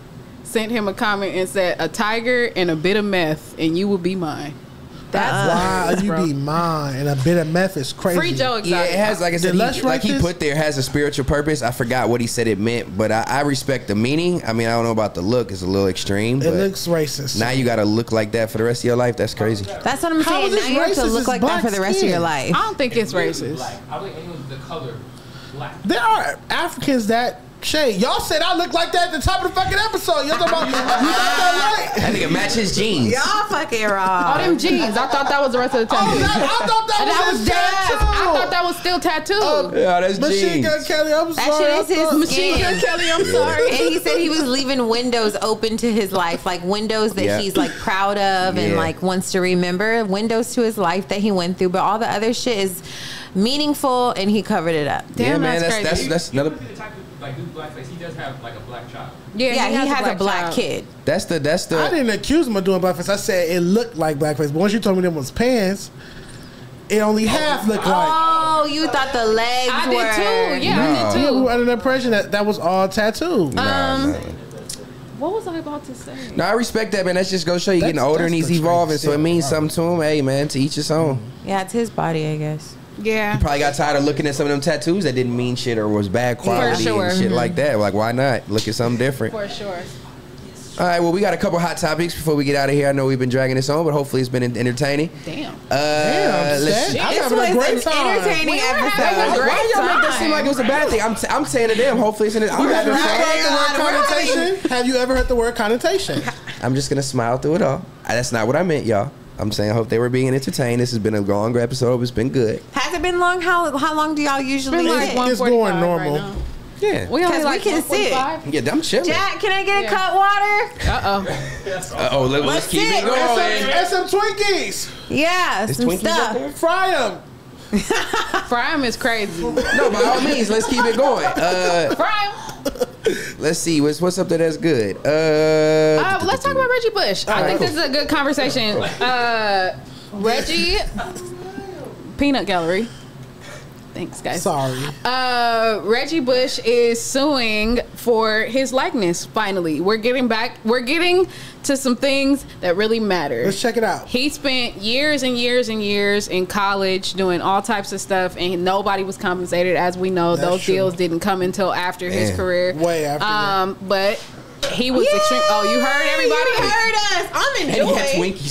[SPEAKER 2] sent him a comment and said, "A tiger and a bit of meth, and you will be mine." That's
[SPEAKER 1] Wow, you be mine. And a bit of meth is crazy.
[SPEAKER 2] free Joe Exotic.
[SPEAKER 3] Yeah, it has, like I said,
[SPEAKER 1] Did Les
[SPEAKER 3] like
[SPEAKER 1] write
[SPEAKER 3] he
[SPEAKER 1] this?
[SPEAKER 3] put there has a spiritual purpose. I forgot what he said it meant, but I respect the meaning. I mean, I don't know about the look; it's a little extreme.
[SPEAKER 1] It
[SPEAKER 3] But
[SPEAKER 1] looks racist.
[SPEAKER 3] now you got to look like that for the rest of your life. That's crazy.
[SPEAKER 4] That's what I'm
[SPEAKER 1] How
[SPEAKER 4] saying.
[SPEAKER 1] is
[SPEAKER 4] Now
[SPEAKER 1] this
[SPEAKER 4] you have to
[SPEAKER 1] racist?
[SPEAKER 4] look
[SPEAKER 1] It's
[SPEAKER 4] like that
[SPEAKER 1] black
[SPEAKER 4] for the rest of your
[SPEAKER 1] skin.
[SPEAKER 4] life.
[SPEAKER 2] I don't think it's racist.
[SPEAKER 5] Black. I think it was the color black.
[SPEAKER 1] There are Africans that shade. Y'all said I look like that at the top of the fucking episode. Y'all talking about you thought that
[SPEAKER 3] That nigga match his jeans.
[SPEAKER 4] Y'all fucking
[SPEAKER 2] Oh,
[SPEAKER 4] wrong.
[SPEAKER 2] them jeans. I thought that was the rest of the
[SPEAKER 1] right.
[SPEAKER 2] tattoo.
[SPEAKER 1] I thought that
[SPEAKER 2] And that
[SPEAKER 1] was
[SPEAKER 2] was
[SPEAKER 1] his
[SPEAKER 2] dead.
[SPEAKER 1] tattoo.
[SPEAKER 2] I thought that was still tattooed.
[SPEAKER 3] Yeah, that's
[SPEAKER 1] Machine
[SPEAKER 3] jeans.
[SPEAKER 1] Gun Kelly, I'm
[SPEAKER 4] That
[SPEAKER 1] sorry.
[SPEAKER 4] shit
[SPEAKER 1] I
[SPEAKER 4] is his
[SPEAKER 1] thought-
[SPEAKER 2] Machine Gun Kelly, I'm sorry.
[SPEAKER 4] And he said he was leaving windows open to his life, like windows that
[SPEAKER 3] Yeah.
[SPEAKER 4] he's like proud of and
[SPEAKER 3] Yeah.
[SPEAKER 4] like wants to remember, windows to his life that he went through. But all the other shit is meaningful, and he covered it up.
[SPEAKER 3] Yeah,
[SPEAKER 2] Damn,
[SPEAKER 3] man,
[SPEAKER 2] that's
[SPEAKER 3] that's
[SPEAKER 2] crazy.
[SPEAKER 3] that's another.
[SPEAKER 5] The type of, like, do blackface. He does have like a black child.
[SPEAKER 4] Yeah, he has a black
[SPEAKER 2] child.
[SPEAKER 4] kid.
[SPEAKER 3] That's the
[SPEAKER 1] I didn't accuse him of doing blackface. I said it looked like blackface. But once you told me them was pants, it only half looked like.
[SPEAKER 4] Oh, you thought the legs
[SPEAKER 2] I
[SPEAKER 4] were.
[SPEAKER 2] did too. Yeah, I did
[SPEAKER 1] Yeah, we
[SPEAKER 2] too.
[SPEAKER 1] were under the impression that that was all tattoo.
[SPEAKER 3] Nah.
[SPEAKER 2] What was I about to say?
[SPEAKER 3] No, I respect that, man. That's just go show you getting
[SPEAKER 1] That's-
[SPEAKER 3] older and
[SPEAKER 1] that's
[SPEAKER 3] he's
[SPEAKER 1] the
[SPEAKER 3] evolving,
[SPEAKER 1] truth.
[SPEAKER 3] so it means
[SPEAKER 1] Yeah.
[SPEAKER 3] something to him. Hey, man, to each his own.
[SPEAKER 4] Yeah, it's his body, I guess.
[SPEAKER 2] Yeah.
[SPEAKER 3] Probably got tired of looking at some of them tattoos that didn't mean shit or was bad quality
[SPEAKER 2] sure.
[SPEAKER 3] and shit like that. Like, why not look at something different?
[SPEAKER 2] For sure.
[SPEAKER 3] All right, well, we got a couple hot topics before we get out of here. I know we've been dragging this on, but hopefully it's been entertaining.
[SPEAKER 2] Damn.
[SPEAKER 3] Let's.
[SPEAKER 1] I'm
[SPEAKER 4] This
[SPEAKER 1] having
[SPEAKER 4] was
[SPEAKER 1] a great
[SPEAKER 4] an
[SPEAKER 1] time.
[SPEAKER 4] entertaining
[SPEAKER 2] We were
[SPEAKER 4] episode.
[SPEAKER 2] having a great
[SPEAKER 3] Why y'all make that
[SPEAKER 2] time.
[SPEAKER 3] seem like it was a bad thing? I'm saying to them, hopefully it's in it. I'm
[SPEAKER 1] Have you
[SPEAKER 3] having
[SPEAKER 1] ever
[SPEAKER 3] fun.
[SPEAKER 1] heard the word connotation? Have you ever heard the word connotation?
[SPEAKER 3] I'm just gonna smile through it all. That's not what I meant, y'all. I'm saying I hope they were being entertained. This has been a longer episode. Hope it's been good.
[SPEAKER 4] Has it been long? How long do y'all usually
[SPEAKER 2] Been like
[SPEAKER 4] sit?
[SPEAKER 2] 1:45
[SPEAKER 1] It's going
[SPEAKER 2] right
[SPEAKER 1] normal.
[SPEAKER 2] now.
[SPEAKER 3] Yeah.
[SPEAKER 2] We only
[SPEAKER 4] Because we
[SPEAKER 2] like
[SPEAKER 4] can sit.
[SPEAKER 2] 1:45.
[SPEAKER 3] Yeah, I'm chilling.
[SPEAKER 4] Jack, can I get a
[SPEAKER 2] Yeah.
[SPEAKER 4] cut water?
[SPEAKER 2] Uh-oh.
[SPEAKER 3] Let's keep it
[SPEAKER 4] sit.
[SPEAKER 3] going.
[SPEAKER 1] And some Twinkies.
[SPEAKER 4] Yeah,
[SPEAKER 3] There's
[SPEAKER 4] some
[SPEAKER 3] Twinkies up
[SPEAKER 4] stuff.
[SPEAKER 3] there?
[SPEAKER 1] Fry them.
[SPEAKER 2] Fry 'em is crazy.
[SPEAKER 3] No, by all means, let's keep it going.
[SPEAKER 2] Fry 'em.
[SPEAKER 3] Let's see what's up there that's good.
[SPEAKER 2] Let's talk about Reggie Bush. I think
[SPEAKER 1] cool.
[SPEAKER 2] this is a good conversation. Reggie, Peanut Gallery. Thanks, guys.
[SPEAKER 1] Sorry.
[SPEAKER 2] Reggie Bush is suing for his likeness. Finally, we're getting to some things that really matter.
[SPEAKER 1] Let's check it out.
[SPEAKER 2] He spent years and years and years in college doing all types of stuff, and nobody was compensated. As we know, those deals didn't come until after his career.
[SPEAKER 1] Way after.
[SPEAKER 2] But he was extreme. Oh, you heard everybody?
[SPEAKER 4] You heard us.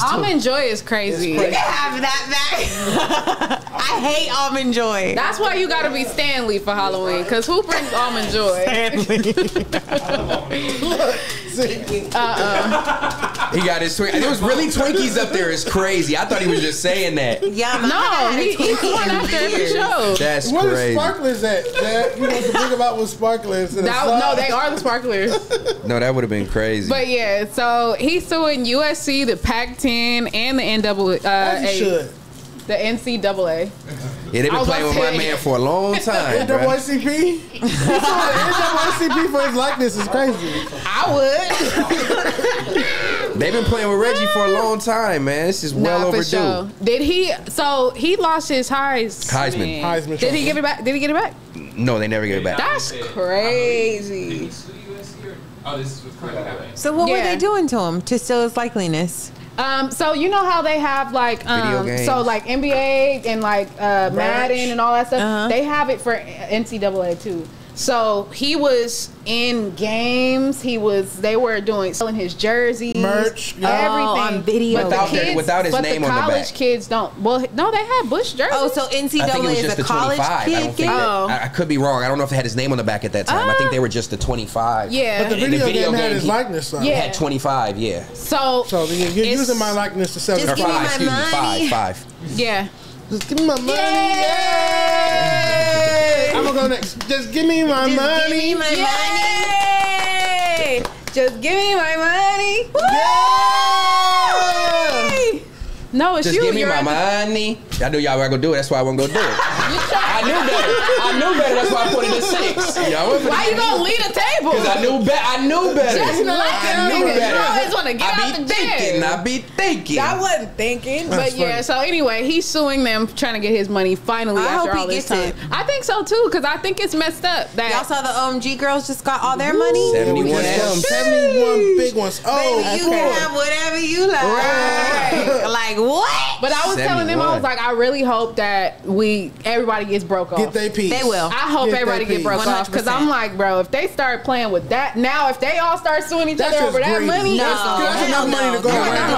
[SPEAKER 2] Almond Joy is crazy.
[SPEAKER 4] You can have that back. I hate Almond Joy.
[SPEAKER 2] That's why you gotta be Stanley for Halloween, because who brings Almond Joy?
[SPEAKER 3] He got his Twinkies. There was really Twinkies up there. It's crazy. I thought he was just saying that.
[SPEAKER 4] Yeah,
[SPEAKER 2] he's going after every show.
[SPEAKER 3] That's
[SPEAKER 1] what
[SPEAKER 3] crazy.
[SPEAKER 1] What is sparklers at? You know, the thing about with sparklers.
[SPEAKER 2] No, they are the sparklers.
[SPEAKER 3] No, that would have been crazy.
[SPEAKER 2] But yeah, so he's suing USC, the Pac-10, and the NCAA.
[SPEAKER 1] As you should.
[SPEAKER 2] The NCAA.
[SPEAKER 3] Yeah, they've been playing with my man for a long time.
[SPEAKER 1] NAACP? NAACP for his likeness is crazy.
[SPEAKER 2] I would.
[SPEAKER 3] They've been playing with Reggie for a long time, man. This is well overdue.
[SPEAKER 2] Sure. Did he? So he lost his
[SPEAKER 3] Heisman.
[SPEAKER 2] Did he give it back? Did he get it back?
[SPEAKER 3] No, they never get it back.
[SPEAKER 2] That's crazy.
[SPEAKER 5] Oh, this is what's currently happening.
[SPEAKER 4] So what were they doing to him to steal his likeliness?
[SPEAKER 2] So you know how they have like so like NBA and like Madden and all that stuff. They have it for NCAA too. So he was in games. They were selling his jerseys,
[SPEAKER 1] merch,
[SPEAKER 2] everything
[SPEAKER 4] on video.
[SPEAKER 3] Without his name on the back.
[SPEAKER 2] But the college kids don't. Well, no, they had Bush jerseys.
[SPEAKER 4] Oh, so NCAA is a college kid.
[SPEAKER 3] I could be wrong. I don't know if they had his name on the back at that time. I think they were just the 25.
[SPEAKER 2] Yeah,
[SPEAKER 1] but the video game had his likeness. Though.
[SPEAKER 3] Yeah, had 25. Yeah.
[SPEAKER 2] So
[SPEAKER 1] you're using my likeness to sell.
[SPEAKER 4] Just give me my money.
[SPEAKER 3] Five.
[SPEAKER 2] Yeah.
[SPEAKER 1] Just give me my money. Yay! I'm gonna go next. Just give me my money.
[SPEAKER 4] Give me my
[SPEAKER 2] money. Just give me my money.
[SPEAKER 1] Yay!
[SPEAKER 2] No, it's
[SPEAKER 3] just
[SPEAKER 2] you.
[SPEAKER 3] Just give me my money. I knew y'all were gonna do it. That's why I wasn't gonna do it. I knew better. That's why I put it at 6.
[SPEAKER 2] Why you gonna lead a table?
[SPEAKER 3] Because I knew better.
[SPEAKER 2] Just like
[SPEAKER 3] I knew better.
[SPEAKER 2] You always want to get out the bed.
[SPEAKER 3] I be thinking.
[SPEAKER 2] I wasn't thinking. But yeah, so anyway, he's suing them, trying to get his money finally after all this time. I think so too, because I think it's messed up. That
[SPEAKER 4] y'all saw the OMG girls just got all their money.
[SPEAKER 3] 71 M's.
[SPEAKER 1] 71 big ones. Oh,
[SPEAKER 4] baby, you can have whatever you like.
[SPEAKER 2] Right.
[SPEAKER 4] Like what?
[SPEAKER 2] But I was telling them, I was like, I really hope that everybody gets broke off.
[SPEAKER 1] Get their piece.
[SPEAKER 4] They will.
[SPEAKER 2] I hope everybody get broke off, because I'm like, bro, if they start playing with that now, if they all start suing each other over that money,
[SPEAKER 1] that's enough money to go around.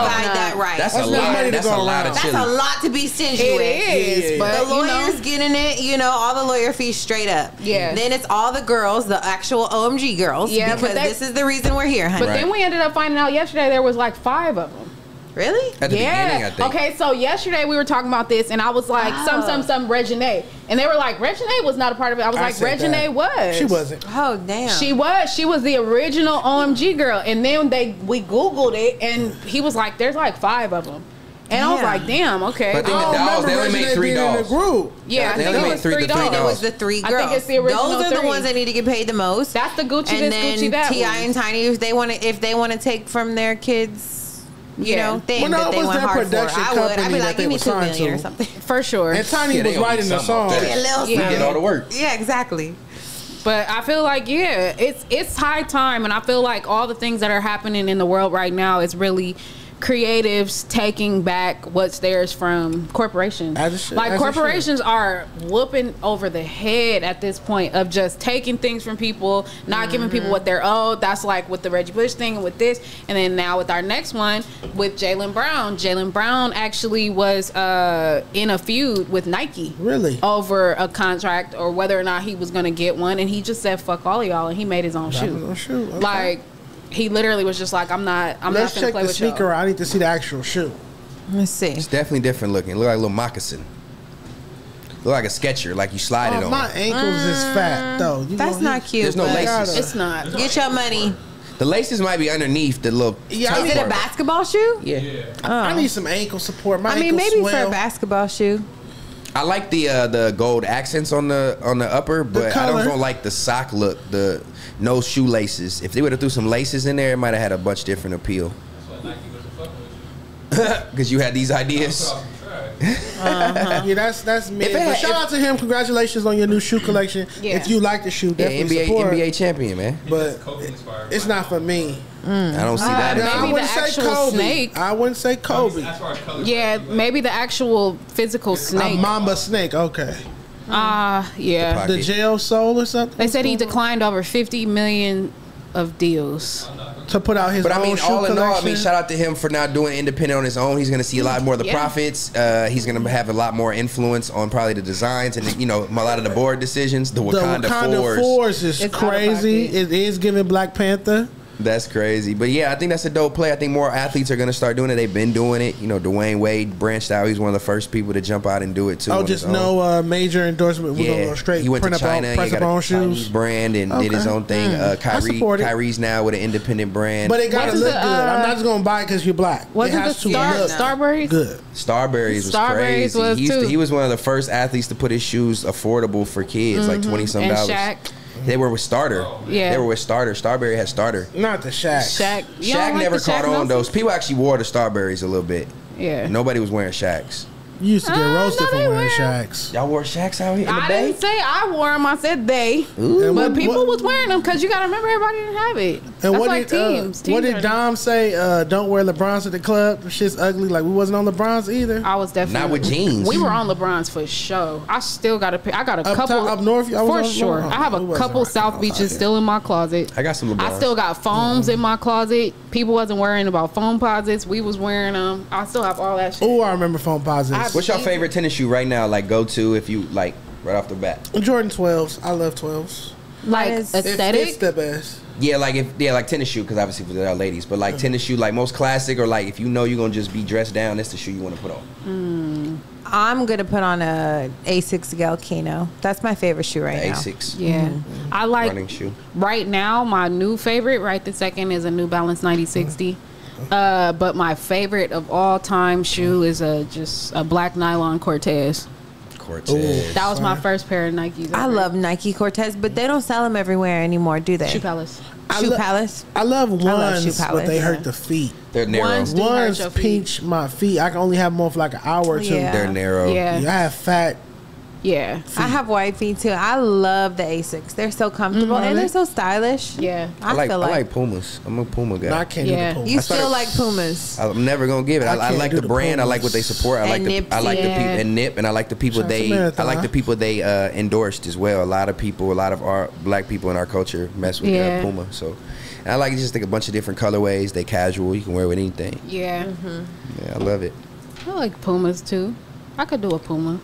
[SPEAKER 3] That's a lot. That's a lot of chili.
[SPEAKER 4] That's a lot to be stingy with.
[SPEAKER 2] It is, but
[SPEAKER 4] the lawyers getting it, all the lawyer fees straight up.
[SPEAKER 2] Yeah.
[SPEAKER 4] Then it's all the girls, the actual OMG girls. Yeah, because this is the reason we're here, honey.
[SPEAKER 2] But then we ended up finding out yesterday there was like 5 of them.
[SPEAKER 4] Really?
[SPEAKER 3] At the beginning, I think.
[SPEAKER 2] Okay, so yesterday we were talking about this, and I was like, some Reginae. And they were like, Reginae was not a part of it. I was like, Reginae was.
[SPEAKER 1] She wasn't.
[SPEAKER 4] Oh, damn.
[SPEAKER 2] She was. She was the original OMG girl. And then we Googled it, and he was like, there's like 5 of them. And I was like, damn, okay.
[SPEAKER 3] But I think the dolls, they only made 3 dolls.
[SPEAKER 2] Yeah,
[SPEAKER 3] they only made 3 dolls.
[SPEAKER 4] It was the 3 girls.
[SPEAKER 2] I think it's the original.
[SPEAKER 4] Those are the ones that need to get paid the most.
[SPEAKER 2] That's the Gucci,
[SPEAKER 4] and
[SPEAKER 2] this, Gucci, that
[SPEAKER 4] T.I. and Tiny, if they want to take from their kids, thing that they went hard for, I'd be like, give me $2 million or something.
[SPEAKER 2] For sure.
[SPEAKER 1] And Tiny was writing the song.
[SPEAKER 3] He did all the work.
[SPEAKER 4] Yeah, exactly.
[SPEAKER 2] But I feel like, it's high time, and I feel like all the things that are happening in the world right now is really creatives taking back what's theirs from corporations. Like corporations are whooping over the head at this point of just taking things from people, not giving people what they're owed. That's like with the Reggie Bush thing and with this, and then now with our next one with Jaylen Brown. Jaylen Brown actually was in a feud with Nike,
[SPEAKER 1] really, over
[SPEAKER 2] a contract or whether or not he was going to get one, and he just said fuck all of y'all, and he made his own shoe.
[SPEAKER 1] Okay.
[SPEAKER 2] Like, he literally was just like, I'm not gonna play with y'all.
[SPEAKER 1] Let's check the sneaker. I need to see the actual shoe.
[SPEAKER 4] Let's see.
[SPEAKER 3] It's definitely different looking. Look like a little moccasin. Look like a Sketcher, like you slide it on.
[SPEAKER 1] My ankles is fat though.
[SPEAKER 4] That's not cute.
[SPEAKER 3] There's no laces.
[SPEAKER 2] It's not.
[SPEAKER 4] Get your money.
[SPEAKER 3] The laces might be underneath the little.
[SPEAKER 4] Yeah, is it a basketball shoe?
[SPEAKER 3] Yeah.
[SPEAKER 4] Oh.
[SPEAKER 1] I need some ankle support. My
[SPEAKER 4] maybe
[SPEAKER 1] swell.
[SPEAKER 4] for a basketball shoe.
[SPEAKER 3] I like the gold accents on the upper, but I don't like the sock look. The no shoelaces. If they would have threw some laces in there, it might have had a much different appeal.
[SPEAKER 5] That's why Nike wasn't fucking with you.
[SPEAKER 3] Because you had these ideas.
[SPEAKER 1] Yeah, that's me. But shout out to him. Congratulations on your new shoe collection. Yeah. If you like the shoe, definitely support.
[SPEAKER 3] NBA champion, man.
[SPEAKER 1] But it's not for me.
[SPEAKER 3] I don't see that.
[SPEAKER 2] Maybe
[SPEAKER 1] I wouldn't say Kobe.
[SPEAKER 2] Snake.
[SPEAKER 1] I wouldn't say Kobe.
[SPEAKER 2] Yeah, maybe the actual physical snake.
[SPEAKER 1] A Mamba snake. Okay.
[SPEAKER 2] Yeah.
[SPEAKER 1] The jail soul or something.
[SPEAKER 2] They said he declined over 50 million of deals
[SPEAKER 1] to put out his own shoe collection. But I mean, all in all, I mean,
[SPEAKER 3] shout out to him for not doing independent on his own. He's going to see a lot more of the profits. He's going to have a lot more influence on probably the designs and a lot of the board decisions. The Wakanda
[SPEAKER 1] Force is crazy. It is giving Black Panther.
[SPEAKER 3] That's crazy. But yeah, I think that's a dope play. I think more athletes are going to start doing it. They've been doing it. Dwayne Wade branched out. He's one of the first people to jump out and do it too.
[SPEAKER 1] Oh, just no major endorsement. We're going to go straight.
[SPEAKER 3] He went to China and got a Chinese brand and did his own thing. Kyrie's now with an independent brand.
[SPEAKER 1] But it got to look good. I'm not just going to buy it because you're black.
[SPEAKER 2] Was it the Starburys?
[SPEAKER 1] Good.
[SPEAKER 3] Starburys was crazy. He was one of the first athletes to put his shoes affordable for kids, like $20-some.
[SPEAKER 2] Shaq.
[SPEAKER 3] They were with Starter. Yeah. They were with Starter. Starberry had Starter.
[SPEAKER 1] Not the Shaq.
[SPEAKER 3] Shaq never caught on those. People actually wore the Starberries a little bit.
[SPEAKER 2] Yeah.
[SPEAKER 3] Nobody was wearing Shaqs.
[SPEAKER 1] You used to get roasted for wearing Shaqs.
[SPEAKER 3] Y'all wore Shaqs out here in the Bay?
[SPEAKER 2] I didn't say I wore them. I said they. Ooh. But people was wearing them because you got to remember everybody didn't have it. And that's like teams.
[SPEAKER 1] What did Dom say? Don't wear LeBrons at the club. Shit's ugly. Like, we wasn't on LeBrons either.
[SPEAKER 2] I was definitely.
[SPEAKER 3] Not with jeans.
[SPEAKER 2] We were on LeBrons for sure. I still got a. I got a couple.
[SPEAKER 1] Up north?
[SPEAKER 2] For sure. I have a couple South Beaches still in my closet.
[SPEAKER 3] I got some LeBrons.
[SPEAKER 2] I still got foams in my closet. People wasn't worrying about foam posits. We was wearing them. I still have all that shit.
[SPEAKER 1] Oh, I remember foam posits.
[SPEAKER 3] What's your favorite tennis shoe right now? Like, go to if you like right off the bat.
[SPEAKER 1] Jordan 12s. I love 12s.
[SPEAKER 2] Like aesthetic.
[SPEAKER 1] It's the best.
[SPEAKER 3] Yeah, like tennis shoe because obviously for the ladies, but like tennis shoe, like most classic or like if you know you're gonna just be dressed down, that's the shoe you want to put on.
[SPEAKER 4] I'm gonna put on a Asics Galkino. That's my favorite shoe right now.
[SPEAKER 3] Asics.
[SPEAKER 2] Yeah, I like
[SPEAKER 3] running shoe.
[SPEAKER 2] Right now, my new favorite right this second is a New Balance 9060. But my favorite of all time shoe is just a black nylon Cortez. That was my first pair of Nikes.
[SPEAKER 4] I love Nike Cortez, but they don't sell them everywhere anymore, do they?
[SPEAKER 2] Shoe Palace.
[SPEAKER 1] I love ones, but they hurt the feet.
[SPEAKER 3] They're narrow.
[SPEAKER 1] Ones pinch my feet. I can only have them on for like an hour or two.
[SPEAKER 3] They're narrow.
[SPEAKER 2] Yeah.
[SPEAKER 1] I have fat.
[SPEAKER 2] Yeah.
[SPEAKER 1] Feet.
[SPEAKER 4] I have white feet too. I love the Asics. They're so comfortable and they're so stylish.
[SPEAKER 2] Yeah.
[SPEAKER 3] I like Pumas. I'm a Puma guy.
[SPEAKER 1] No, I can't do the Pumas.
[SPEAKER 4] You still like Pumas.
[SPEAKER 3] I'm never gonna give it. I like the brand. I like what they support. I like the people and Nip, and I like the people they endorsed as well. A lot of our black people in our culture mess with Puma. So and I like just like a bunch of different colorways. They casual. You can wear with anything.
[SPEAKER 2] Yeah.
[SPEAKER 3] Yeah, I love it.
[SPEAKER 2] I like Pumas too. I could do a Puma.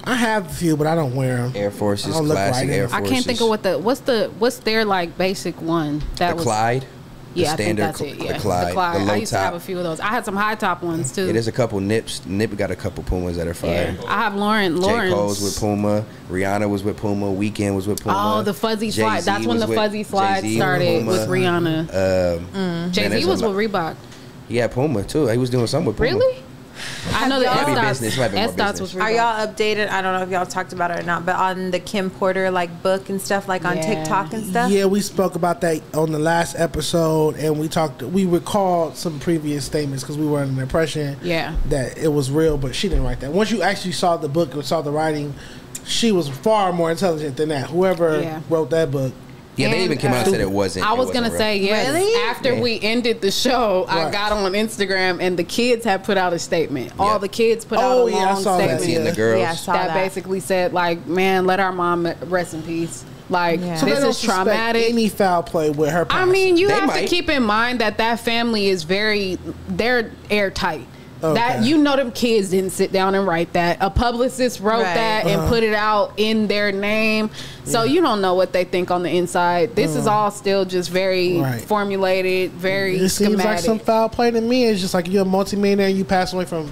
[SPEAKER 1] I have a few, but I don't wear them.
[SPEAKER 3] Air Forces, classic Air Forces.
[SPEAKER 2] I can't think of what's their like basic one.
[SPEAKER 3] The Clyde.
[SPEAKER 2] Yeah, I think that's it. Yeah,
[SPEAKER 3] the Clyde.
[SPEAKER 2] The
[SPEAKER 3] low
[SPEAKER 2] I used to have a few of those. I had some high top ones too.
[SPEAKER 3] Yeah, there's a couple Nips. Nip got a couple Pumas that are fire.
[SPEAKER 2] Yeah. I have Lawrence.
[SPEAKER 3] J. Cole's with Puma. Rihanna was with Puma. Weeknd was with Puma.
[SPEAKER 2] Oh, the fuzzy slide. That's when the fuzzy slide started with Rihanna. Jay-Z was with Reebok.
[SPEAKER 3] Yeah, Puma too. He was doing something with Puma.
[SPEAKER 2] Really? I know that S-Dots was Reebok.
[SPEAKER 4] Are y'all updated? I don't know if y'all talked about it or not, but on the Kim Porter like book and stuff, like on TikTok and stuff.
[SPEAKER 1] Yeah, we spoke about that on the last episode, and we recalled some previous statements because we were under the impression that it was real, but she didn't write that. Once you actually saw the book and saw the writing, she was far more intelligent than that. Whoever wrote that book.
[SPEAKER 3] Yeah, they even came out and said it wasn't.
[SPEAKER 2] I was going to say,
[SPEAKER 4] really?
[SPEAKER 2] After we ended the show, I got on Instagram and the kids had put out a statement. All the kids put out a long statement.
[SPEAKER 3] The girls.
[SPEAKER 2] That basically said, like, man, let our mom rest in peace. Like, so this is traumatic.
[SPEAKER 1] Any foul play with her passing.
[SPEAKER 2] I mean, you have to keep in mind that family is they're airtight. Okay. That them kids didn't sit down and write that. A publicist wrote that and put it out in their name. So you don't know what they think on the inside. This is all still just very formulated, very schematic. It seems
[SPEAKER 1] like some foul play to me. It's just like you're a multimillionaire and you pass away from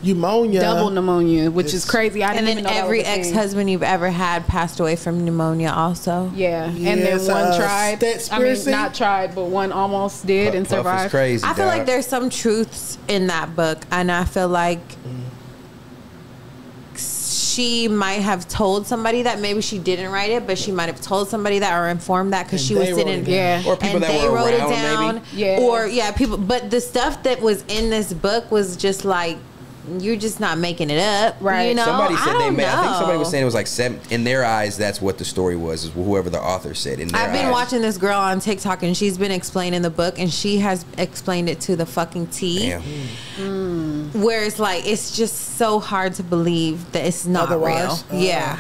[SPEAKER 1] pneumonia.
[SPEAKER 2] Double pneumia, which is crazy.
[SPEAKER 4] And then every ex-husband you've ever had passed away from pneumonia also.
[SPEAKER 2] Yeah. And then one tried. I mean, not tried, but one almost did and survived.
[SPEAKER 3] Is crazy,
[SPEAKER 4] I feel like there's some truths in that book, and I feel like she might have told somebody that. Maybe she didn't write it, but she might have told somebody that or informed that because she was sitting
[SPEAKER 3] or people
[SPEAKER 4] and
[SPEAKER 3] that
[SPEAKER 4] they
[SPEAKER 3] were
[SPEAKER 4] wrote
[SPEAKER 3] around,
[SPEAKER 4] it down.
[SPEAKER 3] maybe.
[SPEAKER 4] Or people. But the stuff that was in this book was just like you're just not making it up,
[SPEAKER 2] right?
[SPEAKER 4] You know,
[SPEAKER 3] somebody said they met. I think somebody was
[SPEAKER 4] know.
[SPEAKER 3] saying it was like 7 in their eyes. That's what the story was. Is whoever the author said in their
[SPEAKER 4] I've been
[SPEAKER 3] eyes.
[SPEAKER 4] watching this girl on TikTok, and she's been explaining the book, and she has explained it to the fucking T.
[SPEAKER 3] Damn.
[SPEAKER 4] Where it's like, it's just so hard to believe that it's not
[SPEAKER 1] Otherwise,
[SPEAKER 4] real. Yeah.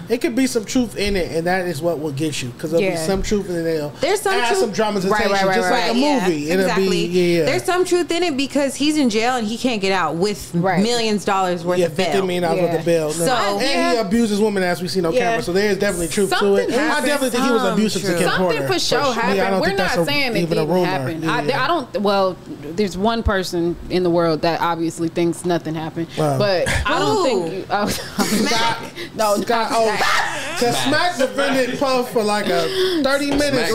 [SPEAKER 1] It could be some truth in it, and that is what will get you. Because there'll be some truth in it.
[SPEAKER 4] There's some
[SPEAKER 1] add
[SPEAKER 4] truth.
[SPEAKER 1] some dramatization, just like a
[SPEAKER 4] Yeah,
[SPEAKER 1] movie.
[SPEAKER 4] exactly.
[SPEAKER 1] It'll be,
[SPEAKER 4] There's some truth in it because he's in jail and he can't get out with millions dollars worth of bail.
[SPEAKER 1] $50 million worth of bail.
[SPEAKER 4] So,
[SPEAKER 1] and he abuses women, as we see on camera. So there is definitely truth to it. I definitely think he was abusive to Kim Porter.
[SPEAKER 2] Something for sure happened. We're not saying it didn't happen. I don't. Well, there's one person in the world that obviously thinks nothing happened, but I don't think.
[SPEAKER 1] Smack defended Puff for like a 30 minutes.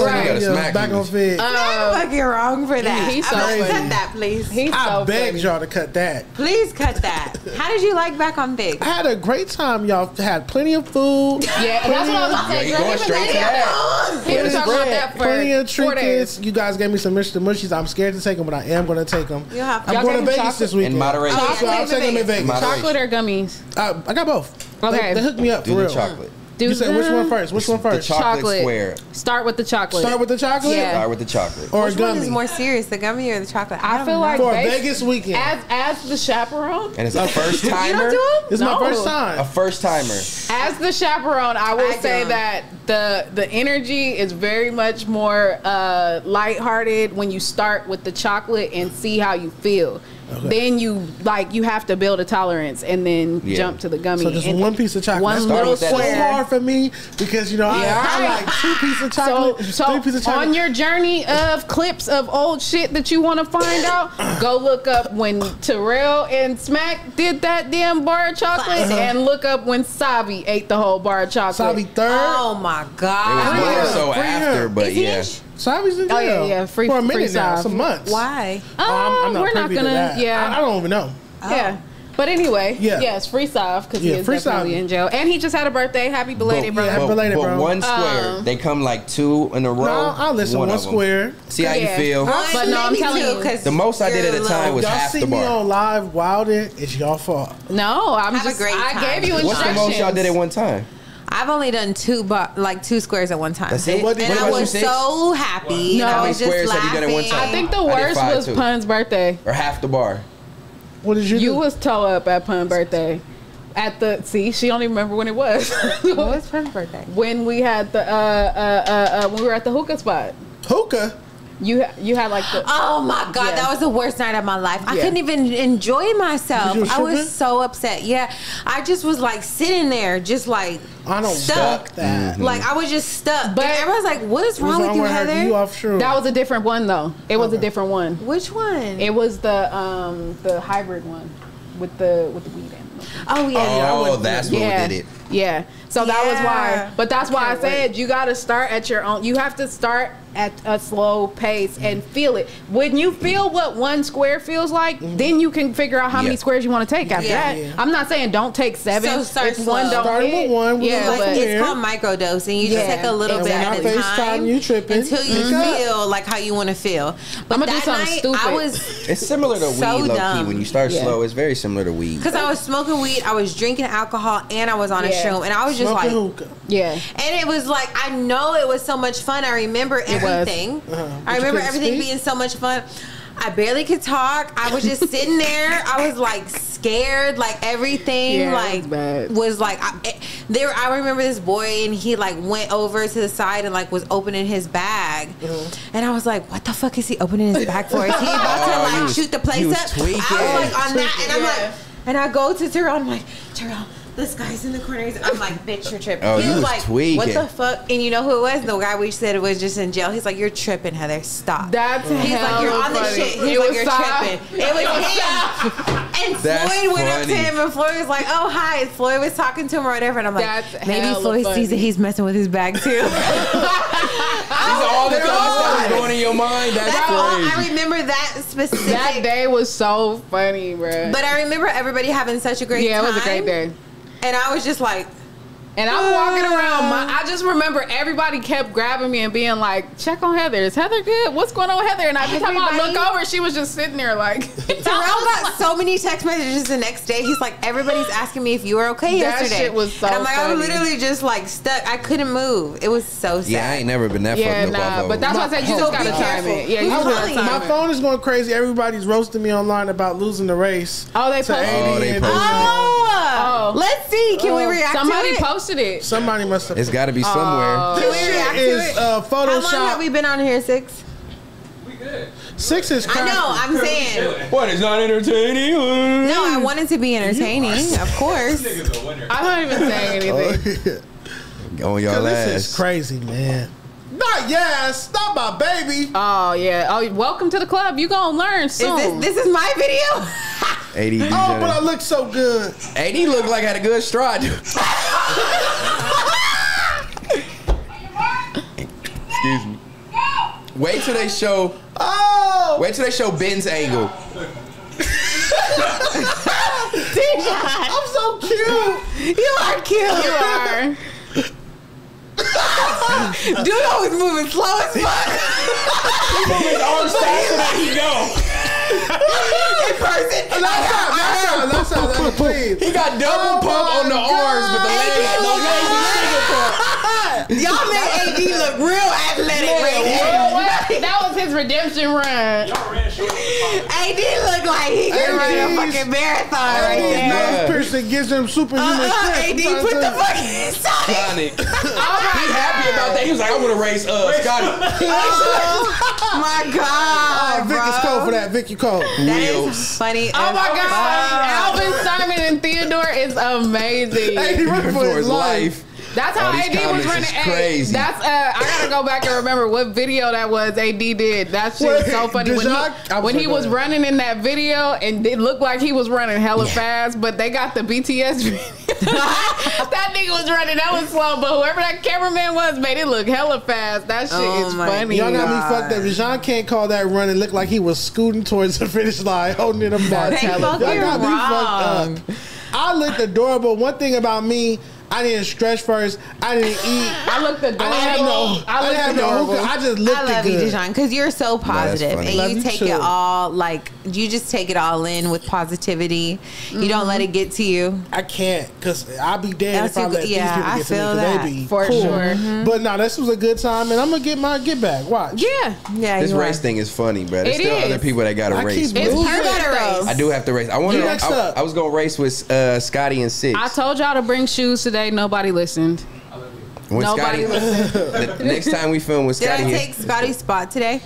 [SPEAKER 1] Back on Fig.
[SPEAKER 4] Fucking wrong for that.
[SPEAKER 2] He's so
[SPEAKER 4] funny.
[SPEAKER 2] funny.
[SPEAKER 4] Cut that, please.
[SPEAKER 1] I begged y'all to cut that.
[SPEAKER 4] Please cut that. How did you like Back on Fig?
[SPEAKER 1] I had a great time. Y'all had plenty of food.
[SPEAKER 2] Yeah, that's what I was about to say.
[SPEAKER 3] Yeah, going straight to that.
[SPEAKER 2] He was talking about that for
[SPEAKER 1] plenty of
[SPEAKER 2] 4 days.
[SPEAKER 1] trinkets. You guys gave me some Mr. Mushies. I'm scared to take them, but I am going to take them. I'm going to Vegas this weekend.
[SPEAKER 3] In moderation.
[SPEAKER 1] So I'm taking them in Vegas.
[SPEAKER 2] Chocolate or gummies?
[SPEAKER 1] I got both.
[SPEAKER 2] Okay.
[SPEAKER 1] They hooked me up for
[SPEAKER 3] Do
[SPEAKER 1] real.
[SPEAKER 3] the chocolate.
[SPEAKER 1] You said which one first? Which one first?
[SPEAKER 3] The chocolate square.
[SPEAKER 2] Start with the chocolate.
[SPEAKER 1] Start with the chocolate?
[SPEAKER 2] Yeah.
[SPEAKER 3] Start with the chocolate.
[SPEAKER 1] Or
[SPEAKER 4] Which
[SPEAKER 1] a gummy?
[SPEAKER 4] one is more serious, the gummy or the chocolate?
[SPEAKER 2] I feel like
[SPEAKER 1] for a Vegas weekend.
[SPEAKER 2] As the chaperone.
[SPEAKER 3] And it's a first timer.
[SPEAKER 2] You don't do it?
[SPEAKER 1] It's my first time.
[SPEAKER 3] A first timer.
[SPEAKER 2] As the chaperone, I will say that the energy is very much more lighthearted when you start with the chocolate and see how you feel. Okay. Then you have to build a tolerance and then jump to the gummy.
[SPEAKER 1] So just one piece of chocolate.
[SPEAKER 2] One little square.
[SPEAKER 1] So hard for me because I like 2 pieces of chocolate, 3 pieces of chocolate.
[SPEAKER 2] On your journey of clips of old shit that you want to find out, go look up when T-rell and Smack did that damn bar of chocolate, and look up when Savi ate the whole bar of chocolate.
[SPEAKER 1] Savi third.
[SPEAKER 4] Oh my god!
[SPEAKER 3] It was more so after, but yeah.
[SPEAKER 1] Savi's in jail.
[SPEAKER 2] Oh yeah, free
[SPEAKER 1] for a minute
[SPEAKER 2] free
[SPEAKER 1] now,
[SPEAKER 2] Sav.
[SPEAKER 1] some months.
[SPEAKER 4] Why?
[SPEAKER 1] I'm not
[SPEAKER 2] we're not
[SPEAKER 1] privy to
[SPEAKER 2] gonna.
[SPEAKER 1] that.
[SPEAKER 2] Yeah,
[SPEAKER 1] I don't even know.
[SPEAKER 2] Yeah. But anyway,
[SPEAKER 1] Yeah.
[SPEAKER 2] yes, free Sav because he is
[SPEAKER 1] free
[SPEAKER 2] definitely
[SPEAKER 1] Sav.
[SPEAKER 2] in jail, and he just had a birthday. Happy belated, brother.
[SPEAKER 1] happy belated, bro.
[SPEAKER 3] One square. They come like 2 in a row.
[SPEAKER 1] No, I'll listen. One
[SPEAKER 3] of them.
[SPEAKER 1] square.
[SPEAKER 3] See how you feel.
[SPEAKER 2] But no, I'm telling you,
[SPEAKER 3] The most I did at a time was
[SPEAKER 1] Y'all
[SPEAKER 3] half
[SPEAKER 1] see
[SPEAKER 3] the
[SPEAKER 1] me
[SPEAKER 3] bar.
[SPEAKER 1] on live wilding. It's y'all fault.
[SPEAKER 2] no, I'm
[SPEAKER 4] Have a
[SPEAKER 2] just.
[SPEAKER 4] great
[SPEAKER 2] I
[SPEAKER 4] time.
[SPEAKER 2] gave you
[SPEAKER 3] What's
[SPEAKER 2] instructions.
[SPEAKER 3] the most y'all did at one time?
[SPEAKER 4] I've only done 2 squares at one time.
[SPEAKER 3] That's it?
[SPEAKER 1] What did-
[SPEAKER 4] And
[SPEAKER 1] what
[SPEAKER 4] I
[SPEAKER 1] about
[SPEAKER 4] was
[SPEAKER 3] you,
[SPEAKER 4] so happy.
[SPEAKER 2] No.
[SPEAKER 4] And
[SPEAKER 2] How
[SPEAKER 4] I
[SPEAKER 2] many
[SPEAKER 4] was just
[SPEAKER 3] squares have you done at one
[SPEAKER 4] laughing.
[SPEAKER 3] time?
[SPEAKER 2] I think the
[SPEAKER 3] I did
[SPEAKER 2] worst
[SPEAKER 3] 5
[SPEAKER 2] was
[SPEAKER 3] too.
[SPEAKER 2] Pun's birthday.
[SPEAKER 3] Or half the bar?
[SPEAKER 1] What did you do?
[SPEAKER 2] You was toe up at Pun's birthday. At the she don't even remember when it was.
[SPEAKER 4] What was Pun's birthday?
[SPEAKER 2] When we had the when we were at the hookah spot.
[SPEAKER 1] hookah.
[SPEAKER 2] You had like the
[SPEAKER 4] Oh my god,
[SPEAKER 2] Yeah.
[SPEAKER 4] that was the worst night of my life. I
[SPEAKER 2] Yeah.
[SPEAKER 4] couldn't even enjoy myself.
[SPEAKER 1] You
[SPEAKER 4] I was
[SPEAKER 1] tripping?
[SPEAKER 4] so upset. Yeah, I just was like sitting there, just like
[SPEAKER 1] I don't
[SPEAKER 4] stuck.
[SPEAKER 1] fuck that.
[SPEAKER 4] Like I was just stuck.
[SPEAKER 2] But-
[SPEAKER 4] And everyone's like, "What is wrong
[SPEAKER 1] What's
[SPEAKER 4] with you,
[SPEAKER 1] her?
[SPEAKER 4] Heather?"
[SPEAKER 1] You off shrooms.
[SPEAKER 2] that was a different one though. It was a different one.
[SPEAKER 4] Which one?
[SPEAKER 2] It was the hybrid one with the weed in.
[SPEAKER 4] Oh yeah.
[SPEAKER 3] Oh, that's what
[SPEAKER 2] Yeah.
[SPEAKER 3] did it.
[SPEAKER 2] Yeah. So that was
[SPEAKER 4] Yeah.
[SPEAKER 2] why. But that's why I
[SPEAKER 1] Can't
[SPEAKER 2] said you got to start at your own. You have to start at a slow pace and feel it. When you feel what one square feels like, then you can figure out how many
[SPEAKER 3] Yeah.
[SPEAKER 2] squares you want to take after
[SPEAKER 4] Yeah.
[SPEAKER 2] that.
[SPEAKER 1] Yeah.
[SPEAKER 2] I'm not saying don't take 7.
[SPEAKER 4] So start
[SPEAKER 2] if one
[SPEAKER 4] slow.
[SPEAKER 2] don't
[SPEAKER 1] Starting
[SPEAKER 2] hit,
[SPEAKER 1] with one, we're
[SPEAKER 2] yeah,
[SPEAKER 1] gonna
[SPEAKER 2] but
[SPEAKER 1] go
[SPEAKER 4] It's called microdosing. You just
[SPEAKER 2] Yeah.
[SPEAKER 4] take a little
[SPEAKER 1] And
[SPEAKER 4] bit
[SPEAKER 1] when
[SPEAKER 4] at
[SPEAKER 1] I
[SPEAKER 4] a
[SPEAKER 1] FaceTime
[SPEAKER 4] time
[SPEAKER 1] you tripping,
[SPEAKER 4] until you
[SPEAKER 1] pick up.
[SPEAKER 4] feel like how you want to feel. But
[SPEAKER 2] I'ma do
[SPEAKER 4] that
[SPEAKER 2] something
[SPEAKER 4] night,
[SPEAKER 2] stupid.
[SPEAKER 4] I was
[SPEAKER 3] It's similar to
[SPEAKER 4] So
[SPEAKER 3] weed, low key.
[SPEAKER 4] dumb.
[SPEAKER 3] When you start
[SPEAKER 2] Yeah.
[SPEAKER 3] slow, it's very similar to weed.
[SPEAKER 4] because I was smoking weed, I was drinking alcohol, and I was on a
[SPEAKER 2] Yeah.
[SPEAKER 4] shroom, and I was just
[SPEAKER 1] Smoking
[SPEAKER 4] like.
[SPEAKER 1] hookah.
[SPEAKER 2] yeah.
[SPEAKER 4] And it was like, I know it was so much fun. I remember everything.
[SPEAKER 1] But
[SPEAKER 4] I
[SPEAKER 1] you
[SPEAKER 4] remember
[SPEAKER 1] couldn't
[SPEAKER 4] everything
[SPEAKER 1] speak?
[SPEAKER 4] being so much fun. I barely could talk. I was just sitting there. I was like scared. Like everything,
[SPEAKER 2] Yeah, it
[SPEAKER 4] like
[SPEAKER 2] was bad.
[SPEAKER 4] was like I remember this boy, and he like went over to the side and like was opening his bag, and I was like, "What the fuck is he opening his bag for? Is he about
[SPEAKER 3] Oh,
[SPEAKER 4] to
[SPEAKER 3] you
[SPEAKER 4] like
[SPEAKER 3] was-
[SPEAKER 4] shoot the place
[SPEAKER 3] you was
[SPEAKER 4] up?"
[SPEAKER 3] tweaking.
[SPEAKER 4] I was like on that, and I'm
[SPEAKER 2] Yeah.
[SPEAKER 4] like, and I go to T-rell. I'm like, T-rell, this guy's in the corner. I'm like, bitch, you're tripping.
[SPEAKER 3] Oh,
[SPEAKER 4] He
[SPEAKER 3] you was
[SPEAKER 4] like,
[SPEAKER 3] tweaking.
[SPEAKER 4] what the fuck? And you know who it was? The guy we said was just in jail. He's like, you're tripping, Heather. Stop.
[SPEAKER 2] That's
[SPEAKER 4] He's like, you're on the
[SPEAKER 2] funny.
[SPEAKER 4] shit. He's
[SPEAKER 2] It
[SPEAKER 4] like,
[SPEAKER 2] was
[SPEAKER 4] you're
[SPEAKER 2] Sav.
[SPEAKER 4] tripping. It was him. And
[SPEAKER 3] That's
[SPEAKER 4] Floyd went up to
[SPEAKER 3] funny.
[SPEAKER 4] him, and Floyd was like, oh, hi. And Floyd was talking to him or whatever. And I'm like,
[SPEAKER 2] That's
[SPEAKER 4] maybe
[SPEAKER 2] hella
[SPEAKER 4] Floyd
[SPEAKER 2] funny.
[SPEAKER 4] sees that he's messing with his bag too.
[SPEAKER 3] These are all the thoughts that was going in your mind. That's
[SPEAKER 4] That's all.
[SPEAKER 3] crazy.
[SPEAKER 4] I remember that specific.
[SPEAKER 2] That day was so funny, bro.
[SPEAKER 4] But I remember everybody having such a great time.
[SPEAKER 2] Yeah, it was a great day.
[SPEAKER 4] And I was just like,
[SPEAKER 2] And I'm walking around. I just remember everybody kept grabbing me and being like, check on Heather. Is Heather good? What's going on with Heather? And every time I look over, she was just sitting there like.
[SPEAKER 4] T-rell got so many text messages the next day. He's like, everybody's asking me if you were okay yesterday.
[SPEAKER 2] That shit was so
[SPEAKER 4] and I'm like,
[SPEAKER 2] funny.
[SPEAKER 4] I'm literally just like stuck. I couldn't move. It was so sad.
[SPEAKER 3] Yeah, I ain't never been that fucked up off of
[SPEAKER 2] but that's why I said you just gotta time it. Yeah, you just gotta time
[SPEAKER 1] my
[SPEAKER 2] it.
[SPEAKER 1] phone is going crazy. Everybody's roasting me online about losing the race.
[SPEAKER 2] Oh, they posted
[SPEAKER 3] it.
[SPEAKER 4] Oh, let's see. Can we react
[SPEAKER 2] Somebody
[SPEAKER 4] to it?
[SPEAKER 2] posted it.
[SPEAKER 1] Somebody must have.
[SPEAKER 3] It's got to be somewhere.
[SPEAKER 1] This shit is Photoshop.
[SPEAKER 4] How long have we been on here? 6?
[SPEAKER 5] We good.
[SPEAKER 1] 6 is crazy.
[SPEAKER 4] I know. I'm saying.
[SPEAKER 3] What is not entertaining?
[SPEAKER 4] No, I wanted to be entertaining, of course.
[SPEAKER 5] This nigga's a winner.
[SPEAKER 2] I'm not even saying anything.
[SPEAKER 3] On y'all
[SPEAKER 1] This
[SPEAKER 3] ass.
[SPEAKER 1] is crazy, man. Not yes, not my baby.
[SPEAKER 2] Oh yeah. Oh, welcome to the club. You gonna learn soon.
[SPEAKER 4] This is my video.
[SPEAKER 3] AD.
[SPEAKER 1] Oh, but I look so good.
[SPEAKER 3] AD looked like I had a good stride. Excuse me. Wait till they show.
[SPEAKER 1] Oh,
[SPEAKER 3] Wait till they show Ben's angle.
[SPEAKER 1] I'm so cute.
[SPEAKER 4] You are cute.
[SPEAKER 2] You are.
[SPEAKER 4] Dude always moving slow as fuck.
[SPEAKER 3] His arms faster than he go.
[SPEAKER 4] In person.
[SPEAKER 1] Last time, please.
[SPEAKER 3] He got double pump on the arms, but the legs single pump.
[SPEAKER 4] Y'all made AD look real athletic right there.
[SPEAKER 2] That was his redemption run.
[SPEAKER 5] Y'all ran short.
[SPEAKER 4] AD look like he can run a fucking marathon right
[SPEAKER 1] His
[SPEAKER 4] there.
[SPEAKER 1] nose piercing gives him superhuman strength.
[SPEAKER 4] AD put the fucking Sonic.
[SPEAKER 3] Sonic. He happy about that. He was like, I want to race Scotty.
[SPEAKER 4] Oh my god,
[SPEAKER 1] Vic is cold for that. Vic, you cold.
[SPEAKER 4] That is funny.
[SPEAKER 2] Oh my God. Alvin, Simon, and Theodore is amazing.
[SPEAKER 1] Hey, he running
[SPEAKER 3] For his life.
[SPEAKER 2] That's how
[SPEAKER 3] All these
[SPEAKER 2] AD was
[SPEAKER 3] comments
[SPEAKER 2] running.
[SPEAKER 3] is
[SPEAKER 2] Hey,
[SPEAKER 3] crazy.
[SPEAKER 2] that's I gotta go back and remember what video that was. AD did that shit was so funny when he was running in that video, and it looked like he was running hella fast, but they got the BTS video. That nigga was running. That was slow, but whoever that cameraman was made it look hella fast. That shit is funny.
[SPEAKER 1] Y'all got me fucked up. Jean can't call that run and look like he was scooting towards the finish line, holding it apart.
[SPEAKER 4] Y'all
[SPEAKER 1] Y'all got me fucked up. I looked adorable. One thing about me, I didn't stretch first. I didn't eat.
[SPEAKER 2] I looked adorable.
[SPEAKER 1] I didn't have no hookah. I just looked
[SPEAKER 4] I love you,
[SPEAKER 1] good.
[SPEAKER 4] Dijon, because you're so positive
[SPEAKER 3] funny.
[SPEAKER 4] and
[SPEAKER 1] Love
[SPEAKER 4] you
[SPEAKER 1] you
[SPEAKER 4] take
[SPEAKER 1] too.
[SPEAKER 4] it all like you just take it all in with positivity. You don't let it get to you.
[SPEAKER 1] I can't, because I'll be dead if I let these people
[SPEAKER 4] I
[SPEAKER 1] get to me,
[SPEAKER 4] feel
[SPEAKER 1] 'cause
[SPEAKER 4] that.
[SPEAKER 1] they be
[SPEAKER 2] For
[SPEAKER 1] cool.
[SPEAKER 2] sure.
[SPEAKER 1] But no, this was a good time, and I'm gonna get my get back. Watch.
[SPEAKER 2] Yeah,
[SPEAKER 4] Yeah,
[SPEAKER 3] This
[SPEAKER 4] you
[SPEAKER 3] race
[SPEAKER 4] are.
[SPEAKER 3] thing is funny, bro. There's
[SPEAKER 2] It
[SPEAKER 3] still
[SPEAKER 2] is.
[SPEAKER 3] other people that got to
[SPEAKER 1] I
[SPEAKER 3] race.
[SPEAKER 1] keep
[SPEAKER 2] it's
[SPEAKER 1] losing.
[SPEAKER 2] perfect
[SPEAKER 4] gotta
[SPEAKER 2] though.
[SPEAKER 4] race.
[SPEAKER 3] I do have to race. I want
[SPEAKER 1] You
[SPEAKER 3] to.
[SPEAKER 1] next up.
[SPEAKER 3] I was gonna race with Scotty and Six.
[SPEAKER 2] I told y'all to bring shoes today. Nobody listened.
[SPEAKER 3] When
[SPEAKER 2] Nobody
[SPEAKER 3] Scotty,
[SPEAKER 2] listened.
[SPEAKER 3] the next time we film with
[SPEAKER 4] Did
[SPEAKER 3] Scotty
[SPEAKER 4] I
[SPEAKER 3] here,
[SPEAKER 4] take Scotty's spot today?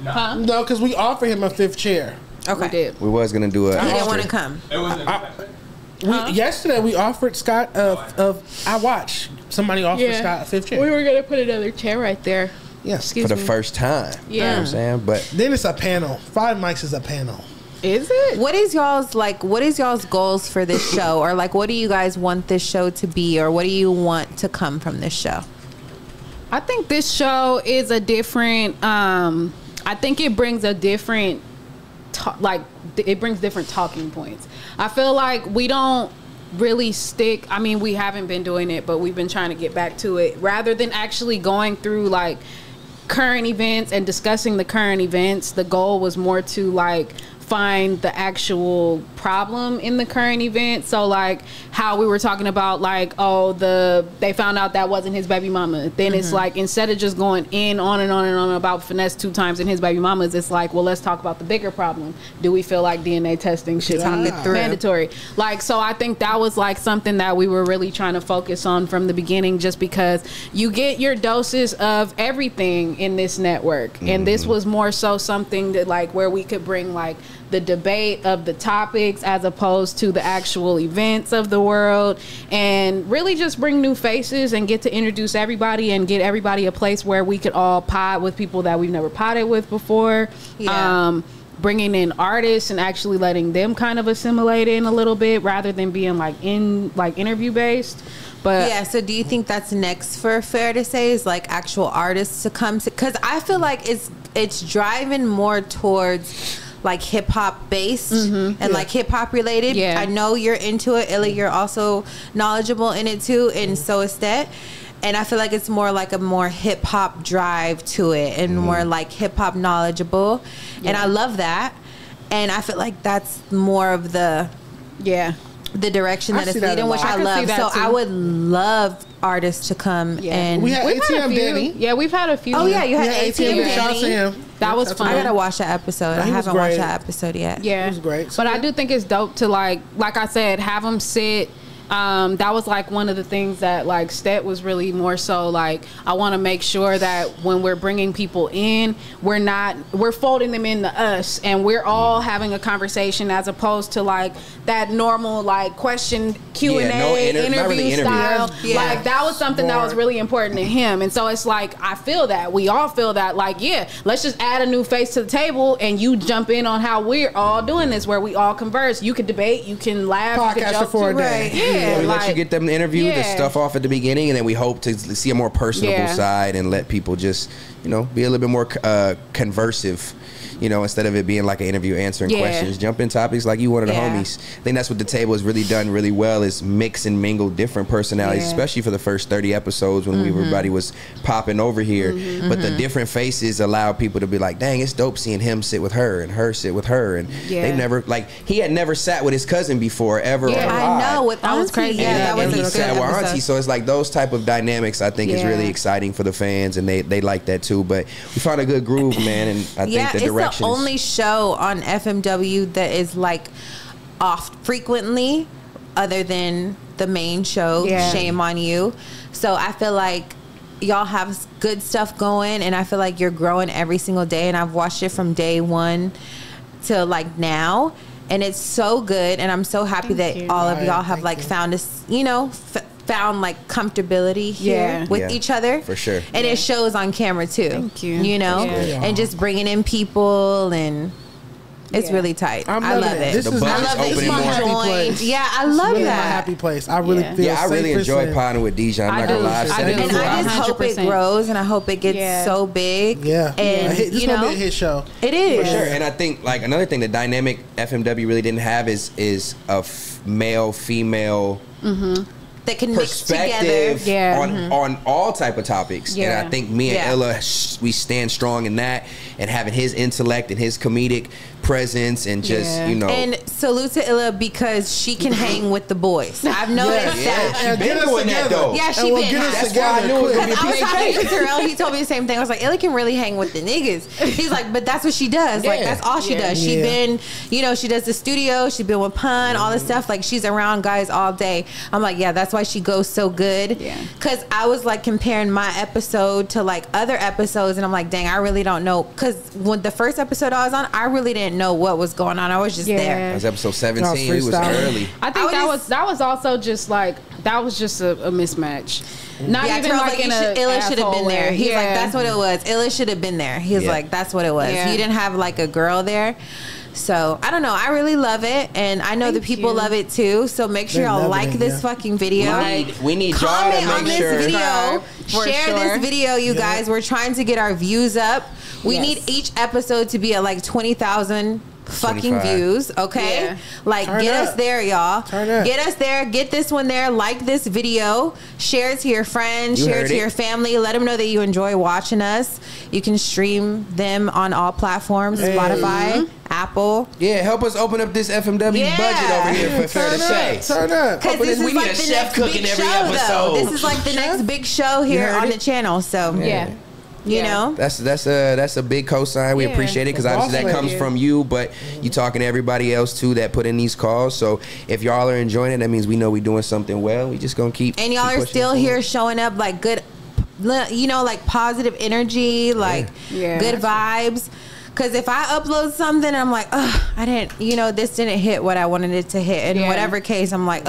[SPEAKER 2] Huh?
[SPEAKER 1] No, because we offered him a 5th chair.
[SPEAKER 2] We did.
[SPEAKER 3] we was gonna do a.
[SPEAKER 4] He didn't
[SPEAKER 3] extra.
[SPEAKER 4] want to come.
[SPEAKER 5] It wasn't.
[SPEAKER 1] Yesterday we offered Scott I watch somebody offered Scott a 5th chair.
[SPEAKER 2] We were gonna put another chair right there.
[SPEAKER 1] Yes.
[SPEAKER 3] for the first time. You know what I'm saying? But
[SPEAKER 1] Then it's a panel. 5 mics is a panel.
[SPEAKER 2] Is it?
[SPEAKER 4] What is y'all's goals for this show, or like what do you guys want this show to be, or what do you want to come from this show?
[SPEAKER 2] I think this show is a different. I think it brings a different, it brings different talking points. I feel like we don't really stick. I mean, we haven't been doing it, but we've been trying to get back to it. Rather than actually going through like current events and discussing the current events, the goal was more to like find the actual problem in the current event. So like how we were talking about like, oh, they found out that wasn't his baby mama. Then it's like, instead of just going in on and on and on about finesse 2 times in his baby mamas, it's like, well, let's talk about the bigger problem. Do we feel like DNA testing should be mandatory? Like, so I think that was like something that we were really trying to focus on from the beginning, just because you get your doses of everything in this network. And this was more so something that like where we could bring like the debate of the topics as opposed to the actual events of the world, and really just bring new faces and get to introduce everybody and get everybody a place where we could all pod with people that we've never potted with before. Bringing in artists and actually letting them kind of assimilate in a little bit rather than being like interview based. But
[SPEAKER 4] yeah, so do you think that's next for Fair to Say, is like actual artists to come to, because I feel like it's driving more towards like hip hop based and like hip hop related. I know you're into it, Illa. You're also knowledgeable in it too, and so is Stet. And I feel like it's more like a more hip hop drive to it, and more like hip hop knowledgeable. And I love that. And I feel like that's more of the direction that it's leading, which I love. So I would love artists to come and
[SPEAKER 1] we had ATM Danny.
[SPEAKER 2] Yeah, we've had a few.
[SPEAKER 4] Oh yeah, you had ATM Danny.
[SPEAKER 1] Shout out to him.
[SPEAKER 2] That was fun.
[SPEAKER 4] I gotta watch that episode. I haven't watched that episode yet.
[SPEAKER 2] Yeah,
[SPEAKER 1] it was great.
[SPEAKER 2] But I do think it's dope to like I said, have them sit. That was like one of the things that like Stet was really more so like, I want to make sure that when we're bringing people in, we're folding them into us and we're all having a conversation, as opposed to like that normal like question Q&A interview style. Like that was something that was really important to him. And so it's like, I feel that we all feel that like, let's just add a new face to the table and you jump in on how we're all doing this, where we all converse. You can debate, you can laugh, you can joke
[SPEAKER 1] for a day.
[SPEAKER 3] We let you get them to interview the stuff off at the beginning, and then we hope to see a more personable side and let people just, be a little bit more conversive. Instead of it being like an interview answering questions, jump in topics like you one of the homies. I think that's what the table has really done really well, is mix and mingle different personalities, especially for the first 30 episodes when everybody was popping over here. But the different faces allow people to be like, dang, it's dope seeing him sit with her and her sit with her. And they've never, like, he had never sat with his cousin before ever on a ride.
[SPEAKER 4] I know, with Auntie. Crazy.
[SPEAKER 3] That was he sat with Auntie. So it's like those type of dynamics I think is really exciting for the fans, and they like that too. But we found a good groove, man, and I think the direction.
[SPEAKER 4] The only show on FMW that is like off frequently, other than the main show, Shame on You. So I feel like y'all have good stuff going, and I feel like you're growing every single day. And I've watched it from day one to like now, and it's so good. And I'm so happy that all of y'all have like found us, found like comfortability here with each other,
[SPEAKER 3] for sure,
[SPEAKER 4] and it shows on camera too.
[SPEAKER 2] Thank you.
[SPEAKER 4] And just bringing in people, and it's really tight. I love it.
[SPEAKER 1] This is my happy place.
[SPEAKER 4] Yeah, I love
[SPEAKER 1] that.
[SPEAKER 4] My
[SPEAKER 1] happy place. I really feel.
[SPEAKER 3] I really enjoy potting with DJ. I'm not gonna lie.
[SPEAKER 4] And I just hope it grows, and I hope it gets so big.
[SPEAKER 1] Yeah,
[SPEAKER 4] and
[SPEAKER 1] this is gonna be a hit show.
[SPEAKER 4] It is
[SPEAKER 3] for sure. And I think like another thing, the dynamic FMW really didn't have is a male female.
[SPEAKER 4] That can mix together
[SPEAKER 3] on all type of topics. And I think me and Illa, we stand strong in that, and having his intellect and his comedic presence, and just
[SPEAKER 4] and salute to Illa, because she can hang with the boys. I've noticed that.
[SPEAKER 3] She's been doing that though.
[SPEAKER 4] Yeah, she been.
[SPEAKER 3] That's why I knew it was gonna be a
[SPEAKER 4] I was
[SPEAKER 3] piece of
[SPEAKER 4] talking
[SPEAKER 3] cake.
[SPEAKER 4] to T-rell. He told me the same thing. I was like, Illa can really hang with the niggas. He's like, but that's what she does. Like that's all she does. She been, she does the studio. She's been with Pun, all this stuff. Like she's around guys all day. I'm like, that's why she goes so good. Because I was like comparing my episode to like other episodes, and I'm like, dang, I really don't know. Because when the first episode I was on, I really didn't know what was going on. I was just there.
[SPEAKER 3] That was episode 17. We was early.
[SPEAKER 2] I think that was also just like, that was just a mismatch. Not even like in a
[SPEAKER 4] Illa should have been there. He's like, that's what it was. Illa should have been there. He's like, that's what it was. You didn't have like a girl there. So I don't know. I really love it, and I know the people love it too. So make sure y'all like this fucking video.
[SPEAKER 3] We need y'all to make sure.
[SPEAKER 4] Share this video, you guys. We're trying to get our views up. We need each episode to be at like 20,000 fucking views, okay? Like get us there, y'all. Get us there. Get this one there. Like this video. Share it to your friends. Share it to your family. Let them know that you enjoy watching us. You can stream them on all platforms: Spotify, Apple.
[SPEAKER 3] Yeah, help us open up this FMW budget over here for Fair to Say.
[SPEAKER 1] Turn up.
[SPEAKER 4] Because this is
[SPEAKER 3] need
[SPEAKER 4] like
[SPEAKER 3] a
[SPEAKER 4] the
[SPEAKER 3] chef
[SPEAKER 4] next
[SPEAKER 3] cooking
[SPEAKER 4] big
[SPEAKER 3] every
[SPEAKER 4] show,
[SPEAKER 3] episode.
[SPEAKER 4] though. This is like the next big show here on the channel. So you know,
[SPEAKER 3] that's a big cosign. We appreciate it, because obviously that comes from you, but you talking to everybody else too that put in these calls. So if y'all are enjoying it, that means we know we doing something well. We just gonna keep.
[SPEAKER 4] And y'all are still here showing up like good, like positive energy, like good vibes. Because if I upload something and I'm like, I didn't, this didn't hit what I wanted it to hit. In whatever case, I'm like,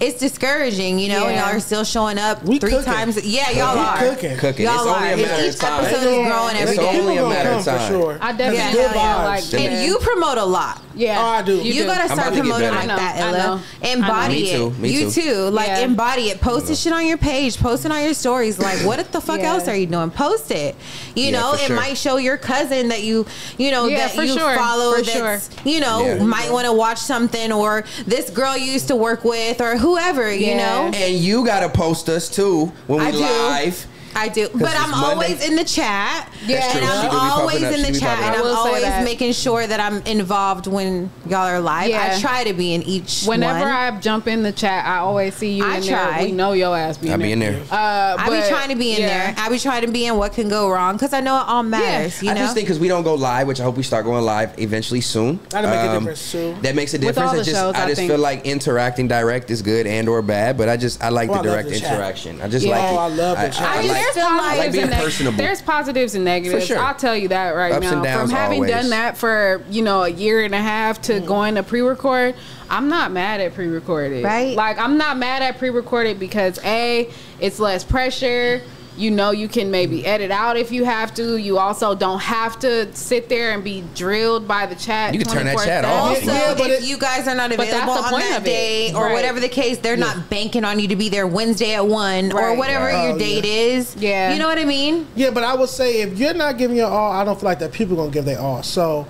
[SPEAKER 4] it's discouraging, and y'all are still showing up three times. Yeah, y'all are.
[SPEAKER 3] Cooking.
[SPEAKER 4] Y'all
[SPEAKER 3] it's only
[SPEAKER 4] are.
[SPEAKER 3] a matter
[SPEAKER 4] Each
[SPEAKER 3] of time.
[SPEAKER 4] episode is growing every day.
[SPEAKER 3] It's only a matter of time.
[SPEAKER 2] I definitely like.
[SPEAKER 4] And you promote a lot.
[SPEAKER 2] Yeah.
[SPEAKER 1] Oh, I do.
[SPEAKER 4] You gotta start promoting like that, Ella. Embody it. You too. Like embody it. Post this shit on your page. Post it on your stories. Like, what the fuck else are you doing? Post it. You know, it might show your cousin that you know that you follow. That's you know might want to watch something, or this girl you used to work with, or whoever. You know.
[SPEAKER 3] And you gotta post us too when we live.
[SPEAKER 4] I do, but I'm always in the chat.
[SPEAKER 3] Yeah,
[SPEAKER 4] and I'm always in the chat, and I'm always making sure that I'm involved when y'all are live. Yeah. I try to be in each.
[SPEAKER 2] Whenever I jump in the chat, I always see you in there. We know your ass be in there.
[SPEAKER 3] I be in there.
[SPEAKER 4] I be trying to be in there. I be trying to be in what can go wrong, because I know it all matters. You know?
[SPEAKER 3] I just think because we don't go live, which I hope we start going live eventually soon.
[SPEAKER 1] That'll make a difference too.
[SPEAKER 3] That makes a difference. I just feel like interacting direct is good and or bad, but I like the direct interaction. I just like it.
[SPEAKER 1] I love the chat.
[SPEAKER 2] There's positives and negatives. Sure. I'll tell you that right now. From having done that for a year and a half to going to pre-record, I'm not mad at pre-recorded.
[SPEAKER 4] Right?
[SPEAKER 2] Like, I'm not mad at pre-recorded because it's less pressure. You know, you can maybe edit out if you have to. You also don't have to sit there and be drilled by the chat.
[SPEAKER 3] You can turn that chat off.
[SPEAKER 4] Also, if you guys are not available on that day or whatever the case, they're not banking on you to be there Wednesday at 1 or whatever your date is. Yeah. You know what I mean?
[SPEAKER 1] Yeah, but I would say if you're not giving your all, I don't feel like that people are going to give their all. So,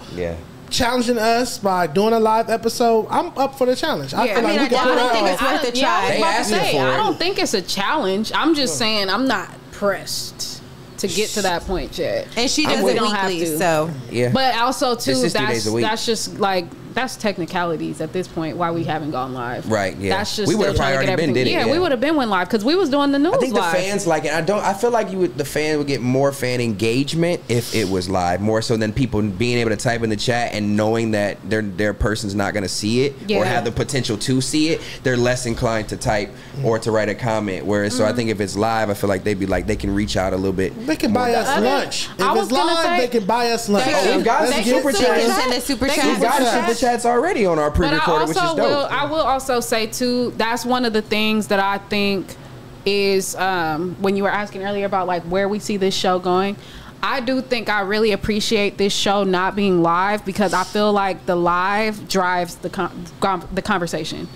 [SPEAKER 1] challenging us by doing a live episode, I'm up for the challenge. I feel like we can put
[SPEAKER 4] think it's worth a try.
[SPEAKER 2] I don't think it's a challenge. I'm just saying I'm not pressed to get to that point yet,
[SPEAKER 4] and she does it weekly, so
[SPEAKER 2] but also too that's just like that's technicalities at this point why we haven't gone live,
[SPEAKER 3] right? Yeah,
[SPEAKER 2] that's just
[SPEAKER 3] we would have probably already been did it.
[SPEAKER 2] Yeah, we would have been went live because we was doing the news.
[SPEAKER 3] I think
[SPEAKER 2] live.
[SPEAKER 3] The fans like it. I feel like the fan would get more fan engagement if it was live, more so than people being able to type in the chat and knowing that their person's not going to see it or have the potential to see it. They're less inclined to type or to write a comment. Whereas, so I think if it's live, I feel like they'd be like they can reach out a little bit.
[SPEAKER 1] They can buy us lunch. If it's live, they can buy us lunch.
[SPEAKER 3] We've got some super chats. We've got super chats already on our pre-recorded, which is dope.
[SPEAKER 2] I will also say too, that's one of the things that I think is when you were asking earlier about like where we see this show going. I do think I really appreciate this show not being live because I feel like the live drives the conversation.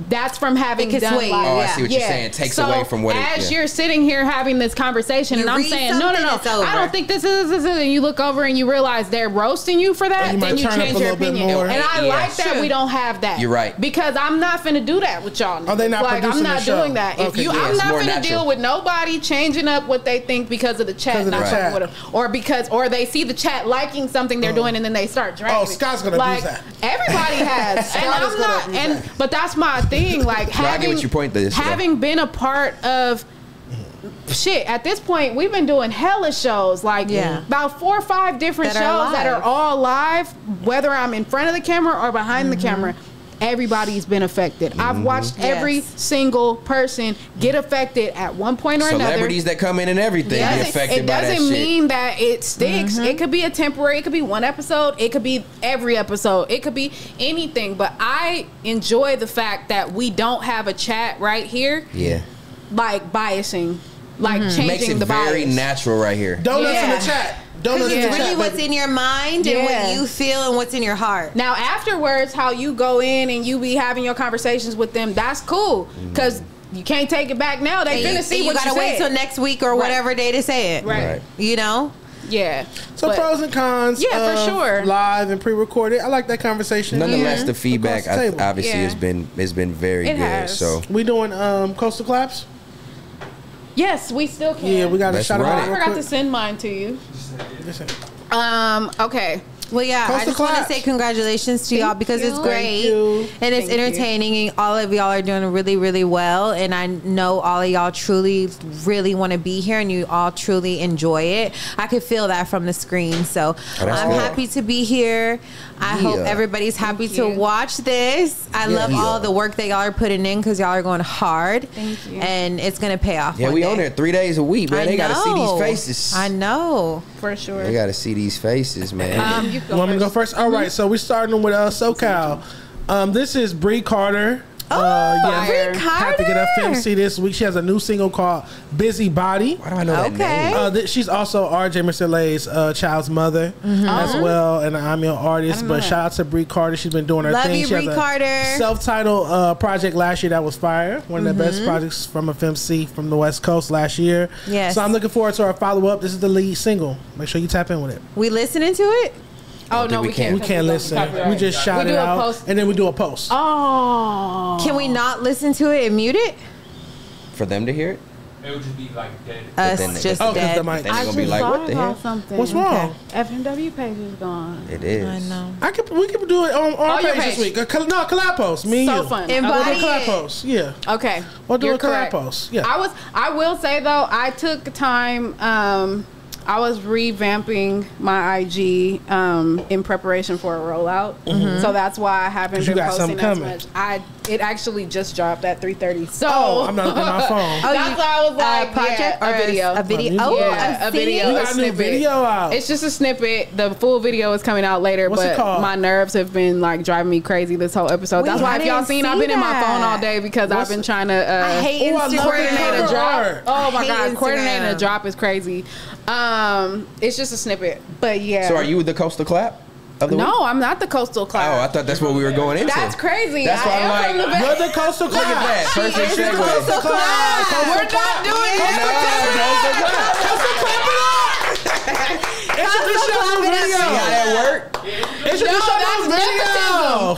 [SPEAKER 2] That's from having done live.
[SPEAKER 3] Oh, I see what you're saying. It takes away from what
[SPEAKER 2] as you're sitting here having this conversation, and I'm saying, no, I don't think this is, and you look over and you realize they're roasting you for that, then you change your opinion. And I like that we don't have that.
[SPEAKER 3] You're right.
[SPEAKER 2] Because I'm not finna do that with y'all.
[SPEAKER 1] Are they not producing
[SPEAKER 2] I'm not doing that.
[SPEAKER 1] Okay.
[SPEAKER 2] I'm not finna deal with nobody changing up what they think because of the chat not fucking with them. Or they see the chat liking something they're doing and then they start dragging.
[SPEAKER 1] Oh, Scott's gonna do that.
[SPEAKER 2] Everybody has. And I'm not. But that's my thing, like having been a part of shit at this point, we've been doing hella shows, like about 4 or 5 different shows that are all live, whether I'm in front of the camera or behind the camera. Everybody's been affected. I've watched every single person get affected at one point or another.
[SPEAKER 3] Celebrities that come in and everything get affected by that shit.
[SPEAKER 2] It doesn't mean that it sticks. It could be a temporary, it could be one episode, it could be every episode, it could be anything. But I enjoy the fact that we don't have a chat right here. Yeah. Like biasing, like changing the bias.
[SPEAKER 3] Makes it very natural right here.
[SPEAKER 1] Donuts in the chat.
[SPEAKER 4] Because it's really what's in your mind and what you feel and what's in your heart.
[SPEAKER 2] Now, afterwards, how you go in and you be having your conversations with them, that's cool. Because you can't take it back now. They're going to see what you
[SPEAKER 4] gotta wait till next week or whatever day to say it.
[SPEAKER 2] Right.
[SPEAKER 4] You know?
[SPEAKER 2] Yeah.
[SPEAKER 1] So pros and cons.
[SPEAKER 2] Yeah, for sure.
[SPEAKER 1] Live and pre-recorded. I like that conversation.
[SPEAKER 3] Nonetheless, the feedback obviously has been very good. So
[SPEAKER 1] we doing coastal claps?
[SPEAKER 2] Yes, we still can.
[SPEAKER 1] Yeah, we got to shout out.
[SPEAKER 2] I forgot to send mine to you. Okay.
[SPEAKER 4] Well, yeah, I just want to say congratulations to y'all because it's great and it's entertaining and all of y'all are doing really, really well. And I know all of y'all truly, really want to be here and you all truly enjoy it. I could feel that from the screen. So I'm happy to be here. I hope everybody's happy to watch this. I love all the work that y'all are putting in because y'all are going hard.
[SPEAKER 2] Thank you.
[SPEAKER 4] And it's going to pay off.
[SPEAKER 3] Yeah, we on there 3 days a week, man. They got to see these faces.
[SPEAKER 4] I know.
[SPEAKER 2] For sure.
[SPEAKER 3] They got to see these faces, man.
[SPEAKER 1] You want me to go first? All right, so we're starting with SoCal. This is Bree Carter. Yes, had to get her FMC this week. She has a new single called Busy Body.
[SPEAKER 3] Why do I know that name?
[SPEAKER 1] She's also RJ Mercedes' child's mother as well, and I'm your artist. But shout out to Bree Carter. She's been doing her
[SPEAKER 4] Love
[SPEAKER 1] thing.
[SPEAKER 4] you,
[SPEAKER 1] She has
[SPEAKER 4] Bree
[SPEAKER 1] a
[SPEAKER 4] Carter.
[SPEAKER 1] self-titled project last year that was fire. One of the best projects from a FMC from the West Coast last year.
[SPEAKER 4] Yes.
[SPEAKER 1] So I'm looking forward to our follow-up. This is the lead single. Make sure you tap in with it.
[SPEAKER 4] We listening to it?
[SPEAKER 2] Oh no, we can't.
[SPEAKER 1] We can't listen. We just shout it out, and then we do a post.
[SPEAKER 2] Oh,
[SPEAKER 4] Can we not listen to it and mute it?
[SPEAKER 3] For them to hear it?
[SPEAKER 5] It would just be like dead.
[SPEAKER 4] Us
[SPEAKER 3] then-
[SPEAKER 4] just
[SPEAKER 1] Oh, because
[SPEAKER 4] dead.
[SPEAKER 1] the mic.
[SPEAKER 3] Then they're gonna be like, what the hell?
[SPEAKER 2] Something.
[SPEAKER 1] What's wrong?
[SPEAKER 2] FMW page is gone.
[SPEAKER 3] It is.
[SPEAKER 4] I know.
[SPEAKER 1] We can do it on our
[SPEAKER 2] your
[SPEAKER 1] page this
[SPEAKER 2] page.
[SPEAKER 1] week. Collab post. Me and
[SPEAKER 2] So
[SPEAKER 1] you.
[SPEAKER 2] fun.
[SPEAKER 1] We'll do a
[SPEAKER 4] Invite
[SPEAKER 1] collab
[SPEAKER 4] it.
[SPEAKER 1] post. Yeah.
[SPEAKER 2] Okay.
[SPEAKER 1] We'll do
[SPEAKER 2] You're
[SPEAKER 1] a collab
[SPEAKER 2] correct.
[SPEAKER 1] post. Yeah.
[SPEAKER 2] I will say though, I took time. I was revamping my IG in preparation for a rollout, so that's why I haven't
[SPEAKER 1] 'Cause you
[SPEAKER 2] been
[SPEAKER 1] got
[SPEAKER 2] posting
[SPEAKER 1] something
[SPEAKER 2] as
[SPEAKER 1] coming.
[SPEAKER 2] much. It actually just dropped at 3:30. So
[SPEAKER 1] I'm not looking at my phone.
[SPEAKER 2] that's why I was like,
[SPEAKER 4] project
[SPEAKER 2] yeah,
[SPEAKER 4] or
[SPEAKER 2] a video.
[SPEAKER 4] A video.
[SPEAKER 1] Oh,
[SPEAKER 4] Oh,
[SPEAKER 2] Yeah, a video.
[SPEAKER 1] You got a new
[SPEAKER 2] snippet.
[SPEAKER 1] video out.
[SPEAKER 2] It's just a snippet. The full video is coming out later,
[SPEAKER 1] What's it
[SPEAKER 2] but
[SPEAKER 1] called?
[SPEAKER 2] my nerves have been like driving me crazy this whole episode. That's
[SPEAKER 4] Wait,
[SPEAKER 2] why
[SPEAKER 4] I
[SPEAKER 2] if y'all
[SPEAKER 4] didn't
[SPEAKER 2] seen, I've
[SPEAKER 4] see
[SPEAKER 2] been in my
[SPEAKER 4] that.
[SPEAKER 2] phone all day because I've been trying to.
[SPEAKER 4] I hate
[SPEAKER 1] Oh, I love
[SPEAKER 4] Instagram.
[SPEAKER 2] coordinate a
[SPEAKER 1] cover
[SPEAKER 2] drop.
[SPEAKER 1] art.
[SPEAKER 2] Oh my
[SPEAKER 4] hate
[SPEAKER 2] god, coordinating a
[SPEAKER 4] Instagram.
[SPEAKER 2] drop is crazy. It's just a snippet, but yeah.
[SPEAKER 3] So are you the Coastal Clap of the week?
[SPEAKER 2] No, I'm not the Coastal Cloud.
[SPEAKER 3] Oh, I thought that's what we were going into.
[SPEAKER 2] That's crazy.
[SPEAKER 3] That's why
[SPEAKER 2] I am
[SPEAKER 3] I'm
[SPEAKER 2] from the
[SPEAKER 3] like,
[SPEAKER 2] Bay.
[SPEAKER 1] You're the Coastal
[SPEAKER 3] look at that.
[SPEAKER 1] Clap.
[SPEAKER 3] Perfect segue.
[SPEAKER 1] Coastal Clap.
[SPEAKER 2] We're not doing
[SPEAKER 3] No, Coastal Clap.
[SPEAKER 1] Coastal Clap it up. Introduce your new video.
[SPEAKER 3] See how that work?
[SPEAKER 1] Introduce
[SPEAKER 2] No,
[SPEAKER 1] your
[SPEAKER 2] that's
[SPEAKER 1] new video.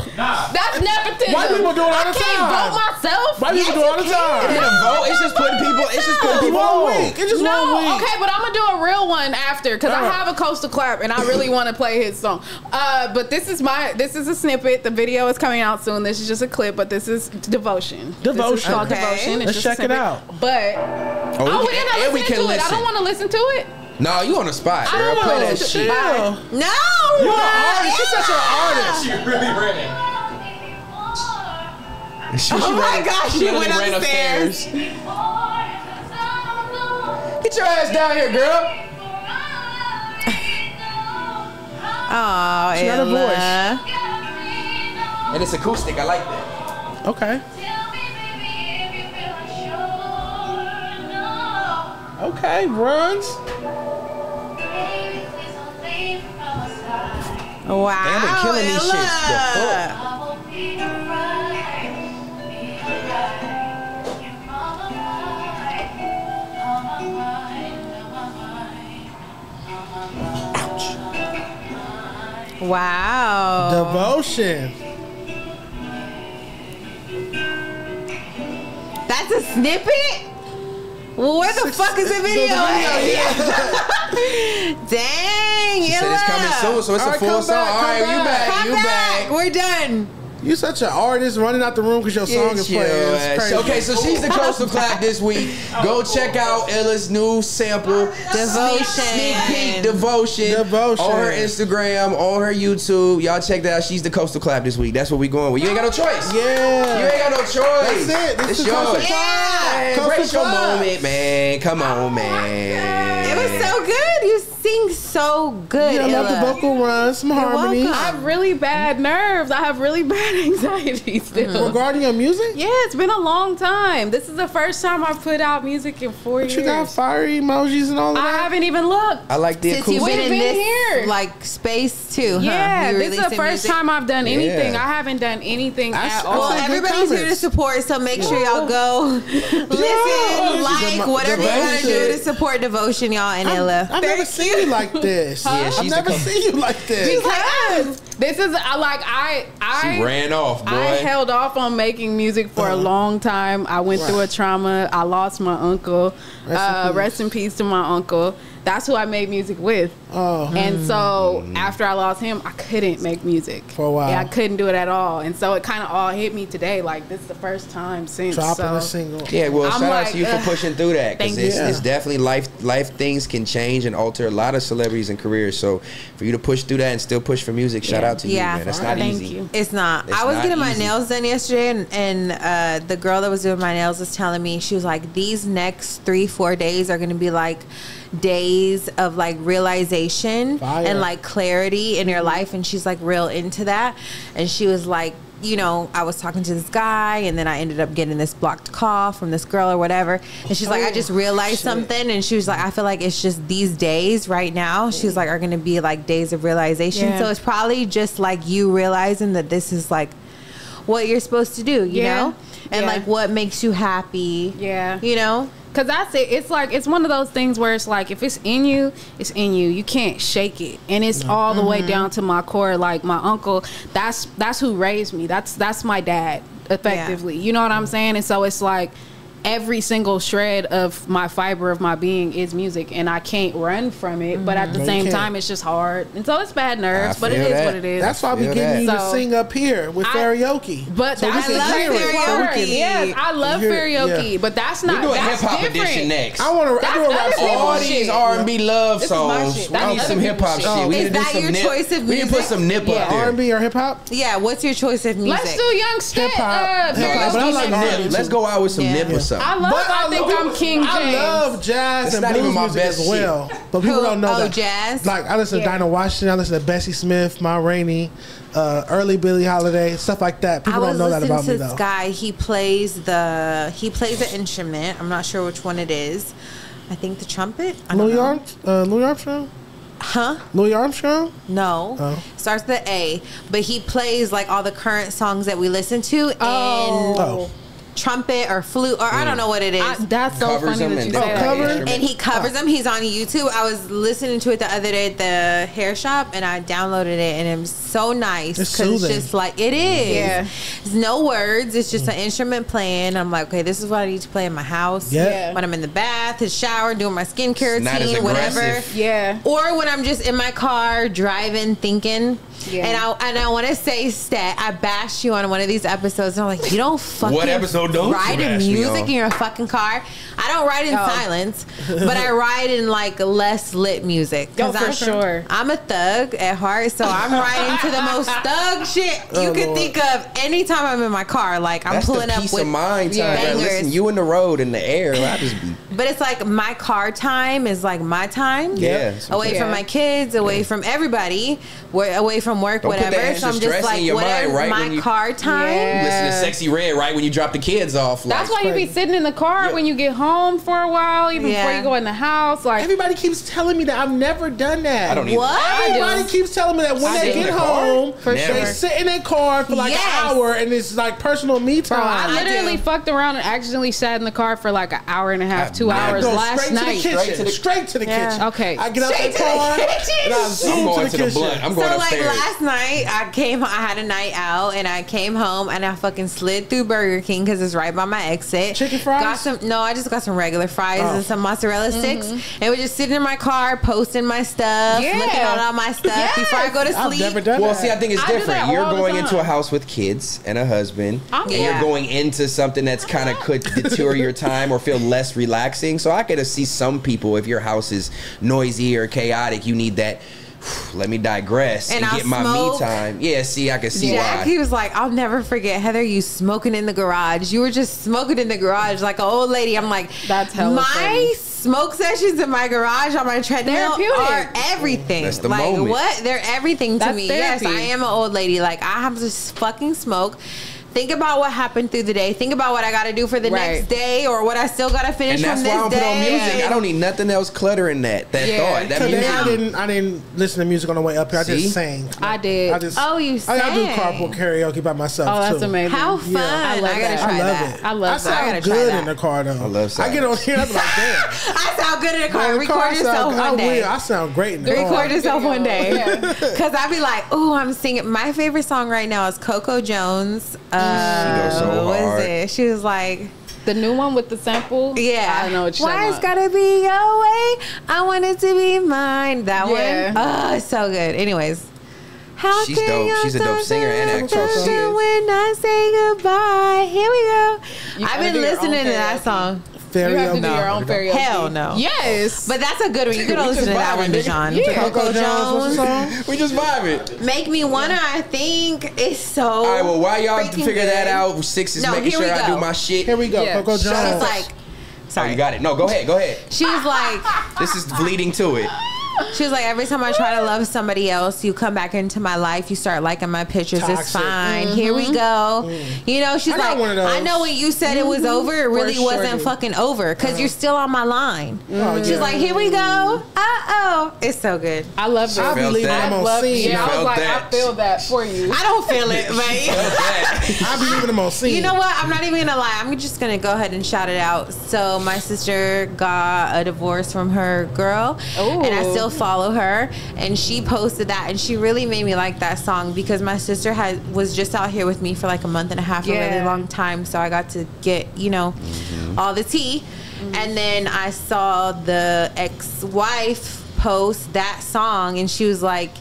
[SPEAKER 2] That's nepotism.
[SPEAKER 1] White people do it all the
[SPEAKER 2] I can't
[SPEAKER 1] time.
[SPEAKER 2] vote myself.
[SPEAKER 1] White people do it all the
[SPEAKER 3] It
[SPEAKER 1] time.
[SPEAKER 3] ain't a vote. It's just putting people. It's just putting people
[SPEAKER 1] One
[SPEAKER 3] on.
[SPEAKER 1] week. It's just
[SPEAKER 2] No,
[SPEAKER 1] 1 week.
[SPEAKER 2] okay, but I'm gonna do a real one after because I
[SPEAKER 1] Alright.
[SPEAKER 2] have a Coastal Clap and I really want to play his song. But this is a snippet. The video is coming out soon. This is just a clip, but this is Devotion. This is
[SPEAKER 1] Devotion.
[SPEAKER 2] called
[SPEAKER 4] Okay.
[SPEAKER 2] Devotion. It's
[SPEAKER 1] Let's
[SPEAKER 2] just a
[SPEAKER 1] check it
[SPEAKER 2] snippet.
[SPEAKER 1] out.
[SPEAKER 2] But
[SPEAKER 3] Oh,
[SPEAKER 2] we didn't
[SPEAKER 3] and we
[SPEAKER 2] listen
[SPEAKER 3] can
[SPEAKER 2] to it. I
[SPEAKER 3] listen.
[SPEAKER 2] don't want to listen to it.
[SPEAKER 3] No, you on the spot,
[SPEAKER 2] I
[SPEAKER 3] girl.
[SPEAKER 2] don't
[SPEAKER 3] Play
[SPEAKER 2] know.
[SPEAKER 3] that shit.
[SPEAKER 1] Chill.
[SPEAKER 4] No.
[SPEAKER 1] You're an artist. She's such an artist.
[SPEAKER 5] She really ran it.
[SPEAKER 3] Oh
[SPEAKER 4] my gosh, she
[SPEAKER 3] literally
[SPEAKER 4] went
[SPEAKER 3] ran
[SPEAKER 4] upstairs.
[SPEAKER 3] Get your ass down here, girl.
[SPEAKER 4] Oh,
[SPEAKER 1] She got a
[SPEAKER 4] Ella.
[SPEAKER 3] And it's acoustic. I like that.
[SPEAKER 1] Okay. Okay, runs.
[SPEAKER 4] Wow.
[SPEAKER 3] They have been killing these shits. The
[SPEAKER 4] Ella.
[SPEAKER 3] fuck?
[SPEAKER 4] Wow.
[SPEAKER 1] Devotion.
[SPEAKER 4] That's a snippet? Where the fuck is the video at? Dang,
[SPEAKER 3] She said it's coming soon, so it's
[SPEAKER 1] All
[SPEAKER 3] a
[SPEAKER 1] right,
[SPEAKER 3] full
[SPEAKER 1] come
[SPEAKER 3] song.
[SPEAKER 1] back,
[SPEAKER 3] All
[SPEAKER 1] come
[SPEAKER 3] right, you
[SPEAKER 1] back.
[SPEAKER 3] back.
[SPEAKER 4] Come
[SPEAKER 3] You
[SPEAKER 4] back.
[SPEAKER 3] back.
[SPEAKER 4] We're done.
[SPEAKER 1] You such an artist running out the room because your song is
[SPEAKER 3] Get your
[SPEAKER 1] playing. It's
[SPEAKER 3] ass.
[SPEAKER 1] crazy.
[SPEAKER 3] Okay, so she's the Coastal Clap this week. Go check out Illa's new sample.
[SPEAKER 4] Devotion.
[SPEAKER 3] Sneak peek Devotion.
[SPEAKER 1] Devotion.
[SPEAKER 3] On her Instagram, on her YouTube. Y'all check that out. She's the Coastal Clap this week. That's what we going with. You ain't got no choice.
[SPEAKER 1] Yeah.
[SPEAKER 3] You ain't got no choice.
[SPEAKER 1] That's it. This
[SPEAKER 3] It's
[SPEAKER 1] is the Coastal
[SPEAKER 3] yours.
[SPEAKER 1] Clap.
[SPEAKER 3] Man,
[SPEAKER 1] Coastal
[SPEAKER 3] brace your
[SPEAKER 1] Clap.
[SPEAKER 3] moment, man. Come on, man.
[SPEAKER 4] It was so good. You sing so good,
[SPEAKER 1] Yeah, I love the
[SPEAKER 4] Illa.
[SPEAKER 1] vocal runs, some harmonies.
[SPEAKER 2] I have really bad nerves. I have really bad anxiety still.
[SPEAKER 1] Regarding your music?
[SPEAKER 2] Yeah, it's been a long time. This is the first time I've put out music in 4
[SPEAKER 1] But
[SPEAKER 2] years.
[SPEAKER 1] you got fire emojis and all of
[SPEAKER 2] I
[SPEAKER 1] that?
[SPEAKER 2] haven't even looked.
[SPEAKER 3] I like the
[SPEAKER 4] Since you've
[SPEAKER 3] acoustic.
[SPEAKER 4] been in
[SPEAKER 2] We've been
[SPEAKER 4] this
[SPEAKER 2] here.
[SPEAKER 4] like space too, huh?
[SPEAKER 2] Yeah,
[SPEAKER 4] You
[SPEAKER 2] this is the
[SPEAKER 4] releasing
[SPEAKER 2] first
[SPEAKER 4] music?
[SPEAKER 2] time I've done anything.
[SPEAKER 3] Yeah.
[SPEAKER 2] I haven't done anything
[SPEAKER 1] I
[SPEAKER 2] at
[SPEAKER 1] saw
[SPEAKER 2] all.
[SPEAKER 4] Well,
[SPEAKER 1] Good
[SPEAKER 4] everybody's here to
[SPEAKER 1] comments.
[SPEAKER 4] support, so make sure y'all go listen, like, whatever you gotta do to support Devotion, y'all, and Illa.
[SPEAKER 1] I've never seen you like this.
[SPEAKER 3] Yeah,
[SPEAKER 1] I've
[SPEAKER 3] she's
[SPEAKER 1] never
[SPEAKER 3] the
[SPEAKER 1] seen you like this.
[SPEAKER 2] Because this is
[SPEAKER 3] She ran off, boy.
[SPEAKER 2] I held off on making music for a long time. I went through a trauma. I lost my uncle. Rest in peace to my uncle. That's who I made music with.
[SPEAKER 1] Oh.
[SPEAKER 2] And so after I lost him, I couldn't make music
[SPEAKER 1] For a while.
[SPEAKER 2] Yeah, I couldn't do it at all. And so it kind of all hit me today. Like, this is the first time since.
[SPEAKER 1] Dropping
[SPEAKER 2] so.
[SPEAKER 1] a single.
[SPEAKER 3] Yeah, well,
[SPEAKER 2] I'm
[SPEAKER 3] shout out
[SPEAKER 2] like,
[SPEAKER 3] to you for pushing through that because
[SPEAKER 2] thank
[SPEAKER 3] it's,
[SPEAKER 1] you.
[SPEAKER 3] it's definitely life things can change and alter a lot of celebrities and careers. So for you to push through that and still push for music, shout out to you,
[SPEAKER 4] Yeah.
[SPEAKER 3] man. That's not
[SPEAKER 2] Thank
[SPEAKER 3] easy.
[SPEAKER 2] you.
[SPEAKER 4] It's not.
[SPEAKER 3] It's
[SPEAKER 4] I was
[SPEAKER 3] not
[SPEAKER 4] getting my
[SPEAKER 3] easy.
[SPEAKER 4] nails done yesterday, and the girl that was doing my nails was telling me, she was like, these next 3-4 days are going to be like days of like realization
[SPEAKER 1] Fire.
[SPEAKER 4] and like clarity in your life. And she's like real into that. And she was like, you know, I was talking to this guy and then I ended up getting this blocked call from this girl or whatever. And she's like, I just realized something. And she was like, I feel like it's just these days right now. She was like, are going to be like days of realization.
[SPEAKER 2] Yeah.
[SPEAKER 4] So it's probably just like you realizing that this is like what you're supposed to do, you know? And like what makes you happy.
[SPEAKER 2] Yeah.
[SPEAKER 4] You know?
[SPEAKER 2] Cause that's it. It's like it's one of those things where it's like if it's in you, it's in you. You can't shake it, and it's all the way down to my core. Like my uncle, that's who raised me. That's my dad, effectively. You know what I'm saying? And so it's like every single shred of my fiber of my being is music, and I can't run from it. But at the same time, it's just hard, and so it's bad nerves. But it is what it is.
[SPEAKER 1] That's why we getting you to sing up here with karaoke.
[SPEAKER 2] But
[SPEAKER 1] so
[SPEAKER 2] that's
[SPEAKER 1] we can hear it. So we can,
[SPEAKER 2] yes, I love karaoke, but that's not.
[SPEAKER 3] We do a
[SPEAKER 2] hip
[SPEAKER 3] hop edition next.
[SPEAKER 1] I want to. I do a rap song.
[SPEAKER 3] All these R&B love songs. We need some hip hop shit. We
[SPEAKER 4] Is that your choice of music?
[SPEAKER 3] We need to put some nip up there.
[SPEAKER 1] R&B or hip hop?
[SPEAKER 4] Yeah. What's your choice of music?
[SPEAKER 2] Let's do Young Stit.
[SPEAKER 3] Let's go out with some nip or something.
[SPEAKER 2] I think I'm King James.
[SPEAKER 1] I love jazz and blues music as well, but people don't know that.
[SPEAKER 4] Jazz.
[SPEAKER 1] Like I listen to Dinah Washington, I listen to Bessie Smith, Ma Rainey, early Billie Holiday, stuff like that. People don't know that about me though.
[SPEAKER 4] This guy, he plays an instrument. I'm not sure which one it is. I think the trumpet.
[SPEAKER 1] Louis Armstrong.
[SPEAKER 4] Huh?
[SPEAKER 1] Louis Armstrong?
[SPEAKER 4] No.
[SPEAKER 1] Oh.
[SPEAKER 4] Starts with the A, but he plays like all the current songs that we listen to in trumpet or flute or I don't know what it is.
[SPEAKER 2] That's so
[SPEAKER 3] Covers
[SPEAKER 2] funny that you say that.
[SPEAKER 4] And he covers them. He's on YouTube. I was listening to it the other day at the hair shop, and I downloaded it, and it was so nice because it's just like it is.
[SPEAKER 2] Yeah.
[SPEAKER 4] There's no words. It's just an instrument playing. I'm like, okay, this is what I need to play in my house.
[SPEAKER 1] Yeah.
[SPEAKER 4] When I'm in the bath, the shower, doing my skincare
[SPEAKER 3] Not as
[SPEAKER 4] routine, whatever.
[SPEAKER 3] aggressive.
[SPEAKER 2] Yeah.
[SPEAKER 4] Or when I'm just in my car driving, thinking.
[SPEAKER 2] Yeah.
[SPEAKER 4] And I want to say, Stat, I bashed you on one of these episodes. And I'm like, you don't fucking
[SPEAKER 3] What episode don't you
[SPEAKER 4] ride in
[SPEAKER 3] bash me
[SPEAKER 4] music
[SPEAKER 3] on?
[SPEAKER 4] in your fucking car. I don't ride in silence, but I ride in like less lit music.
[SPEAKER 2] Sure.
[SPEAKER 4] I'm a thug at heart, so I'm riding to the most thug shit you could think of anytime I'm in my car. Like I'm
[SPEAKER 3] That's
[SPEAKER 4] pulling
[SPEAKER 3] the
[SPEAKER 4] up
[SPEAKER 3] peace
[SPEAKER 4] with
[SPEAKER 3] of mind time.
[SPEAKER 4] bangers.
[SPEAKER 3] Listen, you in the road in the air. I just be.
[SPEAKER 4] But it's like my car time is like my time.
[SPEAKER 3] Yeah.
[SPEAKER 4] Away from my kids, away from everybody, away from work,
[SPEAKER 3] Don't put
[SPEAKER 4] whatever.
[SPEAKER 3] that
[SPEAKER 4] So I'm
[SPEAKER 3] extra
[SPEAKER 4] just
[SPEAKER 3] stress in
[SPEAKER 4] like,
[SPEAKER 3] your mind,
[SPEAKER 4] whatever
[SPEAKER 3] right,
[SPEAKER 4] my
[SPEAKER 3] when you-
[SPEAKER 4] car time.
[SPEAKER 2] Yeah.
[SPEAKER 3] Listen to Sexy Red right when you drop the kids off. Like,
[SPEAKER 2] That's why you be sitting in the car when you get home for a while, even before you go in the house. Like
[SPEAKER 1] Everybody keeps telling me that I've never done that.
[SPEAKER 3] I don't either.
[SPEAKER 4] What?
[SPEAKER 1] Everybody keeps telling me that when
[SPEAKER 3] I
[SPEAKER 1] they
[SPEAKER 3] do.
[SPEAKER 1] get
[SPEAKER 3] In the car?
[SPEAKER 1] home,
[SPEAKER 2] For
[SPEAKER 1] they
[SPEAKER 2] sure.
[SPEAKER 1] sit in their car for like
[SPEAKER 4] Yes.
[SPEAKER 1] an hour, and it's like personal me
[SPEAKER 2] Bro,
[SPEAKER 1] time.
[SPEAKER 2] I literally fucked around and accidentally sat in the car for like an hour and a half, 2
[SPEAKER 1] I
[SPEAKER 2] hours
[SPEAKER 1] go
[SPEAKER 2] last
[SPEAKER 1] straight
[SPEAKER 2] night.
[SPEAKER 1] to the kitchen. Straight to the kitchen.
[SPEAKER 2] Okay.
[SPEAKER 1] I get out
[SPEAKER 4] Straight
[SPEAKER 1] the
[SPEAKER 4] to the
[SPEAKER 1] car
[SPEAKER 4] kitchen.
[SPEAKER 1] and I
[SPEAKER 3] I'm
[SPEAKER 1] zoom
[SPEAKER 3] going
[SPEAKER 1] to
[SPEAKER 3] to
[SPEAKER 1] the
[SPEAKER 3] the
[SPEAKER 1] kitchen.
[SPEAKER 3] blunt. I'm
[SPEAKER 4] So
[SPEAKER 3] going
[SPEAKER 4] like
[SPEAKER 3] upstairs.
[SPEAKER 4] last night, I had a night out and I came home and I fucking slid through Burger King because it's right by my exit.
[SPEAKER 1] Chicken fries?
[SPEAKER 4] I just got some regular fries and some mozzarella sticks. And we're just sitting in my car, posting my stuff,
[SPEAKER 2] Yeah.
[SPEAKER 4] looking at all my stuff before I go to
[SPEAKER 1] I've
[SPEAKER 4] sleep.
[SPEAKER 1] never done
[SPEAKER 3] Well,
[SPEAKER 1] that.
[SPEAKER 3] see, I think it's
[SPEAKER 2] I do
[SPEAKER 3] different.
[SPEAKER 2] that
[SPEAKER 3] You're
[SPEAKER 2] all the
[SPEAKER 3] going
[SPEAKER 2] time.
[SPEAKER 3] into a house with kids and a husband, and
[SPEAKER 4] Yeah.
[SPEAKER 3] you're going into something that's kind of could deter your time or feel less relaxing. So I could see some people, if your house is noisy or chaotic, you need that. Let me digress and
[SPEAKER 4] I'll
[SPEAKER 3] get my
[SPEAKER 4] smoke.
[SPEAKER 3] me time. Yeah, see, I can see
[SPEAKER 4] Jack,
[SPEAKER 3] why.
[SPEAKER 4] he was like, I'll never forget, Heather, you smoking in the garage. You were just smoking in the garage like an old lady. I'm like,
[SPEAKER 2] That's hella
[SPEAKER 4] my
[SPEAKER 2] funny.
[SPEAKER 4] smoke sessions in my garage on my treadmill
[SPEAKER 2] Therapeutic.
[SPEAKER 4] are everything.
[SPEAKER 3] That's the
[SPEAKER 4] like
[SPEAKER 3] moment.
[SPEAKER 4] what? They're everything to
[SPEAKER 2] That's
[SPEAKER 4] me.
[SPEAKER 2] therapy.
[SPEAKER 4] Yes, I am an old lady. Like I have to fucking smoke. Think about what happened through the day. Think about what I got to do for the
[SPEAKER 2] Right.
[SPEAKER 4] next day or what I still got to finish
[SPEAKER 3] And that's
[SPEAKER 4] from
[SPEAKER 3] why I
[SPEAKER 4] this
[SPEAKER 3] don't put on
[SPEAKER 4] day.
[SPEAKER 3] music. I don't need nothing else cluttering that
[SPEAKER 2] Yeah.
[SPEAKER 3] thought. That
[SPEAKER 1] Today
[SPEAKER 3] music.
[SPEAKER 1] I didn't listen to music on the way up here. I
[SPEAKER 3] See?
[SPEAKER 1] just sang.
[SPEAKER 2] I did.
[SPEAKER 1] I just
[SPEAKER 4] Oh, you
[SPEAKER 1] I do
[SPEAKER 4] sang.
[SPEAKER 1] carpool karaoke by myself
[SPEAKER 2] Oh, that's
[SPEAKER 1] too.
[SPEAKER 2] amazing.
[SPEAKER 4] How fun.
[SPEAKER 1] Yeah.
[SPEAKER 2] I love
[SPEAKER 4] I gotta
[SPEAKER 2] that.
[SPEAKER 4] try
[SPEAKER 1] I love
[SPEAKER 4] that.
[SPEAKER 1] it.
[SPEAKER 2] I love
[SPEAKER 1] I
[SPEAKER 2] that.
[SPEAKER 4] I
[SPEAKER 1] sound
[SPEAKER 4] gotta try
[SPEAKER 1] good
[SPEAKER 4] that.
[SPEAKER 1] in the car though.
[SPEAKER 3] I love
[SPEAKER 1] I get on here. I'm like, damn.
[SPEAKER 4] I sound good in the car.
[SPEAKER 1] In the
[SPEAKER 4] Record
[SPEAKER 1] car, I
[SPEAKER 4] yourself
[SPEAKER 1] sound-
[SPEAKER 4] one day.
[SPEAKER 1] I sound great in the car.
[SPEAKER 4] Record yourself one day.
[SPEAKER 2] Yeah.
[SPEAKER 4] Because I be like, oh, I'm singing. My favorite song right now is Coco Jones.
[SPEAKER 3] goes so
[SPEAKER 4] what
[SPEAKER 3] hard.
[SPEAKER 4] is it? She was like,
[SPEAKER 2] The new one with the sample.
[SPEAKER 4] yeah.
[SPEAKER 2] I know what you're
[SPEAKER 4] Why it's
[SPEAKER 2] talking about.
[SPEAKER 4] gotta be your way? I want it to be mine. That
[SPEAKER 2] Yeah.
[SPEAKER 4] one. Oh, it's so good. Anyways. How
[SPEAKER 3] She's
[SPEAKER 4] can
[SPEAKER 3] dope.
[SPEAKER 4] you
[SPEAKER 3] She's a dope singer and
[SPEAKER 4] sometimes
[SPEAKER 3] actress. She is.
[SPEAKER 4] when I say goodbye? Here we go.
[SPEAKER 2] You
[SPEAKER 4] I've
[SPEAKER 2] gotta
[SPEAKER 4] been
[SPEAKER 2] do your
[SPEAKER 4] listening
[SPEAKER 2] own
[SPEAKER 4] to that
[SPEAKER 2] karaoke.
[SPEAKER 4] song.
[SPEAKER 2] You have to do
[SPEAKER 1] No.
[SPEAKER 2] your own karaoke.
[SPEAKER 4] Hell no.
[SPEAKER 2] Yes.
[SPEAKER 4] But that's a good one. You could listen to that one,
[SPEAKER 3] vibing, nigga.
[SPEAKER 4] Dijon.
[SPEAKER 2] Yeah.
[SPEAKER 4] Coco Jones.
[SPEAKER 1] What's the song?
[SPEAKER 3] We just vibing.
[SPEAKER 4] Make Me Wanna, I think, is so.
[SPEAKER 3] All right, well, while y'all
[SPEAKER 4] freaking
[SPEAKER 3] figure that
[SPEAKER 4] good.
[SPEAKER 3] out, Six is
[SPEAKER 4] No,
[SPEAKER 3] making
[SPEAKER 4] here
[SPEAKER 3] sure
[SPEAKER 4] we
[SPEAKER 3] I
[SPEAKER 4] go.
[SPEAKER 3] do my shit.
[SPEAKER 1] Here we go.
[SPEAKER 2] Yeah.
[SPEAKER 1] Coco
[SPEAKER 3] Shut
[SPEAKER 1] Jones.
[SPEAKER 4] She's like,
[SPEAKER 3] Oh,
[SPEAKER 4] sorry.
[SPEAKER 3] you got it. No, go ahead. Go ahead.
[SPEAKER 4] She was like,
[SPEAKER 3] This is leading to it.
[SPEAKER 4] She was like, every time I try to love somebody else, you come back into my life, you start liking my pictures.
[SPEAKER 1] Toxic.
[SPEAKER 4] It's fine. Here we go. You know, she's like, I know when you said it was over, it really wasn't fucking over because you're still on my line. She's like, here we go. It's so good.
[SPEAKER 2] I love it.
[SPEAKER 1] I believe I'm on scene.
[SPEAKER 2] Yeah, I was like, I feel that for you.
[SPEAKER 4] I don't feel it, but
[SPEAKER 1] I be leaving them on scene.
[SPEAKER 4] you know what? I'm not even gonna lie. I'm just gonna go ahead and shout it out. So my sister got a divorce from her girl, and I still follow her. And she posted that, and she really made me like that song because my sister was just out here with me for like a month and a half, a really long time. So I got to get all the tea. And then I saw the ex-wife post that song, and she was like,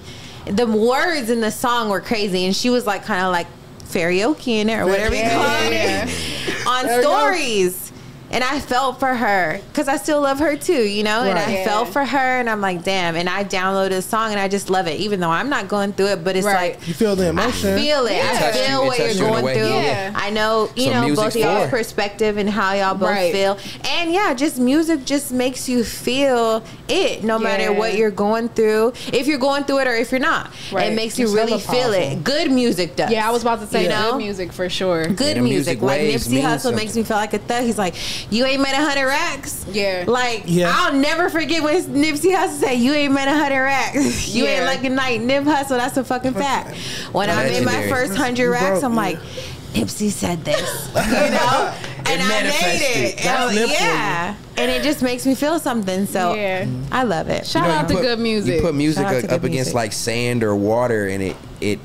[SPEAKER 4] the words in the song were crazy, and she was like kind of like karaoke in it or whatever you call it on stories. And I felt for her because I still love her too, and I felt for her, and I'm like, damn. And I downloaded the song, and I just love it, even though I'm not going through it. But it's like
[SPEAKER 1] you feel the emotion.
[SPEAKER 4] I feel it. I feel what you're going through. I know, both of y'all's perspective and how y'all both feel. And just music just makes you feel it, no matter what you're going through. If you're going through it or if you're not, it makes you really feel it. Good music does.
[SPEAKER 2] Yeah, I was about to say good music for sure.
[SPEAKER 4] Good music, like Nipsey Hussle makes me feel like a thug. He's like, you ain't made 100 racks. I'll never forget when Nipsey Hussle said, you ain't made 100 racks. You ain't like a night. Nip Hussle, that's a fucking fact. When I made my first 100 racks, I'm like, Nipsey said this, and I made it. And it just makes me feel something. So I love it.
[SPEAKER 2] Shout out to good music.
[SPEAKER 3] You put music up against like sand or water, and it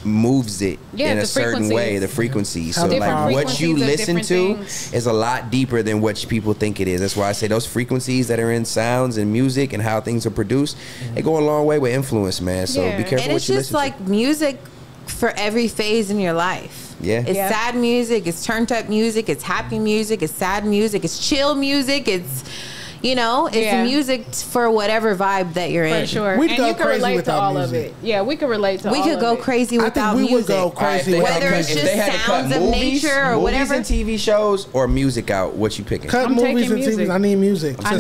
[SPEAKER 3] moves it in a certain way, the frequency. So like what you listen to is a lot deeper than what people think it is. That's why I say those frequencies that are in sounds and music and how things are produced, they go a long way with influence, man. So be careful what you listen to. And it's just like
[SPEAKER 4] music for every phase in your life. It's sad music, it's turned up music, it's happy music, it's sad music, it's chill music, it's it's music for whatever vibe that you're in.
[SPEAKER 2] For sure. And you can relate to all of it. Yeah, we can relate to all of it.
[SPEAKER 4] We could go crazy without music. We would go crazy whether it's just sounds of nature or whatever.
[SPEAKER 3] Movies and TV shows or music out, what you picking?
[SPEAKER 1] Cut movies and TV. I need music.
[SPEAKER 4] I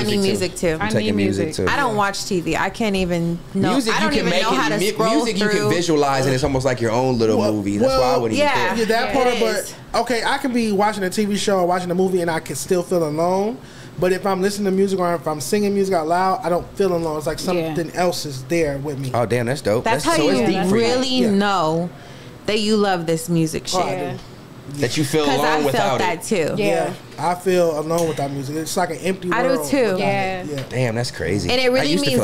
[SPEAKER 4] need music too.
[SPEAKER 3] I'm taking music too.
[SPEAKER 4] I don't watch TV. I can't even know.
[SPEAKER 3] Music,
[SPEAKER 4] I don't even know how to scroll
[SPEAKER 3] music you can visualize, and it's almost like your own little movie. That's why I wouldn't even
[SPEAKER 1] think. That part, but okay, I can be watching a TV show or watching a movie and I can still feel alone. But if I'm listening to music or if I'm singing music out loud, I don't feel alone. It's like something else is there with me.
[SPEAKER 3] Oh, damn, that's dope.
[SPEAKER 4] That's how you really know that you love this music shit.
[SPEAKER 3] That you feel alone without it.
[SPEAKER 4] Because I felt that too.
[SPEAKER 1] Yeah. I feel alone without music. It's like an empty world.
[SPEAKER 4] I do too.
[SPEAKER 2] Yeah.
[SPEAKER 3] Damn, that's crazy.
[SPEAKER 4] And it really means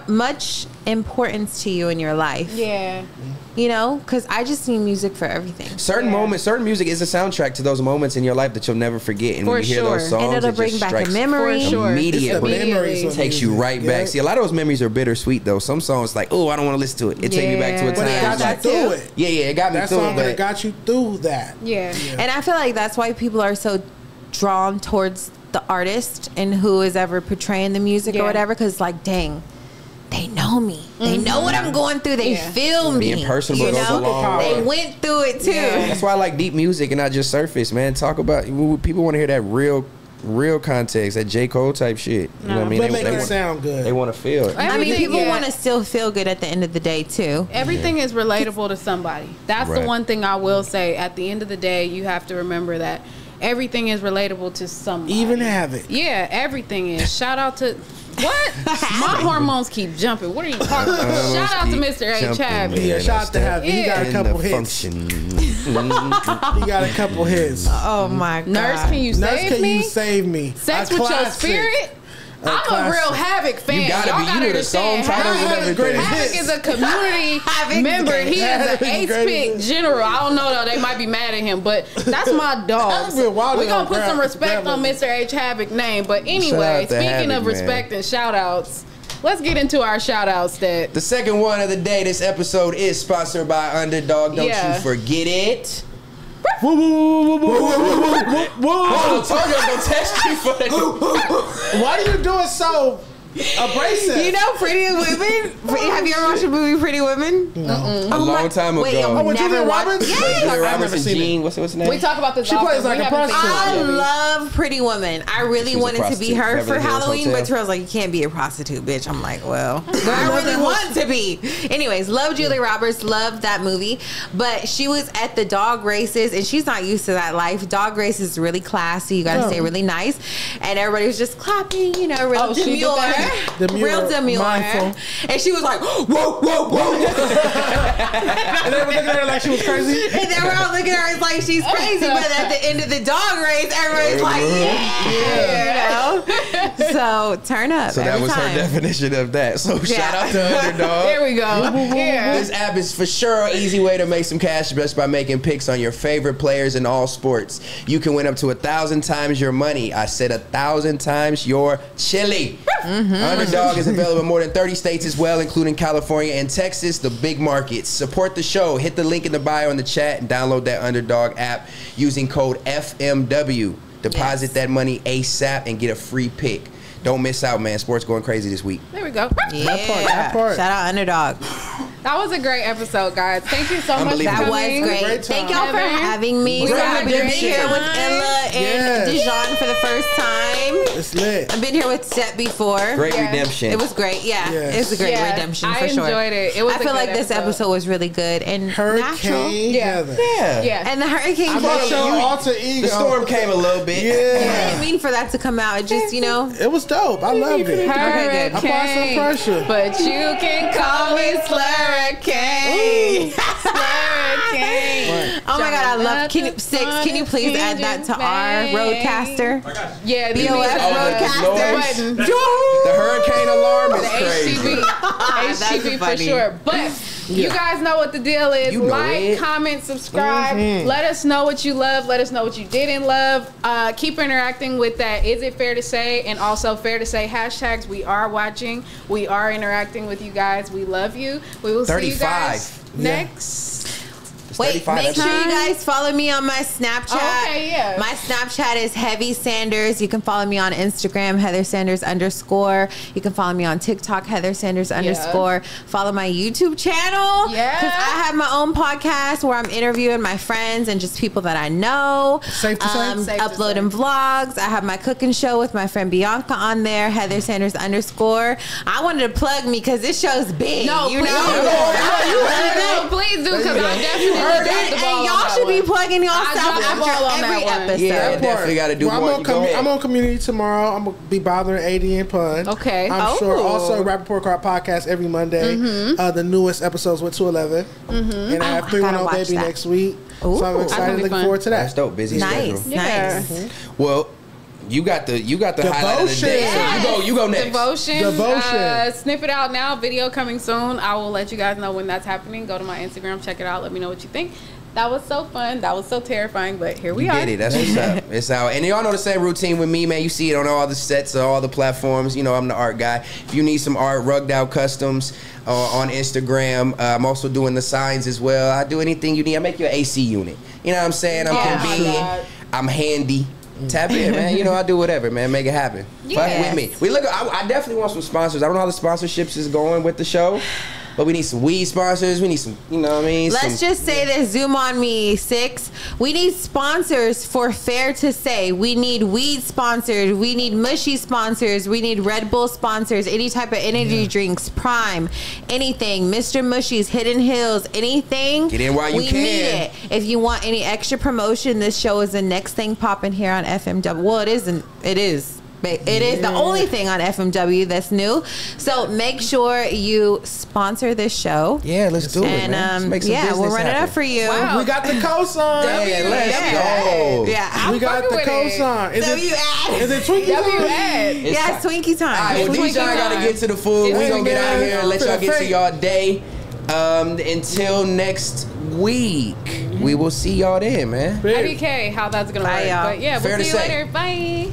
[SPEAKER 4] much importance to you in your life.
[SPEAKER 2] Yeah.
[SPEAKER 4] Because I just need music for everything.
[SPEAKER 3] Certain moments, certain music is a soundtrack to those moments in your life that you'll never forget. And when you hear those songs,
[SPEAKER 4] and it'll bring back a memory.
[SPEAKER 3] Immediately takes you right back. See, a lot of those memories are bittersweet though. Some songs like, oh, I don't want to listen to it. It take me back to a time.
[SPEAKER 1] But it got you through it.
[SPEAKER 3] Yeah, it got me through it.
[SPEAKER 1] That song got you through that.
[SPEAKER 2] Yeah.
[SPEAKER 4] And I feel like that's why people are so drawn towards the artist and who is ever portraying the music or whatever, because like, dang, they know me. They know what I'm going through. They feel me.
[SPEAKER 3] Being personable goes a long way.
[SPEAKER 4] They went through it too.
[SPEAKER 3] That's why I like deep music and not just surface, man. Talk about, people want to hear that real context, that J. Cole type shit. You know what I mean?
[SPEAKER 1] But make it sound good.
[SPEAKER 3] They want to feel it.
[SPEAKER 4] I mean, people want to still feel good at the end of the day too.
[SPEAKER 2] Everything is relatable to somebody. That's the one thing I will say. At the end of the day, you have to remember that everything is relatable to somebody.
[SPEAKER 1] Even Havoc.
[SPEAKER 2] Yeah, everything is. Shout out to... What? My hormones keep jumping. What are you talking about? Shout out to Mr. H. Chapman.
[SPEAKER 1] Yeah, shout out to Havoc. He got a couple hits. He got a couple hits.
[SPEAKER 4] Oh my God.
[SPEAKER 2] Nurse, can you save me? Sex with your spirit? I'm a real Havoc fan.
[SPEAKER 3] You gotta be. You know the song titles and everything.
[SPEAKER 2] Havoc is a community member. He is an ace-pick general. I don't know though. They might be mad at him, but that's my dog. So we're gonna put some respect on Mr. H. Havoc's name. But anyway, speaking of respect and shout-outs, let's get into our shout-outs. That
[SPEAKER 3] the second one of the day. This episode is sponsored by Underdog. Don't you forget it.
[SPEAKER 1] Whoa, whoa, whoa, whoa, whoa,
[SPEAKER 3] I told you I was gonna test you for that.
[SPEAKER 1] Why are you doing so Abrasive.
[SPEAKER 4] You know Pretty Women? Have you ever watched the movie Pretty Women?
[SPEAKER 3] No. A long time ago.
[SPEAKER 4] Wait, you've never watched? Yes.
[SPEAKER 3] Julia Roberts and Jean. What's the name?
[SPEAKER 2] We talk about this.
[SPEAKER 1] She plays like a prostitute.
[SPEAKER 4] I love Pretty Woman. I really wanted to be her for
[SPEAKER 3] Beverly Hills
[SPEAKER 4] Halloween,
[SPEAKER 3] Hotel.
[SPEAKER 4] but Terrell's like, you can't be a prostitute, bitch. I'm like, well, I really want to be. Anyways, love Julia Roberts. Love that movie. But she was at the dog races, and she's not used to that life. Dog races is really classy. You got to stay really nice. And everybody was just clapping, you know, real demure. Real demure.
[SPEAKER 1] Mindful.
[SPEAKER 4] And she was like, whoa, whoa, whoa.
[SPEAKER 1] And they were looking at her like she was crazy.
[SPEAKER 4] And they were all looking at her like she's crazy. But at the end of the dog race, everybody's like, yeah. You know? So turn up.
[SPEAKER 3] So that was her definition of that. So shout out to Underdog.
[SPEAKER 2] There we go. Yeah.
[SPEAKER 3] This app is for sure an easy way to make some cash just by making picks on your favorite players in all sports. You can win up to 1,000 times your money. I said 1,000 times your chili. Underdog is available in more than 30 states as well, including California and Texas, the big markets. Support the show. Hit the link in the bio in the chat and download that Underdog app using code FMW. Deposit that money ASAP and get a free pick. Don't miss out, man. Sports going crazy this week.
[SPEAKER 2] There we go.
[SPEAKER 4] Yeah.
[SPEAKER 1] That part.
[SPEAKER 4] Shout out Underdog.
[SPEAKER 2] That was a great episode, guys. Thank you so much.
[SPEAKER 3] Unbelievable.
[SPEAKER 4] That was great. Thank y'all for having me.
[SPEAKER 2] We
[SPEAKER 4] So
[SPEAKER 2] had
[SPEAKER 4] happy to be
[SPEAKER 2] great
[SPEAKER 4] here with Ella and Dijon for the first time.
[SPEAKER 1] It's lit.
[SPEAKER 4] I've been here with Step before.
[SPEAKER 3] Great
[SPEAKER 2] Yeah.
[SPEAKER 3] redemption.
[SPEAKER 4] It was great. Yeah,
[SPEAKER 1] Yes.
[SPEAKER 4] it was a great redemption for sure.
[SPEAKER 2] I enjoyed it. It was.
[SPEAKER 4] I feel like this episode was really good and natural.
[SPEAKER 1] Hurricane Heather.
[SPEAKER 2] Yeah.
[SPEAKER 4] And the hurricane.
[SPEAKER 1] I brought your alter ego.
[SPEAKER 3] The storm came a little bit.
[SPEAKER 4] I
[SPEAKER 1] Yeah.
[SPEAKER 4] didn't mean for that to come out. It just, you know.
[SPEAKER 1] It was dope. I loved it.
[SPEAKER 4] Okay, good.
[SPEAKER 1] Apply some pressure.
[SPEAKER 2] But you can call me Slurricane. Slurricane.
[SPEAKER 4] Oh my God, I love. Can you please add that to our roadcaster?
[SPEAKER 2] Yeah,
[SPEAKER 4] BOF roadcaster.
[SPEAKER 3] The hurricane alarm is
[SPEAKER 2] The
[SPEAKER 3] crazy.
[SPEAKER 2] HTV for
[SPEAKER 4] funny.
[SPEAKER 2] sure. But you guys know what the deal is.
[SPEAKER 3] You know
[SPEAKER 2] Like,
[SPEAKER 3] it.
[SPEAKER 2] comment, subscribe. Let us know what you love. Let us know what you didn't love. Keep interacting with that. Is it fair to say? And also fair to say hashtags. We are watching. We are interacting with you guys. We love you. We will see you
[SPEAKER 3] 35.
[SPEAKER 2] guys next.
[SPEAKER 4] Wait,
[SPEAKER 3] 35
[SPEAKER 4] make sure you
[SPEAKER 2] episodes.
[SPEAKER 4] guys follow me on my Snapchat.
[SPEAKER 2] Oh, okay, yeah.
[SPEAKER 4] My Snapchat is Heavy Sanders. You can follow me on Instagram, Heather Sanders _. You can follow me on TikTok, Heather Sanders _ Follow my YouTube channel.
[SPEAKER 2] Yeah.
[SPEAKER 4] Because I have my own podcast where I'm interviewing my friends and just people that I know.
[SPEAKER 1] Safe to say?
[SPEAKER 2] Safe to
[SPEAKER 4] Uploading vlogs. I have my cooking show with my friend Bianca on there, Heather Sanders _ I wanted to plug me because this show's big.
[SPEAKER 2] No,
[SPEAKER 4] you
[SPEAKER 2] please
[SPEAKER 4] know?
[SPEAKER 2] No, please do, because I definitely dropped the ball
[SPEAKER 4] And
[SPEAKER 2] on
[SPEAKER 4] y'all
[SPEAKER 2] that
[SPEAKER 4] should be
[SPEAKER 2] one.
[SPEAKER 4] plugging y'all
[SPEAKER 2] I
[SPEAKER 4] stuff
[SPEAKER 2] dropped the ball on
[SPEAKER 4] after every
[SPEAKER 2] that one.
[SPEAKER 4] episode.
[SPEAKER 3] Yeah, definitely got to do
[SPEAKER 1] Well,
[SPEAKER 3] more. You go ahead.
[SPEAKER 1] I'm on Community tomorrow. I'm going to be bothering AD and Pun.
[SPEAKER 2] Okay.
[SPEAKER 1] I'm sure. Also, Rap Report Card podcast every Monday. The newest episodes with 211. And I have
[SPEAKER 4] I
[SPEAKER 1] 310
[SPEAKER 4] gotta watch
[SPEAKER 1] Baby
[SPEAKER 4] that.
[SPEAKER 1] next week. So I'm
[SPEAKER 4] Ooh.
[SPEAKER 2] That's
[SPEAKER 1] excited.
[SPEAKER 2] gonna be
[SPEAKER 1] Looking
[SPEAKER 2] fun.
[SPEAKER 1] forward to
[SPEAKER 3] That's
[SPEAKER 1] that.
[SPEAKER 3] dope. Busy
[SPEAKER 4] Nice,
[SPEAKER 3] schedule.
[SPEAKER 2] Yeah.
[SPEAKER 4] nice.
[SPEAKER 3] Well, you got the highlight of the day.
[SPEAKER 1] Devotion.
[SPEAKER 3] So you go next.
[SPEAKER 2] Devotion. Sniff it out now. Video coming soon. I will let you guys know when that's happening. Go to my Instagram. Check it out. Let me know what you think. That was so fun. That was so terrifying. But here we
[SPEAKER 3] You
[SPEAKER 2] are.
[SPEAKER 3] did it. That's what's up. It's out. And y'all know the same routine with me, man. You see it on all the sets, all the platforms. You know, I'm the art guy. If you need some art, Rugged Out Customs on Instagram. I'm also doing the signs as well. I do anything you need. I make your AC unit. You know what I'm saying? I'm convenient. I'm handy. Tap in, man. You know, I do whatever, man. Make it happen. Fuck with me. I definitely want some sponsors. I don't know how the sponsorships is going with the show. But we need some weed sponsors. We need some, you know what I mean?
[SPEAKER 4] Let's just say this. Zoom on me, 6. We need sponsors for Fair to Say. We need weed sponsors. We need mushy sponsors. We need Red Bull sponsors. Any type of energy drinks, Prime, anything. Mr. Mushy's, Hidden Hills, anything.
[SPEAKER 3] Get in while you
[SPEAKER 4] we
[SPEAKER 3] can.
[SPEAKER 4] need it. If you want any extra promotion, this show is the next thing popping here on FMW. Well, it isn't. It is. It is the only thing on FMW that's new. So make sure you sponsor this show.
[SPEAKER 3] Yeah, let's do it,
[SPEAKER 4] And
[SPEAKER 3] man. Let's make some
[SPEAKER 4] we'll
[SPEAKER 3] business
[SPEAKER 4] run it
[SPEAKER 3] happen.
[SPEAKER 4] up for you.
[SPEAKER 2] Wow.
[SPEAKER 1] We got the cosign.
[SPEAKER 3] Yeah, let's go.
[SPEAKER 4] Yeah.
[SPEAKER 1] We got the
[SPEAKER 2] fucking with it.
[SPEAKER 1] cosign. Is it Twinkie
[SPEAKER 2] W
[SPEAKER 1] time?
[SPEAKER 2] ad.
[SPEAKER 4] Yeah, it's Twinkie time.
[SPEAKER 3] All right, well,
[SPEAKER 2] Twinkie
[SPEAKER 3] these y'all got to
[SPEAKER 2] time.
[SPEAKER 3] get to the food. We
[SPEAKER 2] It's
[SPEAKER 3] going to get out of here and let y'all get to
[SPEAKER 1] Fake.
[SPEAKER 3] y'all day. Until next week, we will see y'all then, man.
[SPEAKER 2] IDK, how that's going to
[SPEAKER 4] Bye,
[SPEAKER 2] work.
[SPEAKER 4] y'all.
[SPEAKER 2] But yeah,
[SPEAKER 3] Fair
[SPEAKER 2] we'll
[SPEAKER 3] to
[SPEAKER 2] see you
[SPEAKER 3] say.
[SPEAKER 2] later. Bye.